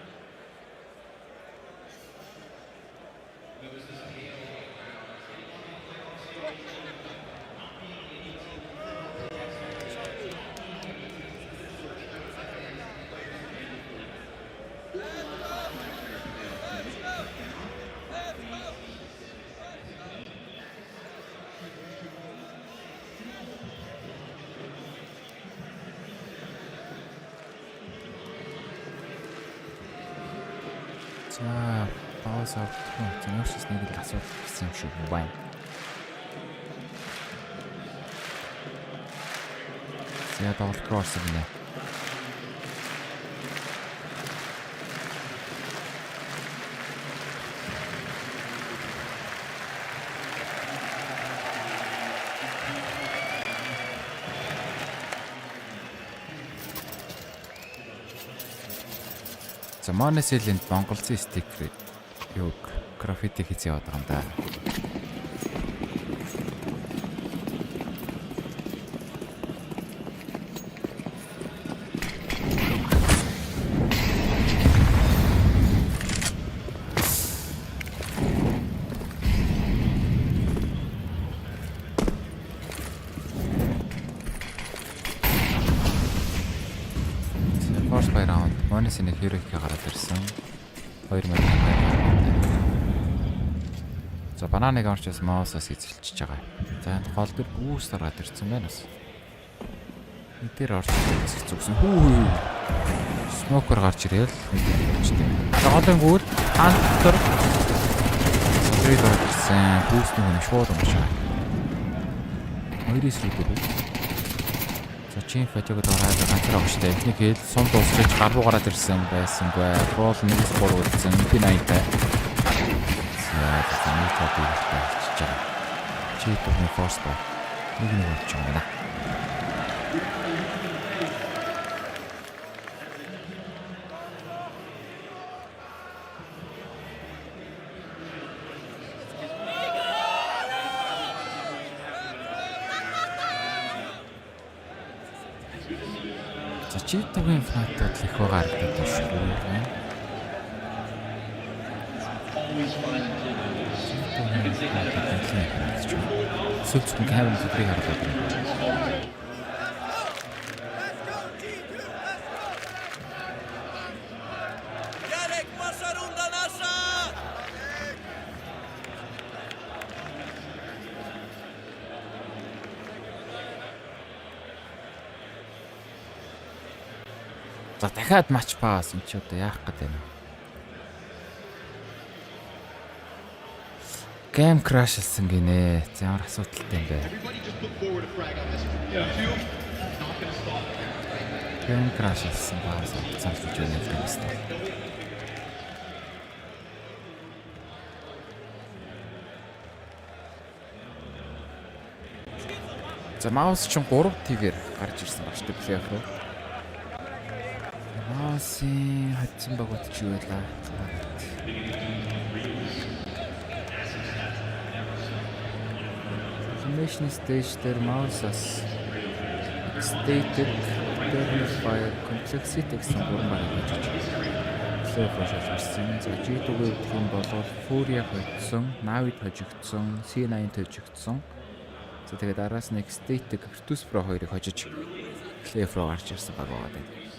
За пауз авахгүй. Зэнэрчс нэг л асуудал гэсэн юм шиг байна. За тоглох Kuroxy нэ. За Monesel-ийн Монголын стикер юу граффити хийж яваад байгаа юм да. First by round Monesel-ийн хэрэг гараад ирсэн. 2 минут. За бананыг орчоос MOUZ-аас эзэлчихэж байгаа. За энэ гол дээр бүүст гараад ирсэн байна бас. Энд дээр орж зүгсэн. Хүү. Смокер гарч ирээл. За голын гүйл антер. Зэрэг гарч ирсэн. Бүүстний хүн шууд омж байгаа. Хоёрын сүлдүүд. За чин фатиг дораад ганцаар огчтой. Эхний хэл сум дуусчих гарбуу гараад ирсэн байсангүй. Рол 1-3 үлдсэн. Би 80-тай. За нэг тоо дийгтэй чиж байгаа. Чи түүний форс ба. Нэг болж байгаа. За читгийн фнатууд их байгаа гэдэг шүү дээ. Сүлжгүй камер зүрийг харлаад байна. За дахиад матч паас энэ ч одоо яах гээд байна. Game crash-сан гинэ. Ямар асуудалтай юм бэ? Game crash-сан баас цааш гэж байна юм байна. За MOUZ ч 3 тигээр гарч ирсэн баг шүү дээ руу. MOUZ-ийн хатсан багт ч юу байлаа. Animation stage дээр MOUZ-аас stated fire complexity гэсэн гурван баг гэж хэлж байна. За G2-г гэх юм бол Fury хоцсон, Navi хожигдсон, C9 хожигдсон. За тэгээд араас нэг static Virtus Pro 2-ыг хожиж Clef руу гарч ирсэн баг байгаа дээ.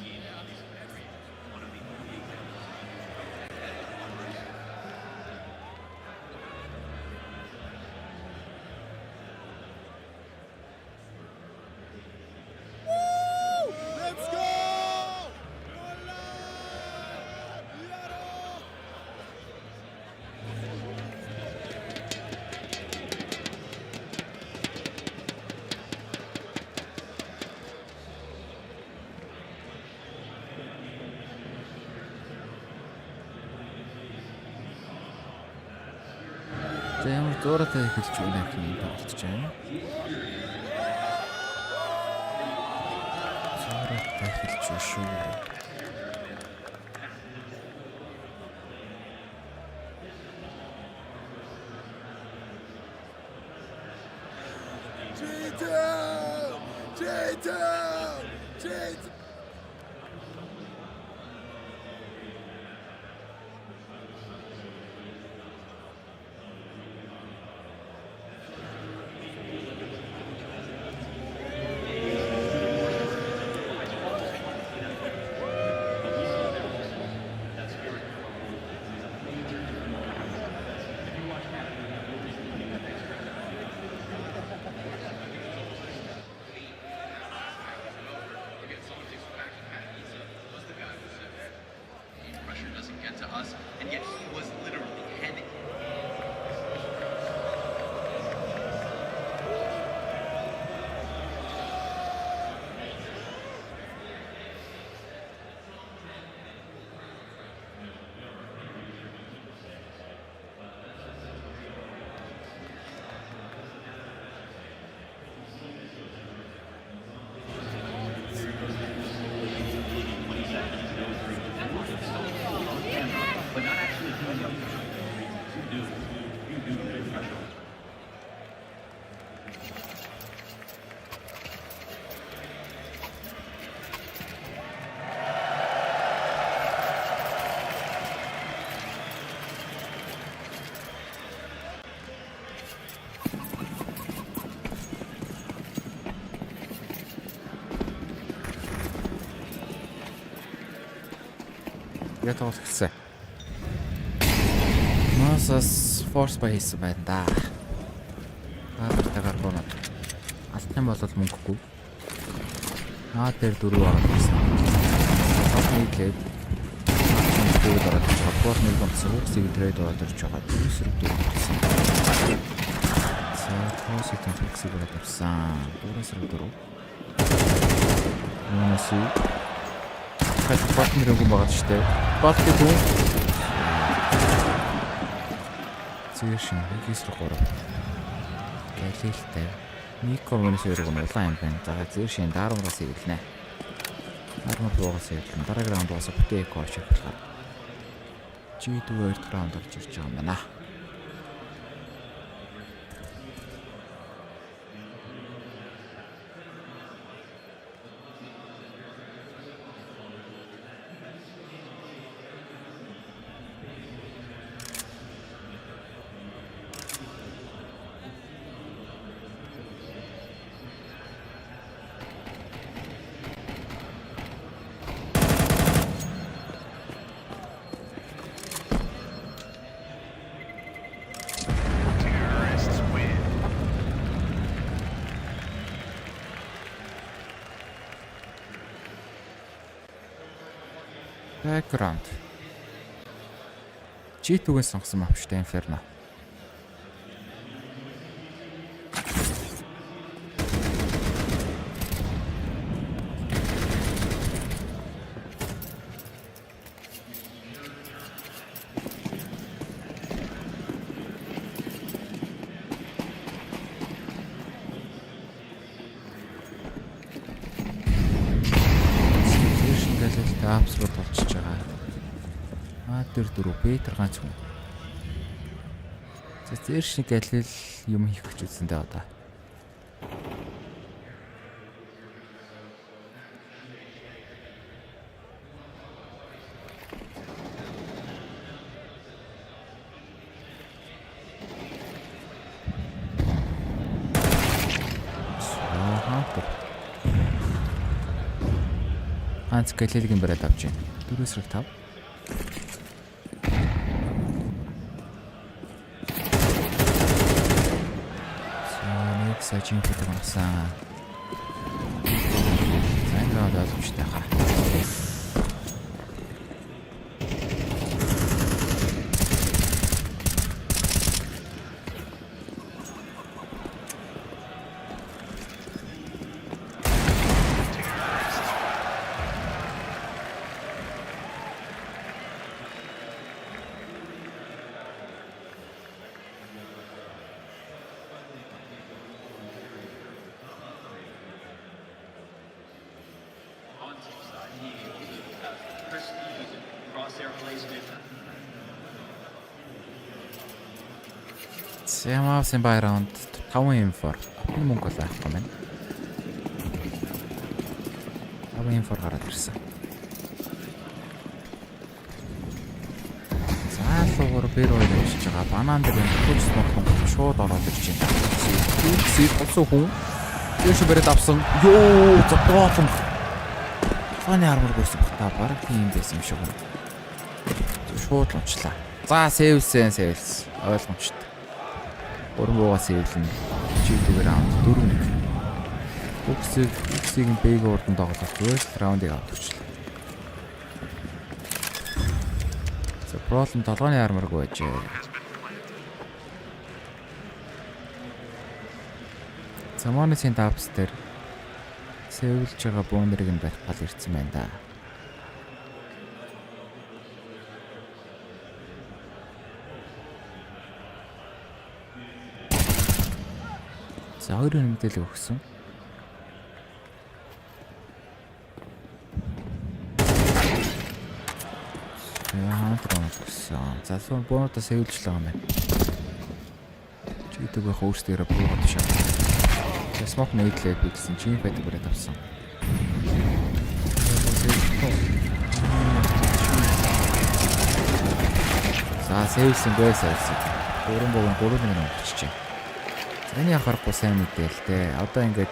За ямар зураатай эхэлж байна гэх юм бодож байна. Зураатай эхэлж шүү. Яг тоглосон. MOUZ-аас force buy хийсэн байна да. Аагаар бонод. Алтан бол мөнгөгүй. Дээр 4 байгаа гэсэн. Топнийгээд бүгд ороод чадвар нэг онцгой сүүг трейд ороод ирж байгаа. Үүсрэг дүүрсэн. За тооситын фиксийг ороод авсан. Дүүрсрэг дөрөв. Мөнөсүй бат нэргүй байгаа ч тийм. Бат гэдэг. Зэшин хийс рүү гоо. Гэлэлтэй. Микромонс өргөн улаан юм байна. За зэшин дарамгаас ирлнэ. Дарамг руугаас ирлэн. Дараагийн раундаас бүтээх коуч авлаа. G2 2 раунд орж ирж байгаа юм байна. Background. G2-гийн сонгосон map шүү дээ Inferno. Апсууд болчихж байгаа. Тэр дөрөв бетер ганц хүн. Зэр шиг галил юм хийх гэж үзсэндээ одоо. Ганц галилгийн бариад авч байна. 4-5. Нэг сажин фото гаргасан. Зангаад олчтой хаа. Mouse by around 5-4. Монгол авах юм байна. 5-4 гараад ирсэн. Заалуугаар бэр хоёр явж байгаа. Банан дээр хөлс мохон шууд ороод ирж байна. Kuroxy болсон хүн. Дэш бэрээд авсан. Йоо, зодоолон. Фаны армор гүйсэн бахта бараг тийм байсан юм шиг байна. Шууд лончлаа. За, сэвсэн. Ойлгомжтой. Өргөөс эвлэн G2 раунд 4-1. Kuroxy-гийн бэйг урдан тоглолт first раундыг авчихлаа. За Пролон толгойн арморгүй байжээ. Самонысын давс дээр сэвэлж байгаа бөөнөрийг нь барих гал ирсэн байна да. За хоёрын мэдээлэл өгсөн. За сүүн бонусаа сэвэлж байгаа юм байна. G2-ийн хөөсдөрөө буугаад шаа. Смок нэглээ бигсэн чинь байдаг бүрээ тавсан. За сэвэлсэн байсан. Дөрөн богон 3-1 болчихжээ. Эний анхаарахгүй сайн мэдээлэлтэй. Одоо ингээд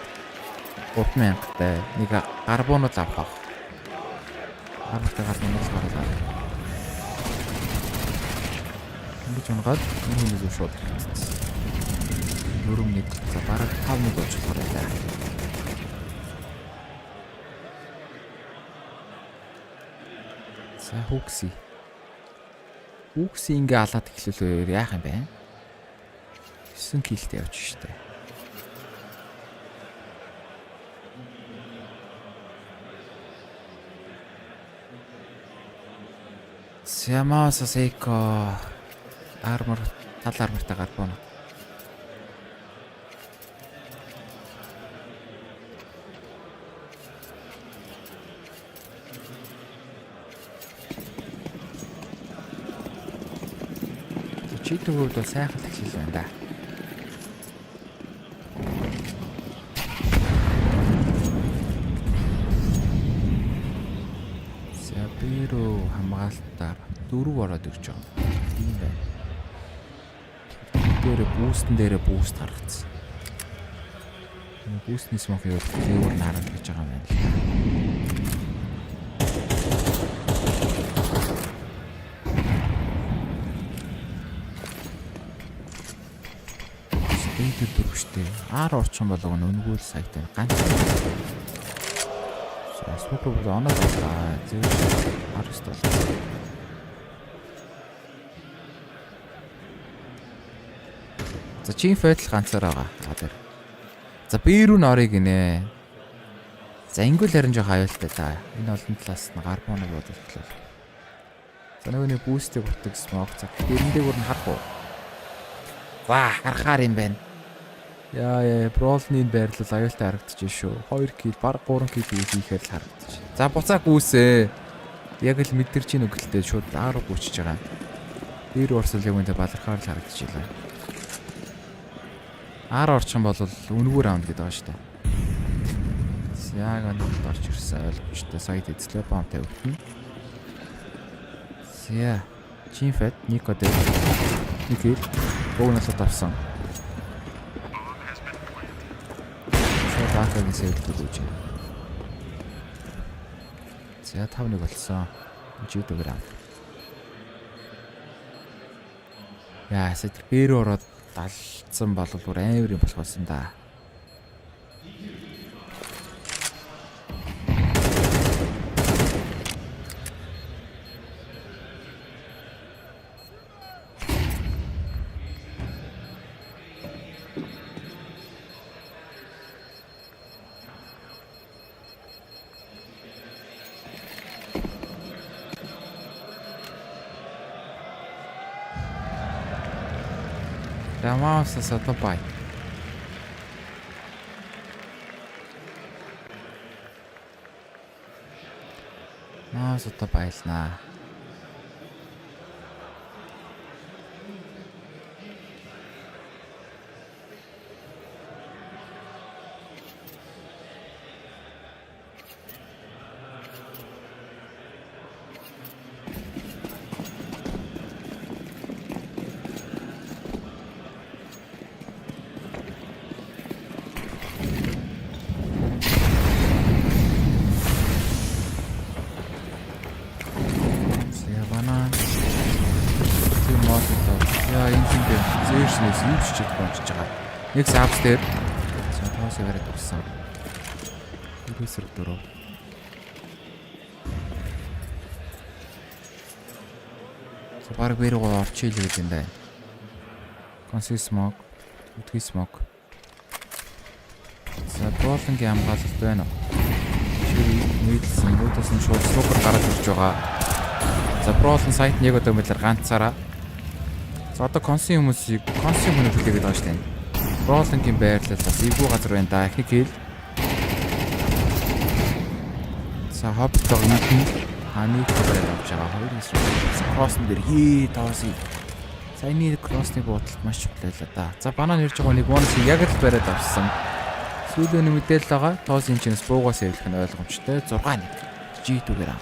3000-тай нэг гарбуунууд авах. Аргатай гарбуунууд гараад. Ингэж унгаад энэ шууд. 4-1 за бараг 5-1 болж байгаа. За Kuroxy ингээ алаад эхлүүлээ яах юм бэ? 9 киллтэй явж штэ. Сямасасеко армор тал армортай гарбон. G2-д бол сайхан тагшил байна да. Сабиро хамгаалтаар 4 ороод ирж байгаа. Тийм байна. Дээрээ бүүст гаргацсан. Бүүстний смок юу флейвер наран гэж байгаа юм байна. Дөрөвчтэй. Ар орчин болго нүнгүүл саятай ганц. Smoke бол оноо боллоо. Зөв харагт бол. За чин файтл ганцаар байгаа. Тэр. За би рүү норыг гинэ. За ингүүл харин жоох аюултай та. Энэ олон талаас нь гар боног бодож эхлэв. За нөгөөний бүүстийг бутдаг смок. За гэрэн дээгүүр нь харах уу? Ваа, харахаар юм байна. Яа, бролны байрлал аюултай харагдчих шүү. 2 кил, баг 3 кил хийхээр л харагдчих. За буцааг үүсээ. Яг л мэдэрч ийн өгөлтэй шууд ааруу гүчиж байгаа. Дээр урсал яг үнтэй балархаар л харагдчих лээ. Аар орчих юм бол үнэгээр раунд гэдэг байгаа шүү дээ. Яг анхнд орж ирсэн ойлгомжтой сайт эзлээ бомб тавьчихна. Зя. Чинфэт Нико дээр. Никэл богносод авсан. Баакагийн сэвлэл үүж. За 5-1 болсон. Жидгээр ам. Яа, сэт бээр ороод далцсан бол амар юм болох байсан да. Дамаусаас одоо бай. Маус одоо байлнаа. Нэг сабс дээр тоос яваад өгсөн. Ирээсэр дөрөв. За баг бэрэг орчил гэдэг юм байна. Консисмок, үтгисмок. За болонгийн хамгаалалт байна уу? Нийлсэн үүдээс нь шууд супер гараад ирж байгаа. За бролон сайт нэг одоо мэлэр ганцаараа. За одоо консим хүмүүсийг консим хүмүүс хүлээгээд байгаа шүү дээ. Бролонгийн байрлал бас эвгүй газар байна да. Ихний хэл. За хобтог нэгэн ханы хэлээр авч байгаа. Хоёр хэсэг кросн дээр хээ тоосыг. Саяны кросны бодолт маш хүлээлээ да. За банан ирж байгаа нэг вонс яг л бариад авсан. Сүүлөөний мэдээлэл байгаа. Тоосын чинс буугаас явуулах нь ойлгомжтой. 6-1. G2-гээр аа.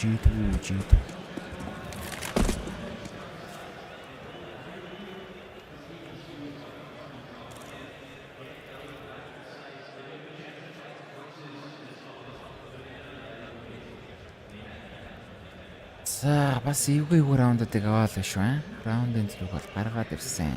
G2. За бас эвгүй раундуудыг аваад л шүү. Раундын зэрэг бол гаргаад ирсэн.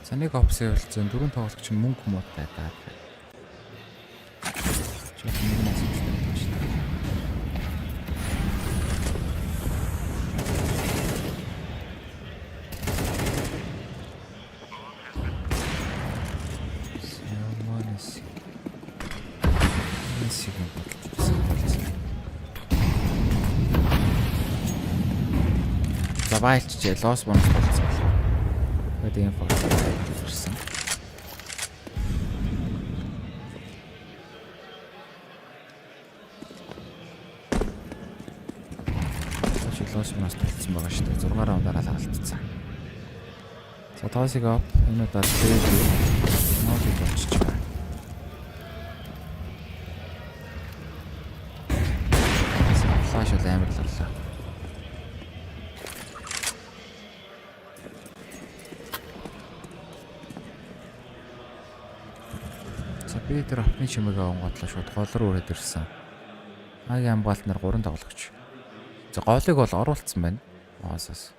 За нэг опсын хэлцэн дөрөв тоглогч нь мөнгө муутай даа. За байлчжээ лос бонус болсон. Тэгээд энэ факт ирсэн. Лос бонус болсон байгаа шүү дээ. 6 раундаар л алдсан. За тоосыг ап энэ удаа тэгээд ноолыг болчих байгаа. Флаш л амар л орлоо. би тэр автны чимээгээ онготлоо шууд гол руу өрөөд ирсэн. Агийн хамгаалт нар 3 тоглогч. За голыг бол оруулсан байна. Моосос.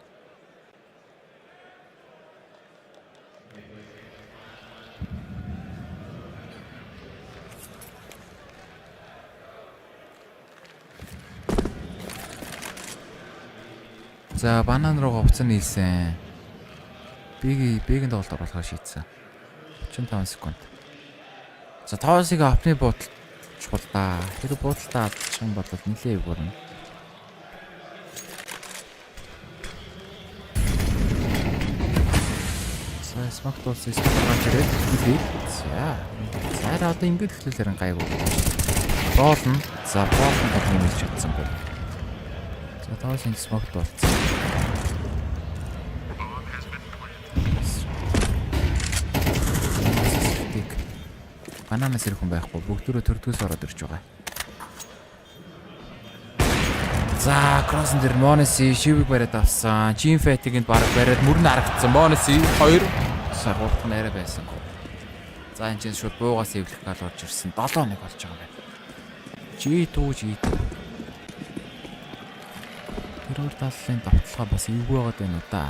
За банан руу говцон нийлсэн. Бигийн тоглолт оруулахаар шийдсэн. 35 секунд. За тоосыг автны буудалд чухал да. Тэр буудалтаа алдчих юм бол нэлээ өгөрнө. За смак тоосыг гаргаж ирээд хэлээ. За одоо ингэж эхлүүлээр гайгүй. Боолно. За боолно гэдэг нэмэлт чадсан байна. За тоосыг смак болцсон. Бананаас ирэх хүн байхгүй. Бүгдөө төрдгөөс ороод ирж байгаа. За, кросс дээр Монеси шивэг бариад авсан. Жин фэтигэнд бараг бариад мөрн харагдсан. Монеси 2 саргуулт нэрэ байсан. За, энэ чинь шууд буугаас эвлэх гал орж ирсэн. 7-1 болж байгаа юм байна. G2. Тэр өөр талын давталгаа бас эвгүй байгаад байна уу да.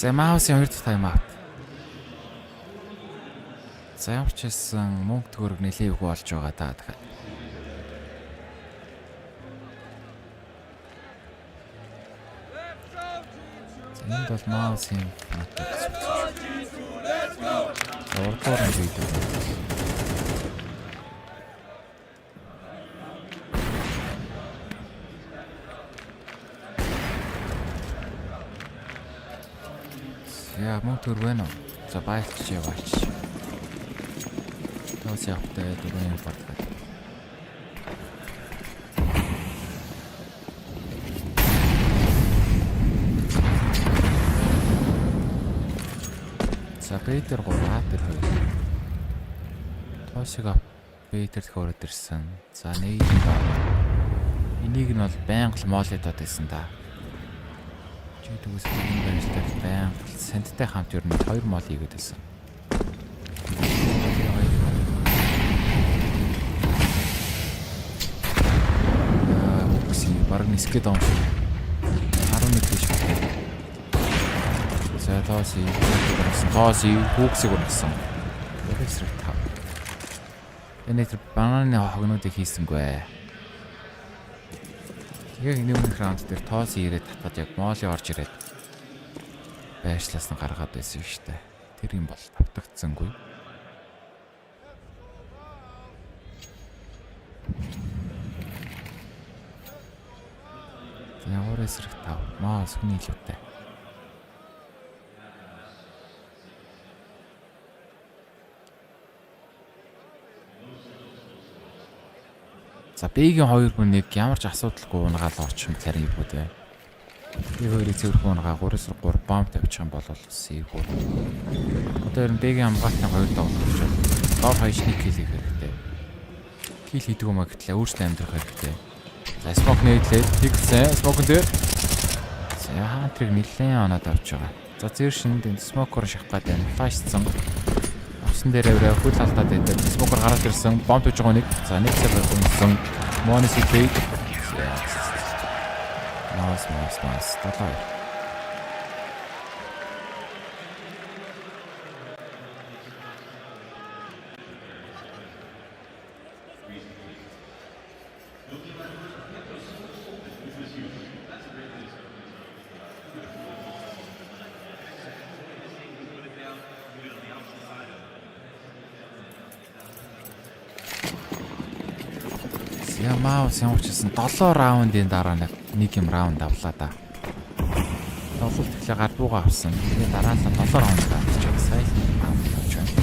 За MOUZ-ийн 2 дахь тайм аут. За ямар ч хэлсэн мөнгө төгрөг нэлээд өгөө болж байгаа даа дахиад. За энд бол MOUZ-ийн ордоор нь видео. Яа мөнгө төгрөг байна уу? За байлч яваач. Тоос явахтай дөрөв батгал. За Peter гураад тэр хоёр. Тоосыг Peter төхөөрөд ирсэн. За нэг юм байна. Энийг нь бол байнга л молидод байсан да. Чигтгээс энэ байртай байнга сандтай хамт ер нь 2 мол хийгээд байсан. Бараг нисгээд байгаа юм шиг. 11 гэж байна. За тооси хүүксийг өргөсөн. Эсрэг тав. Энэ тэр бананы хогнуудыг хийсэнгүй. Яг нэг раунд дээр тооси ирээд татаад яг моли орж ирээд байршлаас нь гаргаад байсан шүү дээ. Тэр юм бол тавтагдсангүй. Ямар эсрэг тав. MOUZ хүний илүүтэй. За Б-гийн 2-1 ямар ч асуудалгүй унгаал орчих юм царин ивгүүд бай. Би хоёрыг цэвэрхэн унгаа 3-3 бомб тавьчих юм бол эвгүй. Одоо ер нь Б-гийн хамгаалтын 2 тоглож байна. Доор хаяжны кил хийх хэрэгтэй. Кил хийдэг юм а гэтлээ өөртөө амьдрах хэрэгтэй. За смок нээдлээ. Тэгсэн смокон дээр. За хаатрыг нэлээд оноод авч байгаа. За зэр шинэд энэ смокоор шахах гэдэг нь флашцсан. Авсан дээр авраа хөл алдаад байдаг. Смокоор гараад ирсэн. Бомб хийж байгаа нэг. За нэг сар унсан. Монеси бэй. Nice. Татаа. За MOUZ ямар ч гэсэн 7 раундын дараа нэг юм раунд авлаа да. Тоглолт ихлэ гардууга авсан. Тэгээд дараа нь 7 раунд авчих сайн раунд авч байна.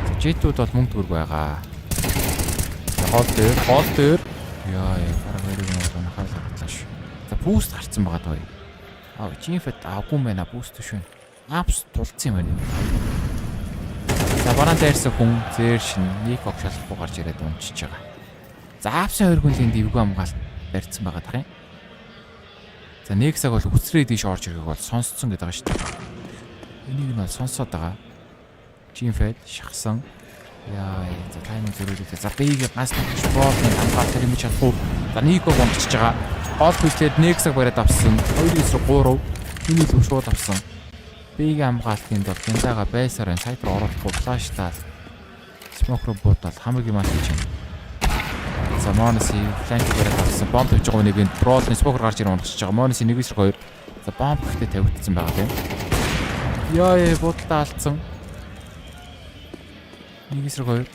За J2-д бол мөнгө төгрөг байгаа. Хол дээр яа бараг мэрэг нэг хайлтлаа шүү. За буст гарцсан байгаа даа. Жинфэт авгүй мэнэ буст шүү. Апс тулцсан юм байна. За бараан дээрсэн хүн зээршин нэг ог шалахгүй гарч ирээд унчиж байгаа. За апсын 2 хүнлийн дэвгүй хамгаалт барьсан байгаа дах юм. За нэг цаг бол үсрээ дийш орж ирэхийг бол сонсцсон гэдэг байгаа шүү дээ. Энийг нь бол сонсоод байгаа. Жинфэт шахсан. Яа, за тайминг зөрүүлээ. За бийг гас шпортын хамгаалт юм чадахгүй. За нэг ог унчиж байгаа. Гол хүлээд нэг цаг бариад авсан. 2-3 миний л шууд авсан. Бийг хамгаалтын бол гинзаага байсаар энэ сайт руу оруулахгүй флаштаа смок руу буудал хамгийн мал хийж байна. За Моноси фланк бариад авсан. Бомб тавьж байгаа нэг энэ бролны смок руу гарч ирэн унагчиж байгаа. Моноси 1-2. За бомб ихтэй тавигдсан байгаа тийм. Яа буудалтаа алдсан. 1-2.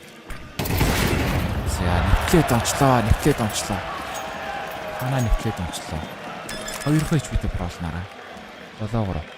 За нэвтлээд онцлоо. Ханаа нэвтлээд онцлоо. 2 HP дэ бролнараа. 7-3.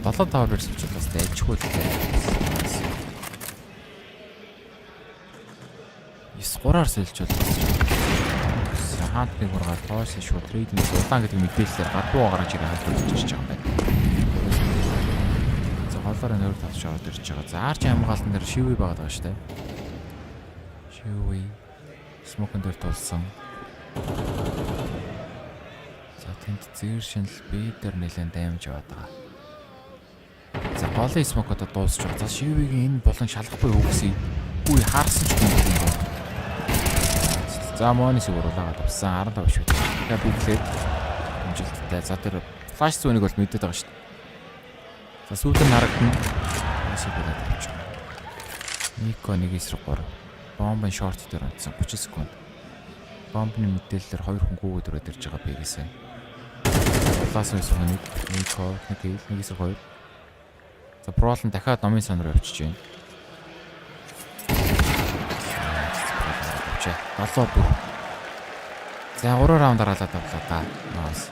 Долоо тавар версч бас дэжгүй л. 9-3-аар сэлж байна. Хаантыг ургаад тоош шүү трейдинг удаан гэдэг мэдээлэлээр гадуу гараж ирээ хадгалж байгаа юм байна. За холоор нөр тавч ороод ирж байгаа. За арч хамгаалтан дээр шивүй байгаад байгаа шүү дээ. Шивүй смокон дээр тулсан. За тэнд зэр шинэл бие дээр нэлээд даймж яваад байгаа. За голын смок одоо дуусч байгаа. За шивигийн энэ болон шалгахгүй үгсий. Үгүй хаарсан ч юм байна. За Моноси уруулаад авсан 15 шүү. Тэгээ биглээд амжилттай. За тэр флаш зүүнийг бол мэдээд байгаа шүү. За сүүлд нь харагдана. Моноси болоод авч байгаа. Нико 1-3. Бомбын шорт дээр онцсон 30 секунд. Бомбны мэдээлэлээр 2 хүн гүгөөд өрөөд ирж байгаа бигээсээ. Флаш зүүнийг Нико 1-2. За Бролн дахиад номын сан руу явчихж байна. 7-4. За 3 раунд дараалаад авлаа да. Nice.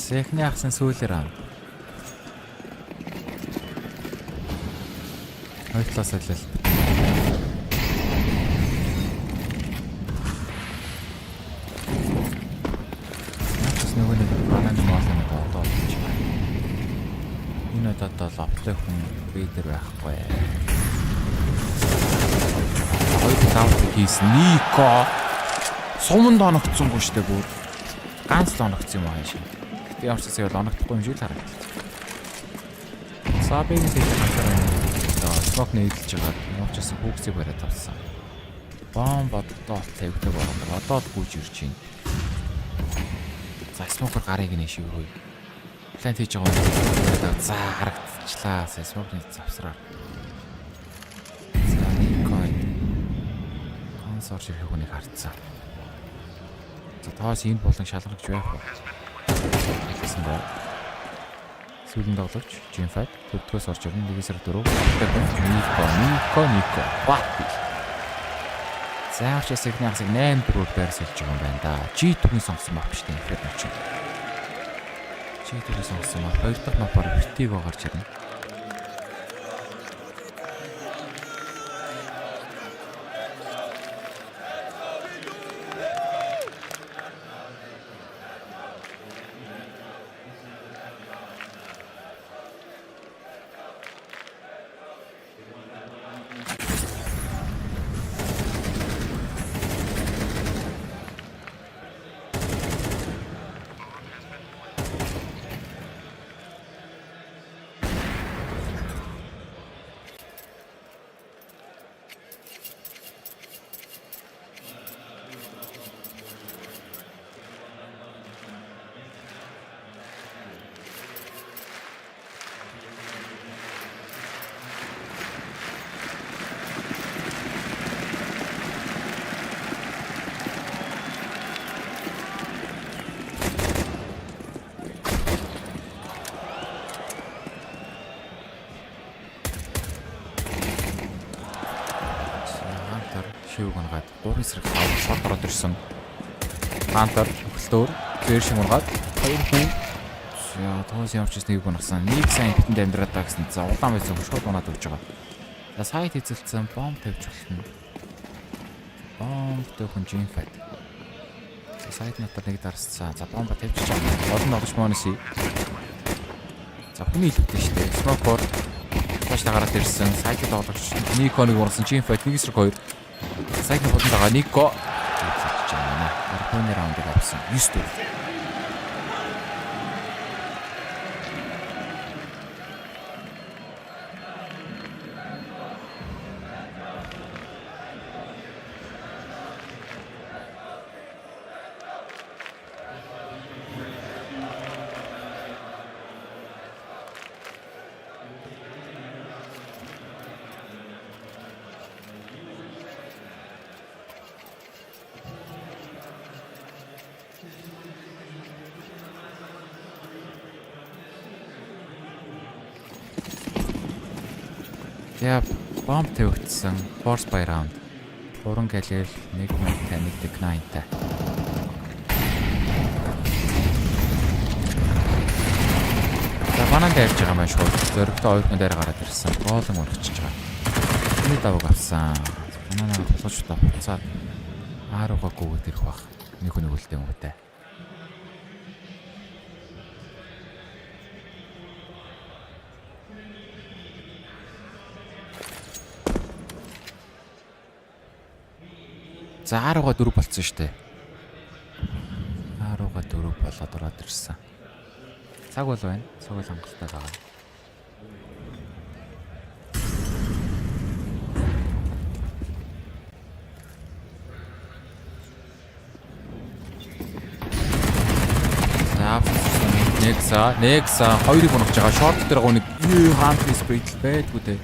Сэхний ахсан сүүлээр аа. Хоёулаас хэлэл. Начс нөгөө нэг бананы моолны одоо болж байна. Энэ одоо лоптой хүн бийдэр байхгүй. Хоёр таавт хийсэн Нико суманд оногдсонгүй штэ бүр. Ганц л оногдсон юм аа шин. Гэтэ ямар ч зүйл оногдохгүй юм шиг л харагдав. Сабиг хэлсэн смок нээдэлж байгаа. Явчихсан хүүхсийг бариад авсан. Бомб одоо тавьдаг байгаа. Одоо л гүйж ирж байна. За смокер гарыг нэ шивгүй. Плант хийж байгаа. За харагдчихлаа. Смокны завсраар. За Никой. Консорч ирэх хүнийг харцсан. За тоос энэ болон шалгарч байх ба. Гэсэн бай. Сүүлийн тоглогч Jinfat төрдгөөс орж ирнэ. 1-4. Нико. Бат. Заавч ясагны хасаг 8-4-ээр байрсалж байгаа юм байна да. G2-ийн сонгосон мап шүү дээ. Инфер мап чинь. G2-ийн сонгосон мап 2 дахь мапаар Vertigo гарч ирнэ. Шивгэнгаад 3 эсрэг шорт ороод ирсэн. Хантер хөлтөөр дээр шимургаад 2 хүн тоос явж нэг хүн гасан. Нэг сайн битэнд амьдраад та гэсэн. За удаан байсан хөшгөл унаад өгч байгаа. За сайт эзэлсэн бомб тавьж болно. Бомб төвхөн Jinfat. Сайт натар нэг дарсцаа. За бомб тавьж байгаа. Олон ногч моноси. За хүний илүүтэй шүү дээ. Smoke тааш тагараад ирсэн. Сайт тоглогч Никоныг урсан Jinfat 1-2. Сайдны болон байгаа Нико хийж байна. Архины раундыг авсан. 9-4. Яа, бомб тавигдсан. Force by round. 3 галер, 1 минуттай, 1 декнайнтай. За банан дайрж байгаа маань шууд. Зөрөгтэй 2 хүн дээр гараад ирсэн. Гоолон урагчиж байгаа. Нэг даваг авсан. Бананаа тусгачтай буцаад ааруугаа гүгээд ирэх бах. Нэг хүн үлдээ өнгөтэй. За ааруугаа 4 болцсон штэ. Ааруугаа 4 болоод ороод ирсэн. Цаг бол байна. Цаг бол хангалттай байгаа. Nexa хоёрыг унагч байгаа. Short дээр гоо нэг хаантны спрейт байдгүй дээ.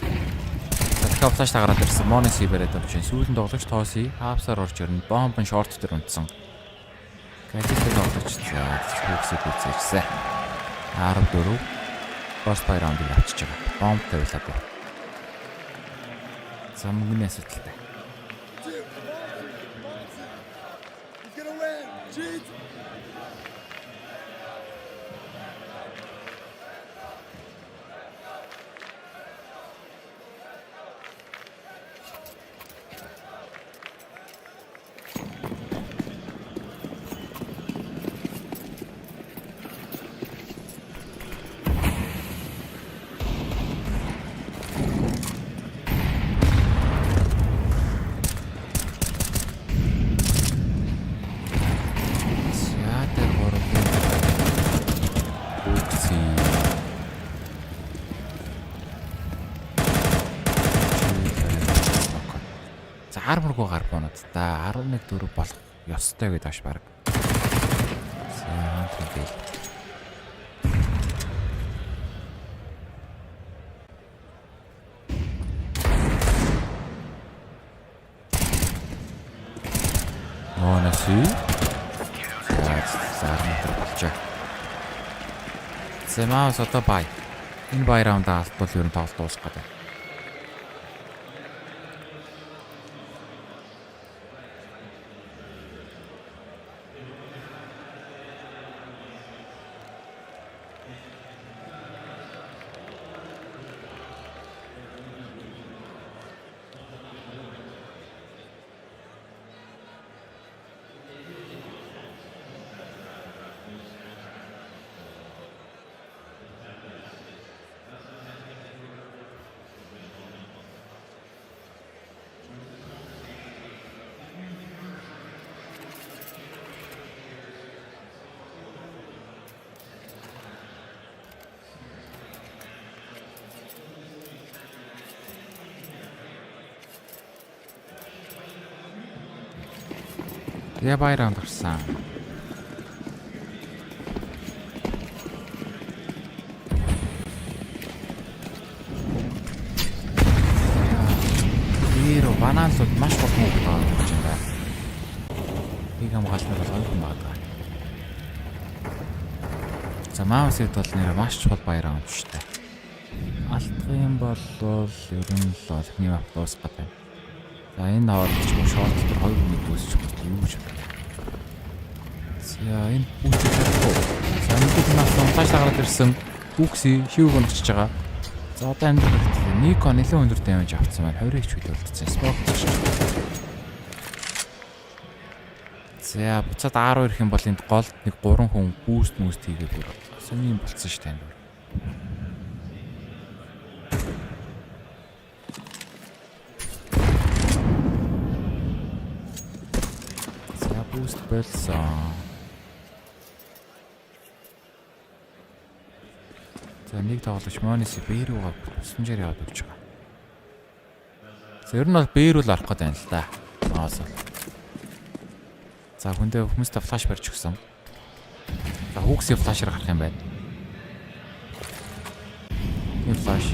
За флаш тагараад ирсэн. Моноси бариад авч байна. Сүүлэн тоглогч Тооси хаапсаар орж ирнэ. Бомб нь short дээр унтсан. Гадны тоглогч Kuroxy үзээжсэн. 14 first by round-ыг авчиж байгаа. Бомб тавилаад байна. За мөнгөний асуудалтай. Арморгоо гар бонод та 11-4 болох ёстой гэдэг аш баг. Моноси. За болчих. За MOUZ одоо бай. Энэ бай раундаа алдвал ер нь тоглолт дуусах гэдэг. Тэгээ бай раунд гарсан. Eeroo банаалууд маш гол муу байгаа гэж байна. Нэг хамгаалт нь бол хоёр хүн байгаа. За MOUZ-д бол нэр маш чухал бай раунд шүү дээ. Алдах юм бол ер нь л эхний мап дуусах гэдэг. За энэ хооронд ч шууд дээр хоёр хүнийг үүсчих гэж юу гэж байна. За энэ үүсчих хэрэггүй. За нэг нас монтаж дагаад ирсэн Kuroxy шивг онцож байгаа. За одоо амьдрах Nico нэлээд өндөр дэмэж авцсан байна. 20-ыг ч хөдөлгдсөн. Спорт. За буцаад 12 ирэх юм бол энд голд нэг 3 хүн бүүст хийгээд бүр сони юм болцсон шүү дээ. Boost болсон. За нэг тоглогч Монис Бэрүүгээ сүнжээр яваад өгч байгаа. За ер нь бол Бэрүүл арах гэдэг юм л да. MOUZ. За хүндээ хүмүүстээ флаш барьж өгсөн. За Kuroxy флашаар гарах юм байна. Энэ флаш.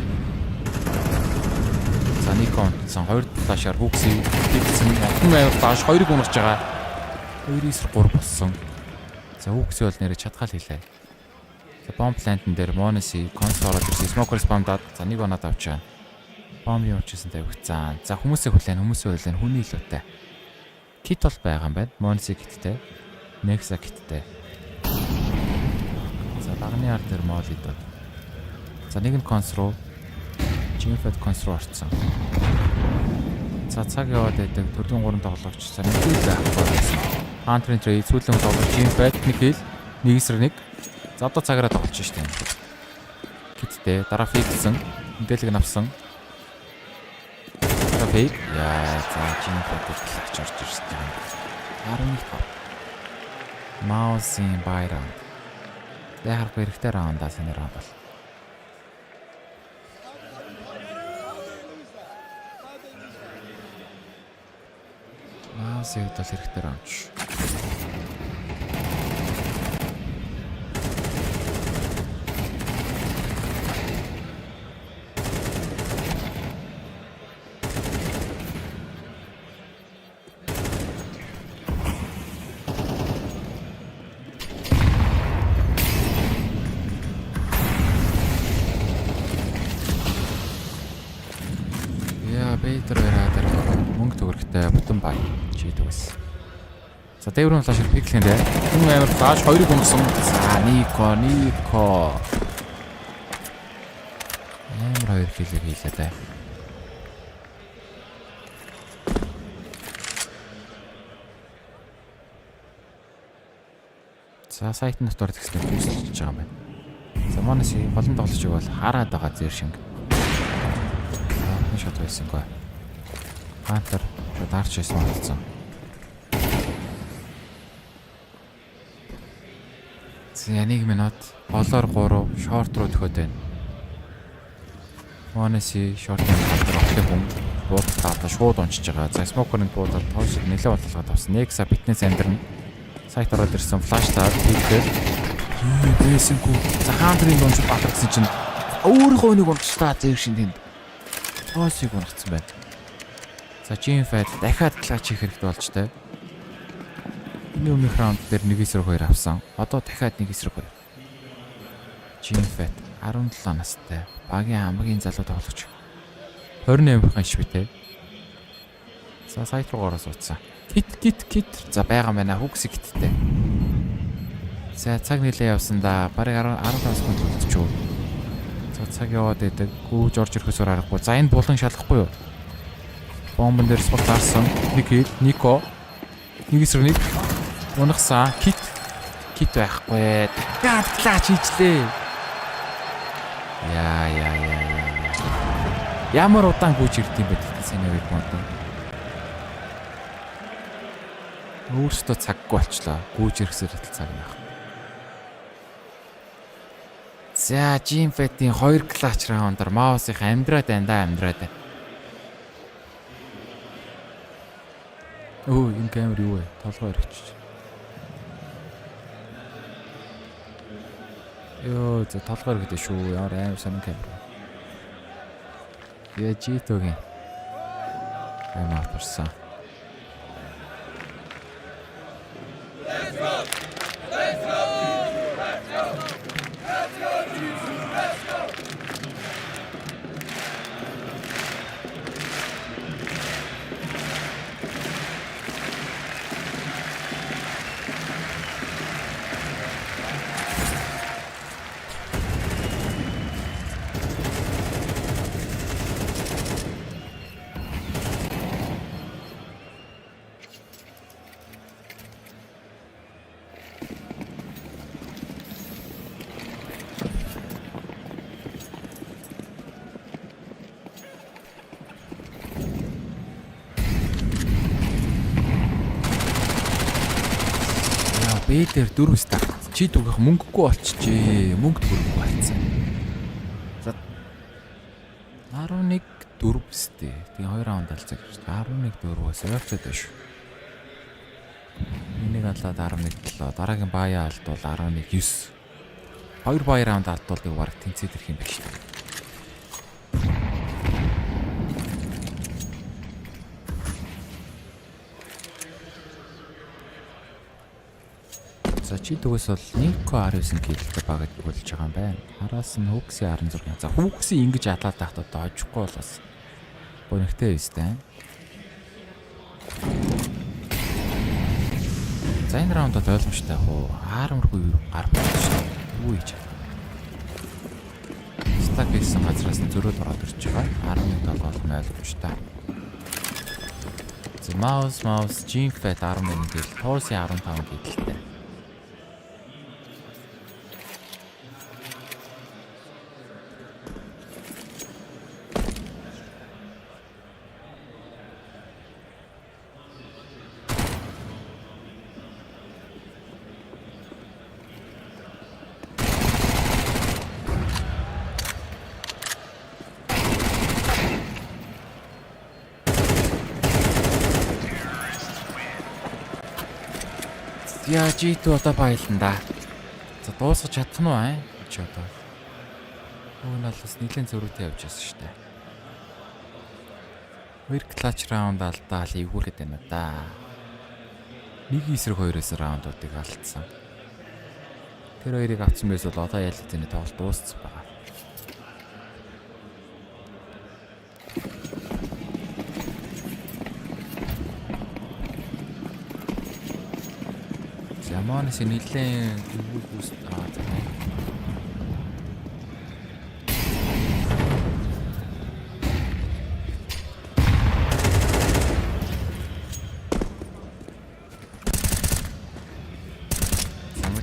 За Nico сон 2 флашаар Kuroxy хийсэн. Хүн авир флаш 2-ыг унагч байгаа. 2-3 болсон. За Kuroxy бол нэрэ чадхал хийлээ. За bomb plant-н дээр Monisi консорол ирсэн. Smoker spam-даад за нэг оноод авчаа. Bomb явуулчихсан тавигцсан. За хүмүүсээ хүлээн хүний илүүтэй. Kit бол байгаа юм байна. Monisi kitтэй. MESA kitтэй. За багны ар дээр мол идэл. За нэг нь консруу. Gymfed консруу орцсон. За цаг яваад байдаг. Төрлийн 3 тоглогч. За нэг л авахгүй. Hunter Trade сүүлэн тоглож Gymfed нэг хил нэг эсрэг нэг. За одоо цагаараа тоглож штэ. Киттэй дараа фиксэн. Мэдээлэл авсан. За фейк. Яа за Gymfed клач орж ирсэн. 11 MOUZ-ийн бай раунд. Дээрхи эрхтэй раундаас энэ раунд бол. MOUZ-д бол эрхтэй раунд. Мөнгө төгрөгтэй бутан бай чийдэг байсан. За дээврэн флашер пиклэндээ хүн амар флаш 2-ыг унсан. За Nico амар 2 килийг хийлээ дээ. За сайт дотор тэгснээр үүсэлж байгаа юм байна. За Monisi болон тоглолчиг бол хараад байгаа зэр шинг. Шот байсангүй. Hunter дарч байсан болсон. За 1 минут болоор 3 шорт руу төхөд байна. Monisi шорт хатар авах хүн буудалтаа шууд унчиж байгаа. За Smoker-ын буудалд тоошиг нэлээд бодлогод авсан. Nexa фитнес амьдрын сайт ороод ирсэн флаштаар хийхээр бэсэнгүй. За Hunter-ын унч батарсан чинь өөрийнхөө нэг унчлаа зэр шин тэнд. Тоосыг унагцсан байна. За Gymfed дахиад клач хийх хэрэгтэй болж таа. Энэ өмнөх раунд дээр 1-2 авсан. Одоо дахиад 1-2. Jinfet 17 настай. Багийн хамгийн залуу тоглогч. 28-ын швэтэй. За сайт руугаа суудсан. Кит. За байгаа мэнэ Kuroxy киттэй. За цаг нэлээ явсан да. Бараг 15 секунд болчихоо. За цаг яваад байдаг. Гүүж орж ирэхээс аргагүй. За энэ булан шалахгүй юу? Бомбон дээр сул таарсан. Нико. Нэг эсрэг нэг. Унагсан. Кит байхгүй. Гатлаач хийчлээ. Яа. Ямар удаан гүйж ирд юм бэ гэдэг санааг бодсон. Өөртөө цаггүй болчлоо. Гүйж ирэхсээр л цаг яах. За, Jinfet-ийн 2 клач раундаар MOUZ-ийн амьдраад байна. Энэ камер юу вэ? Толгой өргөчч. За толгой өргөдөө шүү. Ямар амар сонин камер. Житогийн. Амар турсан. Бэлэр 4 старт. Чи түгэх мөнгөгүй болчихжээ. Мөнгө төрөхгүй болсон. За 11-4 сте. Тэгээ 2 раунд алцаг. 11-4-өөс ойртоод байна шүү. Энийг алаад 11-7. Дараагийн баяа алдвал 11-9. 2 бая раунд алдвал би бараг тэнцээд ирэх юм байна шүү. За чи төгөөс бол Nico 19 киллтэй багт болж байгаа юм байна. Араас нь Kuroxy 16. За Kuroxy ингэж алаад тахт одоо хожихгүй бол бас гонхтой өстэй. За энэ раундад ойлгомжтой яг уу аарамргүй гар болчихсон. Юу хийж байгаа. Стак хийсэн газраас нь зөрөөл ороод ирж байгаа. 11 бол ойлгомжтой. За MOUZ Jinfet 11 килл, Kuroxy 15 киллтэй. Яа житүү одоо баялна да. За дуусгаж чадах нь уу чи одоо. Уун алс нэлээд зөрүүтэй явж байсан шүү дээ. 2 клач раунд алдаал эвгүүрхэд байна да. Нэг эсрэг 2-оос раундуудыг алдсан. Тэр хоёрыг авсан байс бол одоо ялт энэ тоглолт дууссан байна. Яманс нэлээд дүүг үст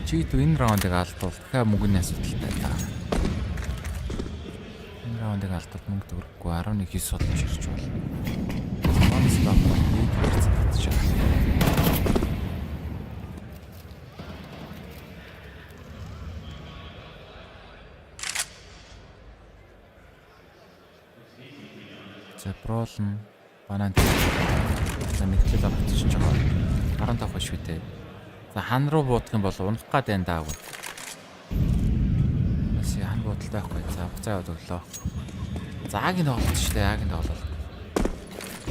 Чит энэ раундыг алдвал дахиад мөнгөний асуудалтай та. Энэ раундыг алдвал мөнгө төгрөхгүй 11-9 судалж ирж байна. Яманс багт нэг хэрэгцээ чаа. За пролн банан нэгтэл авчихж байгаа. 15 хаш швэтэй. За хан руу буудах юм бол унах гад байна даа. Бас хан буудалтай байхгүй. За хуцаа яваад өглөө. За агийн тоглолт шүү дээ. Агийн тоглолт.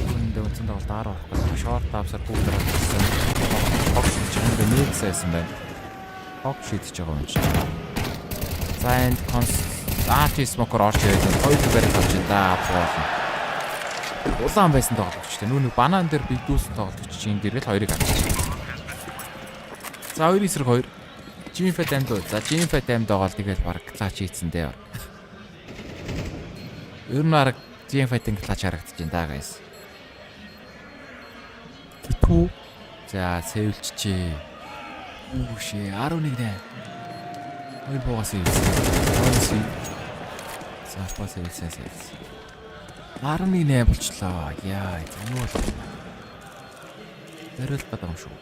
Үндэ үндсэн тоглолт дараа байхгүй. Шорт давсар бүгд авчихсан. Хогч чанд нэгсээсэн байна. Хогч шидэж байгаа юм шиг. За Blind Archie Smoker орж ирээд хоёр барих авч да болно. Улаан байсан тоглогч тийм нүг банан дээр бигдүүлсэн тоглогч чинь дээр л хоёрыг авчих. За 2-2. Жимфэт амд уу. За Жимфэт амд байгаа л тэгэл баг клач хийцэн дээ. Ер нь арга Жимфэтийн клач харагдаж байна да guys. Түү. За сэвэлччээ. Үүшээ 11 нэ. Хоёр буугаас ийсэн. За пас хийсэн. 11 болчлоо. Яа, юу бол. Дөрөлт гадаг юм шүү.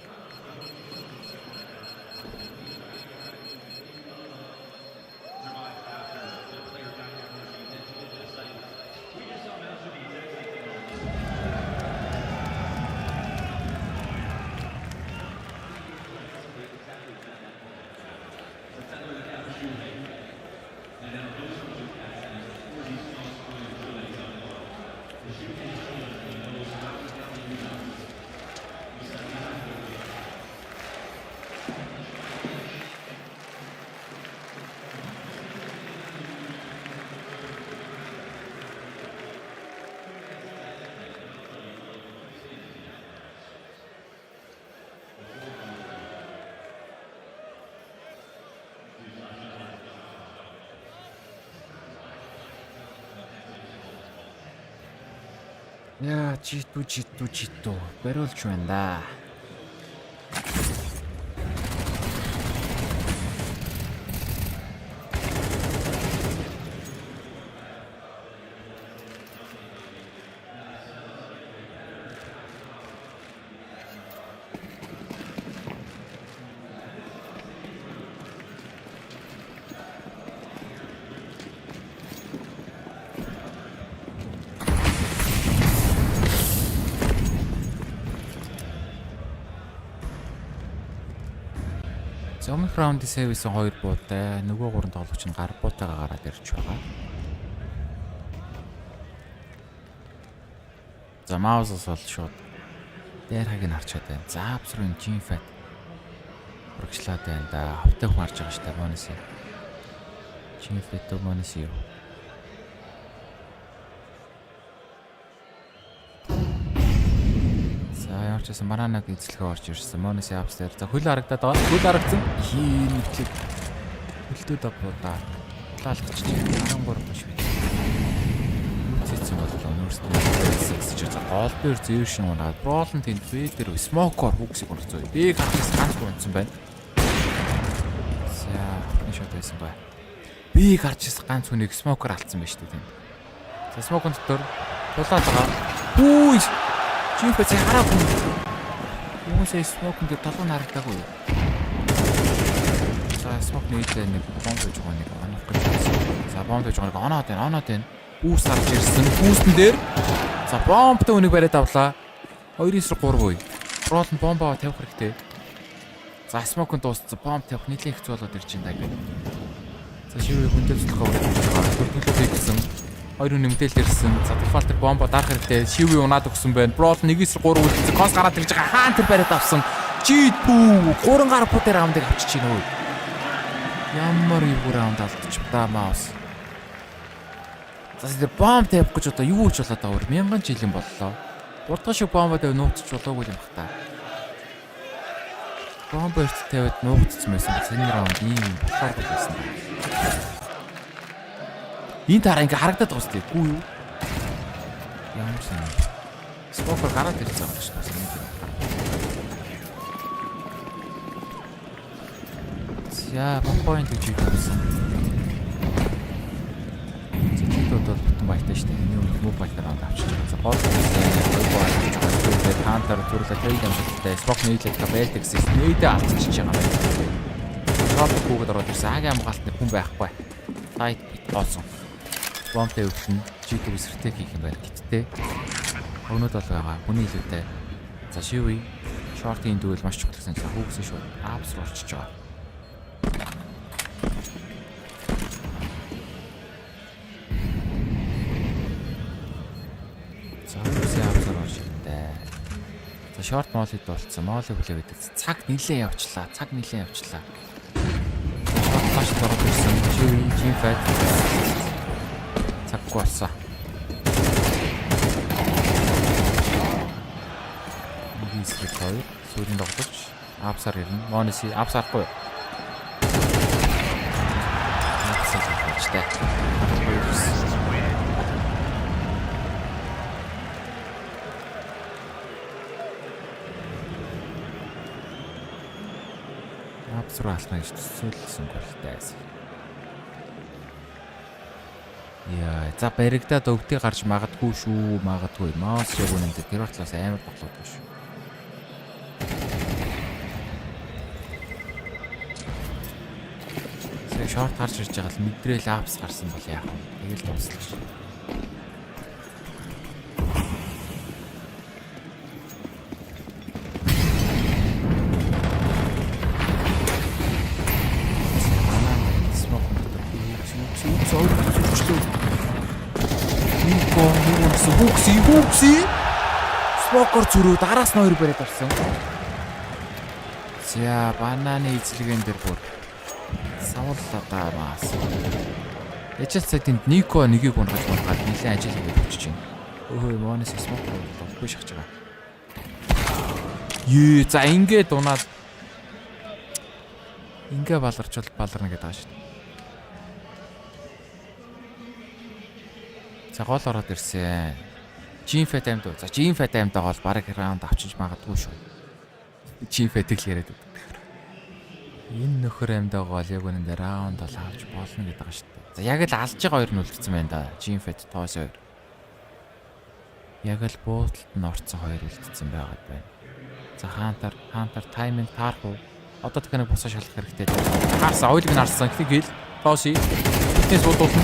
Яа, читу. Бариулж байна да. Өмнөх раундын сэвэсэн 2 буутай, нөгөө 3 тоглогч нь гар буутайгаа гараад ирж байгаа. За MOUZ-ос бол шууд дээрхийг нь харчаад байна. Заавсрын Jimfat урагшлаад байна да. Хавтай хүн харж байгаа шүү дээ Монис. Jimfat Монис юу? Ямарчсан бананаг эзлэхээ орж ирсэн. Монис апстер. За хөл харагдаад байгаа. Хөл харагдсан. Хиймэлчиг. Хөлтөд авуудаа. Улаалгач чинь 13 биш үү? Цэцэн боллоо. Нүүрстэй 6 за гол дээр зэвшин унаад. Бролн тэнд бэ дээр смокер хүүгсийг унцсан. Бийг хатгаас ганц унцсан байна. За энэ шот байсан бай. Бийг харж ирсэн ганц хүнийг смокер алдсан байна шүү дээ. За смокер дотор тулаад байгаа. Үуй Jimfat хараагүй. Юусаа смок ингээд толгой харагдаагүй юу? За смок нээдээ нэг бомб хийж байгаа нэг онох гэж. За бомб хийж байгаа нэг оноод байна. Бүүс гарч ирсэн. Бүүстэн дээр. За бомбтой үнийг бариад авлаа. 2-3 үе. Рол нь бомбоо тавих хэрэгтэй. За смокнд дууссан. Бомб тавих нэлээд хэцүү болоод ирж байна даа. За шивээ хүндэл зүлхөө хөргөлөө хийсэн. 2 нэмтэл ирсэн. За дефолтер бомбо дарах хэрэгтэй. Шивээ унаад өгсөн байна. Брол 1-3 үлдсэн. Кос гараад ирж байгаа. Хаан тэр бариад авсан. Житүү 3 гар пут раундыг авчиж байна өө. Ямар юу раунд алдчих та MOUZ. За тэр бомб тавих гэж одоо юу ч болоод байгаа. 1000 жилийн боллоо. Урдгаш шиг бомбо тавь нууцч болоогүй юм бах та. Бомбо эрт тавиад нууцсан байсан. Цэний раунд ийм болохоор байсан. Энэ тараа ингээ харагдаад байгаа шүү дээ. Гүү юу? Ямар сайн. Смокер гараад ирж байгаа шүү дээ. За, бомбонд гэж хэлсэн. Зэвчүүд бол бүтэн баяртай шүү дээ. Энэ үйл мобайлаар авчиж байгаа. За, гол тэгээд таантаар зүрлээ трейд амжилттай. Смок нийлээд табелт гэсэн нээдээ алдчихж байгаа юм. Топ хүүхэд ороод ирсэн. Агийн амгаалтны хүн байхгүй. Сайт бит тоосон. Бомбтэй өвлөн G2 эсрэгтэй хийх юм байна. Гэтэ өнөөд бол байгаа. Хүний илүүтэй. За шивээ шортын дүүл маш чухал гэсэн чинь хүүгсэн шүү. Апс руу орчиж байгаа. За үсээ апс руу орж ирэндээ. За шорт молид болцсон. Молыг хүлээвэ. Цаг нилээ явчлаа. Шорт маш дөрөв ирсэн. Шивээ team fight. Цаггүй болсон. Эсрэг хоёр сүүлийн тоглож апсаар ирнэ. Монеси апсаарахгүй. Апсаар хийжтэй. Апсаар алхна гэж төсөөлсөн болтой. Яа, за баригдаад өвдөө гарч магадгүй шүү, магадгүй. Маус яг үнэндээ тэр батлаас амар тоглоод шүү. Сая шорт гарч ирж байгаа л мэдрээл апс гарсан бол яах вэ? Тэгэл дуслаа шүү. Kuroxy Smoker зүрөө дараас нь хоёр бариад орсон. За бананы эзлэгэн дээр бүр савллаа даа маас. Ячаалцаа тэнд Нико нэгийг унгаж болгаад нэлээд ажил хийж өчөж байна. Өөхөө Монес Smoker болохгүй шахаж байгаа. Ее за ингээд унаад ингээ баларчвал баларна гэдэг байгаа шүү дээ. За гол ороод ирсэн. Gfat амд. За Gfat амдаа бол баг раунд авчиж магадгүй шүү. Gfat-ийг л яриад байдаг. Энэ нөхөр амдаа бол яг үнэндээ раунд бол авч болно гэдэг байгаа шүү дээ. За яг л алж байгаа хоёр нь үлдсэн байна да. Gfat тоос хоёр. Яг л буудалд нь орцсон хоёр үлдсэн байгаад байна. За хаантар тайминг таарах уу? Одоо тэг нэг босоо шалах хэрэгтэй. Хаарсан ойлыг нь харсан. Тэгэл тооси. Фитнес бодуулна.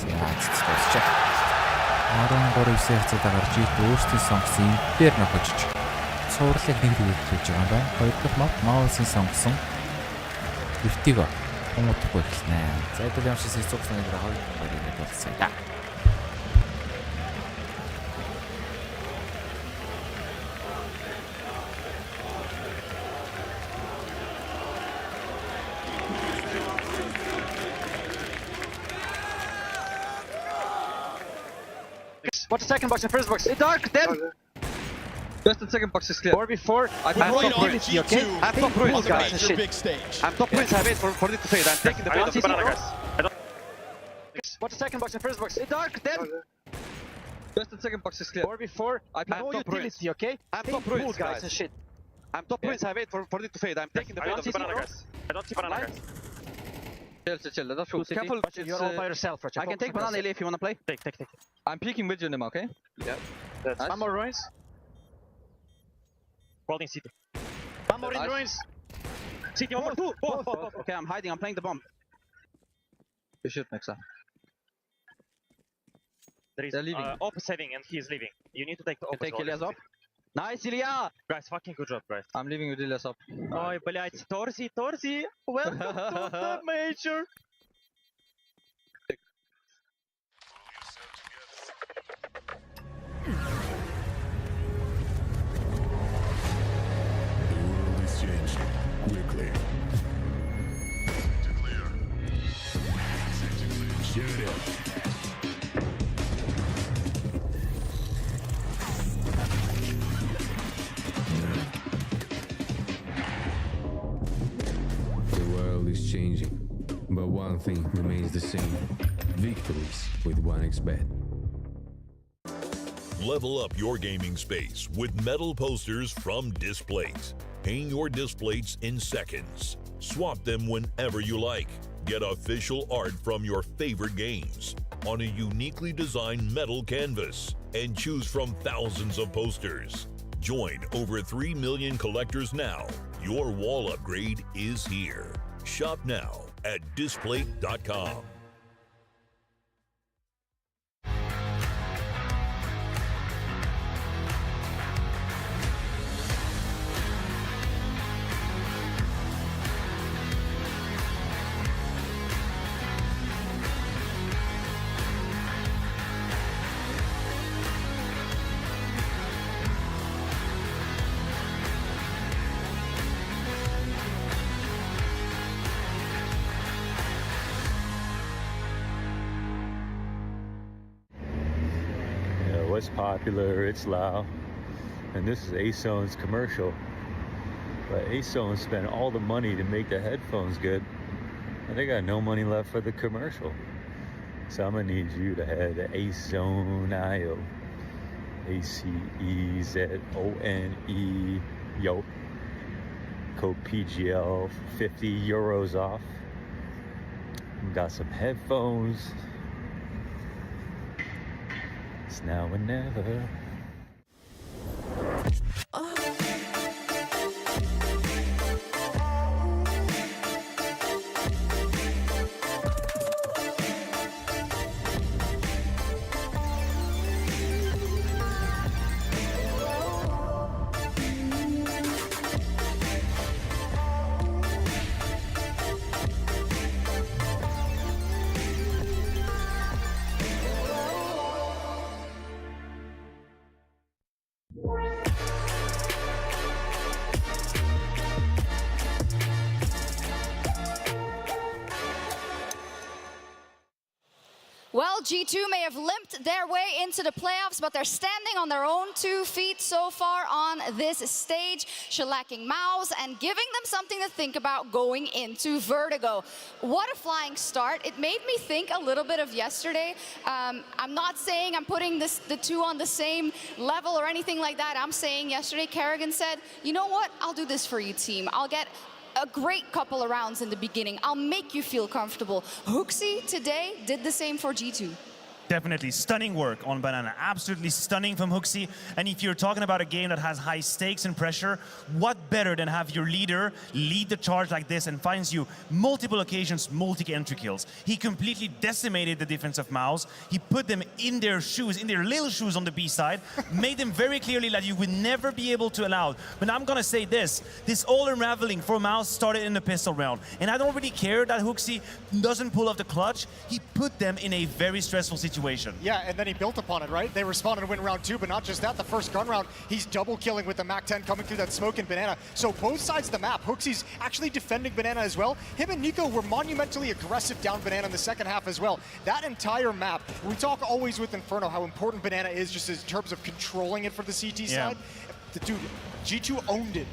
За цэцтэй. 13-9 хацаад гарч ит өөрсдийн сонгосон дээр нөхөж цуурлыг нэг хэлж байгаа юм байна. Хоёр дахь MOUZ-ийн сонгосон эрхтэйг хүмүүдхгүй хэлнэ. За хэдүүл юм шиг сэцүүгсэн нэг хоёр хоёрыг болсон да. Watch the second box and first box. It's dark, dead! Just the second box is clear. 4v4. I'm top points, okay? I'm top points, guys. I'm top points, I wait for it to fade. I'm taking the fade of the banana, guys. Watch the second box and first box. It's dark, dead! Just the second box is clear. 4v4. I'm top utility, okay? I'm top points, guys. I'm top points, I wait for it to fade. I'm taking the fade of the banana, guys. I don't see banana, guys. Chill, let us shoot. Careful, you're all by yourself, Roger. I can take banana if you wanna play. Take. I'm peeking with you, Nima, okay? Yeah. That's nice. One more ruins. Holding city. One more in ruins. City, one more, two. Both. Okay, I'm hiding, I'm playing the bomb. You shoot, Mexa. There is Op saving and he is leaving. You need to take the Op. Take Ilias Op. Nice, Ilya! Guys, fucking good job, guys. I'm leaving with Ilias Op. Ой, блять, Торси! Welcome to the Major! Quickly. To clear. Shoot it. The world is changing, but one thing remains the same. Victories with 1xBet. Level up your gaming space with metal posters from Displays. Hang your displays in seconds. Swap them whenever you like. Get official art from your favorite games on a uniquely designed metal canvas and choose from thousands of posters. Join over 3 million collectors now. Your wall upgrade is here. Shop now at display.com. it's popular, it's loud. And this is ASON's commercial. But ASON spent all the money to make the headphones good, and they got no money left for the commercial. So I'm gonna need you to head to ASON.io. ACEZONE. Yo. Code PGL, 50 euros off. Got some headphones. It's now or never. Well, G2 may have limped their way into the playoffs, but they're standing on their own 2 feet so far on this stage, shellacking MOUZ and giving them something to think about going into Vertigo. What a flying start. It made me think a little bit of yesterday. I'm not saying I'm putting the two on the same level or anything like that. I'm saying yesterday, Kerrigan said, you know what? I'll do this for you, team. I'll get a great couple of rounds in the beginning. I'll make you feel comfortable. Kuroxy today did the same for G2. Definitely stunning work on Banana. Absolutely stunning from Kuroxy. And if you're talking about a game that has high stakes and pressure, what better than have your leader lead the charge like this and finds you multiple occasions, multi-entry kills. He completely decimated the defense of MOUZ. He put them in their shoes, in their little shoes on the B side, made them very clearly that you would never be able to allow. But I'm gonna say this all unraveling for MOUZ started in the pistol round. And I don't really care that Kuroxy doesn't pull off the clutch. He put them in a very stressful situation. Yeah, and then he built upon it, right? They responded to win round 2, but not just that. The first gun round, he's double killing with the MAC-10 coming through that smoke and Banana. So both sides of the map, Kuroxy's actually defending Banana as well. Him and Nico were monumentally aggressive down Banana in the second half as well. That entire map, we talk always with Inferno how important Banana is just in terms of controlling it for the CT side. Dude, G2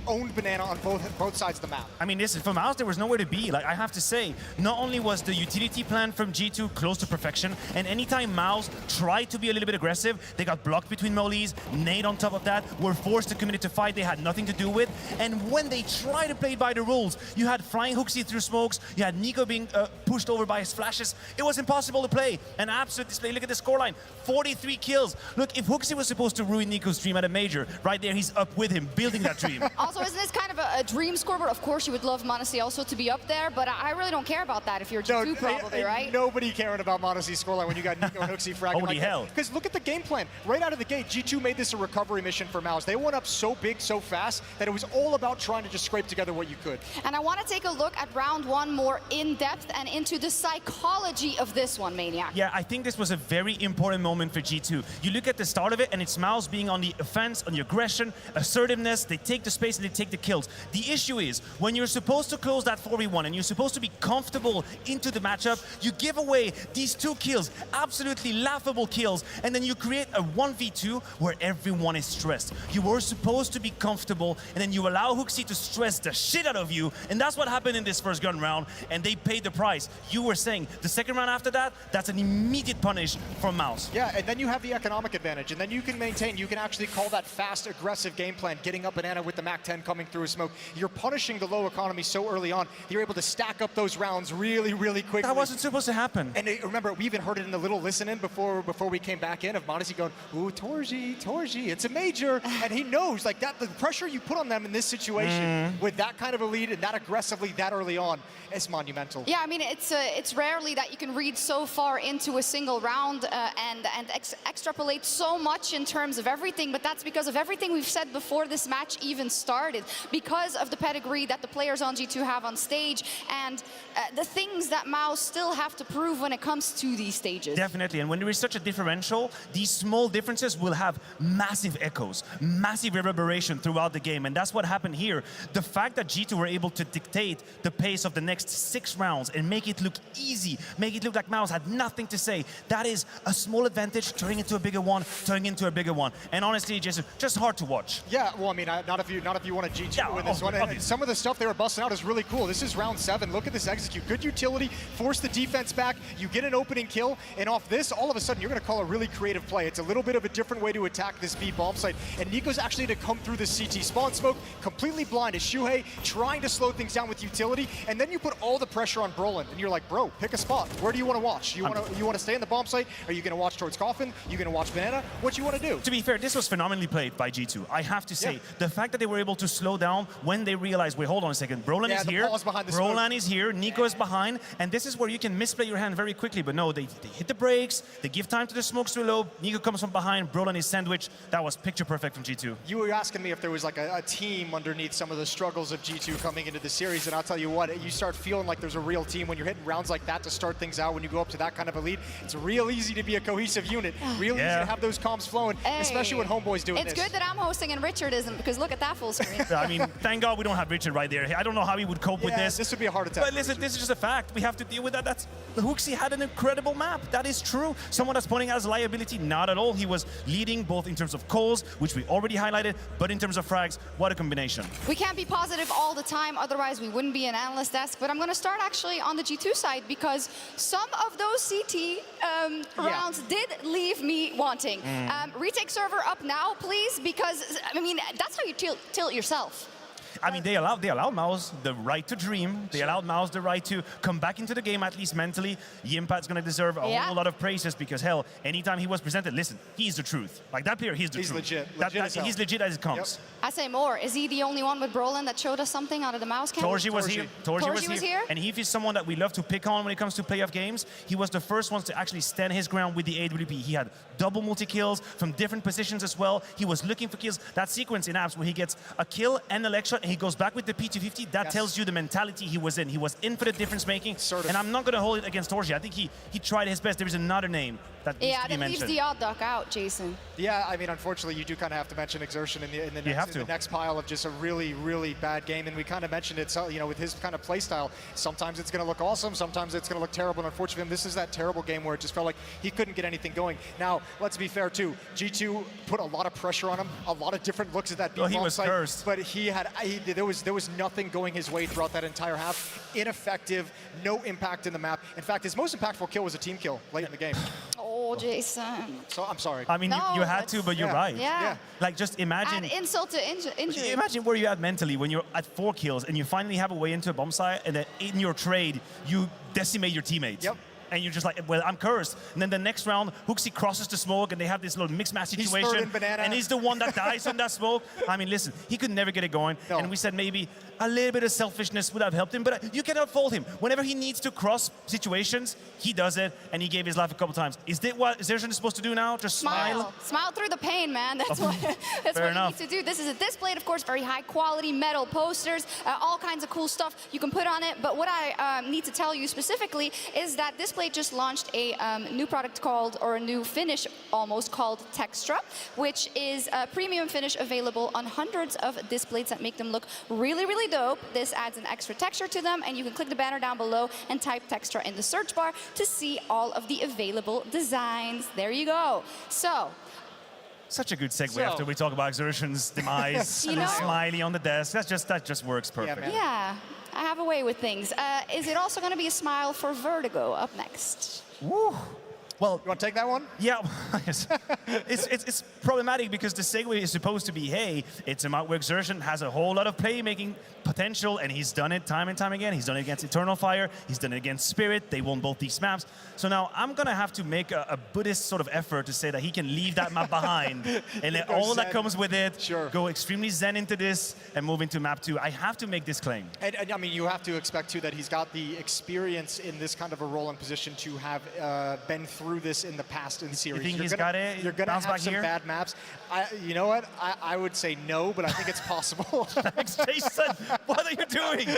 owned Banana on both sides of the map. I mean, listen, for MOUZ, there was nowhere to be. Like, I have to say, not only was the utility plan from G2 close to perfection, and anytime MOUZ tried to be a little bit aggressive, they got blocked between mollies, nade on top of that, were forced to commit to fight they had nothing to do with. And when they tried to play by the rules, you had flying Kuroxy through smokes, you had Nico being pushed over by his flashes. It was impossible to play. An absolute display. Look at the scoreline, 43 kills. Look, if Kuroxy was supposed to ruin Nico's stream at a major, right there, he's up with him, building that dream. Also, isn't this kind of a dream scoreboard? Of course, you would love m0NESY also to be up there, but I really don't care about that if you're G2 probably, right? Nobody caring about m0NESY's scoreline when you got Nico and Kuroxy fragging. Holy hell. Because look at the game plan. Right out of the gate, G2 made this a recovery mission for MOUZ. They went up so big, so fast, that it was all about trying to just scrape together what you could. And I want to take a look at round 1 more in depth and into the psychology of this one, Maniac. Yeah, I think this was a very important moment for G2. You look at the start of it, and it's MOUZ being on the offense, on the aggression, assertiveness. They take the space and they take the kills. The issue is, when you're supposed to close that 4v1 and you're supposed to be comfortable into the matchup, you give away these 2 kills, absolutely laughable kills, and then you create a 1v2 where everyone is stressed. You were supposed to be comfortable, and then you allow Kuroxy to stress the shit out of you, and that's what happened in this first gun round, and they paid the price. You were saying, the second round after that, that's an immediate punish from MOUZ. Yeah, and then you have the economic advantage, and then you can maintain, you can actually call that fast, aggressive game plan, getting up Banana with the MAC-10 coming through a smoke. You're punishing the low economy so early on, you're able to stack up those rounds really, really quickly. That wasn't supposed to happen. And remember, we even heard it in the little listen-in before we came back in of m0NESY going, ooh, Torji, it's a major. And he knows, like, that the pressure you put on them in this situation with that kind of a lead and that aggressively that early on is monumental. Yeah, I mean, it's rarely that you can read so far into a single round and extrapolate so much in terms of everything, but that's because of everything we've said before this this match even started, because of the pedigree that the players on G2 have on stage, and the things that MOUZ still have to prove when it comes to these stages. Definitely, and when there is such a differential, these small differences will have massive echoes, massive reverberation throughout the game, and that's what happened here. The fact that G2 were able to dictate the pace of the next 6 rounds and make it look easy, make it look like MOUZ had nothing to say, that is a small advantage turning into a bigger one, turning into a bigger one. And honestly, just hard to watch. Yeah, well, I mean, not if you want a G2 win this one. And some of the stuff they were busting out is really cool. This is round 7. Look at this execute. Good utility, force the defense back. You get an opening kill, and off this, all of a sudden, you're going to call a really creative play. It's a little bit of a different way to attack this B bomb site. And Nico's actually to come through the CT spawn smoke, completely blind as Shuhei, trying to slow things down with utility. And then you put all the pressure on Brolin, and you're like, bro, pick a spot. Where do you want to watch? You want to stay in the bomb site? Are you going to watch towards Coffin? You going to watch Banana? What you want to do? To be fair, this was phenomenally played by G2. I have to say, the fact that they were able to slow down when they realized, wait, hold on a second, Brolin is here, Brolin is here, Nico is behind, and this is where you can misplay your hand very quickly. But no, they hit the brakes, they give time to the smokes to reload, Nico comes from behind, Brolin is sandwiched. That was picture perfect from G2. You were asking me if there was like a team underneath some of the struggles of G2 coming into the series, and I'll tell you what, you start feeling like there's a real team when you're hitting rounds like that to start things out. When you go up to that kind of a lead, it's real easy to be a cohesive unit, real easy to have those comms flowing, especially when Homeboy's doing it's this. It's good that I'm hosting and Richard isn't, because look at that full screen. I mean, thank God we don't have Richard right there. I don't know how he would cope with this. This would be a heart attack. But listen, this is just a fact. We have to deal with that. Kuroxy had an incredible map. That is true. Someone that's pointing out as liability, not at all. He was leading both in terms of calls, which we already highlighted, but in terms of frags, what a combination. We can't be positive all the time, otherwise we wouldn't be an analyst desk. But I'm going to start actually on the G2 side, because some of those CT rounds did leave me wanting. Retake server up now, please, because I mean that's how you tilt yourself. I mean, they allowed MOUZ the right to dream. They allowed MOUZ the right to come back into the game, at least mentally. Yimpat's going to deserve a whole lot of praises, because, hell, anytime he was presented, listen, he's the truth. Like, that player, he's the truth. Legit. He's legit as it comes. I say more. Is he the only one with Brolin that showed us something out of the MOUZ camp? Torji was here. Torji was here. And if he's someone that we love to pick on when it comes to playoff games, he was the first one to actually stand his ground with the AWP. He had double multi-kills from different positions as well. He was looking for kills. That sequence in apps where he gets a kill and a leg shot and he goes back with the P250, that tells you the mentality he was in. He was in for the difference making. And I'm not going to hold it against Torji. I think he tried his best. There is another name that needs to be mentioned. Leaves the odd duck out, Jason. Yeah, I mean, unfortunately, you do kind of have to mention Exertion in the next pile of just a really, really bad game. And we kind of mentioned it, so, you know, with his kind of play style, sometimes it's going to look awesome, sometimes it's going to look terrible. And unfortunately, this is that terrible game where it just felt like he couldn't get anything going. Now, let's be fair, too. G2 put a lot of pressure on him, a lot of different looks at that B-bomb he was site, cursed. But there was nothing going his way throughout that entire half. Ineffective, no impact in the map. In fact, his most impactful kill was a team kill late in the game. Oh, Jason. So I'm sorry. I mean, you had to, but you're right. Yeah. Like, just imagine. Add insult to injury. Imagine where you're at mentally when you're at 4 kills and you finally have a way into a bomb site, and then in your trade, you decimate your teammates. Yep. And you're just like, well, I'm cursed. And then the next round, Kuroxy crosses the smoke, and they have this little mixed match situation. And he's the one that dies on that smoke. I mean, listen, he could never get it going. No. And we said maybe a little bit of selfishness would have helped him, but you cannot fault him. Whenever he needs to cross situations, he does it, and he gave his life a couple times. Is that what Xerxen is supposed to do now? Just smile? Smile through the pain, man. That's what you need to do. This is a display, of course, very high quality metal posters, all kinds of cool stuff you can put on it. But what I need to tell you specifically is that Display just launched a new product called, or a new finish almost, called Textra, which is a premium finish available on hundreds of displays that make them look really, really dope. This adds an extra texture to them, and you can click the banner down below and type Textra in the search bar to see all of the available designs. There you go. So, such a good segue after we talk about Xerxen's demise and Smiley on the desk. That just works perfect. Yeah, I have a way with things. Is it also going to be a smile for Vertigo up next? Woo. Well, you want to take that one? Yeah, it's problematic because the segue is supposed to be, hey, it's a map where Xerxen has a whole lot of playmaking potential, and he's done it time and time again. He's done it against Eternal Fire. He's done it against Spirit. They won both these maps. So now I'm going to have to make a Buddhist sort of effort to say that he can leave that map behind and let all that comes with it, go extremely zen into this and move into map 2. I have to make this claim. And I mean, you have to expect, too, that he's got the experience in this kind of a role and position to have been through this in the past in series. You think he's got it? You're going to have some bad maps. You know what? I would say no, but I think it's possible. Thanks, Jason. What are you doing?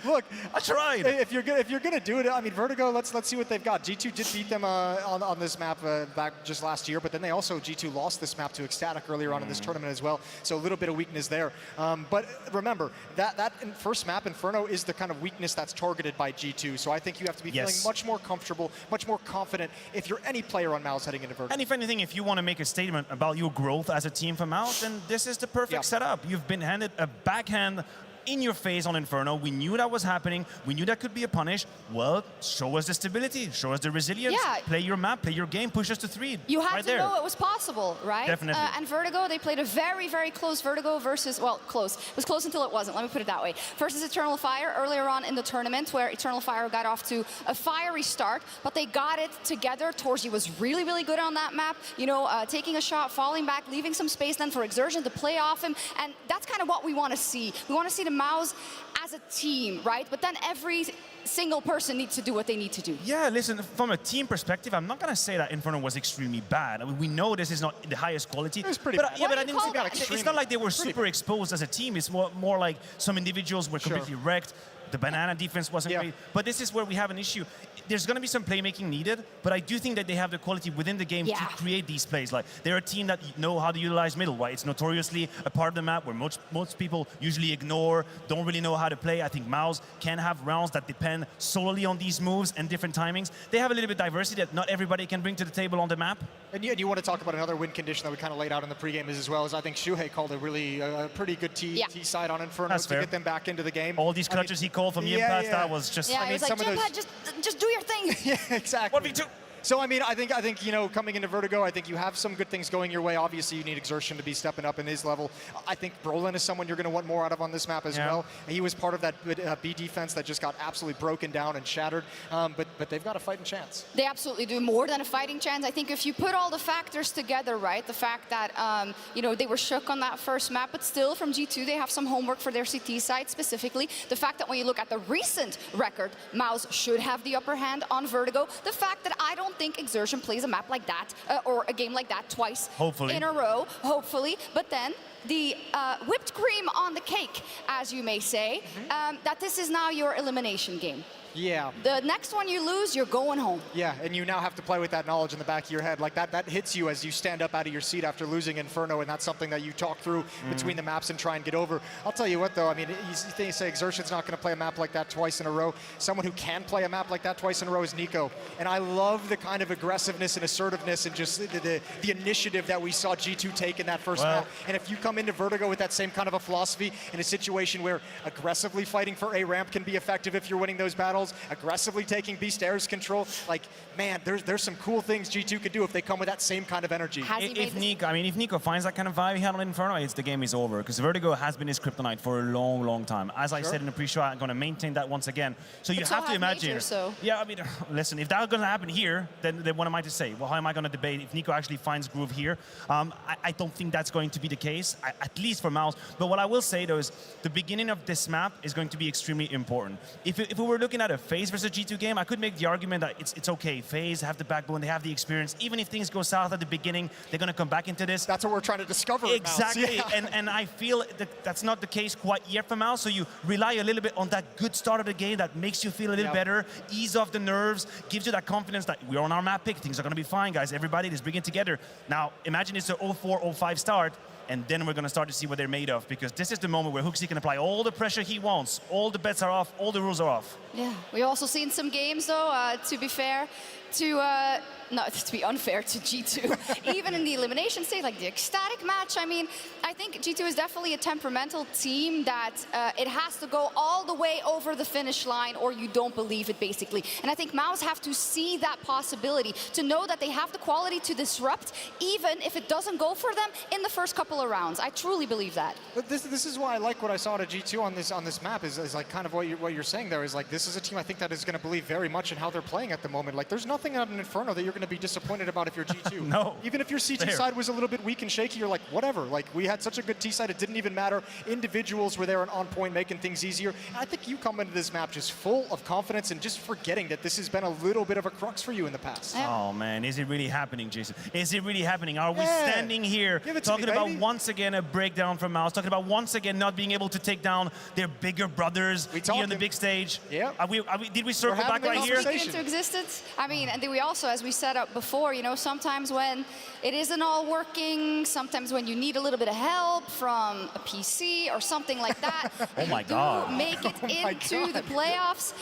Look, I tried. If you're gonna do it, I mean, Vertigo. Let's see what they've got. G2 did beat them on this map back just last year, but then they also G2 lost this map to Ecstatic earlier on in this tournament as well. So a little bit of weakness there. But remember that first map Inferno is the kind of weakness that's targeted by G2. So I think you have to be feeling much more comfortable, much more confident if you're any player on MOUZ heading into Vertigo. And if anything, if you want to make a statement about your growth as a team for MOUZ, then this is the perfect setup. You've been handed a backhand in your face on Inferno. We knew that was happening. We knew that could be a punish. Well, show us the stability. Show us the resilience. Play your map, play your game, push us to 3. You had to know it was possible, right? Definitely. And Vertigo, they played a very, very close Vertigo versus, well, close. It was close until it wasn't, let me put it that way. Versus Eternal Fire earlier on in the tournament, where Eternal Fire got off to a fiery start, but they got it together. Torsi was really, really good on that map. You know, taking a shot, falling back, leaving some space then for Exertion to play off him. And that's kind of what we want to see. We want to see the MOUZ as a team, right? But then every single person needs to do what they need to do. Yeah, listen, from a team perspective, I'm not going to say that Inferno was extremely bad. I mean, we know this is not the highest quality. It was pretty but, bad. Yeah, but I didn't think it's not like they were super exposed as a team. It's more like some individuals were completely wrecked. The banana defense wasn't great. But this is where we have an issue. There's going to be some playmaking needed, but I do think that they have the quality within the game to create these plays. Like, they're a team that know how to utilize middle, right? It's notoriously a part of the map where most people usually ignore, don't really know how to play. I think MOUZ can have rounds that depend solely on these moves and different timings. They have a little bit of diversity that not everybody can bring to the table on the map. And you want to talk about another win condition that we kind of laid out in the pregame as well, as I think Shuhei called a really pretty good T side on Inferno to get them back into the game. All these clutches he called from Yimpads, that was just... Yeah, I mean, it was like, Yimpad, just do your thing. Yeah, exactly. 1v2. So I mean, I think you know, coming into Vertigo, I think you have some good things going your way. Obviously, you need Exertion to be stepping up in his level. I think Brolin is someone you're going to want more out of on this map as well. He was part of that B defense that just got absolutely broken down and shattered. But they've got a fighting chance. They absolutely do, more than a fighting chance. I think if you put all the factors together, right, the fact that you know, they were shook on that first map, but still from G2 they have some homework for their CT side specifically. The fact that when you look at the recent record, MOUZ should have the upper hand on Vertigo. The fact that I don't think Exertion plays a map like that or a game like that twice in a row, hopefully. But then the whipped cream on the cake, as you may say, that this is now your elimination game. Yeah. The next one you lose, you're going home. Yeah, and you now have to play with that knowledge in the back of your head. Like that hits you as you stand up out of your seat after losing Inferno, and that's something that you talk through between the maps and try and get over. I'll tell you what, though, I mean, you say Exertion's not going to play a map like that twice in a row. Someone who can play a map like that twice in a row is Nico. And I love the kind of aggressiveness and assertiveness and just the initiative that we saw G2 take in that first map. And if you come into Vertigo with that same kind of a philosophy in a situation where aggressively fighting for A ramp can be effective if you're winning those battles, aggressively taking Beast Air's control, like, man, there's some cool things G2 could do if they come with that same kind of energy. If Nico finds that kind of vibe he had on Inferno, the game is over, because Vertigo has been his kryptonite for a long, long time. As I said in the pre-show, I'm going to maintain that once again. So you have to imagine. Major, yeah, I mean, listen, if that's going to happen here, then what am I to say? Well, how am I going to debate if Nico actually finds groove here? I don't think that's going to be the case, at least for MOUZ. But what I will say, though, is the beginning of this map is going to be extremely important. If we were looking at a FaZe versus G2 game, I could make the argument that it's okay. FaZe have the backbone, they have the experience. Even if things go south at the beginning, they're going to come back into this. That's what we're trying to discover. Exactly, and I feel that's not the case quite yet for MOUZ. So you rely a little bit on that good start of the game that makes you feel a little better, ease off the nerves, gives you that confidence that we're on our map pick. Things are going to be fine, guys. Everybody is bringing together. Now, imagine it's an 0-4-0-5 start. And then we're going to start to see what they're made of, because this is the moment where HooXi can apply all the pressure he wants. All the bets are off, all the rules are off. Yeah, we've also seen some games, though, to be fair, to not to be unfair to G2, even in the elimination stage, like the ecstatic match, I mean, I think G2 is definitely a temperamental team that it has to go all the way over the finish line or you don't believe it, basically. And I think MOUZ have to see that possibility, to know that they have the quality to disrupt, even if it doesn't go for them in the first couple of rounds. I truly believe that. But this is why I like what I saw at G2 on this map is like kind of what you're saying there is like this is a team I think that is going to believe very much in how they're playing at the moment. Like there's nothing out in Inferno that you're going to be disappointed about if you're G2. No. Even if your CT side was a little bit weak and shaky, you're like whatever. Like we had such a good T side, it didn't even matter. Individuals were there and on point, making things easier. And I think you come into this map just full of confidence and just forgetting that this has been a little bit of a crux for you in the past. Oh man, is it really happening, Jason? Is it really happening? Are we standing here talking about once again a breakdown from MOUZ, talking about once again not being able to take down their bigger brothers here on the big stage? Yeah. Did we circle back right here? Into existence. I mean, and then we also, as we set up before, you know, sometimes when it isn't all working, sometimes when you need a little bit of help from a PC or something like that, oh my God. Make it into the playoffs.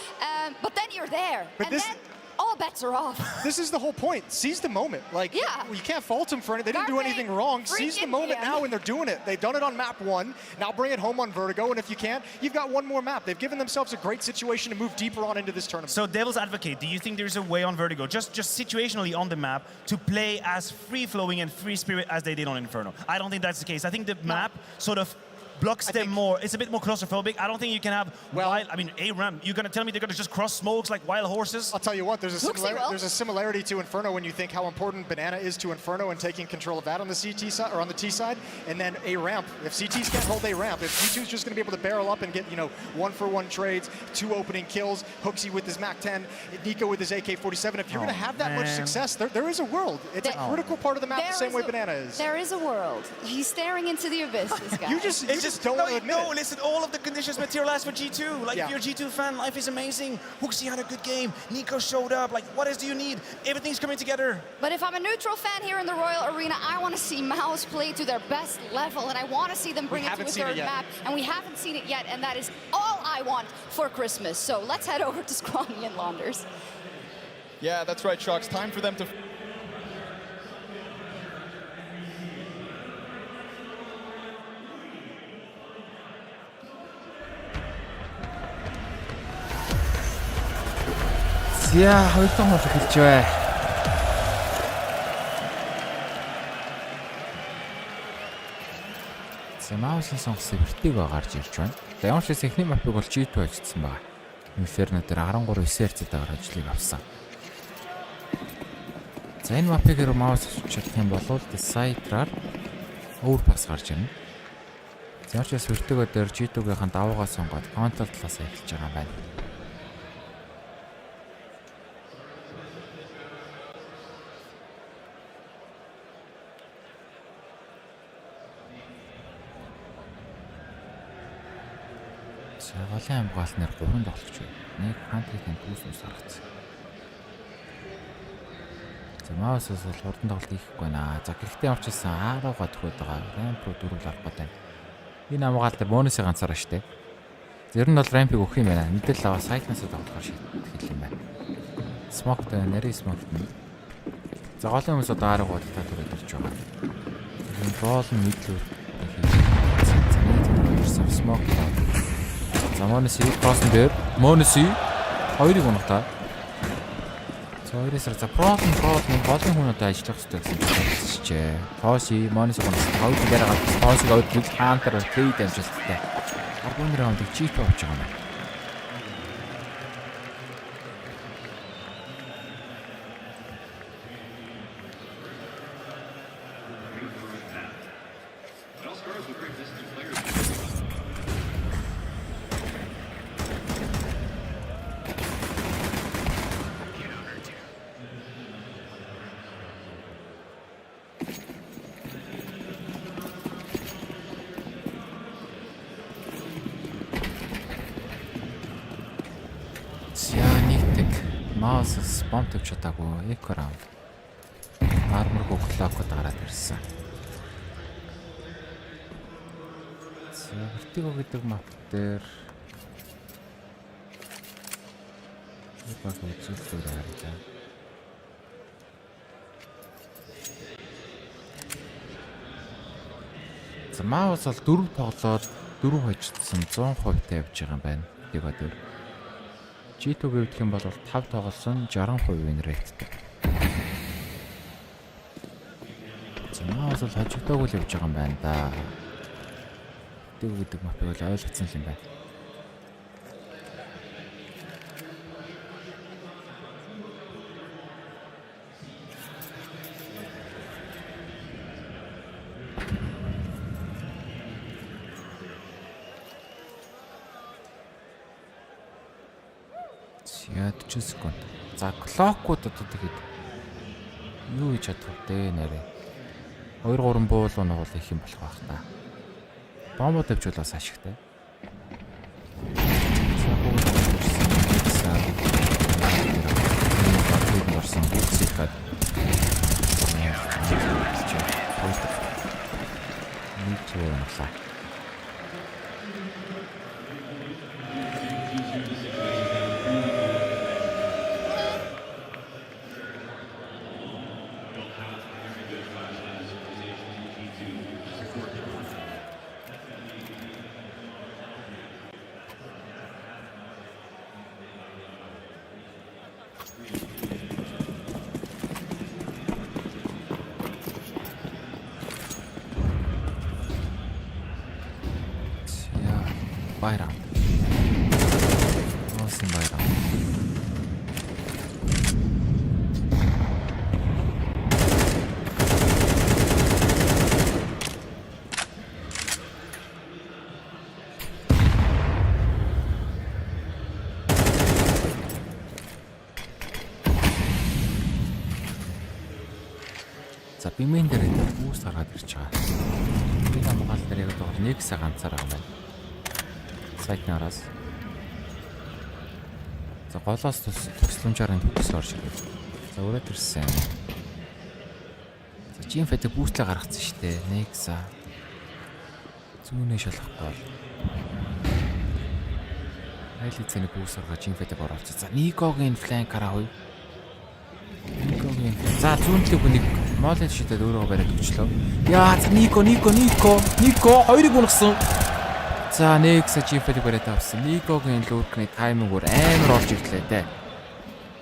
But then you're there, and then all bets are off. This is the whole point. Seize the moment. Like, you can't fault them for it. They didn't do anything wrong. Seize the moment now, and they're doing it. They've done it on map 1. Now bring it home on Vertigo, and if you can't, you've got one more map. They've given themselves a great situation to move deeper on into this tournament. So, devil's advocate, do you think there's a way on Vertigo, just situationally on the map, to play as free-flowing and free-spirit as they did on Inferno? I don't think that's the case. I think the map sort of blocks them more. It's a bit more claustrophobic. I don't think you can have wild, I mean, A-Ramp, you're going to tell me they're going to just cross smokes like wild horses? I'll tell you what, there's a similarity to Inferno when you think how important Banana is to Inferno and taking control of that on the CT side, or on the T side, and then A-Ramp. If CTs can't hold A-Ramp, if G2's just going to be able to barrel up and get, you know, 1-for-1 trades, 2 opening kills, Hooksy with his MAC-10, Nico with his AK-47, if you're going to have that much success, there is a world. It's a critical part of the map the same way Banana is. There is a world. He's staring into the abyss, this guy. You just don't want to admit it. Listen, all of the conditions materialized for G2. Like, if you're a G2 fan, life is amazing. Hooksy had a good game. Nico showed up. Like, what else do you need? Everything's coming together. But if I'm a neutral fan here in the Royal Arena, I want to see MOUZ play to their best level, and I want to see them bring it to a third map. And we haven't seen it yet, and that is all I want for Christmas. So let's head over to Scrawny and Launders. Yeah, that's right, Sharks. Time for them to... За, хоёрдугаар хол эхэлж бай. За, MOUZ-ын сонгосон Vertigo гарч ирж байна. За, ямар ч хэсэг эхний мапыг бол G2 ажилласан байна. Inferno дээр 13-9-ээр ажлыг авсан. За, энэ мапыг MOUZ чадах юм бол Decider-аар өөр пас гарч ирнэ. За, ямар ч хэсэг Vertigo дээр G2-гийн давуугаа сонгоод контент талаас эхэлж байгаа юм байна. Голын хамгаалт нэр 3 тоглогч байна. Нэг контентын түүснээс харагдсан. За, MOUZ-аас бол 3 тоглолт хийхгүй байна. За, гэхдээ орчилсан 10 гад төхөд байгаа. Рамп руу дөрвөл орох гэдэг. Энэ хамгаалт дээр бонусын ганцаараа штэ. Ер нь бол рампыг өгөх юм байна. Мэдээлэл аваа сайтнаас тоглохоор шийтгэл юм байна. Смоктой нарийн смоктой. За, голын хүмүүс одоо 10 гад татвар өгч байгаа. Энэ бол мэдлүүр. За, нэг смок. За, Monacy кросн дээр Monacy хоёрыг унагтаа. За, хоёроос за голын хүн одоо ажиллах хэрэгтэй гэсэн чинь. Тоси Monacy гонс хоёр дээр гараад Тосиг ойртол хаантар трейд амжилттай. 10 раунд G2 авч байгаа юм. MOUZ бомб тавьж чадаагүй эко раунд. Армор гоглоокод гараад ирсэн. За, Vertigo гэдэг мап дээр баг үзүүлэлтээр харагдаа. За MOUZ бол 4 тоглоод 4 хожигдсан 100% тавьж байгаа юм байна. Тэгвэл G2-г үүдэх юм бол 5 тоглосон 60% win rateтэй. За MOUZ бол хожигдоогүй л явж байгаа юм байна да. Тэг гэдэг мапыг бол ойлгоцсон юм байна. Яа 40 секунд. За клокууд одоо тэгэхэд юу хийж чадах вэ нэрээ. 2-3 буул унаг бол их юм болох байх та. Бомбо тавьжуулаас ашигтай. Орсон бүсэхэд нэг чуулаа. Bayram. Olsun bayram. За бимэн дээр бүүс гаргаад ирж байгаа. Би хамгаал дээр яг нэг сая ганцаар байгаа юм байна. Сайднараас. За голоос тусламжаар энэ бүс орж ирээ. За өрөөд ирсэн. За чин фэдэ бүүслэ гаргацсан шүү дээ. Нэгса. Зүүнээ шалгахгүй бол. Айлцэний бүүс оргоо чин фэдэг оруулсан. За Никогийн фланкараа хуй. Никогийн. За зүүнлэг хүнийг молын шидэд өөрөө бариад өчлөө. Яа за Нико хоёрыг унагсан. За нэгс чихэдэг бариад авсан. Никогийн лүркний таймингээр амар орж ирлээ дээ.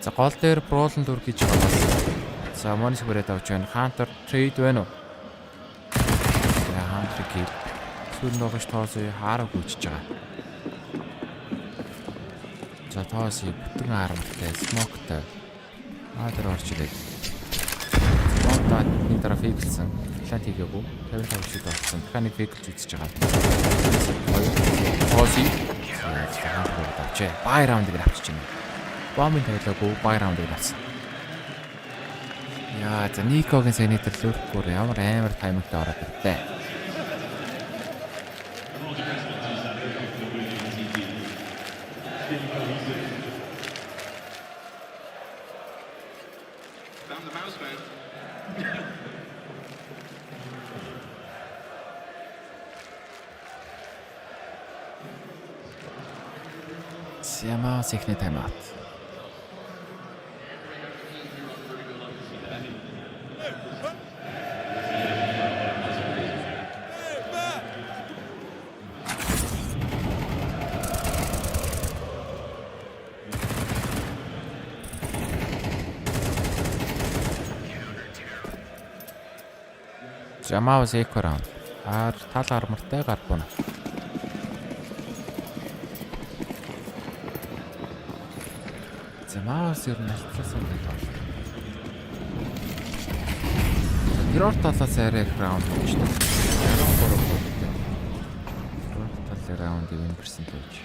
За гол дээр броолн дүр гэж байгаа. За монис бариад авч байна. Хантер трейд байна уу? За хантер кил. Сүүл ногош тоосоо хараг үүсэж байгаа. За тоосоо бүтэн харамтай смоктой. Аадэр орж ирээ. Смоктой нэг дараа фейклсэн. План хийгээгүй. 55 шид болсон. Дахиад фейклж үзэж байгаа. Тоосоо авчээ. Бай раундыг авчиж байна. Бомбын тавилаагүй бай раундыг авсан. Яа, за Никогийн сенитер лүрхгүүр ямар амар таймingтай ороод ирлээ. Siamo sikne timeout. Jamao seko round. Тал армортай гарбуна. MOUZ ер нь алтласан байдаг. Гэрор талаас арай раунд хийж байна. 63%. Гэрор талын раундын win percentage.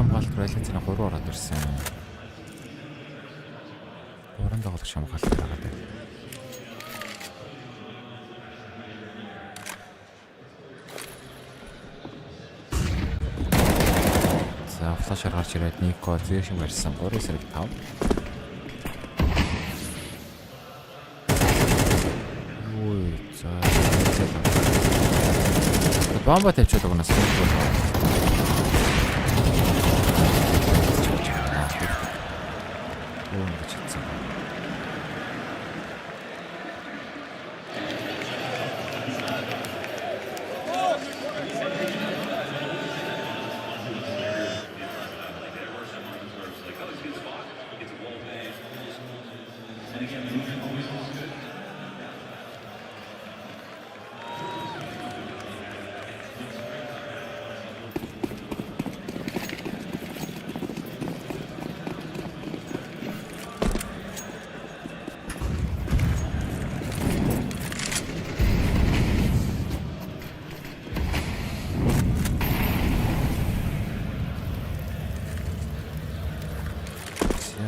хамгаалалт реализацийн 3 ороод ирсэн. 3 тоглогч хамгаалалт байгаа даа. За флашер гарч ирээд Нико зэшин барьсан 3-5. Ой, за. Бомба тавьчихад угнаас.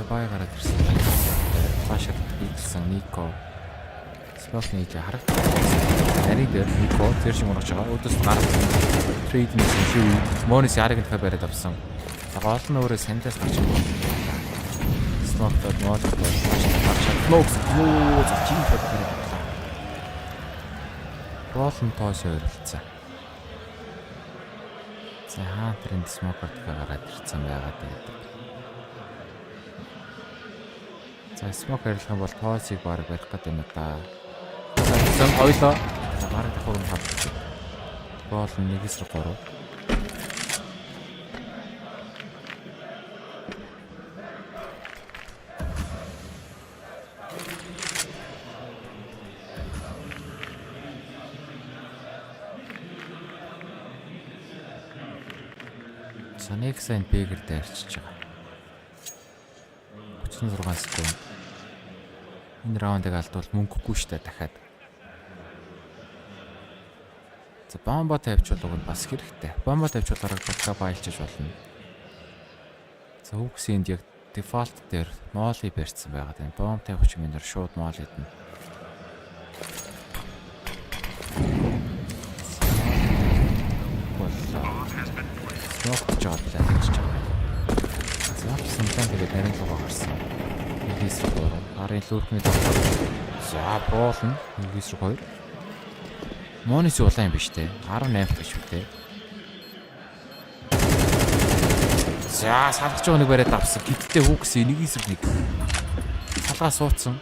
Гараад ирсэн. Флашер хийсэн Нико. Спортны хийж харах. Нарийн дээр Нико зэршин урагч байгаа. Өдөөс нар трейд хийсэн шүү. Монис яриг нь бариад авсан. За гол нь өөрөө сандаас гарч ирсэн. Смоктод моодод Флокс юу за чинь бодгоо. Ролн тоос өрөлцсөн. За хаатрын смокод гараад ирсэн байгаад байдаг. За смок арилгах юм бол тоосыг баг барих гэдэг юм да. За хоёлоо бараг давхар нь хавчих. Гол нь 1-3. Санексэн бэгэр дайрчиж байгаа. 36 секунд. Энэ раундыг алдвал мөнгөгүй штэ дахиад. За бомба тавьчихвал уг нь бас хэрэгтэй. Бомба тавьчихвал арга байлчиж болно. За үгсэнд яг дефолт дээр моли барьсан байгаа юм. Бомб тавьчих юм дээр шууд моли идэнэ. Смокт жоод лайж байгаа. За самтан тэгээд нарийн лугаа гарсан. Хийсрэг арын лүрхний давтар. За боолно 1-2. Монис улаан юм биш те. 18 гэж үү те. За салгаж байгаа нэг бариад авсан. Гиттэй хүүкс 1-1. Салгаа суудсан.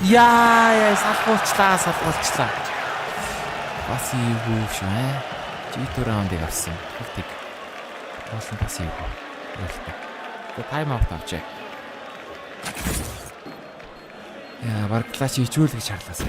Яа салгуулчлаа. Бас юу шээ. G2 раундыг авсан. Хөлтийг. Болсон бас юу. Эрхтэй. Тайм аут авчээ. Яа, баг клач хичүүл гэж харлаасаа.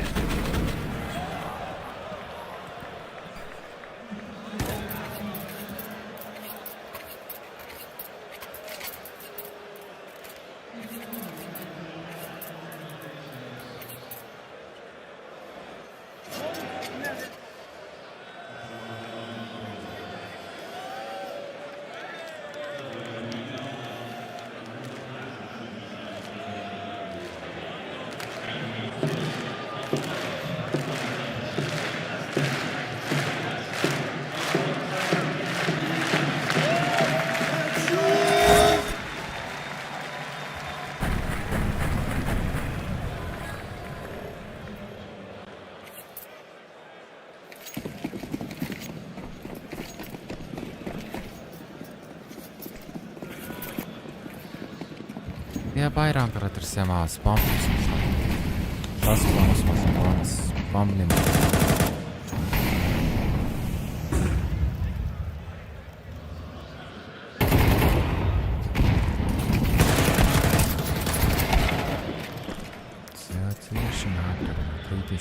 Я байрам гараад ирсэн маас бомб хийсэн. Бомб нэм.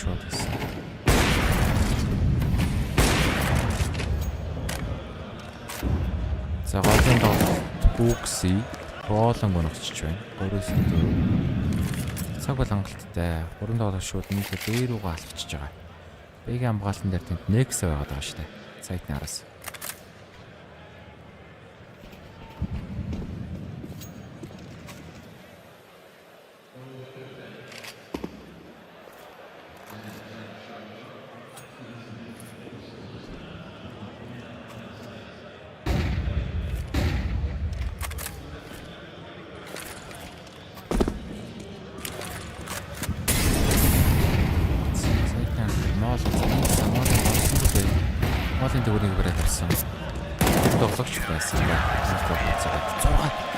шууд хийсэн. За голын тоглолт Kuroxy боолон гоногчч байна. 3-4. Цаг бол хангалттай. 3 тоглолт шууд нийлээ дээр рүүгээ алхчихж байгаа. Бэгийн хамгаалтан дээр тэнд MESA байгаад байгаа шүү дээ. Сайтны араас. тоглогч байсан юм байна. 6.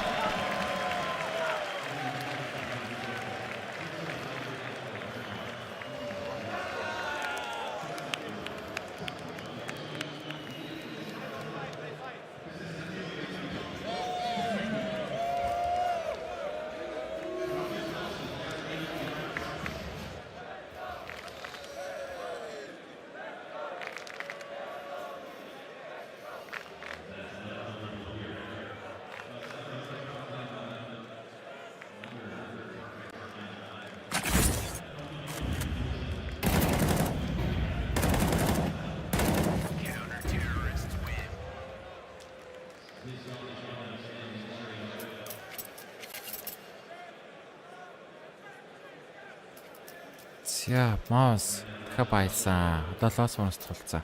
За, MOUZ дахиад баялсан. Одоо лос онос тулцаа.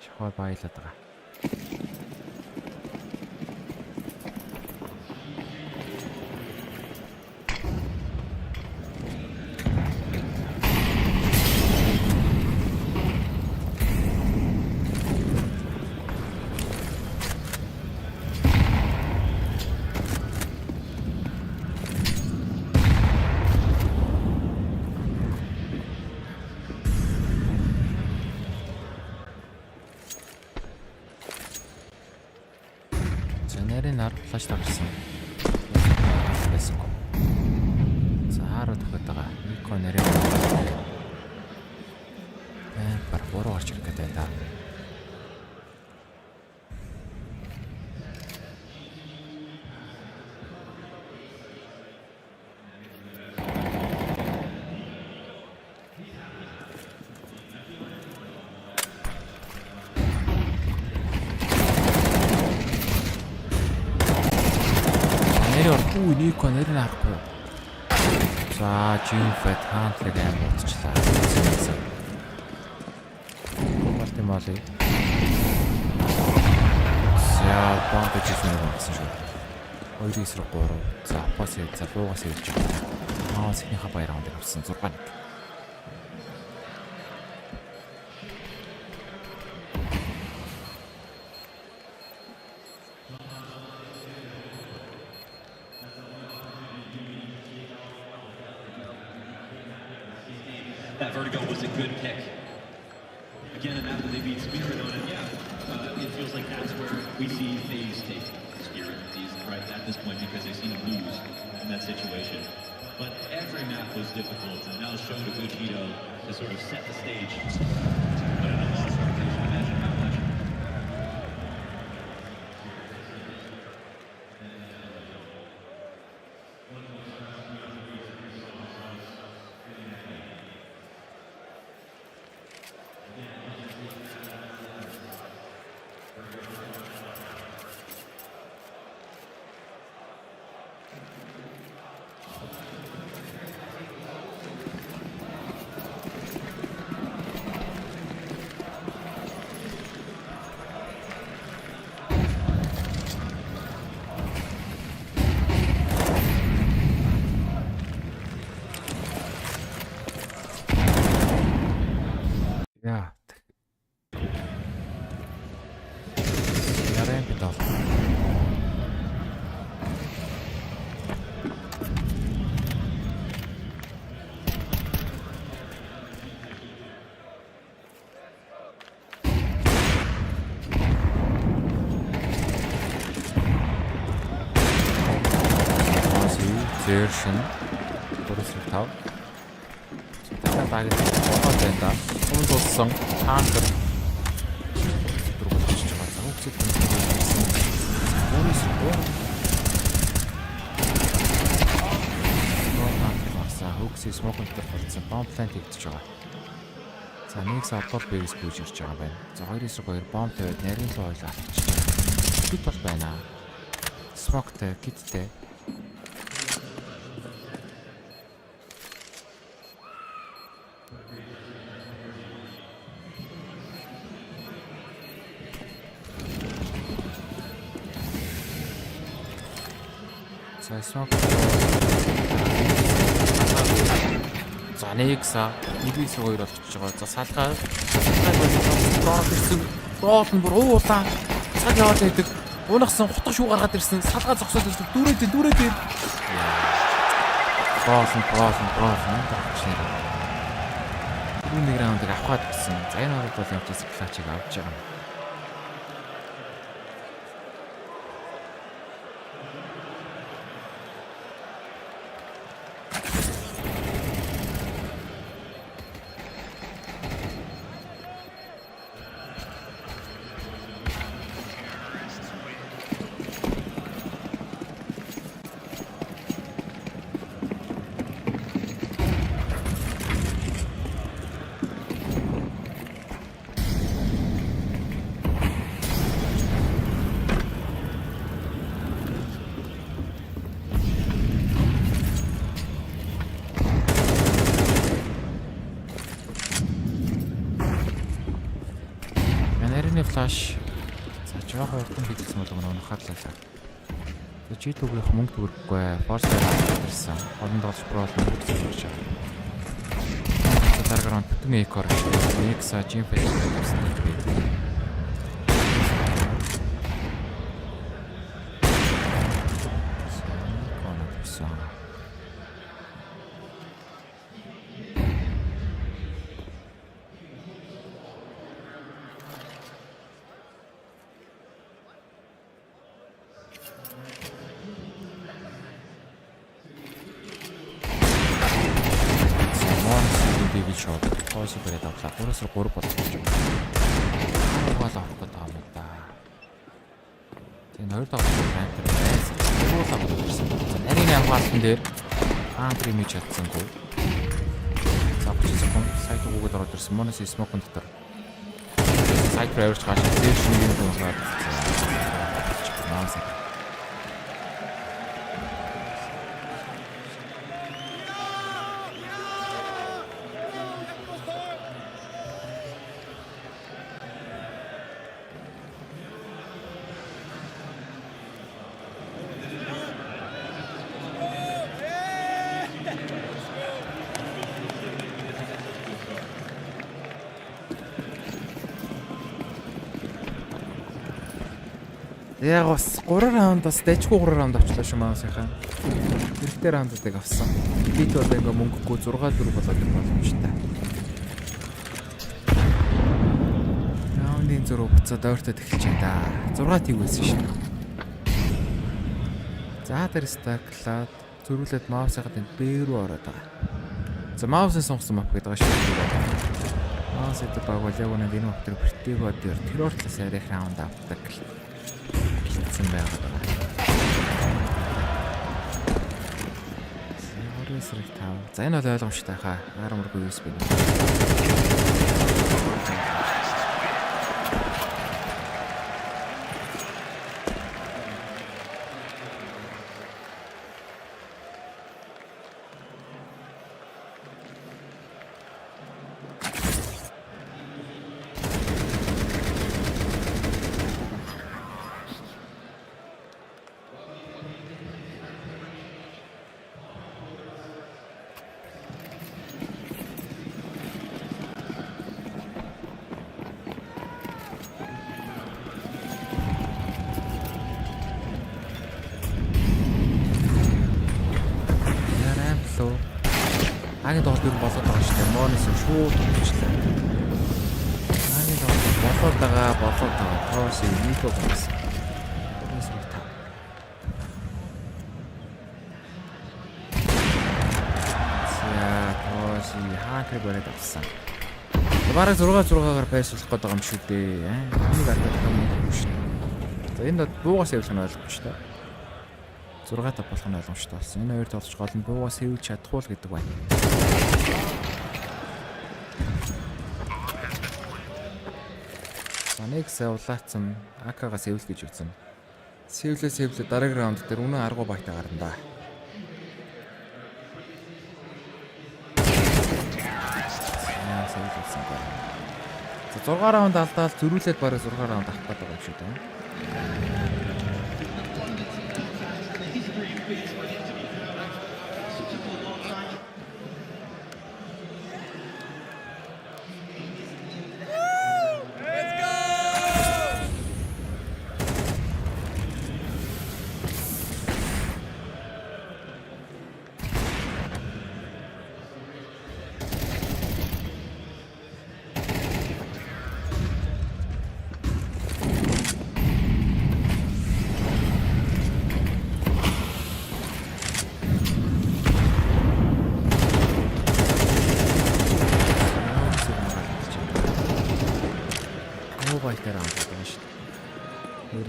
Шахаа баялаад байгаа. Флаш тавьсан. За хараад өгöd байгаа. Нико нэрээ. Бар бороо орч ирэх гэдэг та. Нико нэр нь харахгүй. За, Jimfet хаантлаг аим утчлаа. Малтимали. За, бомб хийсэн юм байна шүү. 2-3. За, пас хийж, за, луугаас хийж байна. MOUZ-ийнхаа баяр раундыг авсан 6-1. That vertigo was a good pick. Again, and after they beat Spirit on it, yeah, it feels like that's where we see FaZe take Spirit right at this point because they've seen him lose in that situation. But every map was difficult, and now showed a good Vito to sort of set the stage. But in a loss, you can imagine how much. version Kuroxy тав. Дахиад багт болоод байна да. Өмнө болсон хаантер дөрөвч байгаа. Загварчд Kuroxy Kuroxy смоконтер болсон. Bomb plant хийгдэж байгаа. За нэгс одол бэрс гүйж ирж байгаа байна. За 2-2 bomb тавиад нарийн руу ойлоо авчихсан. Кит бол байна. Смоктэй, киттэй. Смок. За нэгса 1-2 болчихж байгаа. За салгаа. Гол нь бүр уулаа. салгаж яваад байдаг. Уунахсан хутга шүү гаргаад ирсэн. Салгаа зогсоод ирсэн. Дүүрээд. Гоолн. Нэг раундыг авахад гэсэн. За энэ ороод бол явж ирсэн клачийг авч байгаа юм. Flash. За жоохон урдан хийсэн бол өнөө анхаарлаа. За чи түгэх мөнгө төрөхгүй. Force ирсэн. Хооронд олж прол мөнгө зорж байгаа. За дараагаар нь бүтэн экор. MESA Gym-тэй гэсэн нэг байдаг. Супер давлаа. 3-3 болох юм. Гол авах гэдэг юм да. Тэгээ хоёр давхар центр байсан. Уулаа болсон. Нарийн хамгаалтан дээр антримич чадсангүй. Завчсан сайт өгөөд ороод ирсэн. Монос смокон дотор. Сайт руу явж байгаа шиг дэш нэг юм болоод. Наасаа. Яг бас 3 раунд бас дэжгүй 3 раунд авчлаа шүү маусынхаа. Эрхтэй раундуудыг авсан. Бид бол ингээ мөнгөгүй 6-4 болоод ирэх боломжтой. Раундын 6 буцаад ойртоод эхэлж байна да. 6 тийг байсан шиг. За тэр стаклаад зөрүүлээд маусынхад энэ Б рүү ороод байгаа. За маусын сонгосон мап гэдэг байгаа шүү. Маус эд баг бол яг үнэнд энэ мап төр вертигод тэр ортлоос арай раунд авдаг. За энэ бол ойлгомжтой хаа. Арморгүй USB. Агийн доол дээр болоод байгаа шүү дээ. Монос шууд өгчлээ. Агийн доол болоод байгаа. Тоос нийлөө болсон. Тоос хакер барайд авсан. Бараг 6-6-аар байсуулах гэдэг юм шүү дээ. Энийг алдаад юм шүү. За энэ буугаас явуулах нь ойлгомжтой. 6-5 болох нь ойлгомжтой болсон. Энэ хоёр тоглож гол нь буугаас хэвлж чадахгүй л гэдэг байна. Нэг савлаацсан АК-гаас сэвэл гэж үзсэн. Сэвлээ дараагийн раунд дээр үнэн аргу багтаа гарна да. За 6 раунд алдаал зөрүүлээд бараг 6 раунд авах гэдэг юм шүү дээ.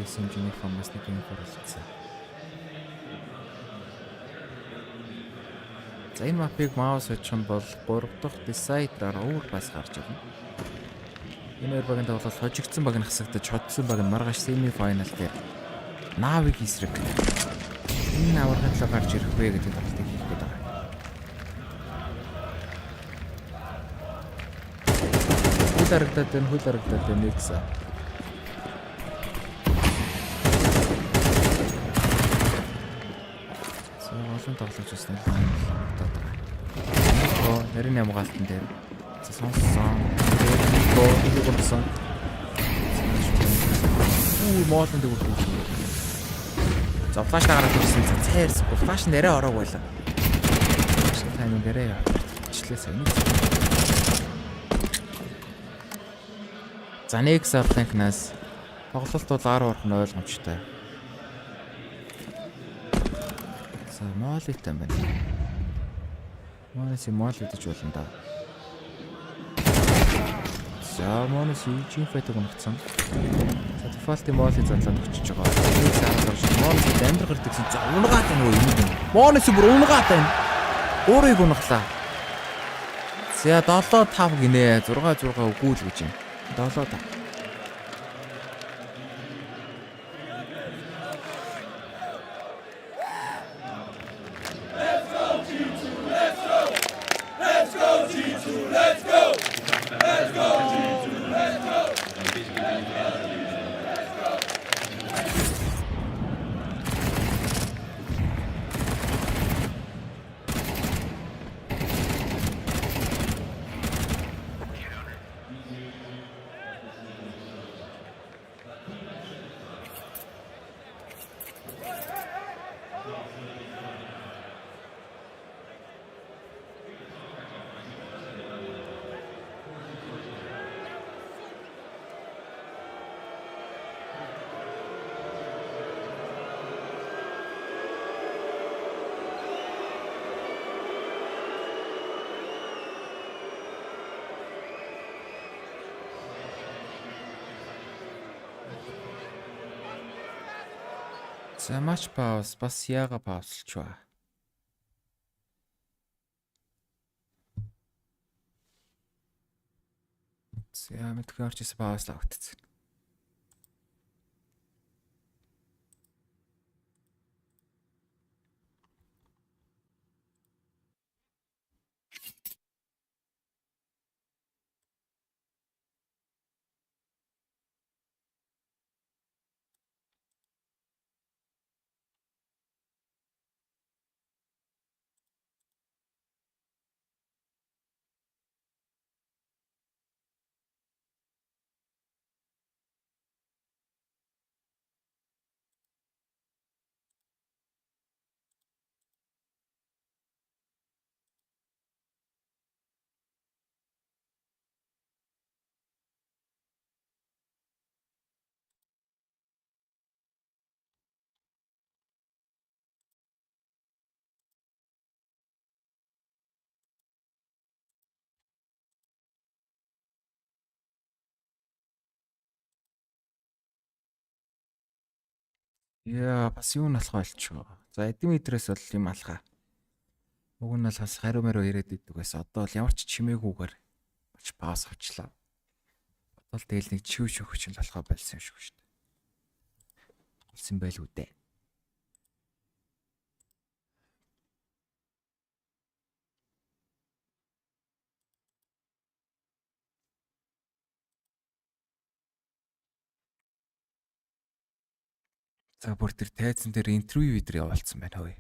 Ladies and gentlemen, from MESA-гийн хүрэлцээ. За энэ мапыг MOUZ очих юм бол 3 дахь decider өөр бас гарч ирнэ. Энэ хоёр багийн тоглолт хожигдсан баг нь хасагдаж хотсон баг нь маргааш semi final дээр Навиг эсрэг. Энэ аваргын төлөө гарч ирэх вэ гэдэг тоглолтыг хийх гээд байгаа. Хөл харагдаад байна MESA. Олон тоглож байсан юм харагдаад байгаа. Нарийн хамгаалтан дээр сонссон. Нэг болсон. Моолонд өгөх. За флаш тагараад ирсэн. Цайрс. Флаш нэрээ ороог байлаа. Тайминг нэрээ ичлээ сайн. За нэг савтанкнаас тоглолт бол 10 орхон ойлгомжтой. За моолитай байна. Моноси моолидж болно да. За моноси чинфэтэйг унагцсан. За дефолтын моолид занлаад өгчөж байгаа. Нэг сард орж моноси амир гэрдэгсэн. За унгаад байна уу юм бэ? Моноси бүр унгаад байна. Өөрийг унаглаа. За 7-5 гинэ 6-6 өгүүл гэж юм. 7-5. За матч пауз бас яага паузлж ба. За мэдгүй орчис паузлаа утцсан. Яа, бас юу налах болчихоо. За эдийн метрээс бол юм алхаа. Уг нь бол бас хариу мөрөө ирээд идэг байсан. Одоо л ямар ч чимээгүйгээр болж пауз авчлаа. Бодвол тэгэл нэг чивч өгч юм болохоо болсон юм шиг шүү дээ. Болсон байлгүй дээ. За бүр тэр тайзан дээр интервью видео явуулсан байна хөөе.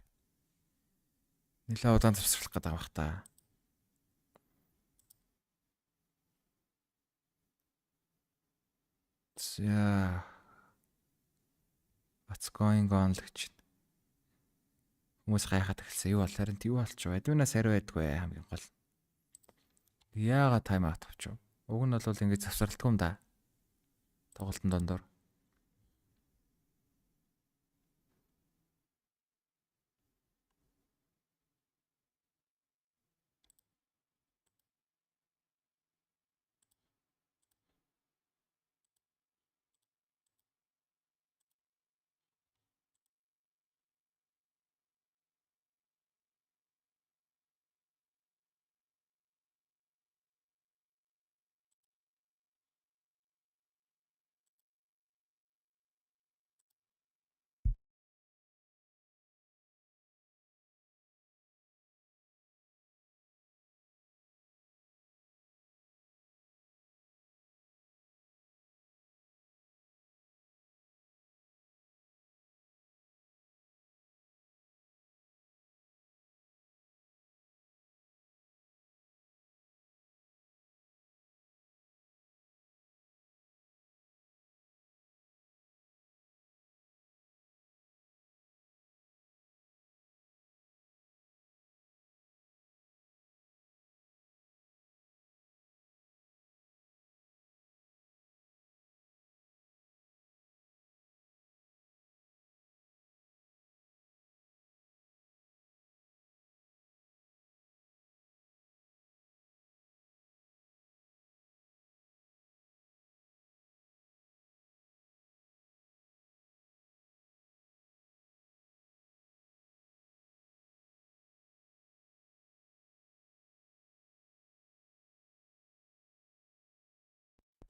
Нилээ удаан завсарлах гэдэг авах та. За what's going on л гэж. Хүмүүс гайхаад эхэлсэн. Юу бол харин юу болчих вэ? Эдвэнээс хариу байдгүй хамгийн гол. Яагаад тайм аут авчих вэ? Уг нь бол ингэж завсралтгүй юм да. Тоглолтын дондор.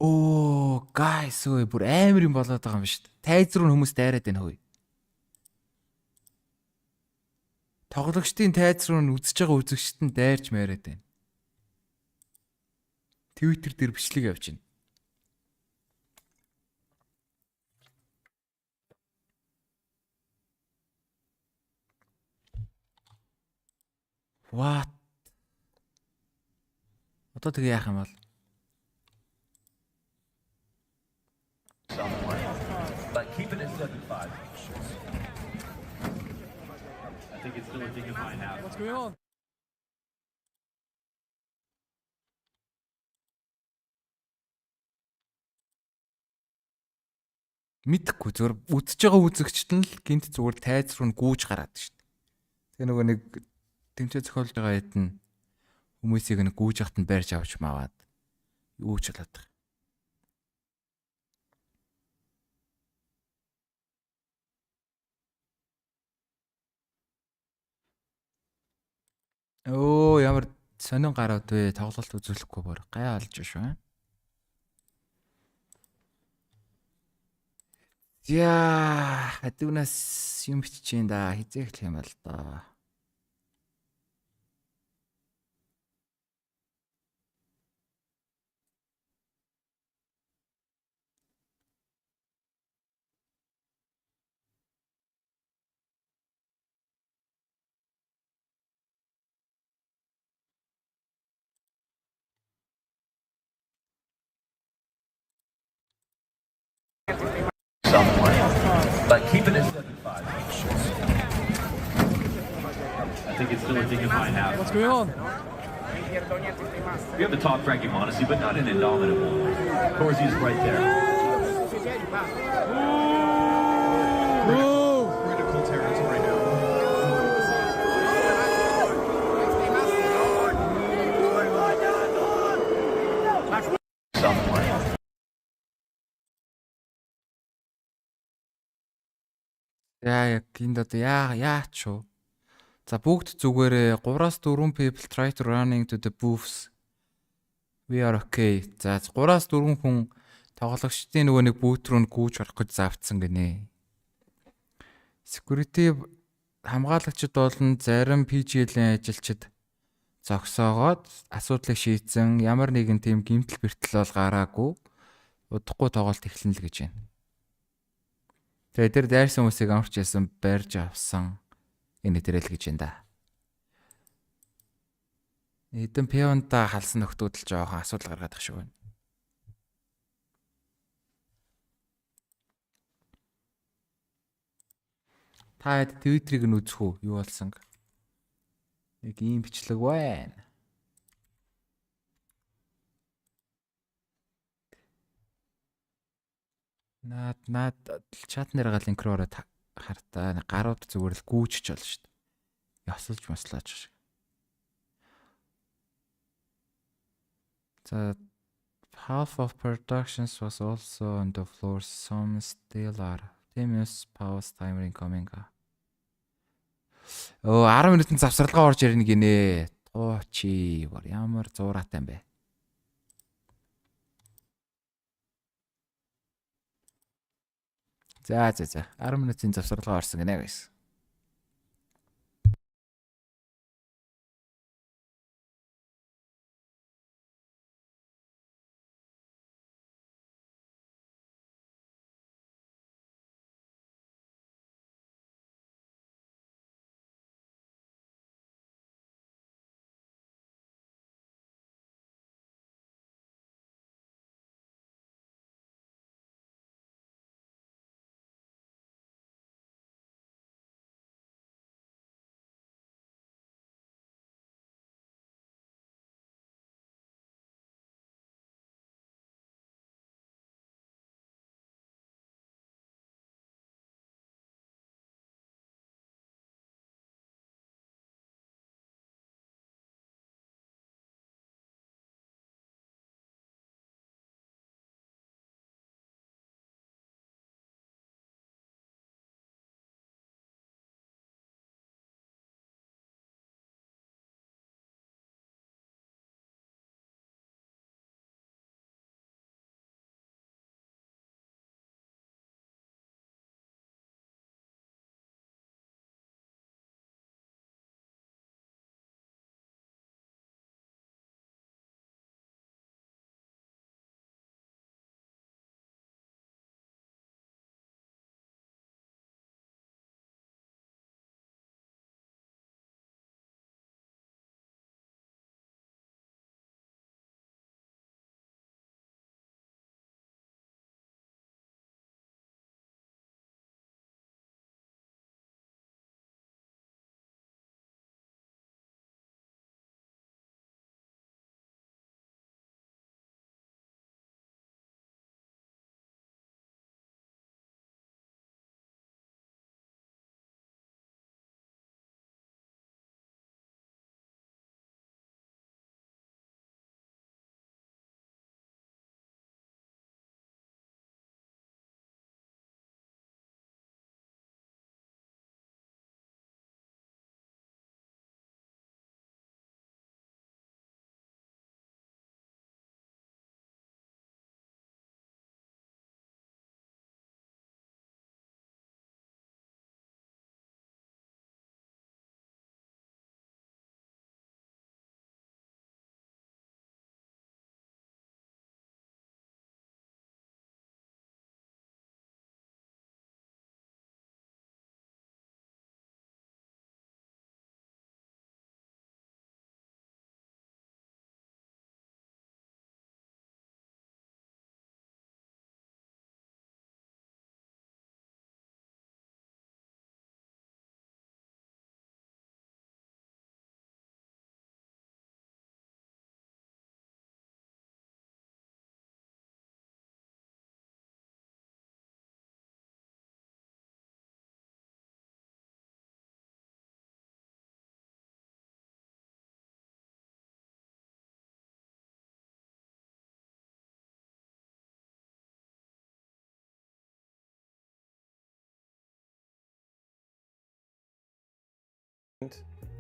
Оо, guys, ой бүр амар юм болоод байгаа юм шүү дээ. Тайз руу хүмүүс дайраад байна хөөе. Тоглогчдын тайз руу үзэж байгаа үзэгчд нь дайрч маяраад байна. Twitter дээр бичлэг явж байна. What? Одоо тэгээ яах юм бол? But keep it at 75. I think it's still a dignified now. What's going on? Мэдхгүй зүгээр үзэж байгаа үзэгчт нь л гинт зүгээр тайз руу гүүж гараад шүү дээ. Тэгээ нөгөө нэг тэмцээ зохиолж байгаа хэд нь хүмүүсийг нэг гүүж хахт нь барьж авч маваад юу ч болоод байгаа. Оо ямар сонин гараад вэ? Тоглолт үзүүлэхгүй бүр гай олж шүү. Яа, хадуунаас юм бичиж юм да. Хизээх юм бол доо. But keep it at 75. I think it's still a dignified now. What's going on? We have the top ranking Monacy, but not an indomitable. Kuroxy is right there. Critical territory now. Яа, энд одоо яач вэ? За бүгд зүгээрээ 3-4 people try to running to the booths. We are okay. За 3-4 хүн тоглогчдын нөгөө нэг бүүт рүү гүйж орох гэж завдсан гинэ. Security хамгаалагчид болон зарим PGL-ийн ажилчид зогсоогоод асуудлыг шийдсэн. Ямар нэгэн тийм гэмтэл бэртэл бол гараагүй. Удахгүй тоглолт эхэлнэ л гэж байна. Тэгээ дээр дайрсан хүмүүсийг амарч яасан барьж авсан энэ дээрэл гэж байна да. Эдэн пионда халсан нөхдүүд л жоохон асуудал гаргаад их шүү байна. Та хэд Twitter-ыг нь үзэх үү? Юу болсон? Нэг ийм бичлэг байна. Наад чат нэр гал линк руу ороод хартаа гарууд зүгээр л гүүчж болно шүү дээ. Ясалж маслаач шиг. За half of productions was also on the floor, some still are. Famous pause timer incoming. Оо 10 минутын завсралгаа орж ирнэ гинэ. Оо чи ямар зуураатай юм бэ? За 10 минутын завсралгаа орсон гинэ guys.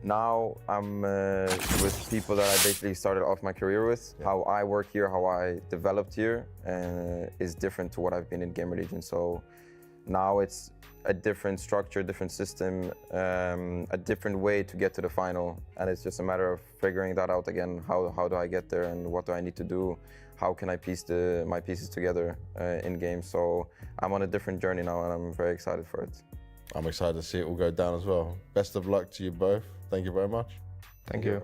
Now I'm with people that I basically started off my career with. How I work here, how I developed here is different to what I've been in Gamer Legion. So now it's a different structure, different system, a different way to get to the final. And it's just a matter of figuring that out again. How do I get there and what do I need to do? How can I piece my pieces together in game? So I'm on a different journey now and I'm very excited for it. I'm excited to see it all go down as well. Best of luck to you both. Thank you very much. Thank you.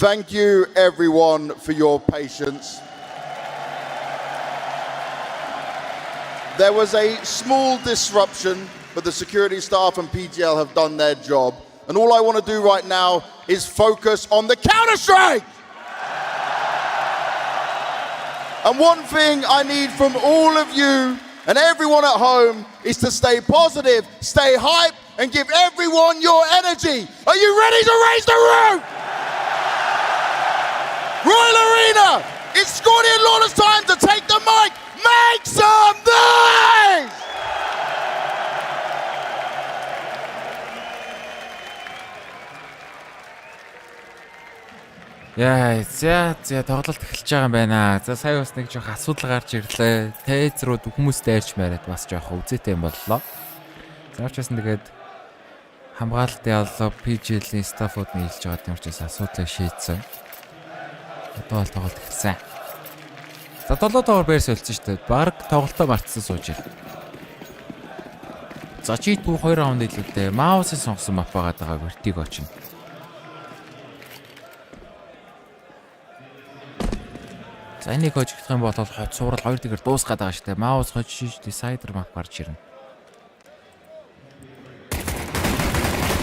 Thank you, everyone, for your patience. There was a small disruption, but the security staff and PGL have done their job. And all I want to do right now is focus on the Counter-Strike! And one thing I need from all of you and everyone at home is to stay positive, stay hype, and give everyone your energy. Are you ready to raise the roof? Royal Arena, it's Scotty and Lawler's time to take the mic. Make some noise! Яа, за тоглолт эхэлж байгаа юм байна. За сая бас нэг жоох асуудал гарч ирлээ. Тейз руу хүмүүс дайрч мараад бас жоох үзээтэй юм боллоо. За учраас тэгээд хамгаалтын алба PGL-ийн стаффууд нийлж байгаа юм учраас асуудлыг шийдсэн. Одоо бол тоглолт эхэлсэн. За 7 тоглолт байрс болсон шүү дээ. Бараг тоглолтоо мартсан сууж ир. За чи 2 раунд илүүтэй MOUZ-ыг сонгосон мап байгаа вертиг очно. За энийг хожигдох юм бол хот суурал 2 дэгээр дуусгаад байгаа шүү дээ. MOUZ хожиж decider map гарч ирнэ.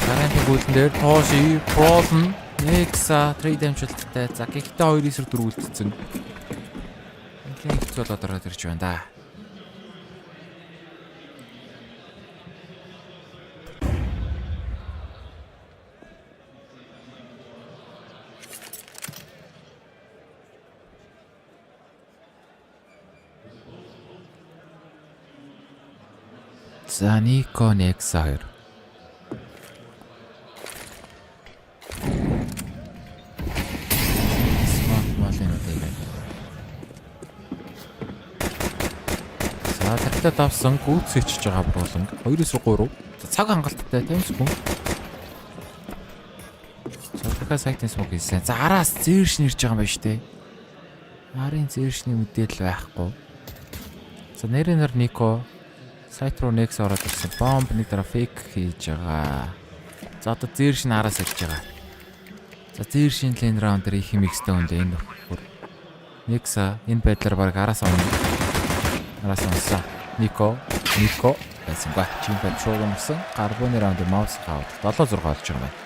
Гарантийн гүйлэн дээр Toshi, Proln, MESA, trade дамжуулалттай. За гэхдээ 2-4 үлдсэн. Ингийн хэцүү болоод ороод ирж байна да. За Nico next 2. За тэртээ давсан гүйц ичж байгаа Proln 2-3. Цаг хангалттай тэмцгүй. Сордока сайтын смог хийсэн. За араас зээрш нэрж байгаа юм байна штэ. Арын зээршний мэдээлэл байхгүй. За нэрээр Nico сайт руу next ороод ирсэн. Бомб нэг дараа фейк хийж байгаа. За одоо зээрш нь араас ажиллаж байгаа. За зээршийн лейн раунд дээр их микстэй хүндээ энэ нөхөр. Nexa энэ байдлаар баг араас онсон. Nico байсан ба чимпэд шууд онсон. Карбоны раунд MOUZ хавд 7-6 болж байгаа байна.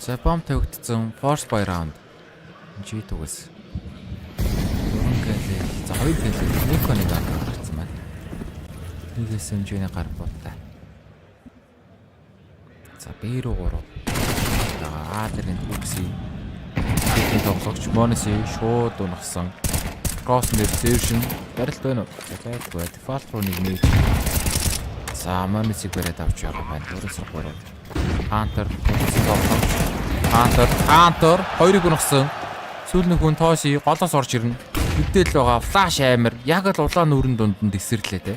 За бомб тавигдсан force by round. G түгээс. 4 гэлээ. За 2 гэлээ. Nico-ыг гаргацсан байна. Нэгээс хэмжээний гар буутай. За B руу 3. За А дэрэн Kuroxy. Техник тоглогч Monosi шууд унагсан. Cross version барилт байна уу? За байхгүй. Default руу нэг нээж. За Monosi бариад авч байгаа байна. 4-3. Hunter 2-ыг унагсан. Сүүлний хүн Toshi голоос орж ирнэ. Мэдээлэл байгаа. Flash амир. Яг л улаан нүрэн дунданд эсэрлээ те.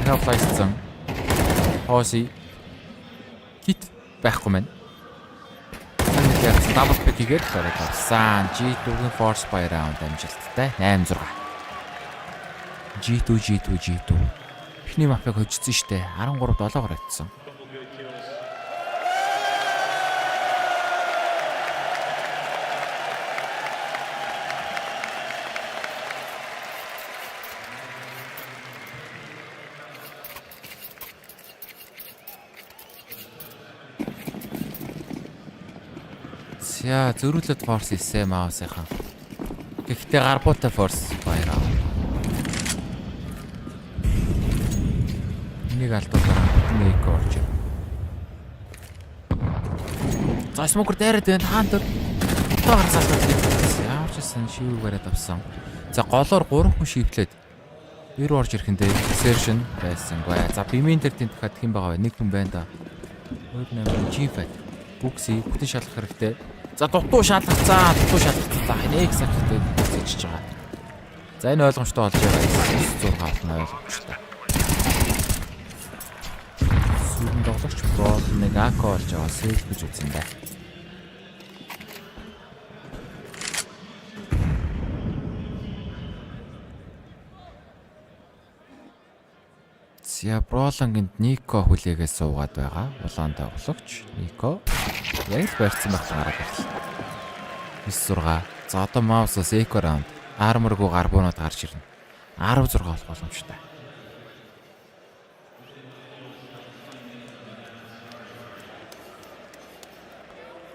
Флайстсан. Toshi кит байхгүй мэн. Яг double pick хийгээд бараг авсан. G2-гийн force by round амжилттай 8-6. G2. Эхний мапыг хожсон штэ. 13-7-оор атсан. Яа, зөрүүлээд force хийсэн MOUZ-ийнхан. Гэхдээ гарбуутай force баяраа. Энийг алдуулаад нэг орж. За смокер дайраад байна. Hunter. Таарсаад байна. Ямар ч сан шивэг бариад авсан. За голоор 3 хүн шивлээд. Юу орж ирэх юм бэ? Session байсан бай. За бимэн дээр тэнтгэхэд хэн байгаа вэ? Нэг хүн байна да. 28 G-Fat. Kuroxy бүтэн шалгах хэрэгтэй. За дутуу шалгацсан. Энийг сахитай хийж байгаа. За энэ ойлгомжтой болж байгаа. 6 хаалтна ойлгомжтой. Сүүлийн тоглогч бол нэг АК болж байгаа. Сейф гэж үзсэн бай. За Proln-д Nico хүлээгээ суугаад байгаа. Улаан тоглогч Nico яг л барьсан байх гараад ирлээ. 9-6. За одоо MOUZ-аас eco round. Armor-гоо гарбуунууд гарч ирнэ. 16 болох боломжтой.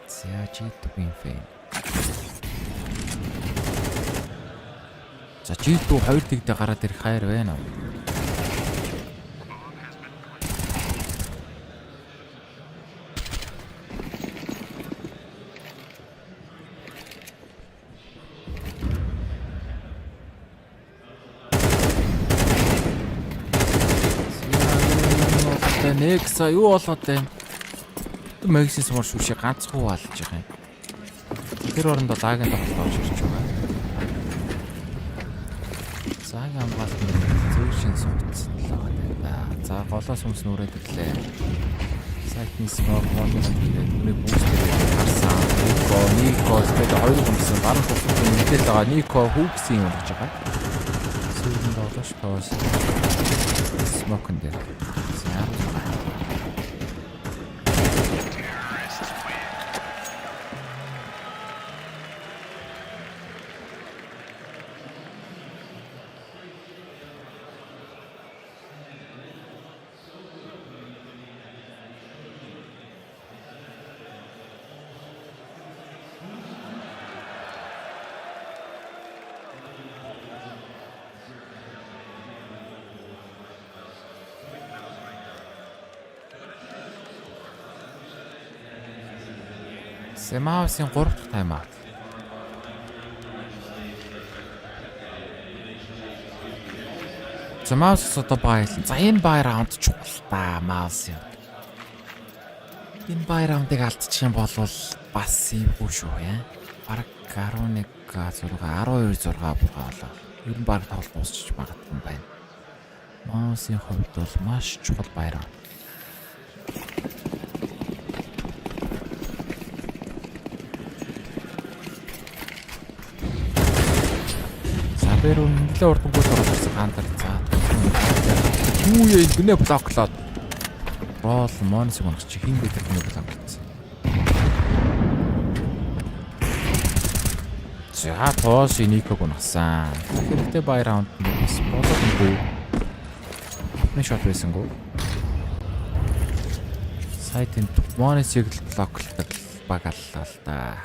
За G2-ийн фэн. За G2 2 тэгдэ гараад ирэх хайр байна уу? Nexa юу болоод байна? Мэгсийн сумар шүүшээ ганцхан алж байгаа юм. Тэр оронд лагийн тоглолт орж ирж байгаа. Цагаан хамгаалалт зөөршин суудсан л байна. За голоос хүмүүс нүрээд ирлээ. Сайтны смог модлог тэгээд нүрээ бүүстээр харсан. Нико тэгээд хоёр хүнсэн баруун хөвгтөнд мэдээлэл байгаа. Нико хүүксийн юм болж байгаа. Сүүлийн тоглож тоос. Смокон дээр. MOUZ-ийн 3 дахь тайм-аут. За MOUZ одоо баялан. За энэ бай раунд чухал та MOUZ-ийн. Энэ бай раундыг алдчих юм бол бас иймгүй шүү яа. Бараг 11 6 12 6 бургаа болоо. Ер нь баг тоглолт дуусчих магадгүй юм байна. MOUZ-ийн хувьд бол маш чухал бай раунд. Тэр үнэлээ урд гол ороод ирсэн хантар цаа. Юу яа гинэ блоклоод. Рол монс гонх чи хин бэ тэр гинэ блоклсон. За тоос Нико гонхсан. Хэрэгтэй бай раунд нэс болоогүй. Апны шот байсангүй. Сайтын монсыг блоклоод багаллаа л да.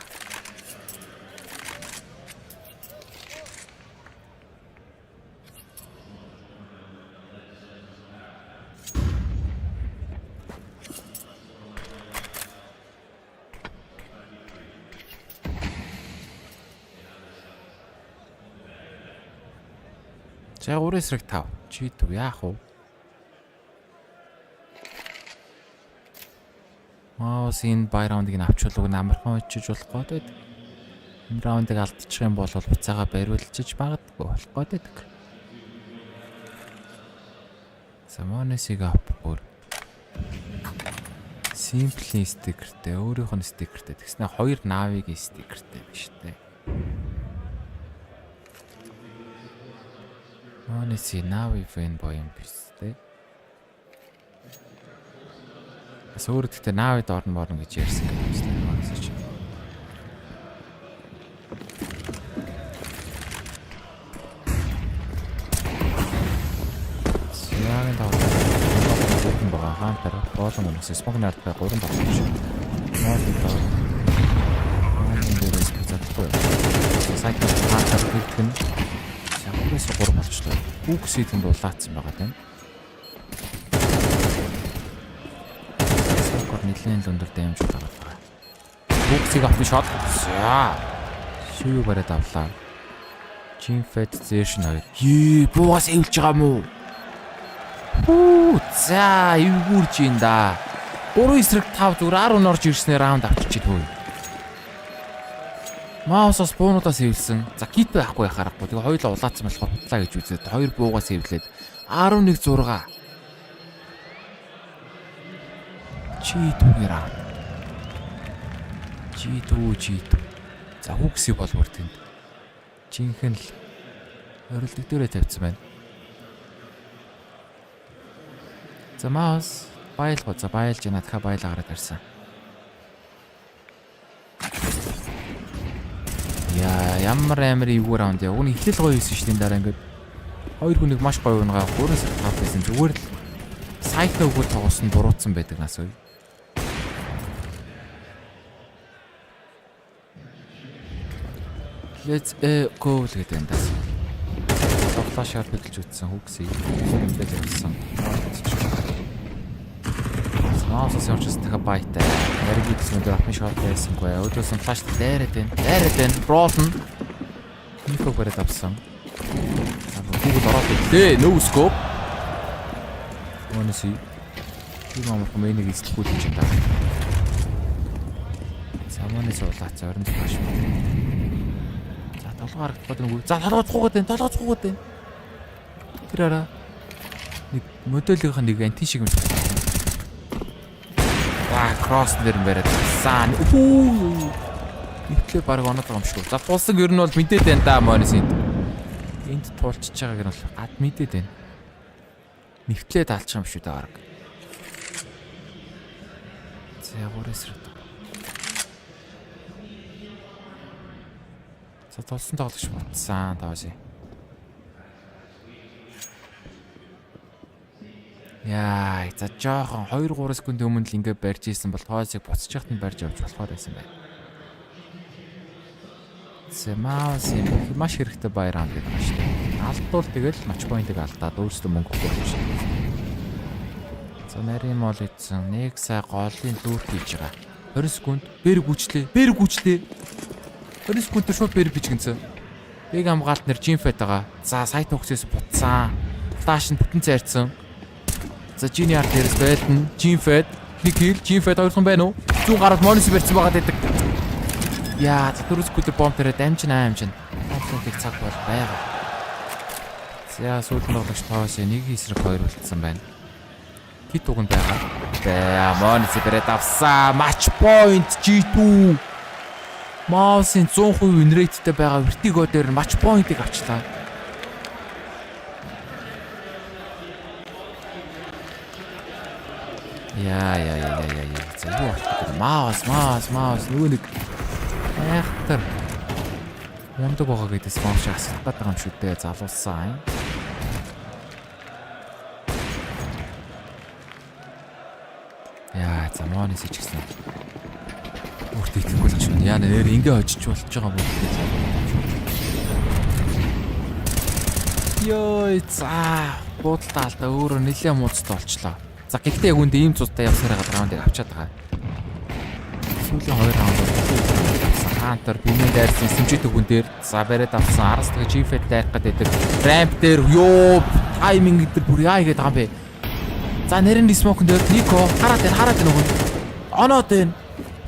За 3-5 G2 яах вэ? MOUZ энэ бай раундыг авчулууг амархан очиж болох гээд байдаг. Энэ раундыг алдчих юм бол буцаага бариулчих магадгүй болох гээд байдаг. Самонесиг авахгүй. Simply стикертэй, өөрийнх нь стикертэй. Тэгснэ 2 навигийн стикертэй биш үү? Монеси нави фэн боём биш үү? Өөрөдөлтөө навид орно морно гэж ярьсан юм шиг. Яагаад таван байгаа хантар болон унаас смогнаар 3 болсон шүү. Модтой. Дээрээс казахгүй. Сайт хантар хэлтэн. Самбаас 3 болчихлоо. Kuroxy тэнд улаацсан байгаа тийм. Нэлээд л өндөр дэмжиж байгаа. Kuroxy-г авсан шот. За. Шив бараад авлаа. Jinfet Zation 2. Буугаас эвлж байгаа мó? За, эвгүүрж ин да. 3-5 зүгээр 10 орж ирснээр раунд авчиж идвүү. MOUZ-ос буунуудаас эвлсэн. За, кит байхгүй яхаарахгүй. Тэгээ хоёулаа улаацсан болохоор хутлаа гэж үзээд 2 буугаас эвлээд 11-6. G2 раунд. G2. За, Kuroxy бол бүр тэнд. Жинхэнэ л орилдог дээрээ тавьсан байна. За MOUZ байлгоо. За байлж яна дахиад байлаа гараад ирсэн. Яа ямар амар эвгүй раунд яа. Уг нь ихтэл гоё хийсэн шүү дээ дараа ингээд. Хоёр хүнийг маш гоё унгаа 3-5 байсан. Зүгээр л сайтаа өгөө тоглосон буруутсан байдаг нас уу. Let's go гэдэг юм даа. Флашаар бэлж үтсэн Kuroxy ингээд явсан. Наасаас явж байгаа байтай. Яриг гэсэн дээр апын шот байсангүй. Өдөөсөн флаш дээрээд байна. Бролн. Нико барад авсан. Тэгвэл ороод ирлээ. No scope. Монси. Ийм амарх мэнийг эзлэхгүй юм чинь даа. Саманы суулаац орон флаш. За толгоор харагдаад нэг. За толгооцгоогаад байна. Тэр араа. Нэг модельийнх нэг антин шиг юм. Кросс дээр бариад сан. Ихлэ баг оноод байгаа юм шиг. За тулсан ер нь бол мэдээд байна да Монис энд. Энд тулчж байгааг нь бол гад мэдээд байна. Нэвтлээ даалчих юм шүү дээ баг. За гурэсрэ. За тулсан тоглож батсан тааши. Яа, за жоохон 2-3 секундын өмнө л ингэ барьж ийсэн бол тоосыг буцаж яхад нь барьж явж болохоор байсан байна. MOUZ маш хэрэгтэй баяр ам гэдэг байна шүү дээ. Алдвал тэгэл матч point-ыг алдаад өөрсдөө мөнгө өгөх юм шиг. За нарийн мол ийдсэн. Нэг сая голын дүүр хийж байгаа. 20 секунд бэр гүчлээ. 20 секундээр шууд бэр бичгэнцэн. Бэг амгаалт нэр жинфэт байгаа. За сайт өгсөөс буцсан. Флаш нь бүтэн цайрцсан. За Jini арт дээрс байлна. Jimfed нэг хил, Jimfed 200 байна уу? 100 гараад Monisi барьсан байгаа гэдэг. Яа, 4 секундээр бомб тэрэ дамжина. Амтлыг цаг бол байгаа. За сүүлд тоглогч тоос нэг эсрэг 2 үлдсэн байна. Хит уганд байгаа. За Monisi бариад авсан. Match point G2. MOUZ-ийн 100% win rate-тэй байгаа Vertigo дээр match point-ыг авчлаа. Яа. За юу MOUZ нөгөө нэг айхтар ямдаг байгаа гэдээс маш асуулт байгаа юм шүү дээ. Залуулсан. Яа, за Monisi ч гэсэн өөртөө итгэхгүй л чинь яа нэр ингээ хожиж болж байгаа юм бэ? Йоо, за буудалтаа өөрөө нэлээд мууцтай болчлоо. За гэхдээ яг үндэ ийм цустай явсараа раундыг авчаад байгаа. Сүүлийн 2 раунд Хантер бинэн дайрсан сэмжит өгөн дээр за бариад авсан араас тэгээ Jimfed дайрах гэдэг. Ramp дээр ёо тайминг дээр бүр яа игээд байгаа юм бэ? За нэрэн смокн дээр Nico хараад байна өгөн. Оноод байна.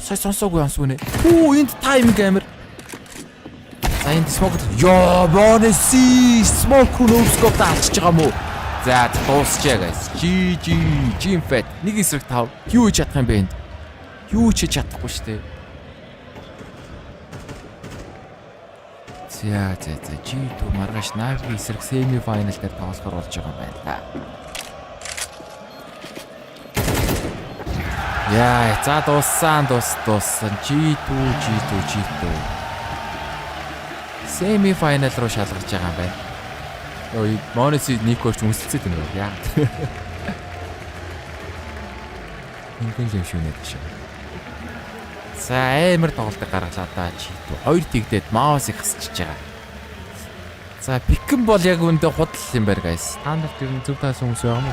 Сая сонсоогүй юмс үнэ. Энд тайминг амир. За энд смок ёо Monisi смок руу скоп таалж байгаа юм уу? За дуусчаа guys. GG Jimfed нэг эсрэг 5. Юу хийж чадах юм бэ энд? Юу ч хийж чадахгүй шүү дээ. За G2 маргааш Navi эсрэг semi final дээр тоглохоор болж байгаа юм байна. Яа, за дууссан. G2. Semi final руу шалгарч байгаа юм байна. Ой, Monisi Nico ч үнсэлцээд байна уу? Яа. Ингээл юм шүү нэ гэж. За амар тоглолтыг гаргалаа да G2. Хоёр тэгдээд MOUZ-ыг хасчихж байгаа. За пикэн бол яг үүндээ худал юм байна guys. Та нарт ер нь зөв таасан хүмүүс байгаа мó?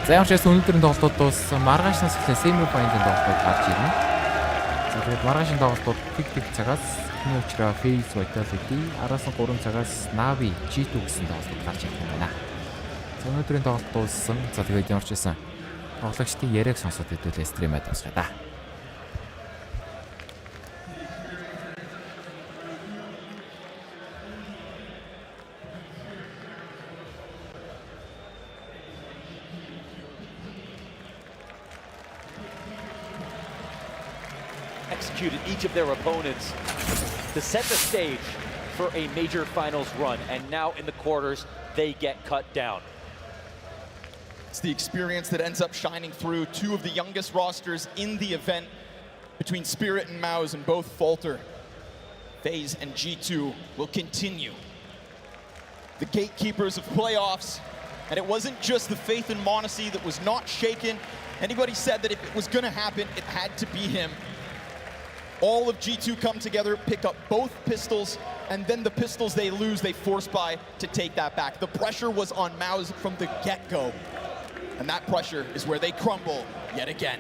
За ямар ч байсан өнөөдрийн тоглолтууд дууссан. Маргаашнаас эхлээ semi final-ын тоглолтууд гарч ирнэ. За тэгээд маргаашийн тоглолтууд тэг цагаас энэ учраас Face Vitality араас нь 3 цагаас Navi G2 гэсэн тоглолтууд гарч ирэх юм байна. За өнөөдрийн тоглолт дууссан. За тэгээд ямар ч байсан тоглогчдын яриаг сонсоод хэдүүлээ стримээ дуусгая да. Executed each of their opponents to set the stage for a major finals run, and now in the quarters they get cut down. It's the experience that ends up shining through. Two of the youngest rosters in the event between Spirit and MOUZ, and both falter. FaZe and G2 will continue the gatekeepers of playoffs. And it wasn't just the faith in m0NESY that was not shaken. Anybody said that if it was gonna happen, it had to be him. All of G2 come together, pick up both pistols, and then the pistols they lose, they force buy to take that back. The pressure was on MOUZ from the get-go. And that pressure is where they crumble yet again.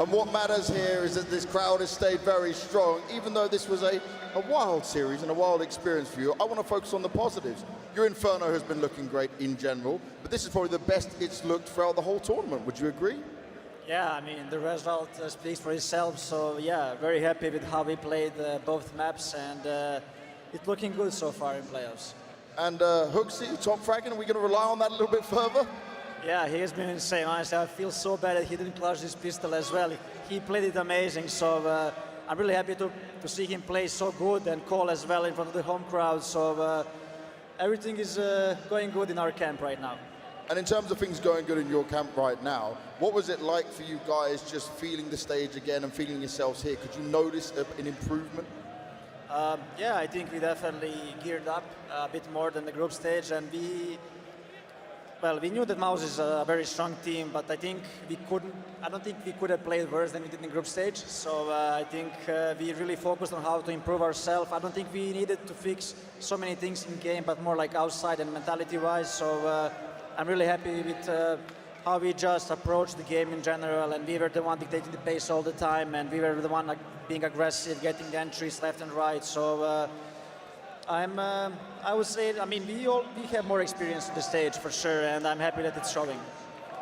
And what matters here is that this crowd has stayed very strong, even though this was a wild series and a wild experience for you. I want to focus on the positives. Your Inferno has been looking great in general, but this is probably the best it's looked throughout the whole tournament. Would you agree? Yeah, I mean, the result speaks for itself. So, yeah, very happy with how we played both maps, and it's looking good so far in playoffs. And Hooksy, top fragging, are we going to rely on that a little bit further? Yeah, he has been insane. Honestly, I feel so bad that he didn't clutch his pistol as well. He played it amazing, so I'm really happy to see him play so good and call as well in front of the home crowd. So everything is going good in our camp right now. And in terms of things going good in your camp right now, what was it like for you guys just feeling the stage again and feeling yourselves here? Could you notice an improvement? Yeah, I think we definitely geared up a bit more than the group stage, and we knew that MOUZ is a very strong team, but I think I don't think we could have played worse than we did in the group stage. So I think we really focused on how to improve ourselves. I don't think we needed to fix so many things in game, but more like outside and mentality-wise. So I'm really happy with how we just approached the game in general, and we were the one dictating the pace all the time, and we were the one being aggressive, getting the entries left and right. So I would say, I mean, we have more experience on the stage for sure, and I'm happy that it's showing.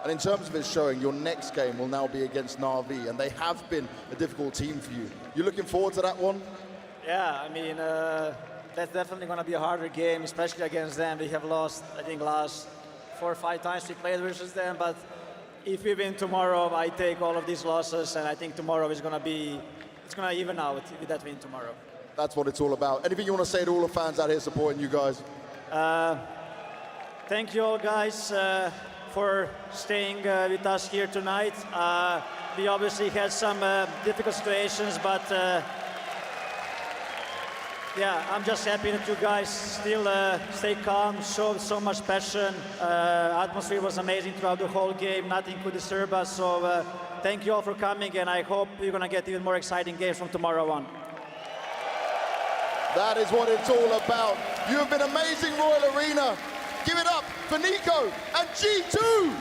And in terms of it showing, your next game will now be against Na'Vi, and they have been a difficult team for you. You looking forward to that one? Yeah, I mean, that's definitely going to be a harder game, especially against them. We have lost, I think, last 4 or 5 times we played versus them, but if we win tomorrow, I take all of these losses, and I think tomorrow is going to be, it's going to even out with that win tomorrow. That's what it's all about. Anything you want to say to all the fans out here supporting you guys? Thank you all, guys, for staying with us here tonight. We obviously had some difficult situations, but yeah, I'm just happy that you guys still stay calm, showed so much passion. Atmosphere was amazing throughout the whole game. Nothing could disturb us. So thank you all for coming, and I hope you're going to get even more exciting games from tomorrow on. That is what it's all about. You have been amazing, Royal Arena. Give it up for Nico and G2.